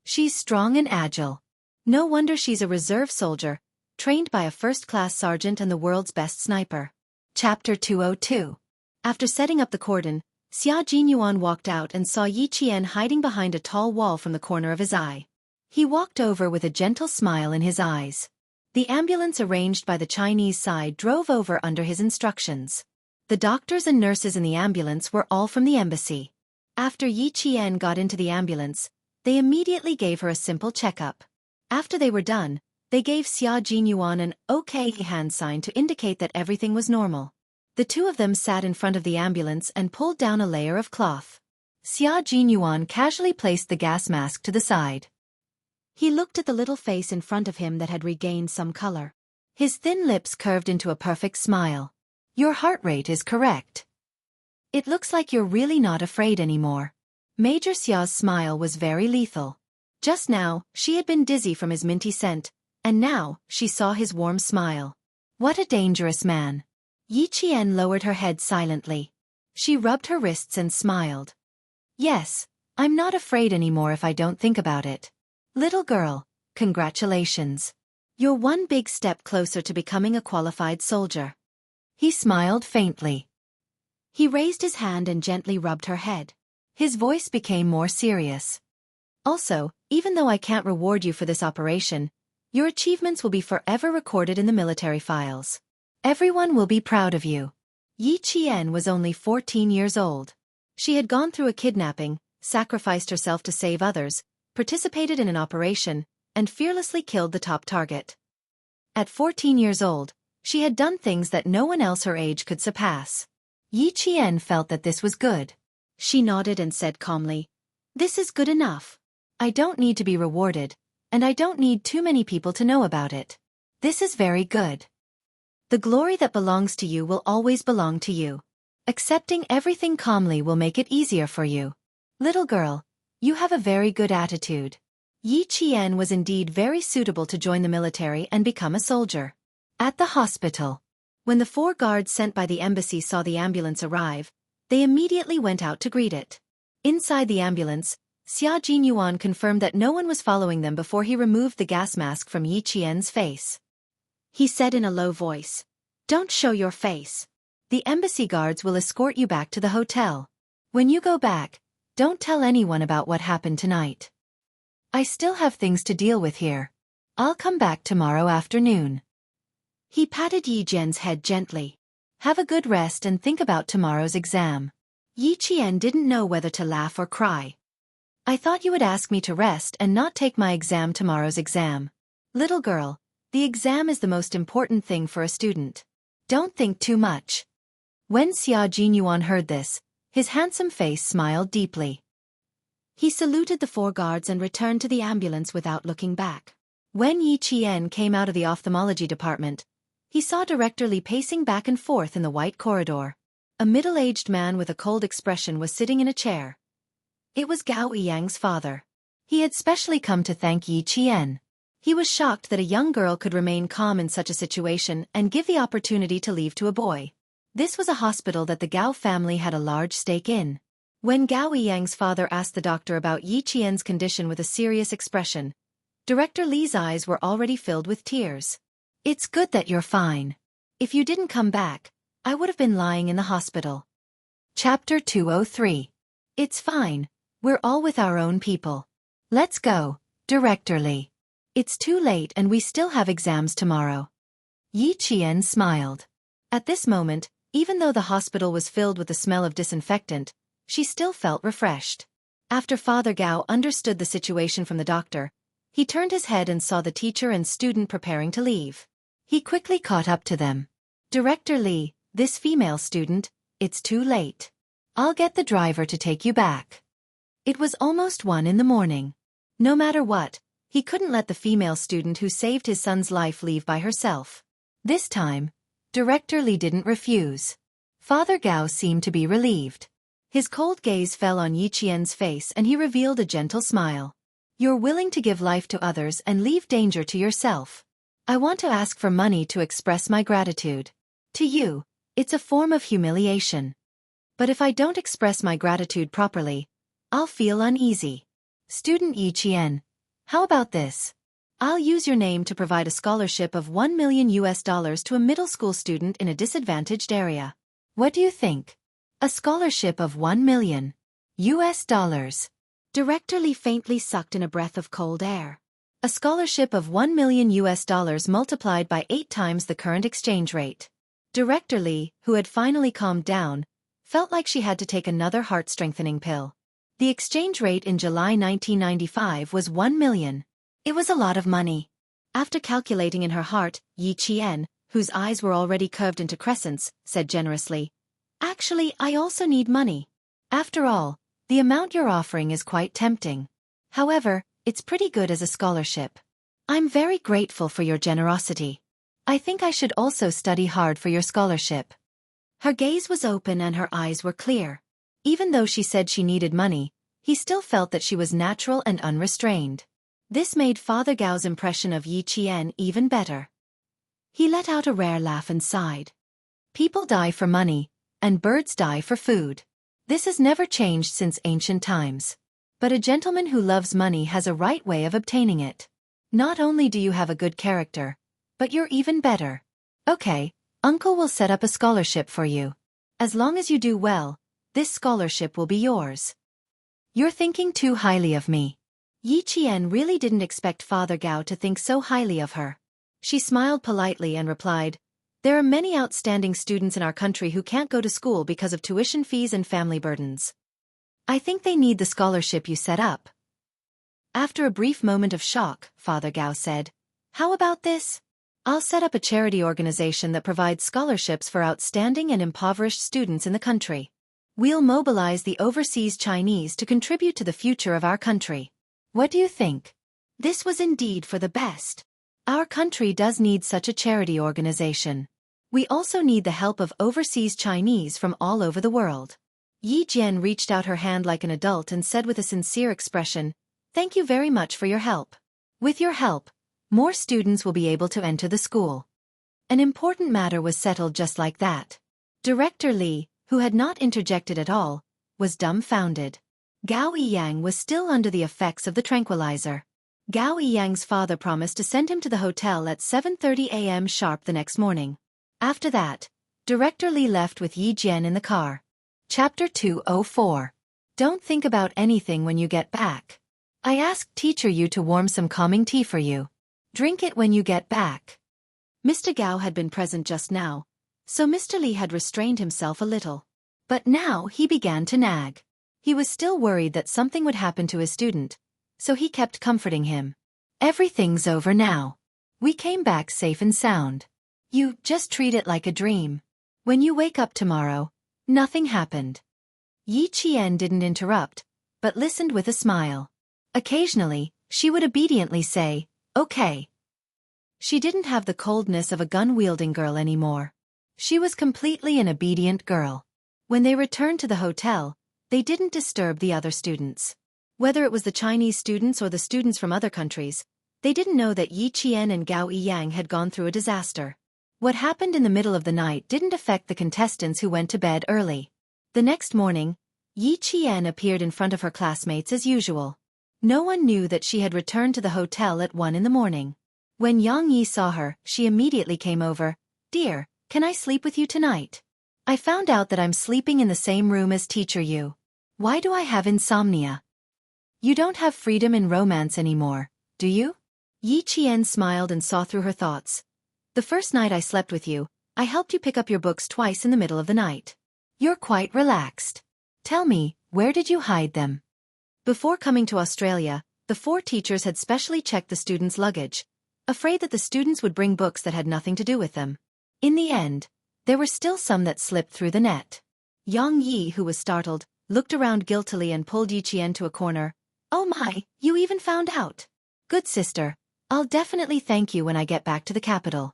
She's strong and agile. No wonder she's a reserve soldier, trained by a first-class sergeant and the world's best sniper. Chapter 202. After setting up the cordon, Xia Jinyuan walked out and saw Yi Qian hiding behind a tall wall from the corner of his eye. He walked over with a gentle smile in his eyes. The ambulance arranged by the Chinese side drove over under his instructions. The doctors and nurses in the ambulance were all from the embassy. After Yi Qian got into the ambulance, they immediately gave her a simple checkup. After they were done, they gave Xia Jinyuan an OK hand sign to indicate that everything was normal. The two of them sat in front of the ambulance and pulled down a layer of cloth. Xia Jinyuan casually placed the gas mask to the side. He looked at the little face in front of him that had regained some color. His thin lips curved into a perfect smile. Your heart rate is correct. It looks like you're really not afraid anymore. Major Xia's smile was very lethal. Just now, she had been dizzy from his minty scent, and now, she saw his warm smile. What a dangerous man. Yi Qian lowered her head silently. She rubbed her wrists and smiled. Yes, I'm not afraid anymore if I don't think about it. Little girl, congratulations. You're one big step closer to becoming a qualified soldier. He smiled faintly. He raised his hand and gently rubbed her head. His voice became more serious. Also, even though I can't reward you for this operation, your achievements will be forever recorded in the military files. Everyone will be proud of you. Yi Qian was only 14 years old. She had gone through a kidnapping, sacrificed herself to save others, participated in an operation, and fearlessly killed the top target. At 14 years old, she had done things that no one else her age could surpass. Yi Qian felt that this was good. She nodded and said calmly, "This is good enough. I don't need to be rewarded, and I don't need too many people to know about it. This is very good. The glory that belongs to you will always belong to you. Accepting everything calmly will make it easier for you. Little girl, you have a very good attitude." Yi Qian was indeed very suitable to join the military and become a soldier. At the hospital, when the 4 guards sent by the embassy saw the ambulance arrive, they immediately went out to greet it. Inside the ambulance, Xia Jinyuan confirmed that no one was following them before he removed the gas mask from Yi Qian's face. He said in a low voice, "Don't show your face. The embassy guards will escort you back to the hotel. When you go back, don't tell anyone about what happened tonight. I still have things to deal with here. I'll come back tomorrow afternoon." He patted Yi Jian's head gently. "Have a good rest and think about tomorrow's exam." Yi Qian didn't know whether to laugh or cry. "I thought you would ask me to rest and not take my exam tomorrow's exam. Little girl, the exam is the most important thing for a student. Don't think too much." When Xia Jinyuan heard this, his handsome face smiled deeply. He saluted the 4 guards and returned to the ambulance without looking back. When Yi Qian came out of the ophthalmology department, he saw Director Li pacing back and forth in the white corridor. A middle-aged man with a cold expression was sitting in a chair. It was Gao Yang's father. He had specially come to thank Yi Qian. He was shocked that a young girl could remain calm in such a situation and give the opportunity to leave to a boy. This was a hospital that the Gao family had a large stake in. When Gao Yang's father asked the doctor about Yi Qian's condition with a serious expression, Director Li's eyes were already filled with tears. "It's good that you're fine. If you didn't come back, I would have been lying in the hospital." Chapter 203. It's fine. We're all with our own people. Let's go, Director Li. It's too late and we still have exams tomorrow. Yi Qian smiled. At this moment, even though the hospital was filled with the smell of disinfectant, she still felt refreshed. After Father Gao understood the situation from the doctor, he turned his head and saw the teacher and student preparing to leave. He quickly caught up to them. "Director Li, this female student, it's too late. I'll get the driver to take you back." It was almost 1 in the morning. No matter what, he couldn't let the female student who saved his son's life leave by herself. This time, Director Li didn't refuse. Father Gao seemed to be relieved. His cold gaze fell on Yi Qian's face and he revealed a gentle smile. You're willing to give life to others and leave danger to yourself. I want to ask for money to express my gratitude. To you, it's a form of humiliation. But if I don't express my gratitude properly, I'll feel uneasy. Student Yi Qian, how about this? I'll use your name to provide a scholarship of $1 million to a middle school student in a disadvantaged area. What do you think? A scholarship of $1 million.
Director Li faintly sucked in a breath of cold air.
A scholarship of $1 million multiplied by 8 times the current exchange rate. Director Li, who had finally calmed down, felt like she had to take another heart-strengthening pill. The exchange rate in July 1995 was 1 million. It was a lot of money. After calculating in her heart, Yi Qian, whose eyes were already curved into crescents, said generously, Actually, I also need money. After all, the amount you're offering is quite tempting. However, it's pretty good as a scholarship. I'm very grateful for your generosity. I think I should also study hard for your scholarship. Her gaze was open and her eyes were clear. Even though she said she needed money, he still felt that she was natural and unrestrained. This made Father Gao's impression of Yi Qian even better. He let out a rare laugh and sighed. People die for money, and birds die for food. This has never changed since ancient times. But a gentleman who loves money has a right way of obtaining it. Not only do you have a good character, but you're even better. Okay, Uncle will set up a scholarship for you. As long as you do well, this scholarship will be yours. You're thinking too highly of me. Yi Qian really didn't expect Father Gao to think so highly of her. She smiled politely and replied, There are many outstanding students in our country who can't go to school because of tuition fees and family burdens. I think they need the scholarship you set up. After a brief moment of shock, Father Gao said, How about this? I'll set up a charity organization that provides scholarships for outstanding and impoverished students in the country. We'll mobilize the overseas Chinese to contribute to the future of our country. What do you think? This was indeed for the best. Our country does need such a charity organization. We also need the help of overseas Chinese from all over the world. Yi Jian reached out her hand like an adult and said with a sincere expression, Thank you very much for your help. With your help, more students will be able to enter the school. An important matter was settled just like that. Director Li, who had not interjected at all, was dumbfounded. Gao Yiyang was still under the effects of the tranquilizer. Gao Yiyang's father promised to send him to the hotel at 7:30 a.m. sharp the next morning. After that, Director Li left with Yi Jian in the car. Chapter 204. Don't think about anything when you get back. I asked teacher Yu to warm some calming tea for you. Drink it when you get back. Mr. Gao had been present just now, so Mr. Li had restrained himself a little. But now he began to nag. He was still worried that something would happen to his student, so he kept comforting him. Everything's over now. We came back safe and sound. You just treat it like a dream. When you wake up tomorrow, nothing happened. Yi Qian didn't interrupt, but listened with a smile. Occasionally, she would obediently say, Okay. She didn't have the coldness of a gun-wielding girl anymore. She was completely an obedient girl. When they returned to the hotel, they didn't disturb the other students. Whether it was the Chinese students or the students from other countries, they didn't know that Yi Qian and Gao Yiyang had gone through a disaster. What happened in the middle of the night didn't affect the contestants who went to bed early. The next morning, Yi Qian appeared in front of her classmates as usual. No one knew that she had returned to the hotel at 1 in the morning. When Yang Yi saw her, she immediately came over. Dear, can I sleep with you tonight? I found out that I'm sleeping in the same room as teacher Yu. Why do I have insomnia? You don't have freedom in romance anymore, do you? Yi Qian smiled and saw through her thoughts. The first night I slept with you, I helped you pick up your books twice in the middle of the night. You're quite relaxed. Tell me, where did you hide them? Before coming to Australia, the 4 teachers had specially checked the students' luggage, afraid that the students would bring books that had nothing to do with them. In the end, there were still some that slipped through the net. Yang Yi, who was startled, looked around guiltily and pulled Yi Qian to a corner. Oh my, you even found out. Good sister, I'll definitely thank you when I get back to the capital.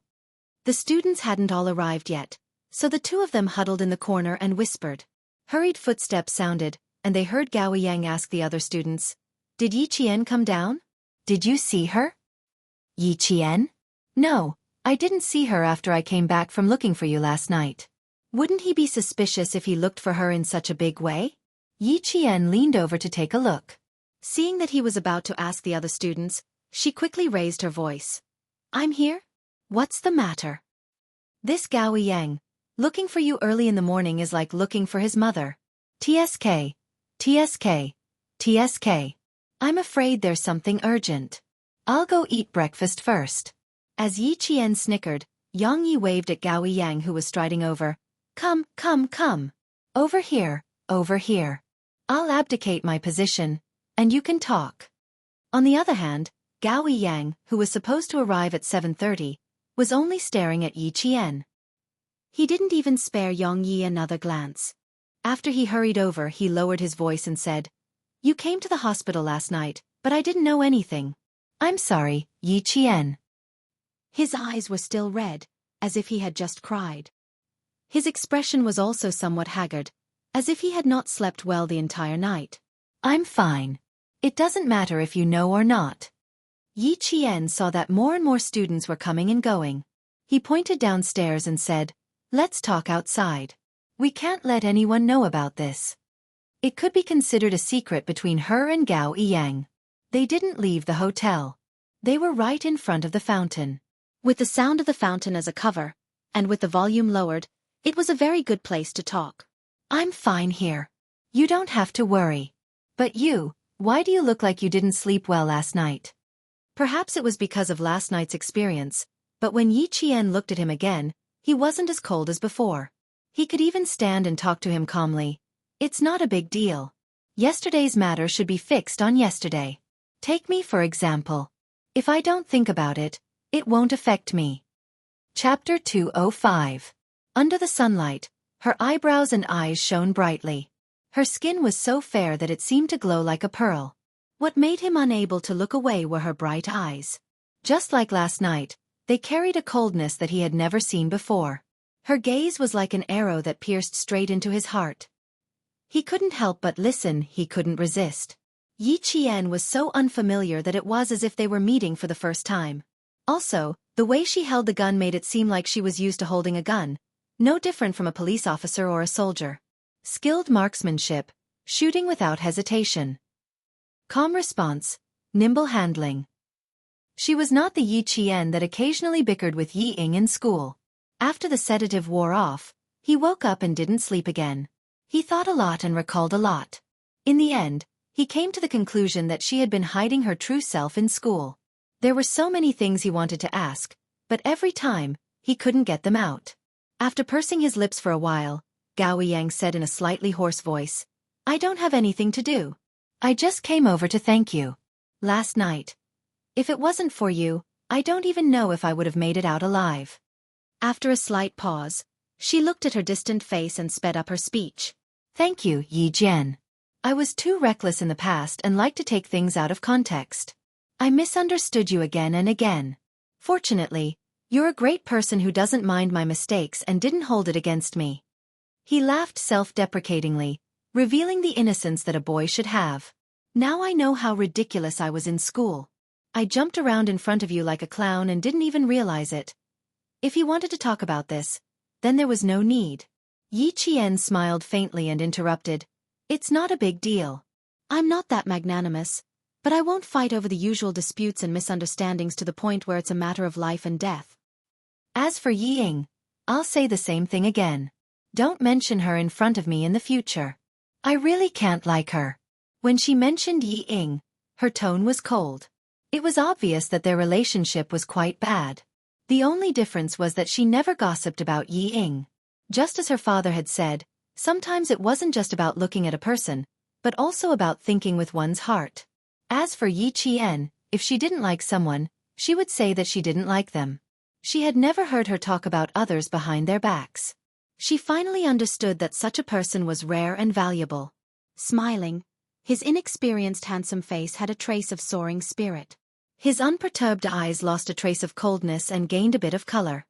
The students hadn't all arrived yet, So the two of them huddled in the corner and whispered. Hurried footsteps sounded, and they heard Gao Yang ask the other students, "Did Yi Qian come down? Did you see her?" "Yi Qian? No, I didn't see her after I came back from looking for you last night." Wouldn't he be suspicious if he looked for her in such a big way? Yi Qian leaned over to take a look. Seeing that he was about to ask the other students, she quickly raised her voice. "I'm here? What's the matter?" "This Gao Yang, looking for you early in the morning is like looking for his mother. TSK, TSK, TSK. I'm afraid there's something urgent. I'll go eat breakfast first." As Yi Qian snickered, Yang Yi waved at Gao Yang, who was striding over. "Come, come, come. Over here, over here. I'll abdicate my position, and you can talk." On the other hand, Gao Yang, who was supposed to arrive at 7:30, was only staring at Yi Qian. He didn't even spare Yang Yi another glance. After he hurried over, he lowered his voice and said, "You came to the hospital last night, but I didn't know anything. I'm sorry, Yi Qian." His eyes were still red, as if he had just cried. His expression was also somewhat haggard, as if he had not slept well the entire night. "I'm fine. It doesn't matter if you know or not." Yi Qian saw that more and more students were coming and going. He pointed downstairs and said, "Let's talk outside. We can't let anyone know about this. It could be considered a secret between her and Gao Yang." They didn't leave the hotel. They were right in front of the fountain. With the sound of the fountain as a cover, and with the volume lowered, it was a very good place to talk. "I'm fine here. You don't have to worry. But you, why do you look like you didn't sleep well last night?" Perhaps it was because of last night's experience, but when Yi Qian looked at him again, he wasn't as cold as before. He could even stand and talk to him calmly. "It's not a big deal. Yesterday's matter should be fixed on yesterday. Take me for example. If I don't think about it, it won't affect me." Chapter 205. Under the sunlight, her eyebrows and eyes shone brightly. Her skin was so fair that it seemed to glow like a pearl. What made him unable to look away were her bright eyes. Just like last night, they carried a coldness that he had never seen before. Her gaze was like an arrow that pierced straight into his heart. He couldn't help but listen, he couldn't resist. Yi Qian was so unfamiliar that it was as if they were meeting for the first time. Also, the way she held the gun made it seem like she was used to holding a gun, no different from a police officer or a soldier. Skilled marksmanship, shooting without hesitation. Calm response, nimble handling. She was not the Yi Qian that occasionally bickered with Yi Ying in school. After the sedative wore off, he woke up and didn't sleep again. He thought a lot and recalled a lot. In the end, he came to the conclusion that she had been hiding her true self in school. There were so many things he wanted to ask, but every time, he couldn't get them out. After pursing his lips for a while, Gao Yang said in a slightly hoarse voice, "I don't have anything to do. I just came over to thank you. Last night. If it wasn't for you, I don't even know if I would have made it out alive." After a slight pause, she looked at her distant face and sped up her speech. "Thank you, Yi Jian. I was too reckless in the past and liked to take things out of context. I misunderstood you again and again. Fortunately, you're a great person who doesn't mind my mistakes and didn't hold it against me." He laughed self-deprecatingly, revealing the innocence that a boy should have. "Now I know how ridiculous I was in school. I jumped around in front of you like a clown and didn't even realize it. If you wanted to talk about this, then there was no need." Yi Qian smiled faintly and interrupted, "It's not a big deal. I'm not that magnanimous, but I won't fight over the usual disputes and misunderstandings to the point where it's a matter of life and death. As for Yi Ying, I'll say the same thing again. Don't mention her in front of me in the future. I really can't like her." When she mentioned Yi Ying, her tone was cold. It was obvious that their relationship was quite bad. The only difference was that she never gossiped about Yi Ying. Just as her father had said, sometimes it wasn't just about looking at a person, but also about thinking with one's heart. As for Yi Qian, if she didn't like someone, she would say that she didn't like them. She had never heard her talk about others behind their backs. She finally understood that such a person was rare and valuable. Smiling, his inexperienced handsome face had a trace of soaring spirit. His unperturbed eyes lost a trace of coldness and gained a bit of color.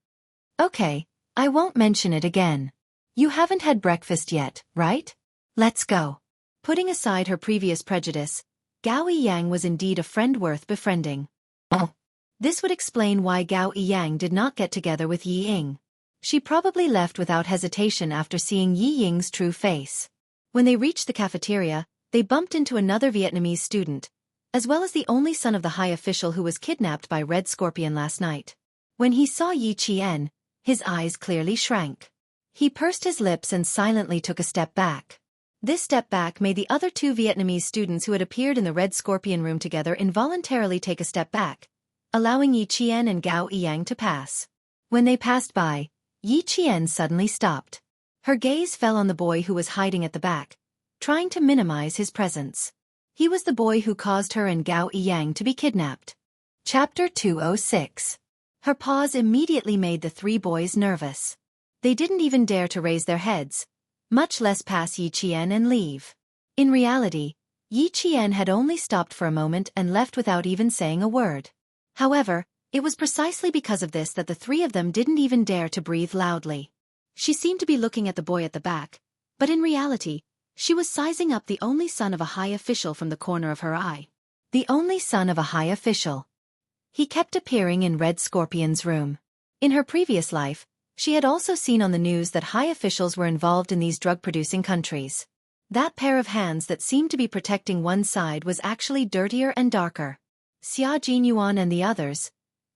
"Okay, I won't mention it again. You haven't had breakfast yet, right? Let's go. Putting aside her previous prejudice, Gao Yiyang was indeed a friend worth befriending. Oh. This would explain why Gao Yiyang did not get together with Yi Ying. She probably left without hesitation after seeing Yi Ying's true face. When they reached the cafeteria, they bumped into another Vietnamese student, as well as the only son of the high official who was kidnapped by Red Scorpion last night. When he saw Yi Qian, his eyes clearly shrank. He pursed his lips and silently took a step back. This step back made the other two Vietnamese students who had appeared in the Red Scorpion room together involuntarily take a step back, allowing Yi Qian and Gao Yiyang to pass. When they passed by, Yi Qian suddenly stopped. Her gaze fell on the boy who was hiding at the back, trying to minimize his presence. He was the boy who caused her and Gao Yiyang to be kidnapped. Chapter 206. Her pause immediately made the three boys nervous. They didn't even dare to raise their heads, much less pass Yi Qian and leave. In reality, Yi Qian had only stopped for a moment and left without even saying a word. However, it was precisely because of this that the three of them didn't even dare to breathe loudly. She seemed to be looking at the boy at the back, but in reality, she was sizing up the only son of a high official from the corner of her eye. The only son of a high official. He kept appearing in Red Scorpion's room. In her previous life, she had also seen on the news that high officials were involved in these drug-producing countries. That pair of hands that seemed to be protecting one side was actually dirtier and darker. Xia Jinyuan and the others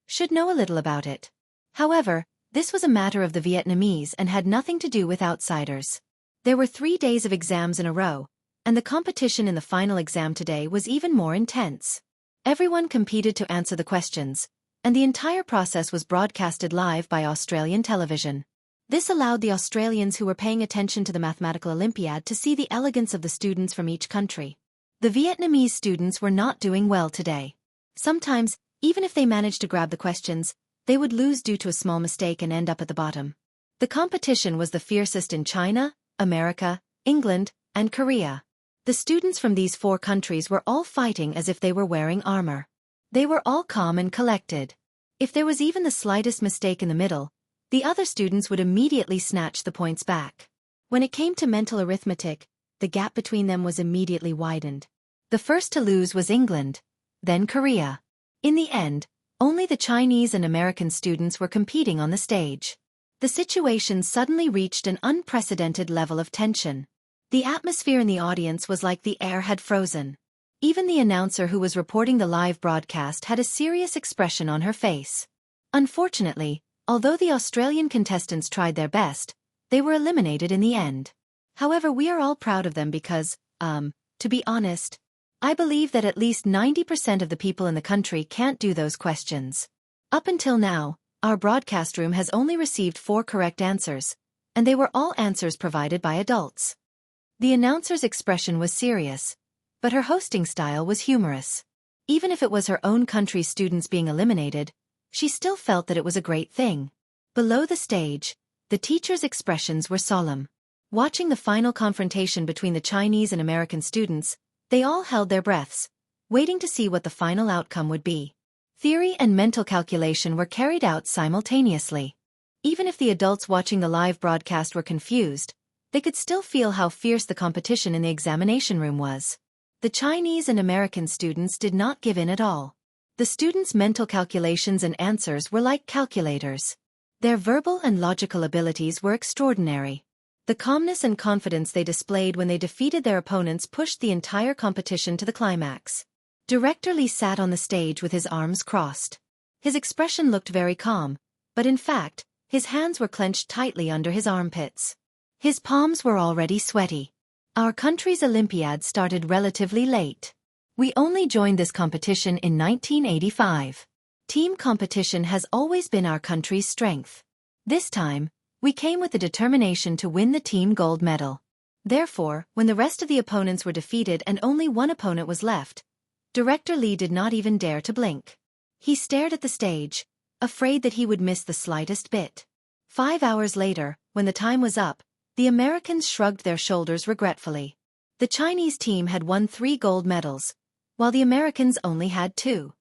should know a little about it. However, this was a matter of the Vietnamese and had nothing to do with outsiders. There were 3 days of exams in a row, and the competition in the final exam today was even more intense. Everyone competed to answer the questions, and the entire process was broadcasted live by Australian television. This allowed the Australians who were paying attention to the mathematical Olympiad to see the elegance of the students from each country. The Vietnamese students were not doing well today. Sometimes, even if they managed to grab the questions, they would lose due to a small mistake and end up at the bottom. The competition was the fiercest in China, America, England, and Korea. The students from these 4 countries were all fighting as if they were wearing armor. They were all calm and collected. If there was even the slightest mistake in the middle, the other students would immediately snatch the points back. When it came to mental arithmetic, the gap between them was immediately widened. The first to lose was England, then Korea. In the end, only the Chinese and American students were competing on the stage. The situation suddenly reached an unprecedented level of tension. The atmosphere in the audience was like the air had frozen. Even the announcer who was reporting the live broadcast had a serious expression on her face. Unfortunately, although the Australian contestants tried their best, they were eliminated in the end. However, we are all proud of them because, to be honest, I believe that at least 90% of the people in the country can't do those questions. Up until now, our broadcast room has only received 4 correct answers, and they were all answers provided by adults. The announcer's expression was serious, but her hosting style was humorous. Even if it was her own country's students being eliminated, she still felt that it was a great thing. Below the stage, the teacher's expressions were solemn. Watching the final confrontation between the Chinese and American students, they all held their breaths, waiting to see what the final outcome would be. Theory and mental calculation were carried out simultaneously. Even if the adults watching the live broadcast were confused, they could still feel how fierce the competition in the examination room was. The Chinese and American students did not give in at all. The students' mental calculations and answers were like calculators. Their verbal and logical abilities were extraordinary. The calmness and confidence they displayed when they defeated their opponents pushed the entire competition to the climax. Director Lee sat on the stage with his arms crossed. His expression looked very calm, but in fact, his hands were clenched tightly under his armpits. His palms were already sweaty. Our country's Olympiad started relatively late. We only joined this competition in 1985. Team competition has always been our country's strength. This time, we came with the determination to win the team gold medal. Therefore, when the rest of the opponents were defeated and only one opponent was left, Director Lee did not even dare to blink. He stared at the stage, afraid that he would miss the slightest bit. 5 hours later, when the time was up, the Americans shrugged their shoulders regretfully. The Chinese team had won 3 gold medals, while the Americans only had 2.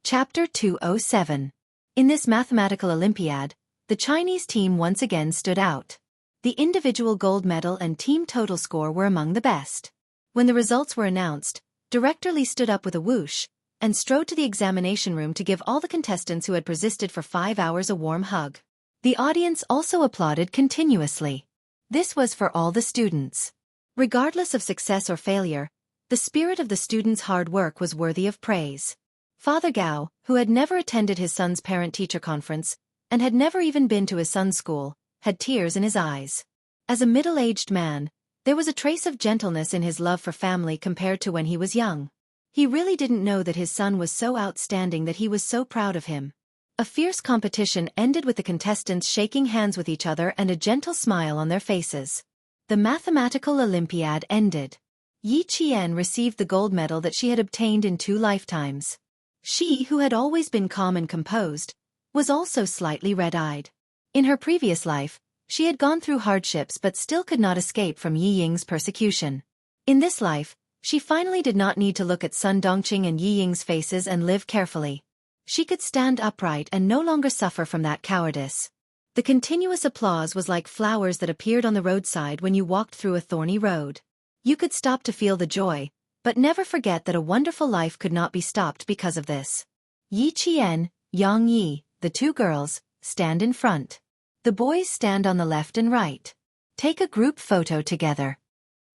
Chapter 207. In this mathematical Olympiad, the Chinese team once again stood out. The individual gold medal and team total score were among the best. When the results were announced, Director Li stood up with a whoosh and strode to the examination room to give all the contestants who had persisted for 5 hours a warm hug. The audience also applauded continuously. This was for all the students. Regardless of success or failure, the spirit of the students' hard work was worthy of praise. Father Gao, who had never attended his son's parent-teacher conference and had never even been to his son's school, had tears in his eyes. As a middle-aged man, there was a trace of gentleness in his love for family compared to when he was young. He really didn't know that his son was so outstanding that he was so proud of him. A fierce competition ended with the contestants shaking hands with each other and a gentle smile on their faces. The mathematical Olympiad ended. Yi Qian received the gold medal that she had obtained in 2 lifetimes. She, who had always been calm and composed, was also slightly red-eyed. In her previous life, she had gone through hardships but still could not escape from Yi Ying's persecution. In this life, she finally did not need to look at Sun Dongqing and Yi Ying's faces and live carefully. She could stand upright and no longer suffer from that cowardice. The continuous applause was like flowers that appeared on the roadside when you walked through a thorny road. You could stop to feel the joy, but never forget that a wonderful life could not be stopped because of this. Yi Qian, Yang Yi, the 2 girls, stand in front. The boys stand on the left and right. Take a group photo together.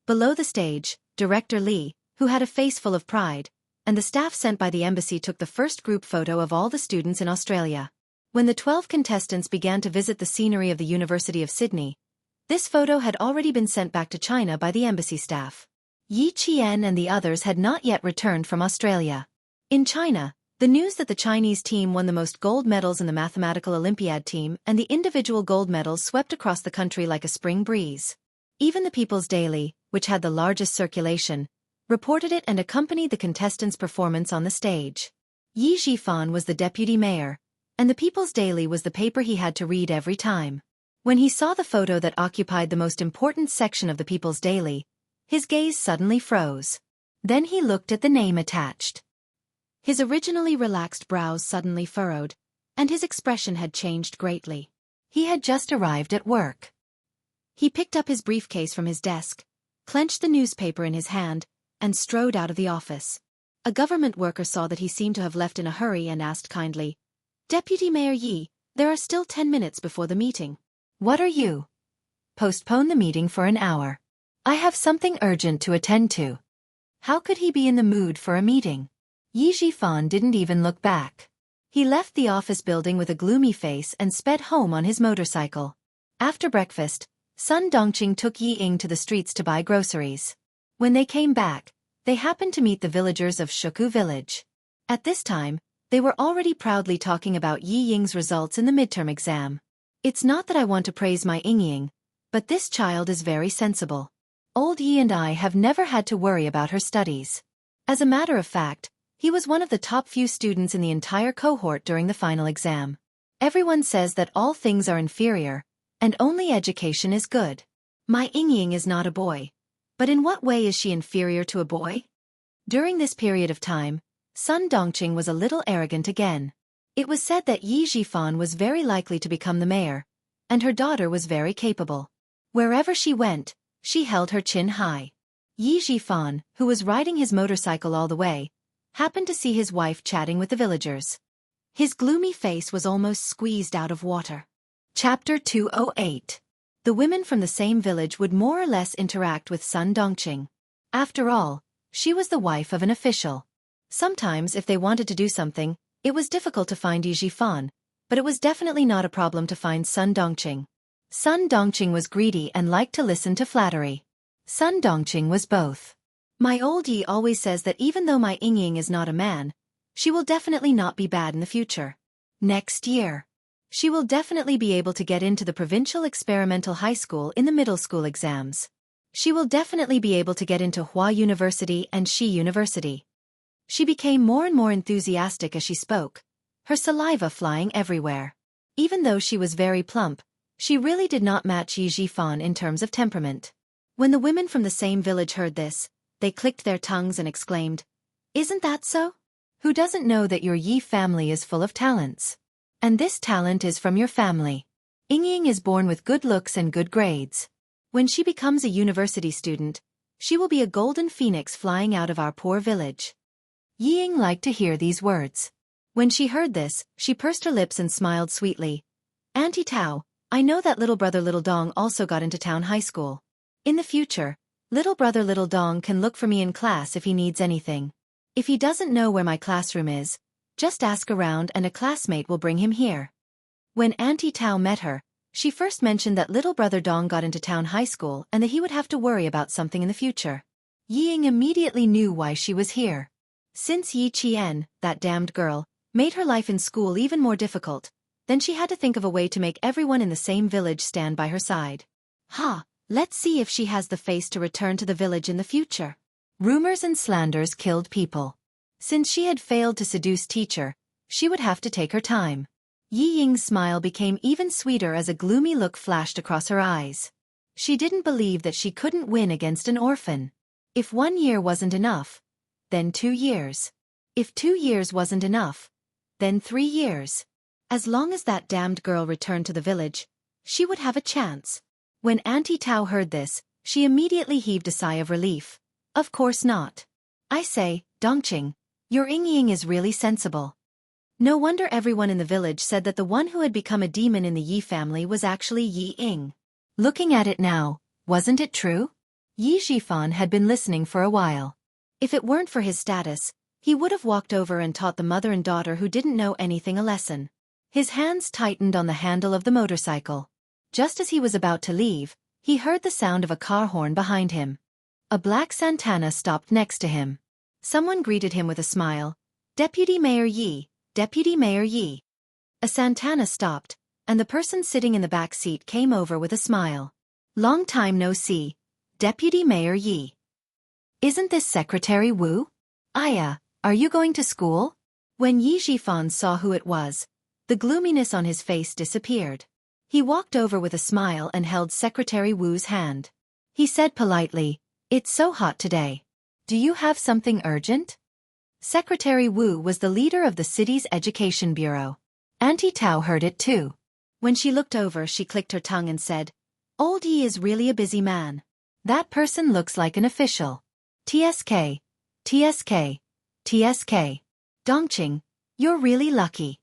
Below the stage, Director Li, who had a face full of pride, and the staff sent by the embassy took the first group photo of all the students in Australia. When the 12 contestants began to visit the scenery of the University of Sydney, this photo had already been sent back to China by the embassy staff. Yi Qian and the others had not yet returned from Australia. In China, the news that the Chinese team won the most gold medals in the mathematical Olympiad team and the individual gold medals swept across the country like a spring breeze. Even the People's Daily, which had the largest circulation, reported it and accompanied the contestants' performance on the stage. Yi Xiaofan was the deputy mayor, and the People's Daily was the paper he had to read every time. When he saw the photo that occupied the most important section of the People's Daily, his gaze suddenly froze. Then he looked at the name attached. His originally relaxed brows suddenly furrowed, and his expression had changed greatly. He had just arrived at work. He picked up his briefcase from his desk, clenched the newspaper in his hand, and strode out of the office. A government worker saw that he seemed to have left in a hurry and asked kindly, "Deputy Mayor Yi, there are still 10 minutes before the meeting." "What are you?" "Postpone the meeting for an hour. I have something urgent to attend to." How could he be in the mood for a meeting? Yi Xiaofan didn't even look back. He left the office building with a gloomy face and sped home on his motorcycle. After breakfast, Sun Dongqing took Yi Ying to the streets to buy groceries. When they came back, they happened to meet the villagers of Shuku village. At this time, they were already proudly talking about Yi Ying's results in the midterm exam. "It's not that I want to praise my Ying, but this child is very sensible. Old Yi and I have never had to worry about her studies." As a matter of fact, he was one of the top few students in the entire cohort during the final exam. Everyone says that all things are inferior, and only education is good. My Ying is not a boy. But in what way is she inferior to a boy? During this period of time, Sun Dongqing was a little arrogant again. It was said that Yi Xiaofan was very likely to become the mayor, and her daughter was very capable. Wherever she went, she held her chin high. Yi Xiaofan, who was riding his motorcycle all the way, happened to see his wife chatting with the villagers. His gloomy face was almost squeezed out of water. Chapter 208. The women from the same village would more or less interact with Sun Dongqing. After all, she was the wife of an official. Sometimes if they wanted to do something, it was difficult to find Yi Xiaofan, but it was definitely not a problem to find Sun Dongqing. Sun Dongqing was greedy and liked to listen to flattery. Sun Dongqing was both. My old Yi always says that even though my Ying is not a man, she will definitely not be bad in the future. Next year, she will definitely be able to get into the provincial experimental high school in the middle school exams. She will definitely be able to get into Hua University and Shi University. She became more and more enthusiastic as she spoke, her saliva flying everywhere. Even though she was very plump, she really did not match Yi Xiaofan in terms of temperament. When the women from the same village heard this, they clicked their tongues and exclaimed, "Isn't that so? Who doesn't know that your Yi family is full of talents? And this talent is from your family." Ying is born with good looks and good grades. When she becomes a university student, she will be a golden phoenix flying out of our poor village. Ying liked to hear these words. When she heard this, she pursed her lips and smiled sweetly. Auntie Tao, I know that little brother Little Dong also got into town high school. In the future, little brother Little Dong can look for me in class if he needs anything. If he doesn't know where my classroom is, just ask around and a classmate will bring him here. When Auntie Tao met her, she first mentioned that little brother Dong got into town high school and that he would have to worry about something in the future. Ying immediately knew why she was here. Since Yi Qian, that damned girl, made her life in school even more difficult, then she had to think of a way to make everyone in the same village stand by her side. Let's see if she has the face to return to the village in the future. Rumors and slanders killed people. Since she had failed to seduce teacher, she would have to take her time. Yi Ying's smile became even sweeter as a gloomy look flashed across her eyes. She didn't believe that she couldn't win against an orphan. If 1 year wasn't enough, then 2 years. If 2 years wasn't enough, then 3 years. As long as that damned girl returned to the village, she would have a chance. When Auntie Tao heard this, she immediately heaved a sigh of relief. Of course not. I say, Dongqing, your Ying is really sensible. No wonder everyone in the village said that the one who had become a demon in the Yi family was actually Yi Ying. Looking at it now, wasn't it true? Yi Xiaofan had been listening for a while. If it weren't for his status, he would have walked over and taught the mother and daughter who didn't know anything a lesson. His hands tightened on the handle of the motorcycle. Just as he was about to leave, he heard the sound of a car horn behind him. A black Santana stopped next to him. Someone greeted him with a smile. Deputy Mayor Yi, Deputy Mayor Yi. A Santana stopped, and the person sitting in the back seat came over with a smile. Long time no see, Deputy Mayor Yi. Isn't this Secretary Wu? Aya, are you going to school? When Yi Xiaofan saw who it was, the gloominess on his face disappeared. He walked over with a smile and held Secretary Wu's hand. He said politely, "It's so hot today. Do you have something urgent?" Secretary Wu was the leader of the city's education bureau. Auntie Tao heard it too. When she looked over, she clicked her tongue and said, "Old Yi is really a busy man. That person looks like an official. TSK, TSK, TSK. Dongqing, you're really lucky.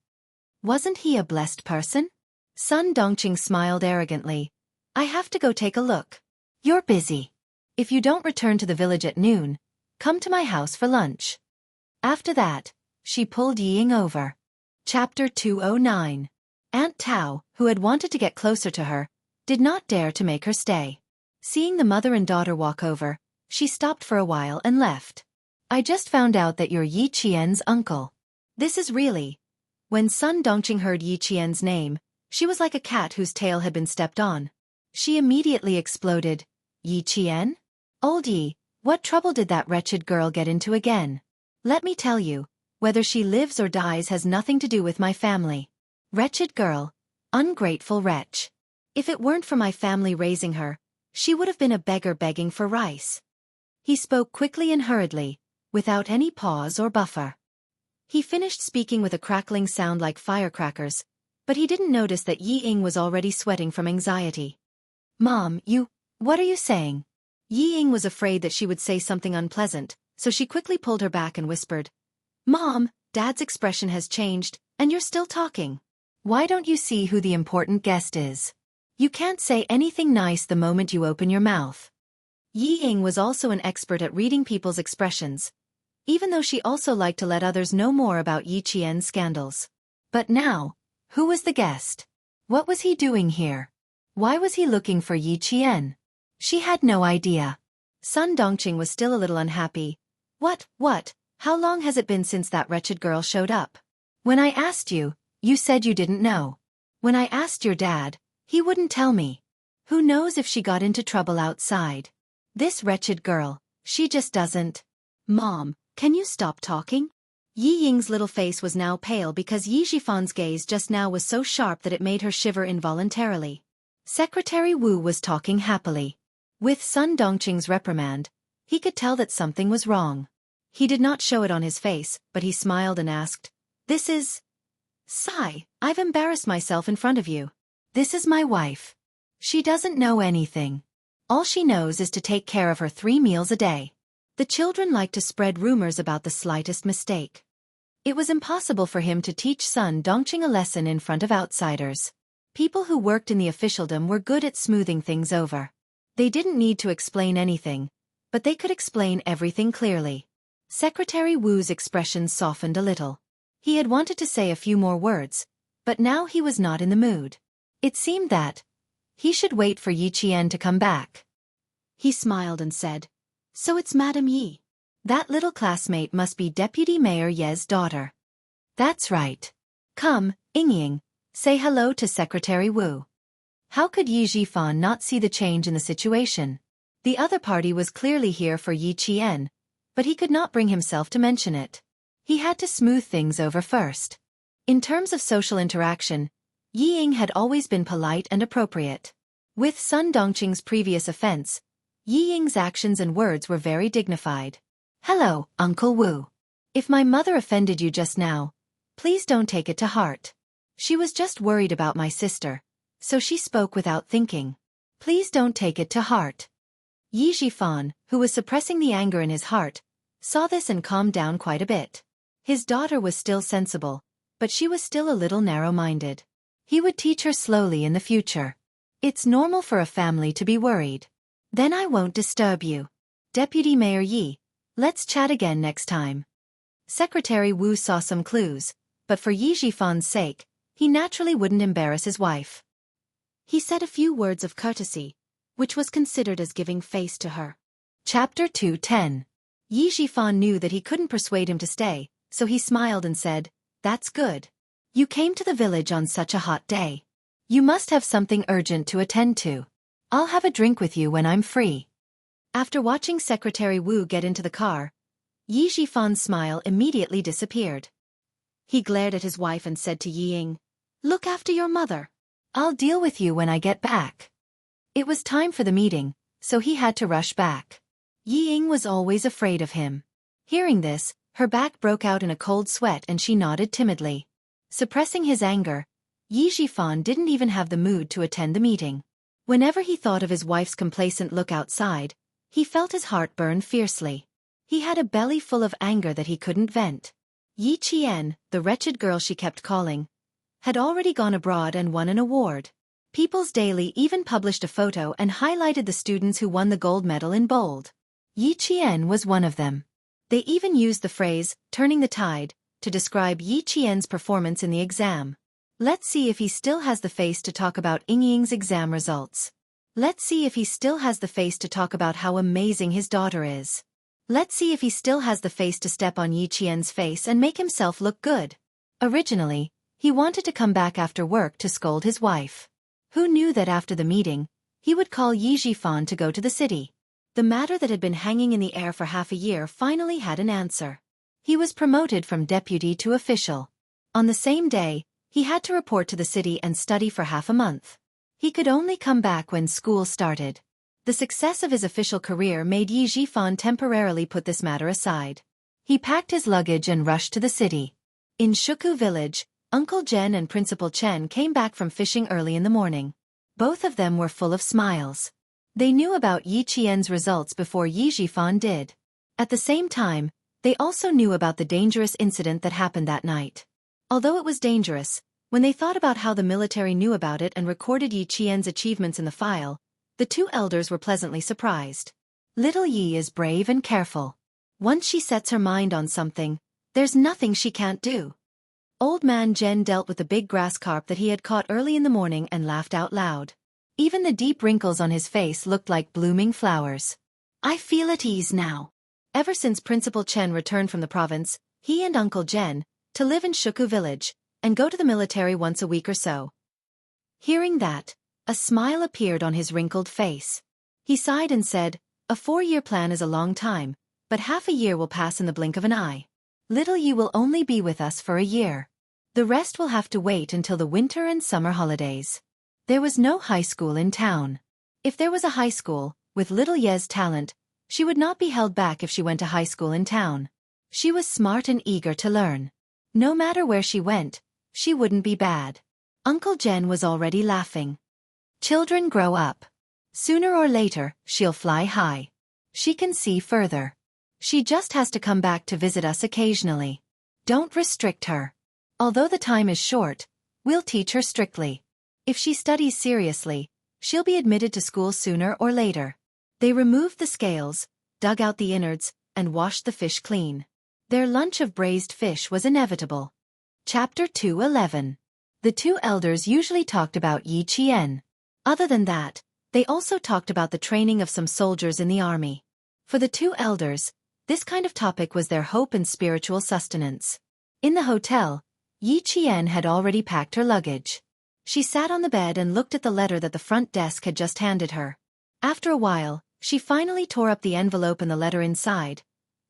Wasn't he a blessed person?" Son Dongqing smiled arrogantly. "I have to go take a look. You're busy. If you don't return to the village at noon, come to my house for lunch." After that, she pulled Ying over. Chapter 209. Aunt Tao, who had wanted to get closer to her, did not dare to make her stay. Seeing the mother and daughter walk over, she stopped for a while and left. "I just found out that you're Yi Qian's uncle. This is really..." When Sun Dongqing heard Yi Qian's name, she was like a cat whose tail had been stepped on. She immediately exploded. "Yi Qian? Old Yi, what trouble did that wretched girl get into again? Let me tell you, whether she lives or dies has nothing to do with my family. Wretched girl, ungrateful wretch. If it weren't for my family raising her, she would have been a beggar begging for rice." He spoke quickly and hurriedly, without any pause or buffer. He finished speaking with a crackling sound like firecrackers, but he didn't notice that Yi Ying was already sweating from anxiety. "Mom, what are you saying?" Yi Ying was afraid that she would say something unpleasant, so she quickly pulled her back and whispered, "Mom, Dad's expression has changed, and you're still talking. Why don't you see who the important guest is? You can't say anything nice the moment you open your mouth." Yi Ying was also an expert at reading people's expressions, even though she also liked to let others know more about Yi Qian's scandals. But now, who was the guest? What was he doing here? Why was he looking for Yi Qian? She had no idea. Sun Dongqing was still a little unhappy. What? How long has it been since that wretched girl showed up? When I asked you, you said you didn't know. When I asked your dad, he wouldn't tell me. Who knows if she got into trouble outside? This wretched girl, she just doesn't. Mom, can you stop talking? Yi Ying's little face was now pale because Yi Xiaofan's gaze just now was so sharp that it made her shiver involuntarily. Secretary Wu was talking happily. With Sun Dongqing's reprimand, he could tell that something was wrong. He did not show it on his face, but he smiled and asked, "This is... Sigh, I've embarrassed myself in front of you. This is my wife. She doesn't know anything. All she knows is to take care of her 3 meals a day. The children like to spread rumors about the slightest mistake. It was impossible for him to teach Sun Dongqing a lesson in front of outsiders. People who worked in the officialdom were good at smoothing things over. They didn't need to explain anything, but they could explain everything clearly. Secretary Wu's expression softened a little. He had wanted to say a few more words, but now he was not in the mood. It seemed that he should wait for Yi Qian to come back.
He smiled and said, "So it's Madame Yi."
That little classmate must be Deputy Mayor Ye's daughter. That's right. Come, Yingying, say hello to Secretary Wu. How could Yi Zhifan not see the change in the situation? The other party was clearly here for Yi Qian, but he could not bring himself to mention it. He had to smooth things over first. In terms of social interaction, Yi Ying had always been polite and appropriate. With Sun Dongqing's previous offense, Yi Ying's actions and words were very dignified. Hello, Uncle Wu. If my mother offended you just now, please don't take it to heart. She was just worried about my sister, so she spoke without thinking. Please don't take it to heart. Yi Zhifan, who was suppressing the anger in his heart, saw this and calmed down quite a bit. His daughter was still sensible, but she was still a little narrow-minded. He would teach her slowly in the future. It's normal for a family to be worried. Then I won't disturb you. Deputy Mayor Yi, let's chat again next time. Secretary Wu saw some clues, but for Yi Zhifan's sake, he naturally wouldn't embarrass his wife.
He said a few words of courtesy, which was considered as giving face to her.
Chapter 2:10. Yi Zhifan knew that he couldn't persuade him to stay, so he smiled and said, "That's good. You came to the village on such a hot day. You must have something urgent to attend to. I'll have a drink with you when I'm free." After watching Secretary Wu get into the car, Yi Zhifan's smile immediately disappeared.
He glared at his wife and said to Yi Ying, "Look after your mother.
I'll deal with you when I get back." It was time for the meeting, so he had to rush back. Yi Ying was always afraid of him. Hearing this, her back broke out in a cold sweat and she nodded timidly. Suppressing his anger, Yi Zhifan didn't even have the mood to attend the meeting. Whenever he thought of his wife's complacent look outside, he felt his heart burn fiercely. He had a belly full of anger that he couldn't vent. Yi Qian, the wretched girl she kept calling, had already gone abroad and won an award. People's Daily even published a photo and highlighted the students who won the gold medal in bold. Yi Qian was one of them. They even used the phrase, "turning the tide," to describe Yi Qian's performance in the exam. Let's see if he still has the face to talk about Yingying's exam results. Let's see if he still has the face to talk about how amazing his daughter is. Let's see if he still has the face to step on Yi Qian's face and make himself look good. Originally, he wanted to come back after work to scold his wife. Who knew that after the meeting, he would call Yi Zhifan to go to the city? The matter that had been hanging in the air for half a year finally had an answer. He was promoted from deputy to official. On the same day, he had to report to the city and study for half a month. He could only come back when school started. The success of his official career made Yi Zhifan temporarily put this matter aside. He packed his luggage and rushed to the city. In Shuku village, Uncle Zhen and Principal Chen came back from fishing early in the morning. Both of them were full of smiles. They knew about Yi Qian's results before Yi Zhifan did. At the same time, they also knew about the dangerous incident that happened that night. Although it was dangerous, when they thought about how the military knew about it and recorded Yi Qian's achievements in the file, the two elders were pleasantly surprised. Little Yi is brave and careful. Once she sets her mind on something, there's nothing she can't do. Old man Zhen dealt with the big grass carp that he had caught early in the morning and laughed out loud. Even the deep wrinkles on his face looked like blooming flowers. I feel at ease now. Ever since Principal Chen returned from the province, he and Uncle Zhen, to live in Shuku village, and go to the military once a week or so. Hearing that, a smile appeared on his wrinkled face. He sighed and said, "A 4-year plan is a long time, but half a year will pass in the blink of an eye. Little Yi will only be with us for a year. The rest will have to wait until the winter and summer holidays." There was no high school in town. If there was a high school, with little Ye's talent, she would not be held back if she went to high school in town. She was smart and eager to learn. No matter where she went, she wouldn't be bad. Uncle Jen was already laughing. Children grow up. Sooner or later, she'll fly high. She can see further. She just has to come back to visit us occasionally. Don't restrict her. Although the time is short, we'll teach her strictly. If she studies seriously, she'll be admitted to school sooner or later. They removed the scales, dug out the innards, and washed the fish clean. Their lunch of braised fish was inevitable. Chapter 2:11. The two elders usually talked about Yi Qian. Other than that, they also talked about the training of some soldiers in the army. For the two elders, this kind of topic was their hope and spiritual sustenance. In the hotel, Yi Qian had already packed her luggage. She sat on the bed and looked at the letter that the front desk had just handed her. After a while, she finally tore up the envelope and the letter inside,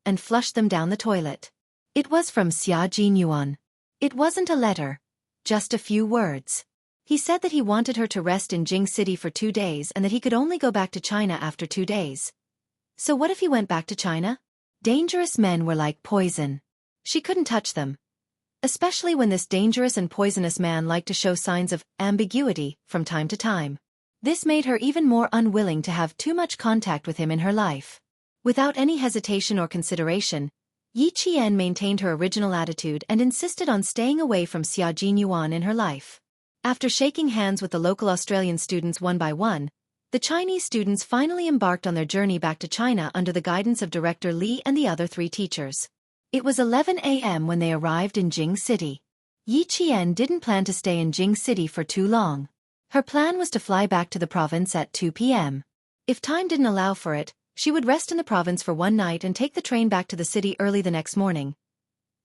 and flushed them down the toilet. It was from Xia Jinyuan. It wasn't a letter, just a few words. He said that he wanted her to rest in Jing City for 2 days and that he could only go back to China after 2 days. So what if he went back to China? Dangerous men were like poison. She couldn't touch them. Especially when this dangerous and poisonous man liked to show signs of ambiguity from time to time. This made her even more unwilling to have too much contact with him in her life. Without any hesitation or consideration, Yi Qian maintained her original attitude and insisted on staying away from Xia Jinyuan in her life. After shaking hands with the local Australian students one by one, the Chinese students finally embarked on their journey back to China under the guidance of Director Li and the other 3 teachers. It was 11 a.m. when they arrived in Jing City. Yi Qian didn't plan to stay in Jing City for too long. Her plan was to fly back to the province at 2 p.m. If time didn't allow for it, she would rest in the province for one night and take the train back to the city early the next morning.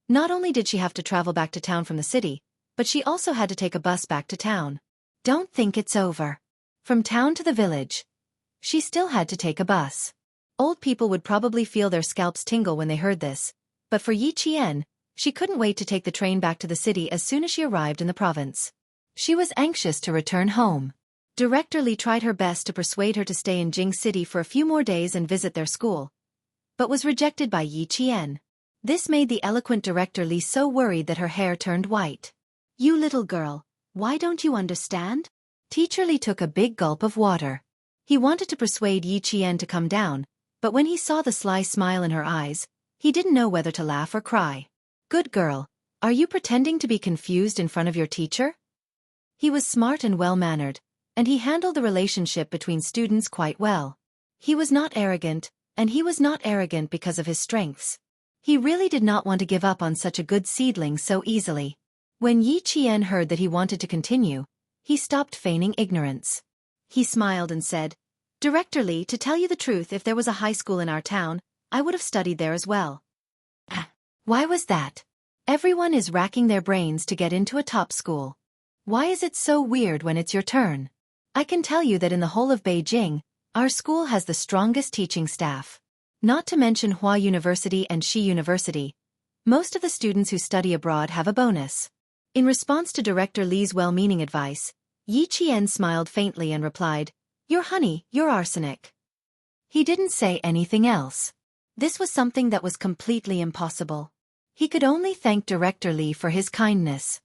Not only did she have to travel back to town from the city, but she also had to take a bus back to town. Don't think it's over. From town to the village, she still had to take a bus. Old people would probably feel their scalps tingle when they heard this, but for Yi Qian, she couldn't wait to take the train back to the city as soon as she arrived in the province. She was anxious to return home. Director Li tried her best to persuade her to stay in Jing City for a few more days and visit their school, but was rejected by Yi Qian. This made the eloquent Director Li so worried that her hair turned white. "You little girl, why don't you understand?" Teacher Li took a big gulp of water. He wanted to persuade Yi Qian to come down, but when he saw the sly smile in her eyes, he didn't know whether to laugh or cry. "Good girl, are you pretending to be confused in front of your teacher?" He was smart and well-mannered, and he handled the relationship between students quite well. He was not arrogant, and he was not arrogant because of his strengths. He really did not want to give up on such a good seedling so easily. When Yi Qian heard that he wanted to continue, he stopped feigning ignorance. He smiled and said, "Director Li, to tell you the truth, if there was a high school in our town, I would have studied there as well." "Why was that? Everyone is racking their brains to get into a top school. Why is it so weird when it's your turn? I can tell you that in the whole of Beijing, our school has the strongest teaching staff. Not to mention Hua University and Xi University. Most of the students who study abroad have a bonus." In response to Director Li's well-meaning advice, Yi Qian smiled faintly and replied, "You're honey, you're arsenic." He didn't say anything else. This was something that was completely impossible. He could only thank Director Li for his kindness.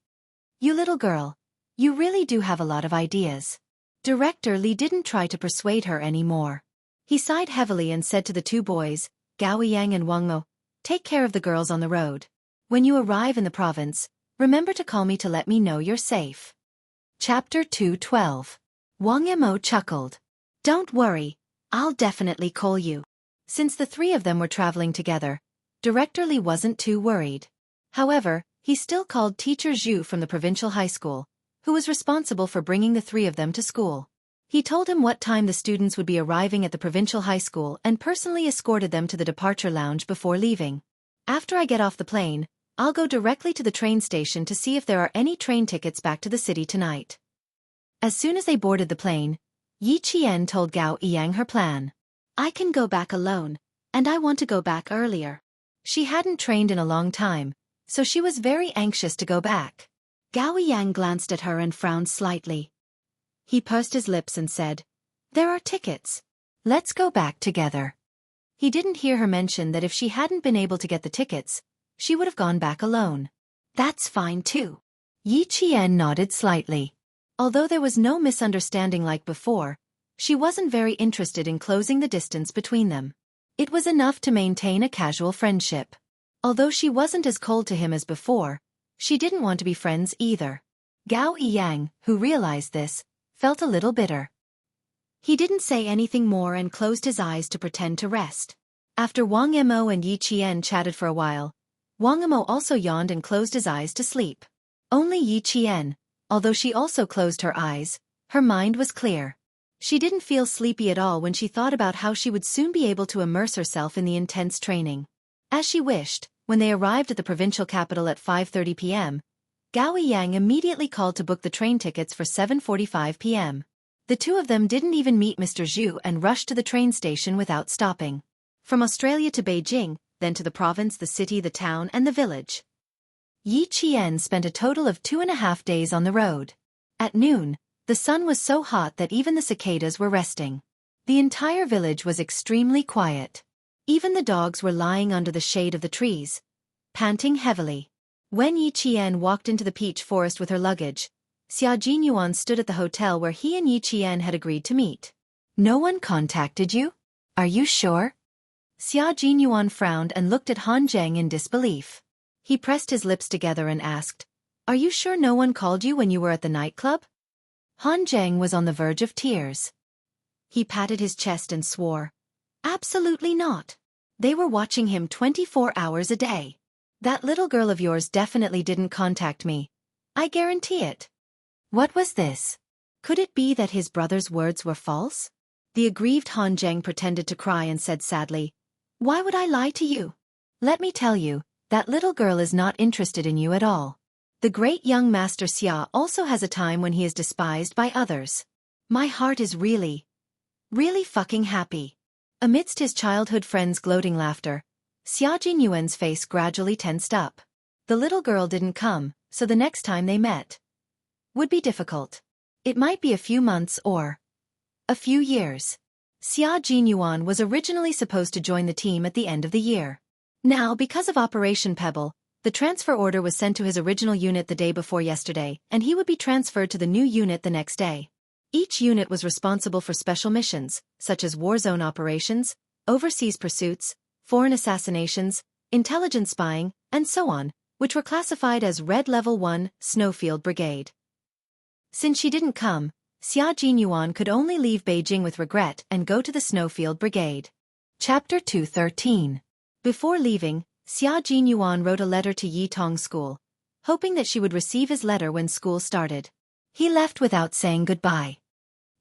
"You little girl, you really do have a lot of ideas." Director Li didn't try to persuade her anymore. He sighed heavily and said to the 2 boys, Gao Yang and Wang Mo, "Take care of the girls on the road. When you arrive in the province, remember to call me to let me know you're safe." Chapter 2:12. Wang Mo chuckled. "Don't worry, I'll definitely call you." Since the 3 of them were traveling together, Director Li wasn't too worried. However, he still called Teacher Zhu from the provincial high school, who was responsible for bringing the 3 of them to school. He told him what time the students would be arriving at the provincial high school and personally escorted them to the departure lounge before leaving. "After I get off the plane, I'll go directly to the train station to see if there are any train tickets back to the city tonight." As soon as they boarded the plane, Yi Qian told Gao Yang her plan. "I can go back alone, and I want to go back earlier." She hadn't trained in a long time, so she was very anxious to go back. Gao Yang glanced at her and frowned slightly. He pursed his lips and said, "There are tickets. Let's go back together." He didn't hear her mention that if she hadn't been able to get the tickets, she would have gone back alone. "That's fine too." Yi Qian nodded slightly. Although there was no misunderstanding like before, she wasn't very interested in closing the distance between them. It was enough to maintain a casual friendship. Although she wasn't as cold to him as before, she didn't want to be friends either. Gao Yiyang, who realized this, felt a little bitter. He didn't say anything more and closed his eyes to pretend to rest. After Wang Mo and Yi Qian chatted for a while, Wang Mo also yawned and closed his eyes to sleep. Only Yi Qian, although she also closed her eyes, her mind was clear. She didn't feel sleepy at all when she thought about how she would soon be able to immerse herself in the intense training. As she wished, when they arrived at the provincial capital at 5:30 p.m., Gao Yang immediately called to book the train tickets for 7:45 p.m. The two of them didn't even meet Mr. Zhu and rushed to the train station without stopping. From Australia to Beijing, then to the province, the city, the town, and the village. Yi Qian spent a total of 2.5 days on the road. At noon, the sun was so hot that even the cicadas were resting. The entire village was extremely quiet. Even the dogs were lying under the shade of the trees, panting heavily. When Yi Qian walked into the peach forest with her luggage, Xia Jinyuan stood at the hotel where he and Yi Qian had agreed to meet. "No one contacted you? Are you sure?" Xia Jinyuan frowned and looked at Han Zheng in disbelief. He pressed his lips together and asked, "Are you sure no one called you when you were at the nightclub?" Han Zheng was on the verge of tears. He patted his chest and swore, "Absolutely not. They were watching him 24 hours a day. That little girl of yours definitely didn't contact me. I guarantee it." What was this? Could it be that his brother's words were false? The aggrieved Han Zheng pretended to cry and said sadly, "Why would I lie to you? Let me tell you, that little girl is not interested in you at all. The great young master Xia also has a time when he is despised by others. My heart is really fucking happy." Amidst his childhood friend's gloating laughter, Xia Jinyuan's face gradually tensed up. The little girl didn't come, so the next time they met would be difficult. It might be a few months or a few years. Xia Jinyuan was originally supposed to join the team at the end of the year. Now, because of Operation Pebble, the transfer order was sent to his original unit the day before yesterday, and he would be transferred to the new unit the next day. Each unit was responsible for special missions, such as war zone operations, overseas pursuits, foreign assassinations, intelligence spying, and so on, which were classified as Red Level 1, Snowfield Brigade. Since she didn't come, Xia Jinyuan could only leave Beijing with regret and go to the Snowfield Brigade. Chapter 213. Before leaving, Xia Jinyuan wrote a letter to Yitong School, hoping that she would receive his letter when school started. He left without saying goodbye.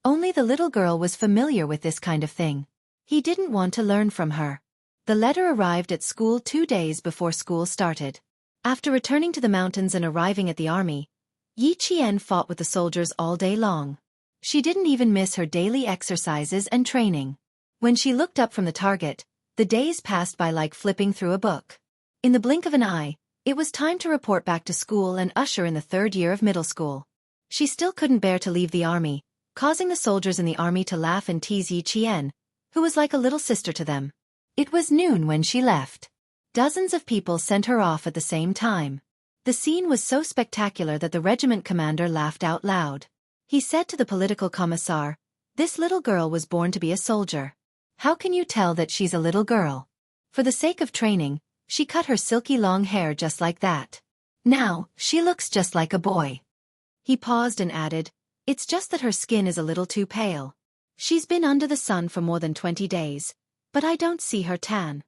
Only the little girl was familiar with this kind of thing. He didn't want to learn from her. The letter arrived at school 2 days before school started. After returning to the mountains and arriving at the army, Yi Qian fought with the soldiers all day long. She didn't even miss her daily exercises and training. When she looked up from the target, the days passed by like flipping through a book. In the blink of an eye, it was time to report back to school and usher in the 3rd year of middle school. She still couldn't bear to leave the army, causing the soldiers in the army to laugh and tease Yi Qian, who was like a little sister to them. It was noon when she left. Dozens of people sent her off at the same time. The scene was so spectacular that the regiment commander laughed out loud. He said to the political commissar, "This little girl was born to be a soldier. How can you tell that she's a little girl?" For the sake of training, she cut her silky long hair just like that. Now, she looks just like a boy. He paused and added, "It's just that her skin is a little too pale. She's been under the sun for more than 20 days, but I don't see her tan.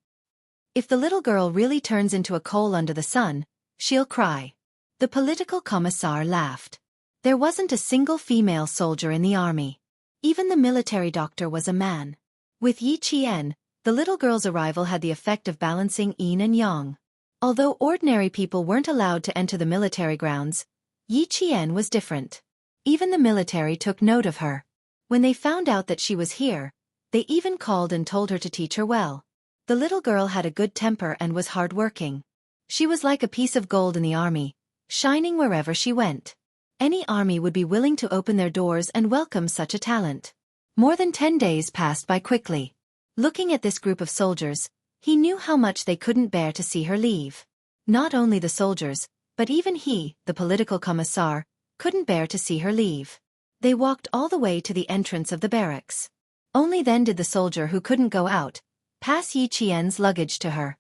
If the little girl really turns into a coal under the sun, she'll cry." The political commissar laughed. There wasn't a single female soldier in the army. Even the military doctor was a man. With Yi Qian, the little girl's arrival had the effect of balancing yin and yang. Although ordinary people weren't allowed to enter the military grounds, Yi Qian was different. Even the military took note of her. When they found out that she was here, they even called and told her to teach her well. The little girl had a good temper and was hard-working. She was like a piece of gold in the army, shining wherever she went. Any army would be willing to open their doors and welcome such a talent. More than 10 days passed by quickly. Looking at this group of soldiers, he knew how much they couldn't bear to see her leave. Not only the soldiers, but even he, the political commissar, couldn't bear to see her leave. They walked all the way to the entrance of the barracks. Only then did the soldier who couldn't go out pass Yi Qian's luggage to her.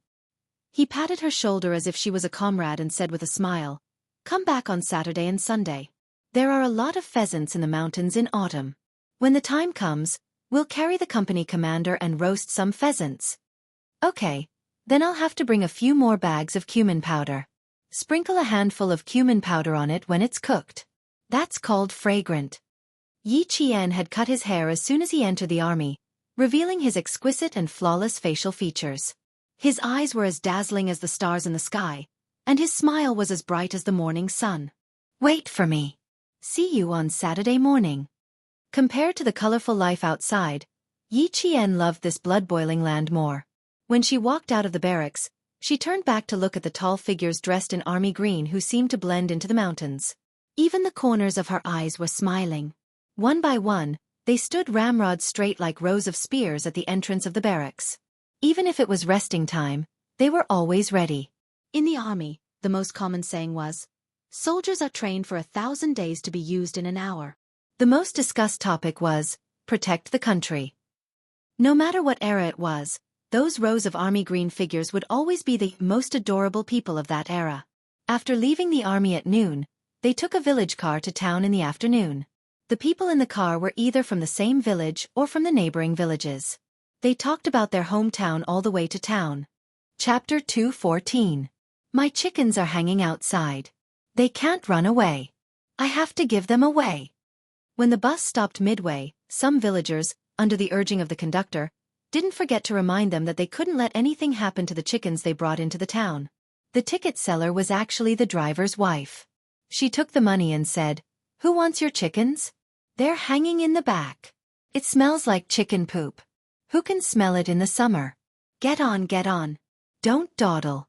He patted her shoulder as if she was a comrade and said with a smile, "Come back on Saturday and Sunday. There are a lot of pheasants in the mountains in autumn. When the time comes, we'll carry the company commander and roast some pheasants."
"Okay, then I'll have to bring a few more bags of cumin powder. Sprinkle a handful of cumin powder on it when it's cooked. That's called fragrant." Yi Qian had cut his hair as soon as he entered the army, revealing his exquisite and flawless facial features. His eyes were as dazzling as the stars in the sky, and his smile was as bright as the morning sun. "Wait for me. See you on Saturday morning." Compared to the colorful life outside, Yi Qian loved this blood-boiling land more. When she walked out of the barracks, she turned back to look at the tall figures dressed in army green who seemed to blend into the mountains. Even the corners of her eyes were smiling. One by one, they stood ramrods straight like rows of spears at the entrance of the barracks. Even if it was resting time, they were always ready.
In the army, the most common saying was, "Soldiers are trained for 1,000 days to be used in an hour."
The most discussed topic was, protect the country. No matter what era it was, those rows of army green figures would always be the most adorable people of that era. After leaving the army at noon, they took a village car to town in the afternoon. The people in the car were either from the same village or from the neighboring villages. They talked about their hometown all the way to town. Chapter 2:14. My chickens are hanging outside. They can't run away. I have to give them away. When the bus stopped midway, some villagers, under the urging of the conductor, didn't forget to remind them that they couldn't let anything happen to the chickens they brought into the town. The ticket seller was actually the driver's wife. She took the money and said, "Who wants your chickens? They're hanging in the back. It smells like chicken poop. Who can smell it in the summer? Get on, get on. Don't dawdle."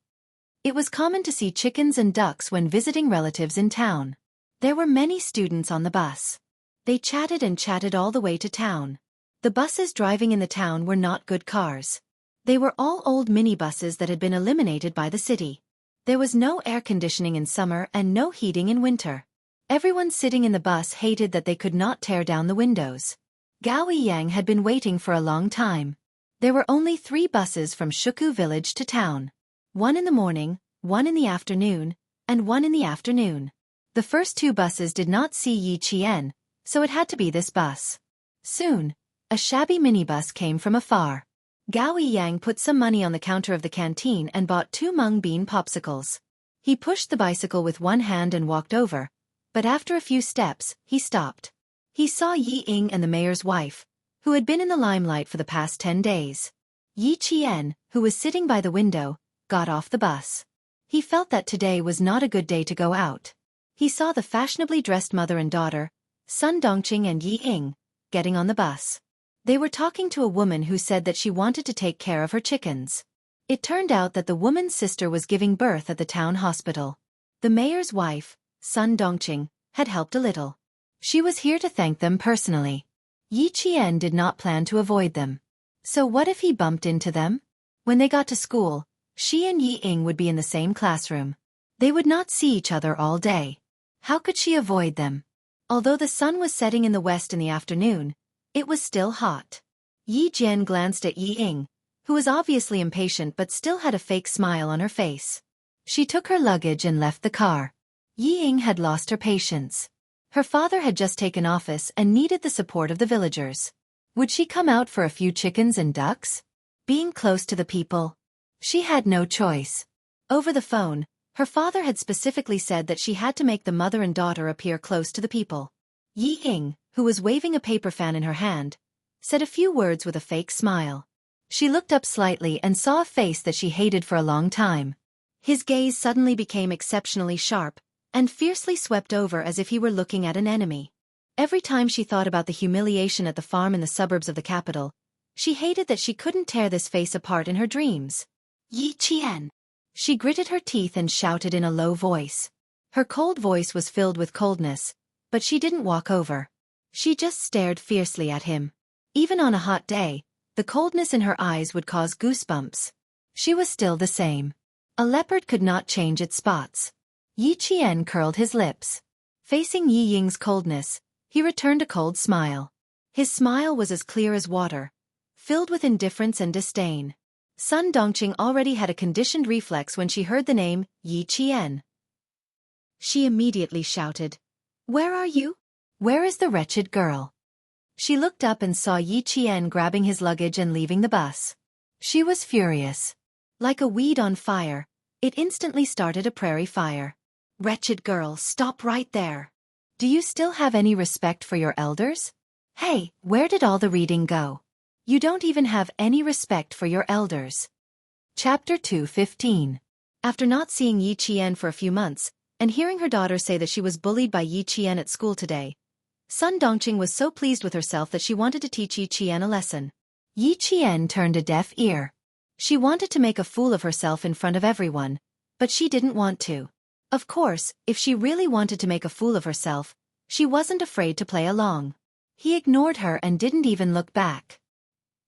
It was common to see chickens and ducks when visiting relatives in town. There were many students on the bus. They chatted and chatted all the way to town. The buses driving in the town were not good cars. They were all old minibuses that had been eliminated by the city. There was no air conditioning in summer and no heating in winter. Everyone sitting in the bus hated that they could not tear down the windows. Gao Yang had been waiting for a long time. There were only 3 buses from Shuku village to town. One in the morning, one in the afternoon, and one in the afternoon. The first 2 buses did not see Yi Qian, so it had to be this bus. Soon, a shabby minibus came from afar. Gao Yang put some money on the counter of the canteen and bought 2 mung bean popsicles. He pushed the bicycle with one hand and walked over, but after a few steps, he stopped. He saw Yi Ying and the mayor's wife, who had been in the limelight for the past 10 days. Yi Qian, who was sitting by the window, got off the bus. He felt that today was not a good day to go out. He saw the fashionably dressed mother and daughter, Sun Dongqing and Yi Ying, getting on the bus. They were talking to a woman who said that she wanted to take care of her chickens. It turned out that the woman's sister was giving birth at the town hospital. The mayor's wife, Sun Dongqing, had helped a little. She was here to thank them personally. Yi Qian did not plan to avoid them. So what if he bumped into them? When they got to school, she and Yi Ying would be in the same classroom. They would not see each other all day. How could she avoid them? Although the sun was setting in the west in the afternoon, it was still hot. Yi Jian glanced at Yi Ying, who was obviously impatient but still had a fake smile on her face. She took her luggage and left the car. Yi Ying had lost her patience. Her father had just taken office and needed the support of the villagers. Would she come out for a few chickens and ducks? Being close to the people? She had no choice. Over the phone, her father had specifically said that she had to make the mother and daughter appear close to the people. Yi Ying, who was waving a paper fan in her hand, said a few words with a fake smile. She looked up slightly and saw a face that she hated for a long time. His gaze suddenly became exceptionally sharp, and fiercely swept over as if he were looking at an enemy. Every time she thought about the humiliation at the farm in the suburbs of the capital, she hated that she couldn't tear this face apart in her dreams. Yi Qian. She gritted her teeth and shouted in a low voice. Her cold voice was filled with coldness, but she didn't walk over. She just stared fiercely at him. Even on a hot day, the coldness in her eyes would cause goosebumps. She was still the same. A leopard could not change its spots. Yi Qian curled his lips. Facing Yi Ying's coldness,
He returned a cold smile. His smile was as clear as water, filled with indifference and disdain. Sun Dongqing already had a conditioned reflex when she heard the name Yi Qian. She immediately shouted, "Where are you? Where is the wretched girl?" She looked up and saw Yi Qian grabbing his luggage and leaving the bus. She was furious. Like a weed on fire, it instantly started a prairie fire. "Wretched girl, stop right there. Do you still have any respect for your elders? Hey, where did all the reading go? You don't even have any respect for your elders." Chapter 2:15. After not seeing Yi Qian for a few months, and hearing her daughter say that she was bullied by Yi Qian at school today, Sun Dongqing was so pleased with herself that she wanted to teach Yi Qian a lesson. Yi Qian turned a deaf ear. She wanted to make a fool of herself in front of everyone, but she didn't want to. Of course, if she really wanted to make a fool of herself, she wasn't afraid to play along. He ignored her and didn't even look back.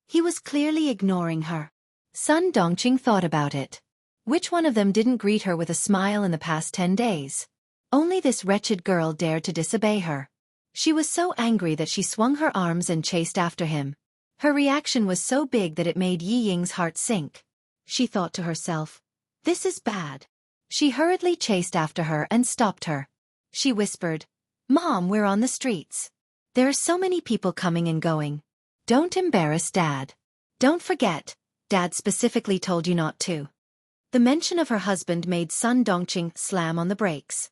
He was clearly ignoring her. Sun Dongqing thought about it. Which one of them didn't greet her with a smile in the past 10 days? Only this wretched girl dared to disobey her. She was so angry that she swung her arms and chased after him. Her reaction was so big that it made Yi Ying's heart sink. She thought to herself, "This is bad." She hurriedly chased after her and stopped her. She whispered, "Mom, we're on the streets. There are so many people coming and going. Don't embarrass Dad. Don't forget, Dad specifically told you not to." The mention of her husband made Sun Dongqing slam on the brakes.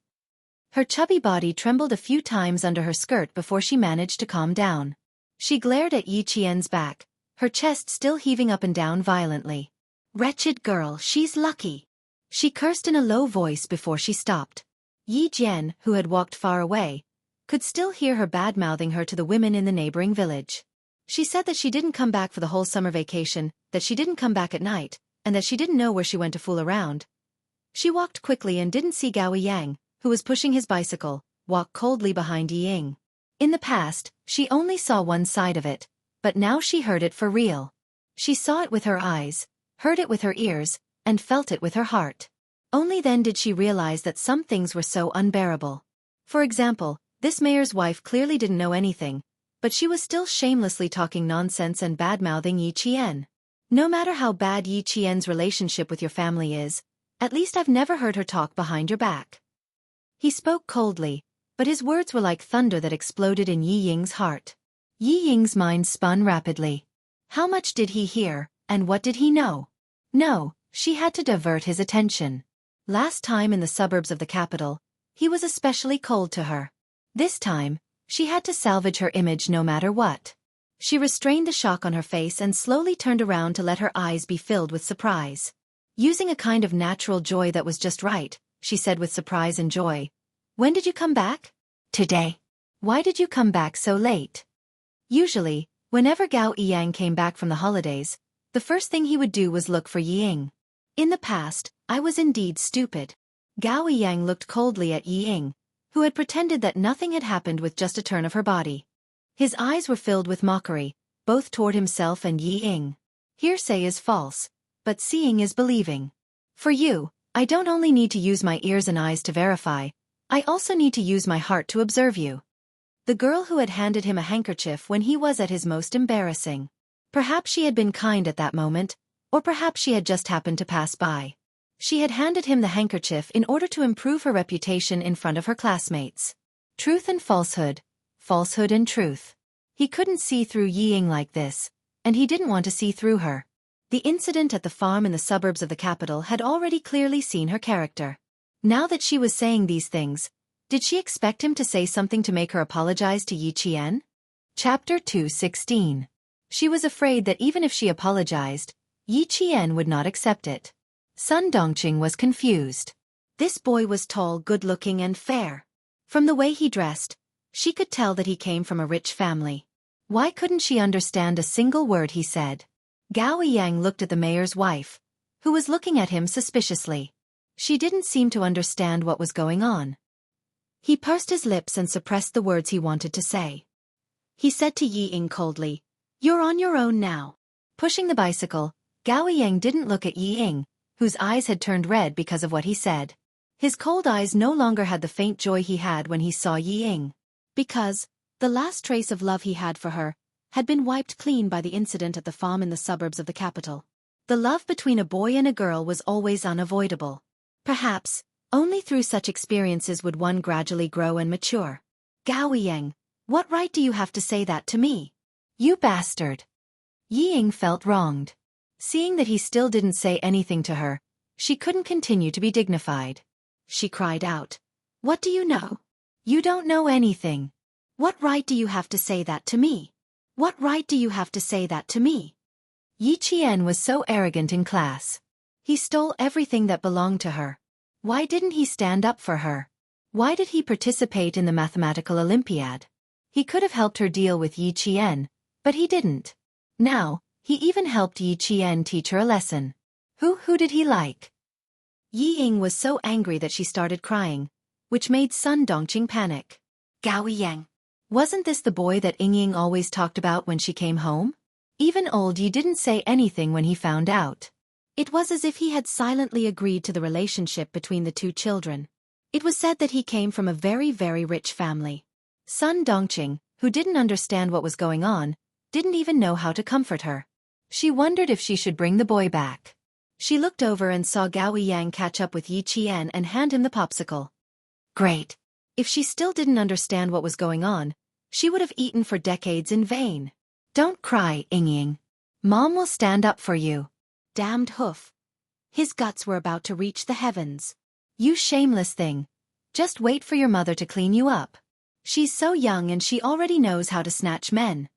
Her chubby body trembled a few times under her skirt before she managed to calm down. She glared at Yi Qian's back, her chest still heaving up and down violently. "Wretched girl, she's lucky." She cursed in a low voice before she stopped. Yi Jian, who had walked far away, could still hear her bad-mouthing her to the women in the neighboring village. She said that she didn't come back for the whole summer vacation, that she didn't come back at night, and that she didn't know where she went to fool around. She walked quickly and didn't see Gao Yang, who was pushing his bicycle, walk coldly behind Yi Ying. In the past, she only saw one side of it, but now she heard it for real. She saw it with her eyes, heard it with her ears, and felt it with her heart. Only then did she realize that some things were so unbearable. For example, this mayor's wife clearly didn't know anything, but she was still shamelessly talking nonsense and bad-mouthing Yi Qian. No matter how bad Yi Qian's relationship with your family is, at least I've never heard her talk behind your back. He spoke coldly, but his words were like thunder that exploded in Yi Ying's heart. Yi Ying's mind spun rapidly. How much did he hear, and what did he know? No, she had to divert his attention. Last time in the suburbs of the capital, he was especially cold to her. This time, she had to salvage her image no matter what. She restrained the shock on her face and slowly turned around to let her eyes be filled with surprise. Using a kind of natural joy that was just right, she said with surprise and joy, "When did you come back?" "Today." "Why did you come back so late?" Usually, whenever Gao Yang came back from the holidays, the first thing he would do was look for Yi Ying. "In the past, I was indeed stupid." Gao Yang looked coldly at Yi Ying, who had pretended that nothing had happened with just a turn of her body. His eyes were filled with mockery, both toward himself and Yi Ying. Hearsay is false, but seeing is believing. For you, I don't only need to use my ears and eyes to verify, I also need to use my heart to observe you. The girl who had handed him a handkerchief when he was at his most embarrassing. Perhaps she had been kind at that moment, or perhaps she had just happened to pass by. She had handed him the handkerchief in order to improve her reputation in front of her classmates. Truth and falsehood, falsehood and truth. He couldn't see through Yi Ying like this, and he didn't want to see through her. The incident at the farm in the suburbs of the capital had already clearly seen her character. Now that she was saying these things, did she expect him to say something to make her apologize to Yi Qian? Chapter 2:16. She was afraid that even if she apologized, Yi Qian would not accept it. Sun Dongqing was confused. This boy was tall, good-looking and fair. From the way he dressed, she could tell that he came from a rich family. Why couldn't she understand a single word he said? Gao Yang looked at the mayor's wife, who was looking at him suspiciously. She didn't seem to understand what was going on. He pursed his lips and suppressed the words he wanted to say. He said to Yi Ying coldly, "You're on your own now." Pushing the bicycle, Gao Yang didn't look at Yi Ying, whose eyes had turned red because of what he said. His cold eyes no longer had the faint joy he had when he saw Yi Ying. Because, The last trace of love he had for her had been wiped clean by the incident at the farm in the suburbs of the capital. The love between a boy and a girl was always unavoidable. Perhaps, only through such experiences would one gradually grow and mature. Gao Yang, what right do you have to say that to me?
You bastard. Yi Ying felt wronged. Seeing that he still didn't say anything to her, she couldn't continue to be dignified.
She cried out. What do you know?
You don't know anything.
What right do you have to say that to me? What right do you have to say that to me?
Yi Qian was so arrogant in class. He stole everything that belonged to her. Why didn't he stand up for her? Why did he participate in the mathematical Olympiad? He could have helped her deal with Yi Qian, but he didn't. Now, he even helped Yi Qian teach her a lesson. Who did he like?
Yi Ying was so angry that she started crying, which made Sun Dongqing panic.
Gao Yang. Wasn't this the boy that Ying Ying always talked about when she came home? Even old Yi didn't say anything when he found out.
It was as if he had silently agreed to the relationship between the two children. It was said that he came from a very, very rich family.
Sun Dongqing, who didn't understand what was going on, didn't even know how to comfort her. She wondered if she should bring the boy back. She looked over and saw Gao Yang catch up with Yi Qian and hand him the popsicle.
Great. If she still didn't understand what was going on, she would have eaten for decades in vain.
Don't cry, Ying Ying. Mom will stand up for you.
Damned hoof. His guts were about to reach the heavens.
You shameless thing. Just wait for your mother to clean you up.
She's so young and she already knows how to snatch men.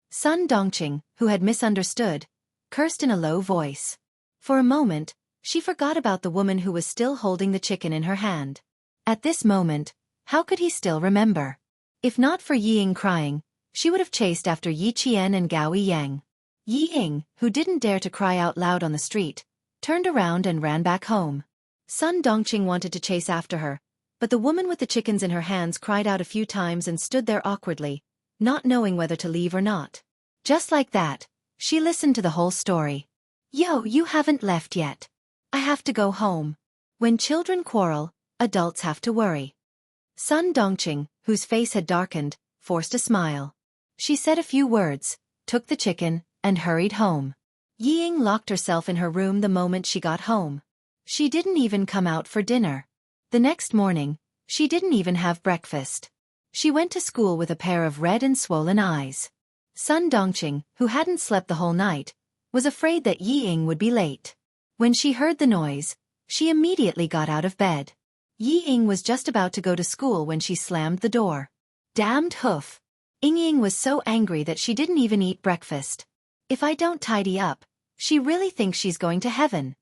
Sun Dongqing, who had misunderstood, cursed in a low voice. For a moment, she forgot about the woman who was still holding the chicken in her hand. At this moment, how could he still remember? If not for Yi Ying crying, she would have chased after Yi Qian and Gao Yang. Yi Ying, who didn't dare to cry out loud on the street, turned around and ran back home. Sun Dongqing wanted to chase after her, but the woman with the chickens in her hands cried out a few times and stood there awkwardly, not knowing whether to leave or not. Just like that, she listened to the whole story. Yo, you haven't left yet. I have to go home. When children quarrel, adults have to worry. Sun Dongqing, whose face had darkened, forced a smile. She said a few words, took the chicken, and hurried home. Yi Ying locked herself in her room the moment she got home. She didn't even come out for dinner. The next morning, she didn't even have breakfast. She went to school with a pair of red and swollen eyes. Sun Dongqing, who hadn't slept the whole night, was afraid that Yi Ying would be late. When she heard the noise, she immediately got out of bed. Yi Ying was just about to go to school when she slammed the door. Damned hoof. Ying Ying was so angry that she didn't even eat breakfast. If I don't tidy up, she really thinks she's going to heaven.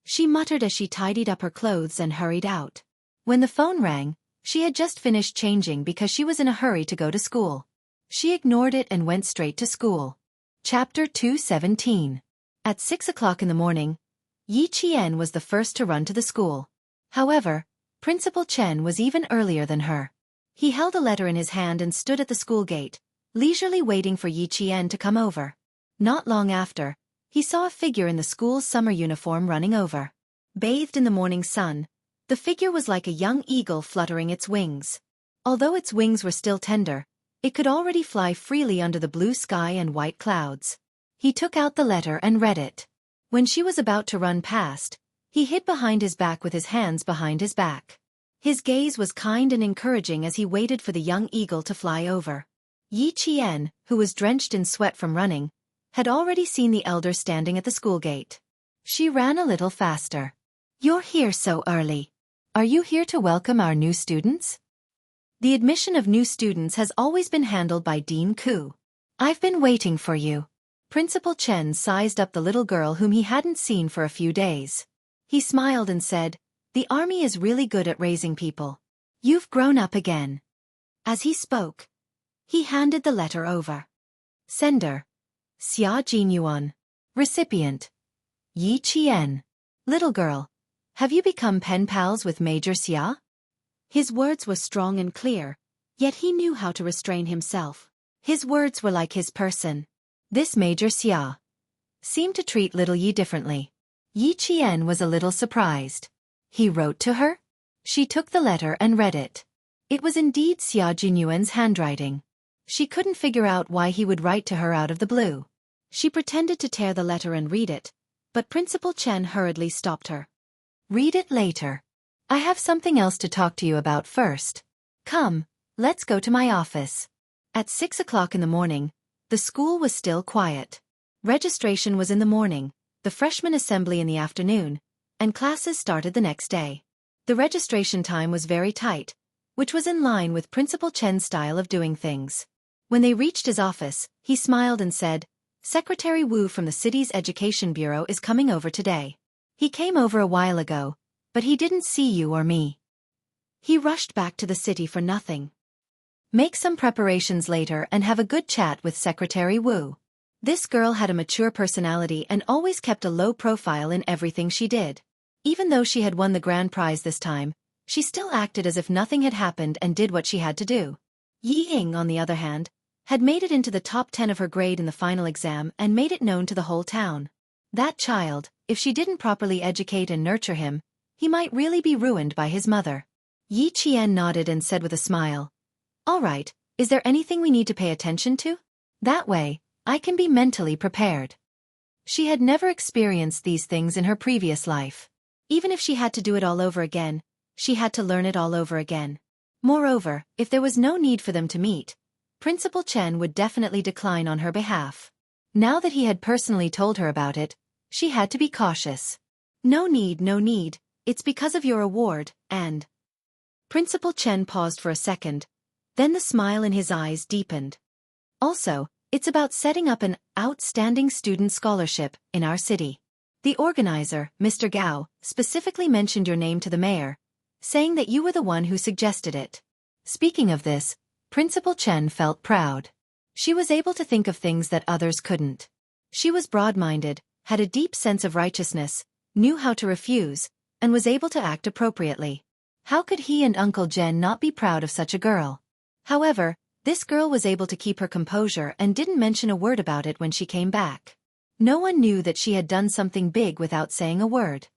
She muttered as she tidied up her clothes and hurried out. When the phone rang, she had just finished changing because she was in a hurry to go to school. She ignored it and went straight to school. Chapter 217. At 6 o'clock in the morning, Yi Qian was the first to run to the school. However, Principal Chen was even earlier than her. He held a letter in his hand and stood at the school gate, leisurely waiting for Yi Qian to come over. Not long after, he saw a figure in the school's summer uniform running over. Bathed in the morning sun, the figure was like a young eagle fluttering its wings. Although its wings were still tender, it could already fly freely under the blue sky and white clouds. He took out the letter and read it. When she was about to run past, he hid behind his back with his hands behind his back. His gaze was kind and encouraging as he waited for the young eagle to fly over. Yi Qian, who was drenched in sweat from running, had already seen the elder standing at the school gate. She ran a little faster. You're here so early. Are you here to welcome our new students? The admission of new students has always been handled by Dean Ku. I've been waiting for you. Principal Chen sized up the little girl whom he hadn't seen for a few days. He smiled and said, the army is really good at raising people. You've grown up again. As he spoke, he handed the letter over. Sender: Xia Jinyuan. Recipient: Yi Qian. Little girl, have you become pen pals with Major Xia? His words were strong and clear, yet he knew how to restrain himself. His words were like his person. This Major Xia seemed to treat little Yi differently. Yi Qian was a little surprised. He wrote to her? She took the letter and read it. It was indeed Xia Jinyuan's handwriting. She couldn't figure out why he would write to her out of the blue. She pretended to tear the letter and read it, but Principal Chen hurriedly stopped her. "Read it later. I have something else to talk to you about first. Come, let's go to my office." At 6 o'clock in the morning, the school was still quiet. Registration was in the morning, the freshman assembly in the afternoon, and classes started the next day. The registration time was very tight, which was in line with Principal Chen's style of doing things. When they reached his office, he smiled and said, "Secretary Wu from the city's Education Bureau is coming over today. He came over a while ago, but he didn't see you or me. He rushed back to the city for nothing. Make some preparations later and have a good chat with Secretary Wu." This girl had a mature personality and always kept a low profile in everything she did. Even though she had won the grand prize this time, she still acted as if nothing had happened and did what she had to do. Yi Ying, on the other hand, had made it into the top 10 of her grade in the final exam and made it known to the whole town. That child, if she didn't properly educate and nurture him, he might really be ruined by his mother. Yi Qian nodded and said with a smile, "All right, is there anything we need to pay attention to? That way, I can be mentally prepared." She had never experienced these things in her previous life. Even if she had to do it all over again, she had to learn it all over again. Moreover, if there was no need for them to meet, Principal Chen would definitely decline on her behalf. Now that he had personally told her about it, she had to be cautious. No need, it's because of your award, and... Principal Chen paused for a second, then the smile in his eyes deepened. "Also, it's about setting up an outstanding student scholarship in our city. The organizer, Mr. Gao, specifically mentioned your name to the mayor, saying that you were the one who suggested it." Speaking of this, Principal Chen felt proud. She was able to think of things that others couldn't. She was broad-minded, had a deep sense of righteousness, knew how to refuse, and was able to act appropriately. How could he and Uncle Jen not be proud of such a girl? However, this girl was able to keep her composure and didn't mention a word about it when she came back. No one knew that she had done something big without saying a word.